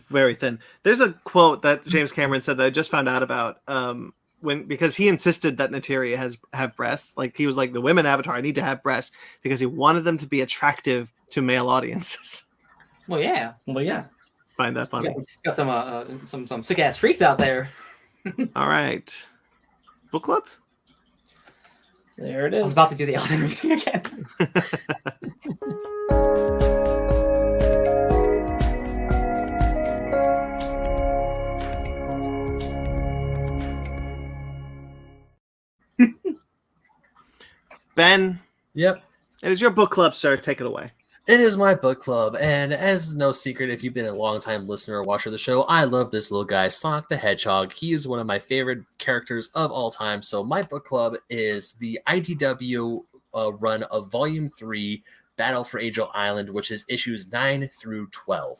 [SPEAKER 4] very thin. There's a quote that James Cameron said that I just found out about. Because he insisted that Neytiri have breasts. Like he was like, the women Avatar need to have breasts because he wanted them to be attractive to male audiences.
[SPEAKER 2] Well, yeah.
[SPEAKER 4] Find that funny.
[SPEAKER 2] Got some sick ass freaks out there.
[SPEAKER 4] All right, book club.
[SPEAKER 3] There it is.
[SPEAKER 2] I was about to do the Elden Ring thing again.
[SPEAKER 4] Ben.
[SPEAKER 1] Yep.
[SPEAKER 4] It is your book club, sir. Take it away.
[SPEAKER 1] It is my book club, and as no secret, if you've been a long-time listener or watcher of the show, I love this little guy, Sonic the Hedgehog. He is one of my favorite characters of all time, so my book club is the IDW run of Volume 3, Battle for Angel Island, which is issues 9 through 12.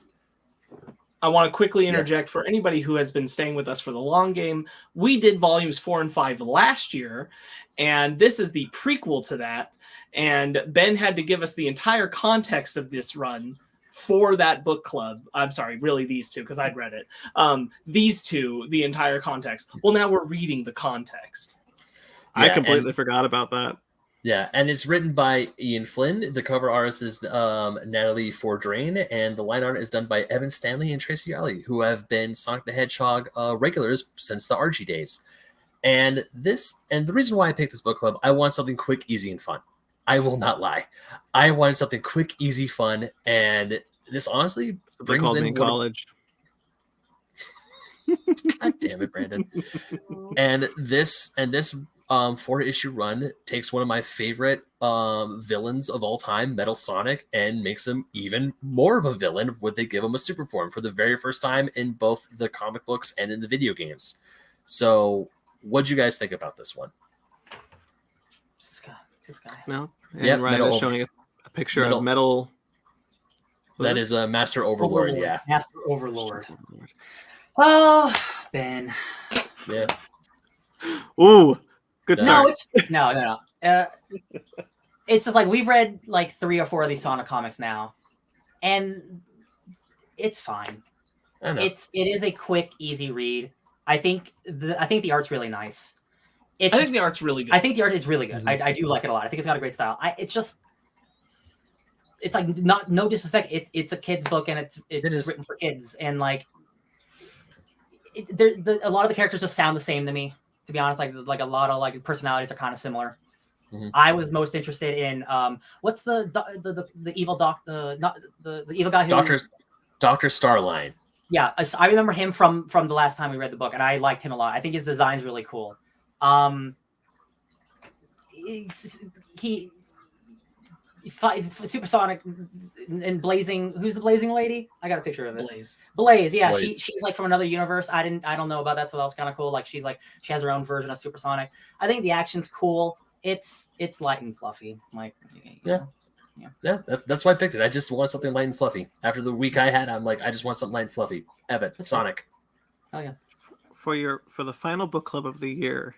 [SPEAKER 3] I want to quickly interject for anybody who has been staying with us for the long game. We did volumes 4 and 5 last year, and this is the prequel to that. And Ben had to give us the entire context of this run for that book club. I'm sorry, really these two, because I'd read it. These two, the entire context. Well, now we're reading the context.
[SPEAKER 4] I completely forgot about that.
[SPEAKER 1] Yeah, and it's written by Ian Flynn. The cover artist is Natalie Fordrain, and the line art is done by Evan Stanley and Tracy Alley, who have been Sonic the Hedgehog regulars since the Archie days. And the reason why I picked this book club, I want something quick, easy, and fun. I will not lie. I wanted something quick, easy, fun, and this honestly brings in
[SPEAKER 4] college.
[SPEAKER 1] God damn it, Brandon! and this 4-issue run takes one of my favorite villains of all time, Metal Sonic, and makes him even more of a villain when they give him a super form for the very first time in both the comic books and in the video games. So, what'd you guys think about this one?
[SPEAKER 2] This guy.
[SPEAKER 4] No. And Ryan is showing a picture of Metal.
[SPEAKER 1] That is a Master Overlord. Yeah.
[SPEAKER 2] Master Overlord. Oh, Ben.
[SPEAKER 1] Yeah.
[SPEAKER 4] Ooh. Good start.
[SPEAKER 2] No. It's just like we've read like 3 or 4 of these Sonic comics now, and it's fine.
[SPEAKER 1] I know.
[SPEAKER 2] It is a quick, easy read. I think the art's really nice.
[SPEAKER 3] I think the art's really good.
[SPEAKER 2] I think the art is really good.
[SPEAKER 1] Mhm.
[SPEAKER 2] I do like it a lot. I think it's got a great style. It's like no disrespect. It's a kid's book and it's written for kids, and like a lot of the characters just sound the same to me. To be honest, like a lot of like personalities are kind of similar.
[SPEAKER 1] Mhm.
[SPEAKER 2] I was most interested in what's the evil not the evil guy who
[SPEAKER 1] Dr. Starline.
[SPEAKER 2] Yeah, I remember him from the last time we read the book, and I liked him a lot. I think his design's really cool. He Supersonic and Blazing. Who's the Blazing lady? I got a picture of it. Blaze. Yeah,
[SPEAKER 1] Blaze.
[SPEAKER 2] She's like from another universe. I don't know about that, so that was kind of cool. Like she has her own version of Supersonic. I think the action's cool. It's light and fluffy. Like
[SPEAKER 1] Yeah, that's why I picked it. I just want something light and fluffy. After the week I had, I'm like, I just want something light and fluffy. Evan, Sonic.
[SPEAKER 2] Oh yeah.
[SPEAKER 4] For the final book club of the year,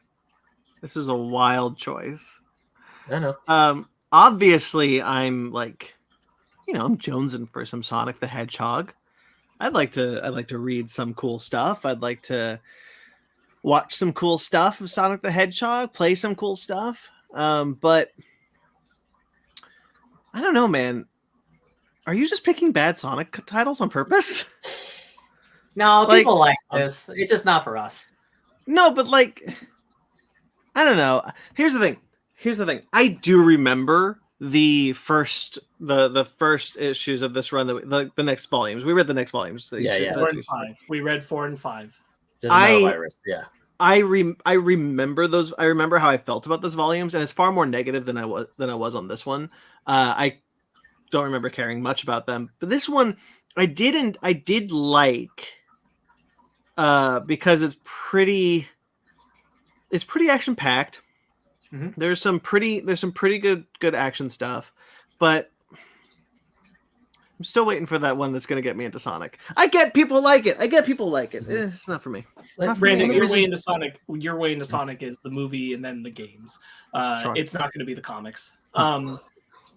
[SPEAKER 4] this is a wild choice.
[SPEAKER 1] I know.
[SPEAKER 4] Obviously, I'm like, I'm jonesing for some Sonic the Hedgehog. I'd like to read some cool stuff. I'd like to watch some cool stuff of Sonic the Hedgehog, play some cool stuff. But I don't know, man. Are you just picking bad Sonic titles on purpose?
[SPEAKER 2] No, people like this. It's just not for us.
[SPEAKER 4] No, but like, I don't know. Here's the thing. I do remember the first issues of this run, the next volumes. We read the next volumes.
[SPEAKER 3] 4 and 5. We read 4 and 5.
[SPEAKER 1] Yeah.
[SPEAKER 4] I remember those. I remember how I felt about those volumes, and it's far more negative than I was on this one. I don't remember caring much about them, but this one I did like because it's pretty action packed.
[SPEAKER 2] Mm-hmm.
[SPEAKER 4] There's some pretty good action stuff, but I'm still waiting for that one that's going to get me into Sonic. I get people like it. It's not for me.
[SPEAKER 3] Brandon, your way into Sonic is the movie and then the games.
[SPEAKER 4] Sure.
[SPEAKER 3] It's not going to be the comics.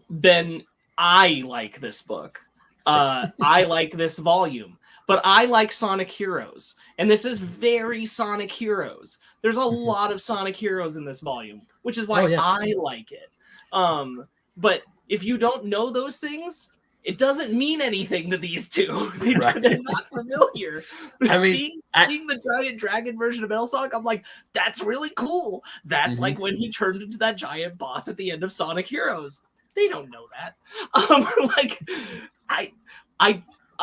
[SPEAKER 3] Ben, I like this book. I like this volume. But I like Sonic Heroes. And this is very Sonic Heroes. There's a lot of Sonic Heroes in this volume, which is why I like it. But if you don't know those things, it doesn't mean anything to these two. They're not familiar. Seeing the giant dragon version of Metal Sonic, I'm like, that's really cool. That's like when he turned into that giant boss at the end of Sonic Heroes. They don't know that.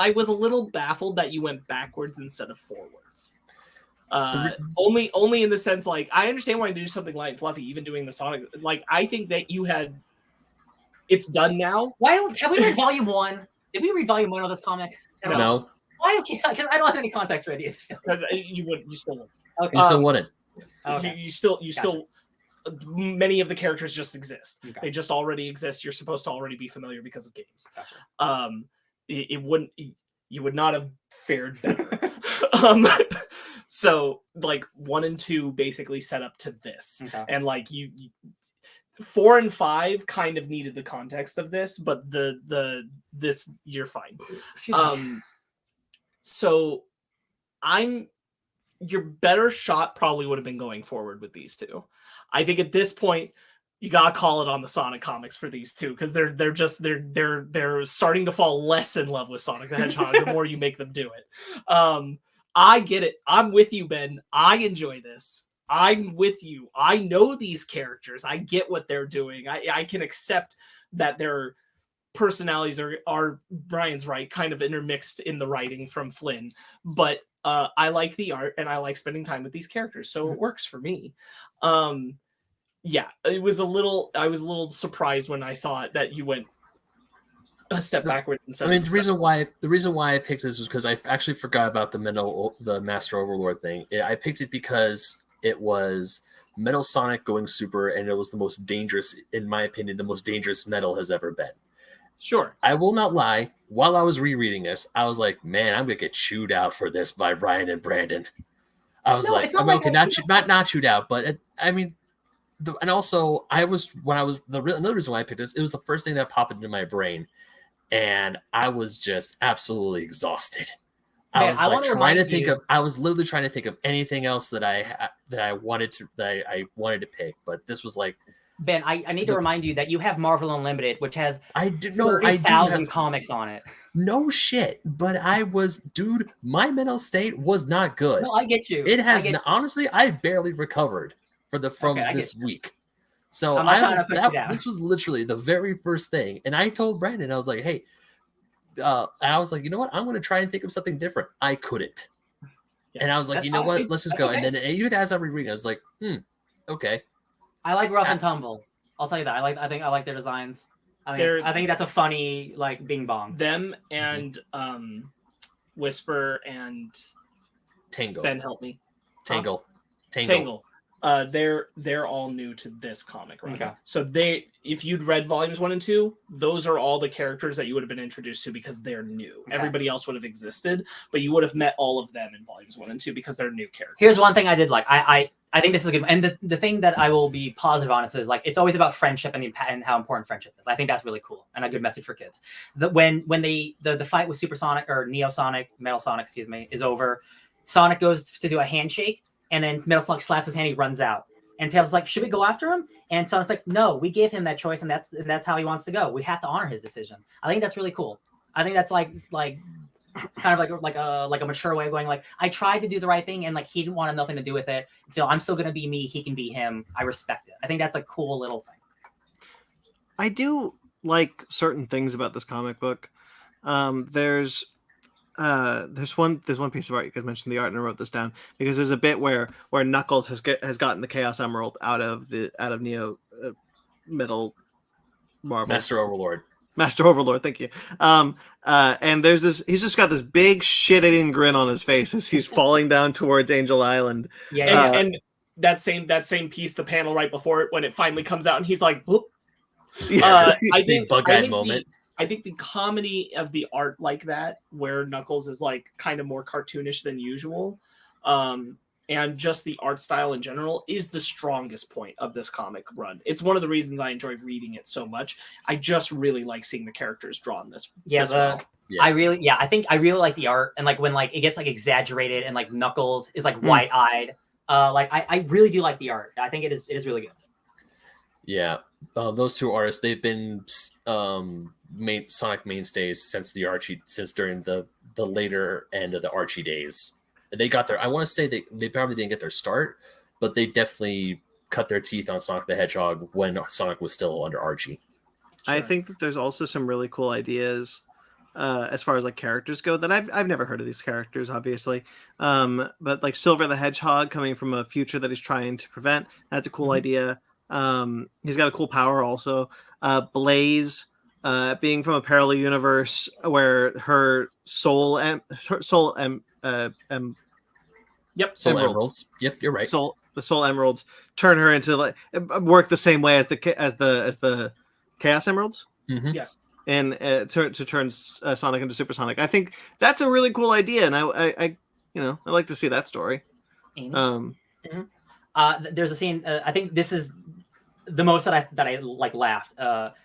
[SPEAKER 3] I was a little baffled that you went backwards instead of forwards. Only in the sense, like, I understand why you do something light and fluffy, even doing the Sonic. Like, I think that you had. It's done now.
[SPEAKER 2] Why have we read Volume 1? Did we read Volume 1 of this comic?
[SPEAKER 1] No.
[SPEAKER 2] Why? Because I don't have any context for you.
[SPEAKER 3] You still wouldn't.
[SPEAKER 2] Okay.
[SPEAKER 1] You still wouldn't.
[SPEAKER 2] Okay.
[SPEAKER 3] You still. Many of the characters just exist.
[SPEAKER 2] Okay.
[SPEAKER 3] They just already exist. You're supposed to already be familiar because of games.
[SPEAKER 2] Gotcha.
[SPEAKER 3] It wouldn't. You would not have fared better. So like 1 and 2 basically set up to this, and like you 4 and 5 kind of needed the context of this, but this you're fine. So your better shot probably would have been going forward with these two. I think at this point you gotta call it on the Sonic comics for these two, because they're starting to fall less in love with Sonic the Hedgehog the more you make them do it. I get it. I'm with you, Ben. I enjoy this. I'm with you. I know these characters. I get what they're doing. I can accept that their personalities are Brian's right, kind of intermixed in the writing from Flynn. But I like the art and I like spending time with these characters, so it works for me. Yeah, I was a little surprised when I saw it that you went a step backward.
[SPEAKER 1] I mean, the reason why I picked this was because I actually forgot about the Master Overlord thing. I picked it because it was Metal Sonic going super, and it was the most dangerous, in my opinion, the most dangerous Metal has ever been.
[SPEAKER 3] Sure.
[SPEAKER 1] I will not lie. While I was rereading this, I was like, man, I'm gonna get chewed out for this by Ryan and Brandon. I was not chewed out, but and also another reason why I picked this, it was the first thing that popped into my brain, and I was just absolutely exhausted. I
[SPEAKER 2] Man,
[SPEAKER 1] was
[SPEAKER 2] I
[SPEAKER 1] like
[SPEAKER 2] wanna
[SPEAKER 1] trying to
[SPEAKER 2] remind
[SPEAKER 1] think
[SPEAKER 2] you-
[SPEAKER 1] of. I was literally trying to think of anything else that I wanted to pick, but this was like
[SPEAKER 2] Ben, I need to remind you that you have Marvel Unlimited, which has
[SPEAKER 1] I do no. I do
[SPEAKER 2] 30,000
[SPEAKER 1] have
[SPEAKER 2] comics on it.
[SPEAKER 1] no shit. But I was, dude. My mental state was not good.
[SPEAKER 2] No, I get you.
[SPEAKER 1] It
[SPEAKER 2] I
[SPEAKER 1] has
[SPEAKER 2] get you.
[SPEAKER 1] honestly. I barely recovered from
[SPEAKER 2] Okay, I
[SPEAKER 1] this
[SPEAKER 2] get you.
[SPEAKER 1] week. So
[SPEAKER 2] I'm not
[SPEAKER 1] I
[SPEAKER 2] trying
[SPEAKER 1] was
[SPEAKER 2] to put you down.
[SPEAKER 1] this was literally the very first thing, and I told Brandon, I was like, hey. And I was like, you know what? I'm going to try and think of something different. I couldn't.
[SPEAKER 3] Yeah.
[SPEAKER 1] And I was like,
[SPEAKER 2] That's
[SPEAKER 1] you know
[SPEAKER 2] fine.
[SPEAKER 1] what? Let's just
[SPEAKER 2] That's
[SPEAKER 1] go.
[SPEAKER 2] okay.
[SPEAKER 1] And then even as I'm reading, I was like, okay.
[SPEAKER 2] I like Rough and Tumble. I'll tell you that. I think I like their designs. I think that's a funny like Bing Bong.
[SPEAKER 3] Them and Whisper and
[SPEAKER 1] Tangle.
[SPEAKER 3] Ben, help me.
[SPEAKER 1] Tangle.
[SPEAKER 3] They're all new to this comic, right?
[SPEAKER 2] Okay.
[SPEAKER 3] So if you'd read volumes 1 and 2, those are all the characters that you would have been introduced to because they're new.
[SPEAKER 2] Okay.
[SPEAKER 3] Everybody else would have existed, but you would have met all of them in volumes 1 and 2 because they're new characters.
[SPEAKER 2] Here's one thing I did like. I think this is a good one. And the thing that I will be positive on is like it's always about friendship and how important friendship is. I think that's really cool and a good message for kids. When the fight with Super Sonic or Neo Sonic, Metal Sonic, excuse me, is over, Sonic goes to do a handshake and then Metal Sonic slaps his hand, he runs out. And Tails is like, should we go after him? And Sonic's like, no, we gave him that choice and that's how he wants to go. We have to honor his decision. I think that's really cool. I think that's like kind of like a mature way of going like I tried to do the right thing and like he didn't want nothing to do with it, so I'm still gonna be me, he can be him. I respect it. I think that's a cool little thing.
[SPEAKER 4] I do like certain things about this comic book. There's one piece of art, you guys mentioned the art and I wrote this down because there's a bit where Knuckles has gotten the Chaos Emerald out of Neo Metal Marvel Master Overlord, thank you. And there's he's just got this big shit-eating grin on his face as he's falling down towards Angel Island.
[SPEAKER 2] Yeah,
[SPEAKER 3] and that same piece, the panel right before it, when it finally comes out and he's like, whoop.
[SPEAKER 1] I think moment.
[SPEAKER 3] I think the comedy of the art like that, where Knuckles is like kind of more cartoonish than usual, and just the art style in general is the strongest point of this comic run. It's one of the reasons I enjoy reading it so much. I just really like seeing the characters drawn this.
[SPEAKER 2] Yeah, I really like the art and like when like it gets like exaggerated and like Knuckles is like wide-eyed. I really do like the art. I think it is really good.
[SPEAKER 1] Yeah, those two artists, they've been Sonic mainstays since during the later end of the Archie days. They got their, I want to say they probably didn't get their start, but they definitely cut their teeth on Sonic the Hedgehog when Sonic was still under Archie.
[SPEAKER 4] Sure. I think that there's also some really cool ideas as far as like characters go that I've never heard of these characters, obviously. But like Silver the Hedgehog coming from a future that he's trying to prevent. That's a cool idea. He's got a cool power also. Blaze being from a parallel universe where her soul
[SPEAKER 1] emeralds. Yep, you're right.
[SPEAKER 4] The soul emeralds turn her into like work the same way as the Chaos Emeralds.
[SPEAKER 1] Mm-hmm.
[SPEAKER 3] Yes,
[SPEAKER 4] and to turn Sonic into Supersonic. I think that's a really cool idea, and I like to see that story.
[SPEAKER 2] There's a scene. I think this is the most that I like laughed.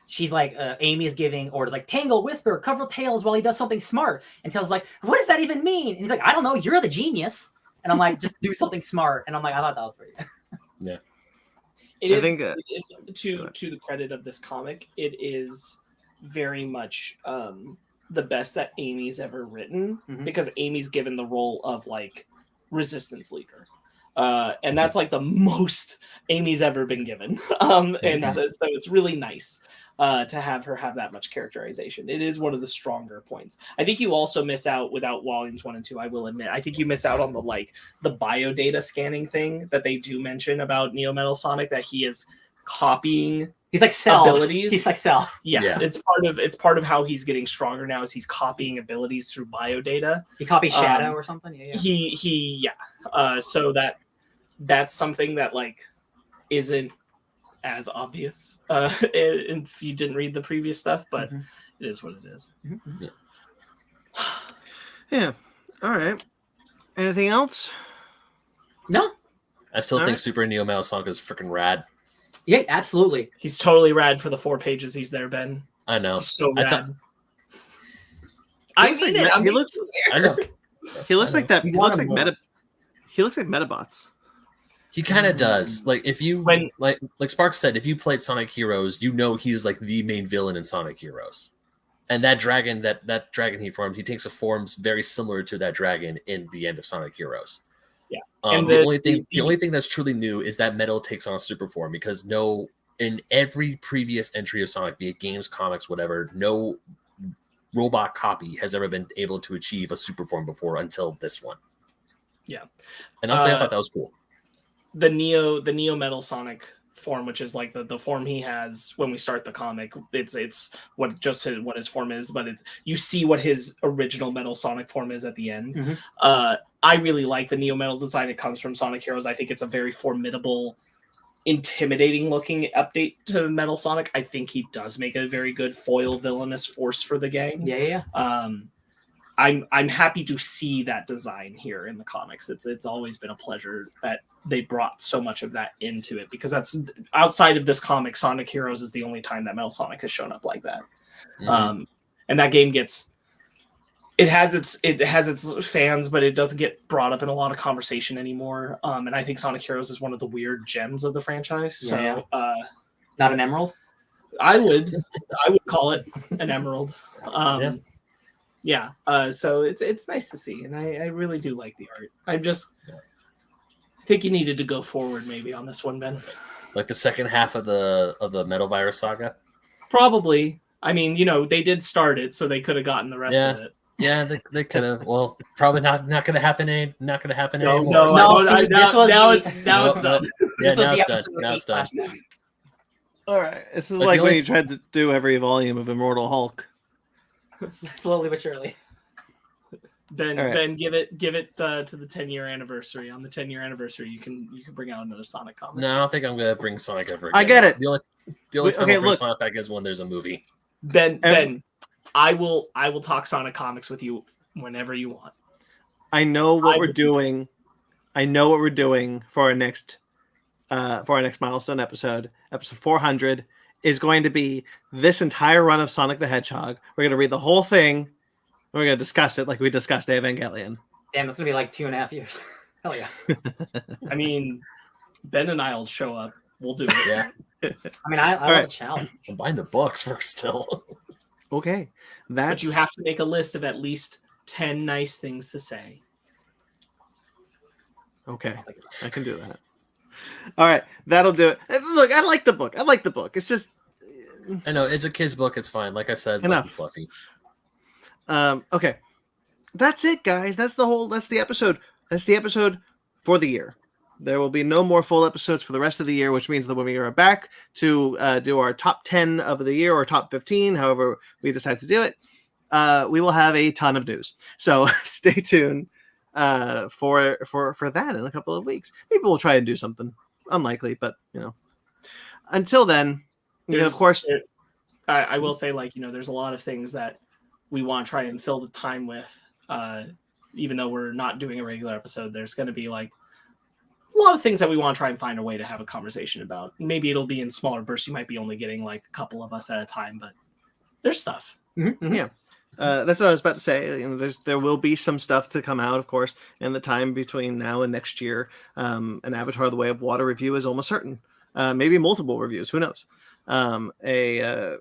[SPEAKER 2] She's like, Amy is giving orders like Tangle, Whisper, cover Tails while he does something smart, and Tails is like, what does that even mean? And he's like, I don't know. You're the genius. And I'm like, just do something smart. And I'm like, I thought that was pretty good.
[SPEAKER 1] Yeah.
[SPEAKER 3] It is to the credit of this comic, it is very much the best that Amy's ever written, because Amy's given the role of like resistance leader. And that's like the most Amy's ever been given. So it's really nice to have her have that much characterization. It is one of the stronger points. I think you also miss out without volumes 1 and 2. I will admit, I think you miss out on the biodata scanning thing that they do mention about Neo Metal Sonic, that he is copying.
[SPEAKER 2] He's like Cell
[SPEAKER 3] abilities.
[SPEAKER 2] He's like Cell.
[SPEAKER 3] Yeah, it's part of how he's getting stronger now, is he's copying abilities through biodata.
[SPEAKER 2] He copies Shadow or something.
[SPEAKER 3] So that's something that like isn't as obvious if you didn't read the previous stuff, but it is what it is.
[SPEAKER 4] Yeah. All right. Anything else?
[SPEAKER 2] No.
[SPEAKER 1] I still think Super Neo Metal Sonic is freaking rad.
[SPEAKER 2] Yeah, absolutely.
[SPEAKER 3] He's totally rad for the 4 pages he's there, Ben.
[SPEAKER 1] I know.
[SPEAKER 3] He's so rad.
[SPEAKER 1] I
[SPEAKER 3] mean it.
[SPEAKER 4] He looks.
[SPEAKER 1] I know.
[SPEAKER 4] He looks like that.
[SPEAKER 2] We
[SPEAKER 4] He
[SPEAKER 2] want
[SPEAKER 4] looks like
[SPEAKER 2] him more.
[SPEAKER 4] He looks like Metabots.
[SPEAKER 1] He kind of does. Like if you
[SPEAKER 3] When-
[SPEAKER 1] like Sparks said, if you played Sonic Heroes, you know he's like the main villain in Sonic Heroes. And that dragon, that dragon he formed, he takes a form very similar to that dragon in the end of Sonic Heroes.
[SPEAKER 3] Yeah.
[SPEAKER 1] And
[SPEAKER 3] And
[SPEAKER 1] the
[SPEAKER 3] the
[SPEAKER 1] only thing that's truly new is that Metal takes on a super form, because in every previous entry of Sonic, be it games, comics, whatever, no robot copy has ever been able to achieve a super form before until this one.
[SPEAKER 3] Yeah.
[SPEAKER 1] And honestly, I thought that was cool.
[SPEAKER 3] the Neo Metal Sonic form, which is like the form he has when we start the comic. It's what his form is, but you see what his original Metal Sonic form is at the end.
[SPEAKER 2] Mhm.
[SPEAKER 3] I really like the Neo Metal design. It comes from Sonic Heroes. I think it's a very formidable, intimidating looking update to Metal Sonic. I think he does make a very good foil villainous force for the gang.
[SPEAKER 2] Yeah.
[SPEAKER 3] I'm happy to see that design here in the comics. It's always been a pleasure that they brought so much of that into it, because that's outside of this comic, Sonic Heroes is the only time that Metal Sonic has shown up like that.
[SPEAKER 1] Mhm.
[SPEAKER 3] And that game it has its fans, but it doesn't get brought up in a lot of conversation anymore. And I think Sonic Heroes is one of the weird gems of the franchise. So
[SPEAKER 2] Not an emerald.
[SPEAKER 3] I would call it an emerald. Yeah. So it's nice to see, and I really do like the art. I think you needed to go forward maybe on this one, Ben.
[SPEAKER 1] Like the second half of the Metal Virus saga.
[SPEAKER 3] Probably. I mean, they did start it, so they could have gotten the rest of it.
[SPEAKER 1] Yeah, they could have. Well, probably not going to happen. Not going to happen anymore.
[SPEAKER 3] No.
[SPEAKER 2] see, this was
[SPEAKER 3] now
[SPEAKER 2] the-
[SPEAKER 3] it's done.
[SPEAKER 1] Yeah,
[SPEAKER 2] This was
[SPEAKER 1] now
[SPEAKER 2] the
[SPEAKER 1] it's done.
[SPEAKER 2] episode
[SPEAKER 1] Now it's done.
[SPEAKER 2] flashback.
[SPEAKER 4] All right, this is
[SPEAKER 1] Like
[SPEAKER 4] like
[SPEAKER 1] the
[SPEAKER 4] when
[SPEAKER 1] only-
[SPEAKER 4] you tried to do every volume of Immortal Hulk.
[SPEAKER 2] Slowly but surely.
[SPEAKER 3] Ben,
[SPEAKER 4] All right.
[SPEAKER 3] Ben, give it to the 10-year anniversary. On the 10-year anniversary, you can bring out another Sonic comic.
[SPEAKER 1] No, I don't think I'm going to bring Sonic ever again.
[SPEAKER 4] I get it.
[SPEAKER 1] The only
[SPEAKER 4] Wait,
[SPEAKER 1] time
[SPEAKER 4] okay,
[SPEAKER 1] I'll bring
[SPEAKER 4] look.
[SPEAKER 1] Sonic back is when there's a movie.
[SPEAKER 3] Ben, I will talk Sonic comics with you whenever you want.
[SPEAKER 4] I know what
[SPEAKER 3] I
[SPEAKER 4] we're
[SPEAKER 3] would-
[SPEAKER 4] doing. I know what we're doing for our next milestone episode. Episode 400 is going to be this entire run of Sonic the Hedgehog. We're going to read the whole thing. We're going to discuss it like we discussed Evangelion.
[SPEAKER 2] Damn, that's gonna be like 2.5 years. Hell yeah.
[SPEAKER 3] I mean, Ben and I'll show up. We'll do it.
[SPEAKER 1] Yeah,
[SPEAKER 2] I mean, I love
[SPEAKER 4] right.
[SPEAKER 2] a challenge.
[SPEAKER 1] I'm buying the books first still.
[SPEAKER 4] Okay,
[SPEAKER 3] But
[SPEAKER 4] that's
[SPEAKER 3] you have to make a list of at least 10 nice things to say.
[SPEAKER 4] okay. I can do that. All right, that'll do it. Look, I like the book. It's just
[SPEAKER 1] I know it's a kid's book. It's fine. Like I said,
[SPEAKER 4] Enough.
[SPEAKER 1] light and fluffy.
[SPEAKER 4] okay. That's it, guys. That's the episode. That's the episode for the year. There will be no more full episodes for the rest of the year, which means that when we are back to do our top 10 of the year or top 15, however we decide to do it, we will have a ton of news. So stay tuned for that in a couple of weeks. Maybe we'll try and do something. Unlikely, but until then, of course.
[SPEAKER 3] I will say, there's a lot of things that we want to try and fill the time with. Even though we're not doing a regular episode, there's going to be a lot of things that we want to try and find a way to have a conversation about. Maybe it'll be in smaller bursts. You might be only getting a couple of us at a time, but there's stuff.
[SPEAKER 2] Mm-hmm.
[SPEAKER 4] Yeah. That's what I was about to say. There will be some stuff to come out, of course, in the time between now and next year. An Avatar: The Way of Water review is almost certain. Maybe multiple reviews. Who knows? There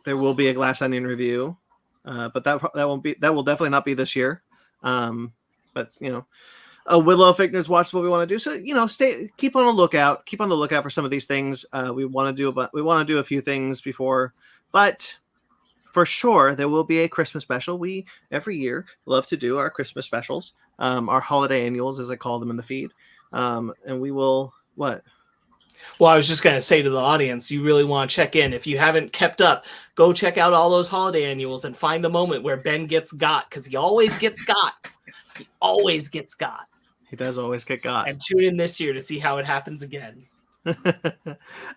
[SPEAKER 4] will be a Glass Onion review, but that will definitely not be this year. But a Willow Fickner's Watch is what we want to do. So keep on the lookout. Keep on the lookout for some of these things. We want to do a few things before, but for sure there will be a Christmas special. We every year love to do our Christmas specials, our holiday annuals, as I call them in the feed, and we will what.
[SPEAKER 3] Well, I was just going to say to the audience, you really want to check in. If you haven't kept up, go check out all those holiday annuals and find the moment where Ben gets got, because he always gets got. He always gets got.
[SPEAKER 4] He does always get got.
[SPEAKER 3] And tune in this year to see how it happens again.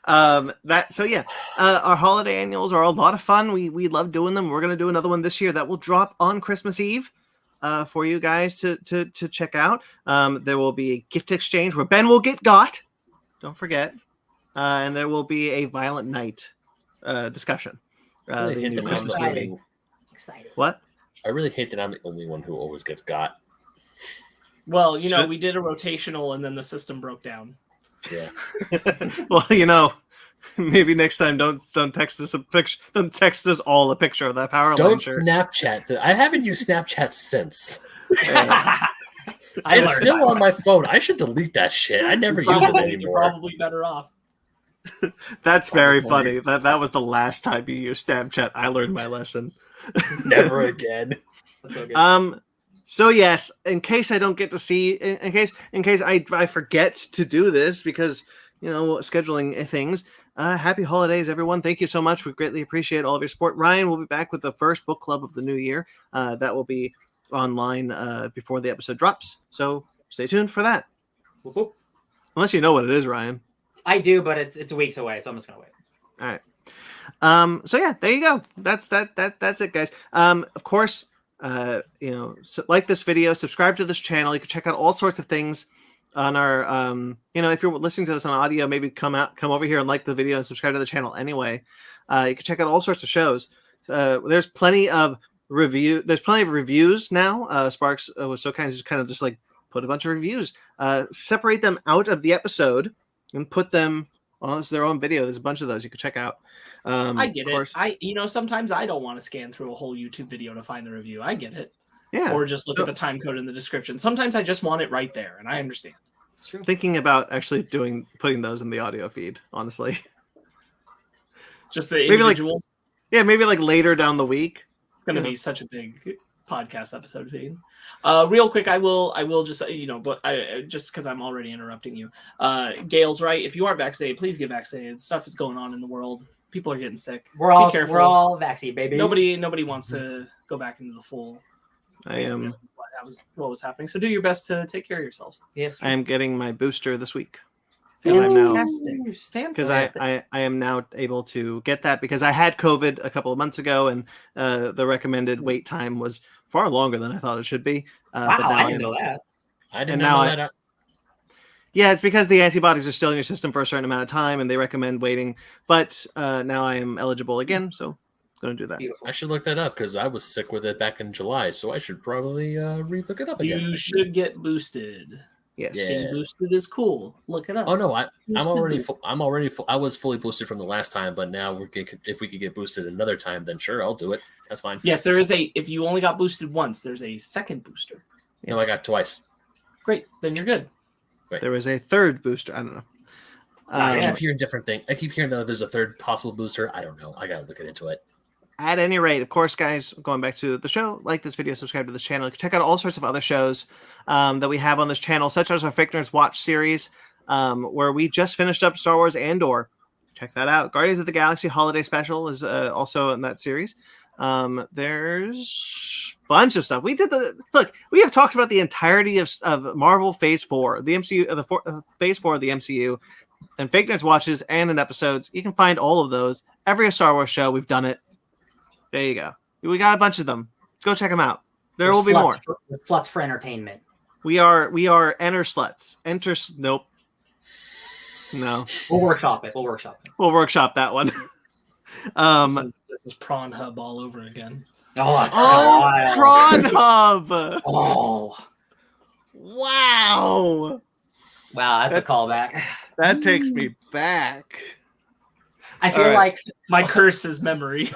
[SPEAKER 4] Our holiday annuals are a lot of fun. We love doing them. We're going to do another one this year that will drop on Christmas Eve. For you guys to check out. There will be a gift exchange where Ben will get got. Don't forget. And there will be a Violent Night discussion.
[SPEAKER 1] Really
[SPEAKER 4] The
[SPEAKER 1] hit
[SPEAKER 4] new
[SPEAKER 1] the
[SPEAKER 4] Christmas
[SPEAKER 1] ground
[SPEAKER 4] movie.
[SPEAKER 1] running.
[SPEAKER 2] Excited.
[SPEAKER 4] What?
[SPEAKER 1] I really hate that I'm the only one who always gets got.
[SPEAKER 3] Well, we did a rotational and then the system broke down.
[SPEAKER 1] Yeah.
[SPEAKER 4] Well, maybe next time don't text us a picture. Don't text us all a picture of that power line.
[SPEAKER 1] Don't
[SPEAKER 4] shirt.
[SPEAKER 1] Snapchat. I haven't used Snapchat since.
[SPEAKER 2] I
[SPEAKER 1] It's still on my phone. I should delete that shit. I never use it
[SPEAKER 3] You're
[SPEAKER 1] anymore.
[SPEAKER 3] probably better off.
[SPEAKER 4] That's very funny. That was the last time you used Snapchat. I learned my lesson.
[SPEAKER 1] Never again.
[SPEAKER 4] So yes, in case I don't get to see, in case I forget to do this because scheduling things. Happy holidays, everyone! Thank you so much. We greatly appreciate all of your support. Ryan will be back with the first book club of the new year. That will be online before the episode drops. So stay tuned for that.
[SPEAKER 2] Whoop.
[SPEAKER 4] Unless you know what it is, Ryan.
[SPEAKER 2] I do, but it's weeks away, so I'm just gonna wait.
[SPEAKER 4] All right. So yeah, there you go. That's it, guys. Of course, like this video, subscribe to this channel. You can check out all sorts of things on our if you're listening to this on audio, maybe come over here and like the video and subscribe to the channel anyway. You can check out all sorts of shows. There's plenty of reviews now. Sparks was so kind of just like put a bunch of reviews, separate them out of the episode and put them on their own video. There's a bunch of those you can check out.
[SPEAKER 3] I get it. Sometimes I don't want to scan through a whole YouTube video to find the review. I get it.
[SPEAKER 4] Yeah.
[SPEAKER 3] Or just look at the time code in the description. Sometimes I just want it right there, and I understand.
[SPEAKER 4] Thinking about actually putting those in the audio feed, honestly.
[SPEAKER 3] Just the individuals.
[SPEAKER 4] Maybe like later down the week.
[SPEAKER 3] It's going to be such a big podcast episode feed. Real quick, I will just but just because I'm already interrupting you. Gail's right. If you are vaccinated, please get vaccinated. Stuff is going on in the world. People are getting sick.
[SPEAKER 2] We're all vaccinated, baby.
[SPEAKER 3] Nobody wants to go back into the full.
[SPEAKER 4] I am.
[SPEAKER 3] What was happening? So do your best to take care of yourselves.
[SPEAKER 2] Yes.
[SPEAKER 4] I am getting my booster this week.
[SPEAKER 2] Fantastic.
[SPEAKER 4] Because I am now able to get that because I had COVID a couple of months ago and the recommended wait time was far longer than I thought it should be.
[SPEAKER 2] Wow, I didn't know that.
[SPEAKER 1] I didn't know that.
[SPEAKER 4] Yeah, it's because the antibodies are still in your system for a certain amount of time and they recommend waiting. But now I am eligible again, so I'm going to do that.
[SPEAKER 2] Beautiful.
[SPEAKER 1] I should look that up because I was sick with it back in July, so I should probably look it up again.
[SPEAKER 3] You should get boosted.
[SPEAKER 4] Yes.
[SPEAKER 1] Yeah.
[SPEAKER 3] Getting boosted is cool. Look at us.
[SPEAKER 1] Oh no, I'm already full. I was fully boosted from the last time, but now if we could get boosted another time, then sure, I'll do it. That's fine.
[SPEAKER 3] Yes, there is if you only got boosted once, there's a second booster.
[SPEAKER 1] No, I got twice.
[SPEAKER 3] Great, then you're good.
[SPEAKER 1] Right.
[SPEAKER 4] There was a third booster. I don't know.
[SPEAKER 1] I keep hearing different things. I keep hearing that there's a third possible booster. I don't know. I gotta look into it.
[SPEAKER 4] At any rate, of course, guys, going back to the show, like this video, subscribe to this channel. Check out all sorts of other shows that we have on this channel, such as our Fake Nerds Watch series, where we just finished up Star Wars Andor. Check that out. Guardians of the Galaxy Holiday Special is also in that series. There's a bunch of stuff. We have talked about the entirety of Marvel Phase 4, the MCU, Phase 4 of the MCU, and Fake Nerds Watches and in episodes. You can find all of those. Every Star Wars show, we've done it. There you go. We got a bunch of them. Go check them out. There will be more.
[SPEAKER 2] Sluts for entertainment.
[SPEAKER 4] We are enter sluts. Nope. No.
[SPEAKER 2] We'll workshop it.
[SPEAKER 4] We'll workshop that one.
[SPEAKER 3] This is Prawn Hub all over again.
[SPEAKER 4] Prawn Hub.
[SPEAKER 2] Oh.
[SPEAKER 4] Wow.
[SPEAKER 2] Wow, that's a callback.
[SPEAKER 4] That takes me back.
[SPEAKER 2] I feel like
[SPEAKER 3] my curse is memory.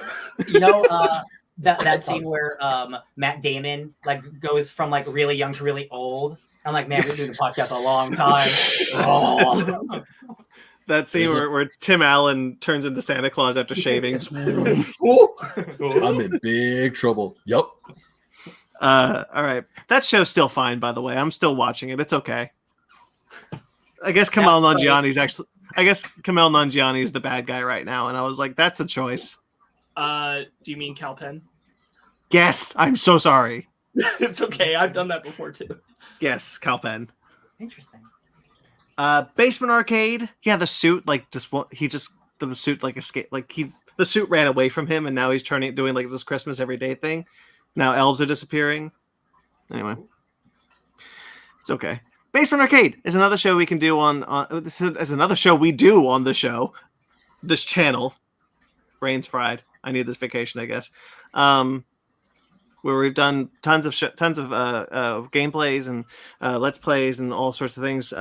[SPEAKER 2] That scene where Matt Damon goes from really young to really old. I'm like, man, we're doing the podcast a long time. Oh.
[SPEAKER 4] That scene where Tim Allen turns into Santa Claus after shaving.
[SPEAKER 1] I'm in big trouble. Yep.
[SPEAKER 4] All right. That show's still fine, by the way. I'm still watching it. It's okay. I guess Kumail Nanjiani is the bad guy right now, and I was like, that's a choice.
[SPEAKER 3] Do you mean Cal Penn?
[SPEAKER 4] Yes, I'm so sorry.
[SPEAKER 3] It's okay. I've done that before too.
[SPEAKER 4] Yes, Cal Penn.
[SPEAKER 2] Interesting.
[SPEAKER 4] Basement Arcade. Yeah, the suit the suit escaped. The suit ran away from him, and now he's doing this Christmas everyday thing. Now elves are disappearing. Anyway, it's okay. Basement Arcade is another show we can do is another show we do on the show, this channel. Brain's fried. I need this vacation, I guess. where we've done tons of gameplays and let's plays and all sorts of things.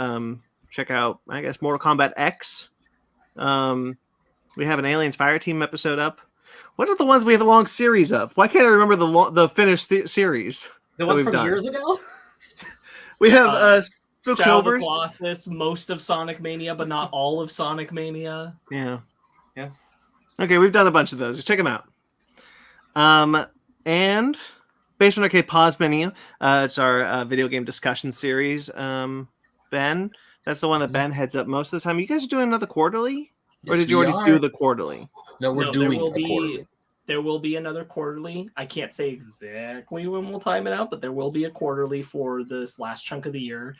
[SPEAKER 4] Check out, I guess, Mortal Kombat X. We have an Aliens Fireteam episode up. What are the ones we have a long series of? Why can't I remember the finished series?
[SPEAKER 2] The ones
[SPEAKER 4] we've
[SPEAKER 2] from
[SPEAKER 4] done?
[SPEAKER 2] years ago?
[SPEAKER 4] We have
[SPEAKER 3] Shadow of the
[SPEAKER 4] Spooktober's.
[SPEAKER 3] Colossus, most of Sonic Mania, but not all of Sonic Mania.
[SPEAKER 4] Yeah.
[SPEAKER 2] Yeah.
[SPEAKER 4] Okay, we've done a bunch of those. Just check them out. And Basement Arcade Pause Menu. It's our video game discussion series. Ben, that's the one that Ben heads up most of the time. You guys are doing another quarterly? Or
[SPEAKER 1] Yes,
[SPEAKER 4] did you
[SPEAKER 1] we
[SPEAKER 4] already
[SPEAKER 1] are.
[SPEAKER 4] do the quarterly?
[SPEAKER 1] No, we're
[SPEAKER 3] No,
[SPEAKER 1] doing a quarterly.
[SPEAKER 3] There will be another quarterly. I can't say exactly when we'll time it out, but there will be a quarterly for this last chunk of the year.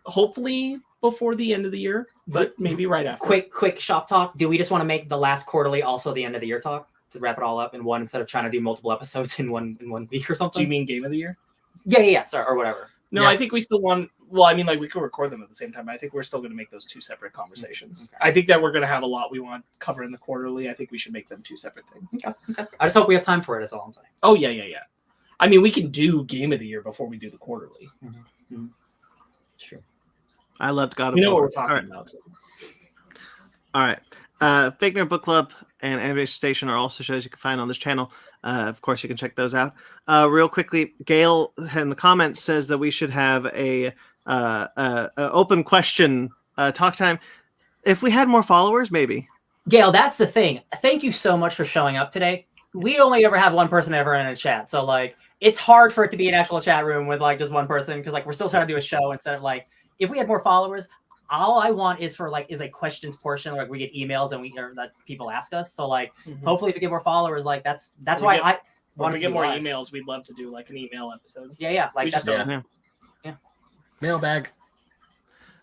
[SPEAKER 3] Hopefully before the end of the year, but maybe right after.
[SPEAKER 2] Quick shop talk. Do we just want to make the last quarterly also the end of the year talk to wrap it all up in one instead of trying to do multiple episodes in one week or something?
[SPEAKER 3] Do you mean Game of the Year?
[SPEAKER 2] Yeah. Sorry, or whatever.
[SPEAKER 3] No,
[SPEAKER 1] Yeah.
[SPEAKER 3] I think we still want. Well, I mean, like we could record them at the same time. But I think we're still going to make those two separate conversations.
[SPEAKER 2] Okay.
[SPEAKER 3] I think that we're going to have a lot we want to cover in the quarterly. I think we should make them two separate things.
[SPEAKER 2] Okay. I just hope we have time for it. That's all I'm saying.
[SPEAKER 3] Oh yeah. I mean, we can do Game of the Year before we do the quarterly.
[SPEAKER 2] Sure.
[SPEAKER 4] I loved God of
[SPEAKER 3] We know what
[SPEAKER 4] War.
[SPEAKER 3] we're talking about. So.
[SPEAKER 4] All right. Fake Nerd Book Club and Animation Station are also shows you can find on this channel. Of course, you can check those out. Real quickly, Gail in the comments says that we should have a open question talk time. If we had more followers, maybe.
[SPEAKER 2] Gail, that's the thing. Thank you so much for showing up today. We only ever have one person ever in a chat, so like it's hard for it to be an actual chat room with like just one person because like we're still trying to do a show instead of like if we had more followers. All I want is for like is a questions portion, like we get emails and or that people ask us. So like hopefully if we get more followers, like that's why I want
[SPEAKER 3] to
[SPEAKER 2] to
[SPEAKER 3] get more
[SPEAKER 2] live.
[SPEAKER 3] emails. We'd love to do like an email episode.
[SPEAKER 2] Yeah. Like
[SPEAKER 3] We
[SPEAKER 2] that's
[SPEAKER 3] just
[SPEAKER 2] yeah.
[SPEAKER 1] Mailbag.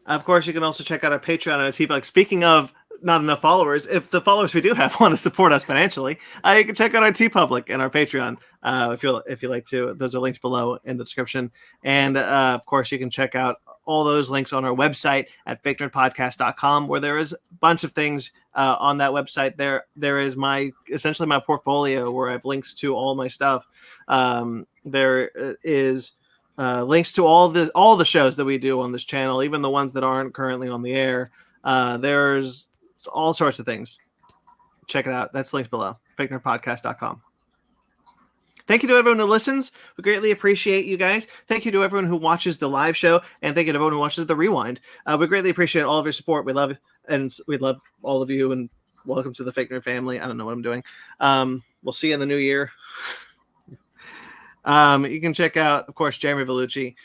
[SPEAKER 4] Of course, you can also check out our Patreon and our TeePublic. Speaking of not enough followers, if the followers we do have want to support us financially, you can check out our TeePublic and our Patreon if you like to. Those are linked below in the description. And of course, you can check out all those links on our website at fakenerdpodcast.com, where there is a bunch of things on that website. There is essentially my portfolio where I have links to all my stuff. There is links to all the shows that we do on this channel, even the ones that aren't currently on the air. There's all sorts of things. Check it out. That's linked below. fakenerdpodcast.com. Thank you to everyone who listens. We greatly appreciate you guys. Thank you to everyone who watches the live show, and thank you to everyone who watches the rewind. We greatly appreciate all of your support. We love all of you, and welcome to the Fake Nerd family. I don't know what I'm doing. We'll see you in the new year. You can check out, of course, Jeremy Vellucci,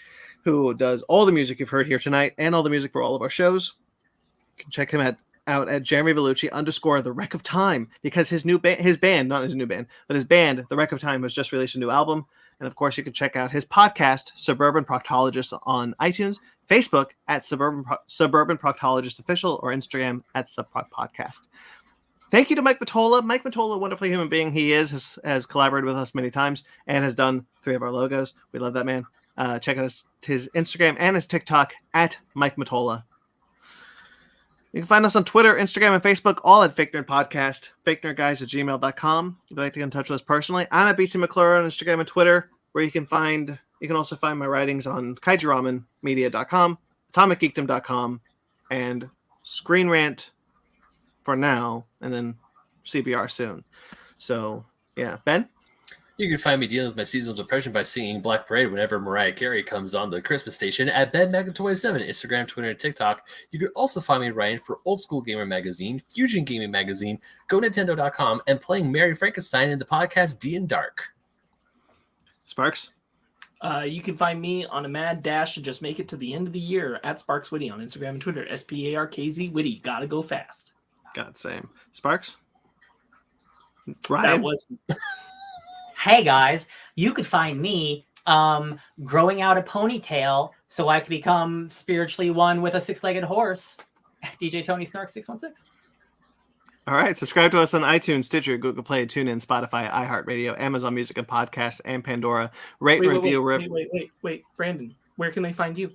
[SPEAKER 4] who does all the music you've heard here tonight and all the music for all of our shows. You can check him out at Jeremy Vellucci _ The Wreck of Time, because his band, The Wreck of Time, has just released a new album. And of course, you can check out his podcast, Suburban Proctologist, on iTunes, Facebook at Suburban Proctologist Official, or Instagram at Subproc Podcast. Thank you to Mike Matola. Mike Matola, wonderful human being he is, has collaborated with us many times and has done 3 of our logos. We love that man. Check out his Instagram and his TikTok at Mike Matola. You can find us on Twitter, Instagram, and Facebook, all at Fake Nerd Podcast, fakenerdguys@gmail.com. If you'd like to get in touch with us personally, I'm at BC McClure on Instagram and Twitter, where you can also find my writings on kaijuramenmedia.com, atomicgeekdom.com, and Screen Rant for now, and then CBR soon. So, yeah. Ben?
[SPEAKER 1] You can find me dealing with my seasonal depression by singing Black Parade whenever Mariah Carey comes on the Christmas station at BenMagnet27, Instagram, Twitter, and TikTok. You can also find me writing for Old School Gamer Magazine, Fusion Gaming Magazine, GoNintendo.com, and playing Mary Frankenstein in the podcast D and Dark.
[SPEAKER 4] Sparks?
[SPEAKER 3] You can find me on a mad dash to just make it to the end of the year at Sparks Witty on Instagram and Twitter. SPARKZ Witty. Gotta go fast.
[SPEAKER 4] God, same. Sparks? Ryan?
[SPEAKER 3] That was...
[SPEAKER 2] Hey guys, you could find me growing out a ponytail so I could become spiritually one with a 6-legged horse. DJ Tony Snark 616.
[SPEAKER 4] All right. Subscribe to us on iTunes, Stitcher, Google Play, TuneIn, Spotify, iHeartRadio, Amazon Music and Podcasts, and Pandora. Rate and review.
[SPEAKER 3] Wait, Brandon. Where can they find you?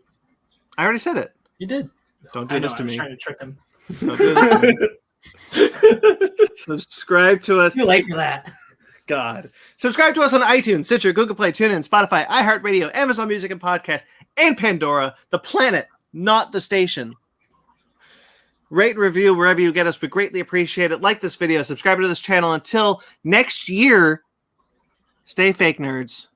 [SPEAKER 4] I already said it.
[SPEAKER 1] You did.
[SPEAKER 4] Don't do this to
[SPEAKER 3] I was
[SPEAKER 4] me.
[SPEAKER 3] trying to trick him.
[SPEAKER 4] Don't do this to me. Subscribe to us.
[SPEAKER 2] Too late for that.
[SPEAKER 4] God. Subscribe to us on iTunes, Stitcher, Google Play, TuneIn, Spotify, iHeartRadio, Amazon Music and Podcast, and Pandora, the planet, not the station. Rate and review wherever you get us. We greatly appreciate it. Like this video, subscribe to this channel. Until next year, stay fake nerds.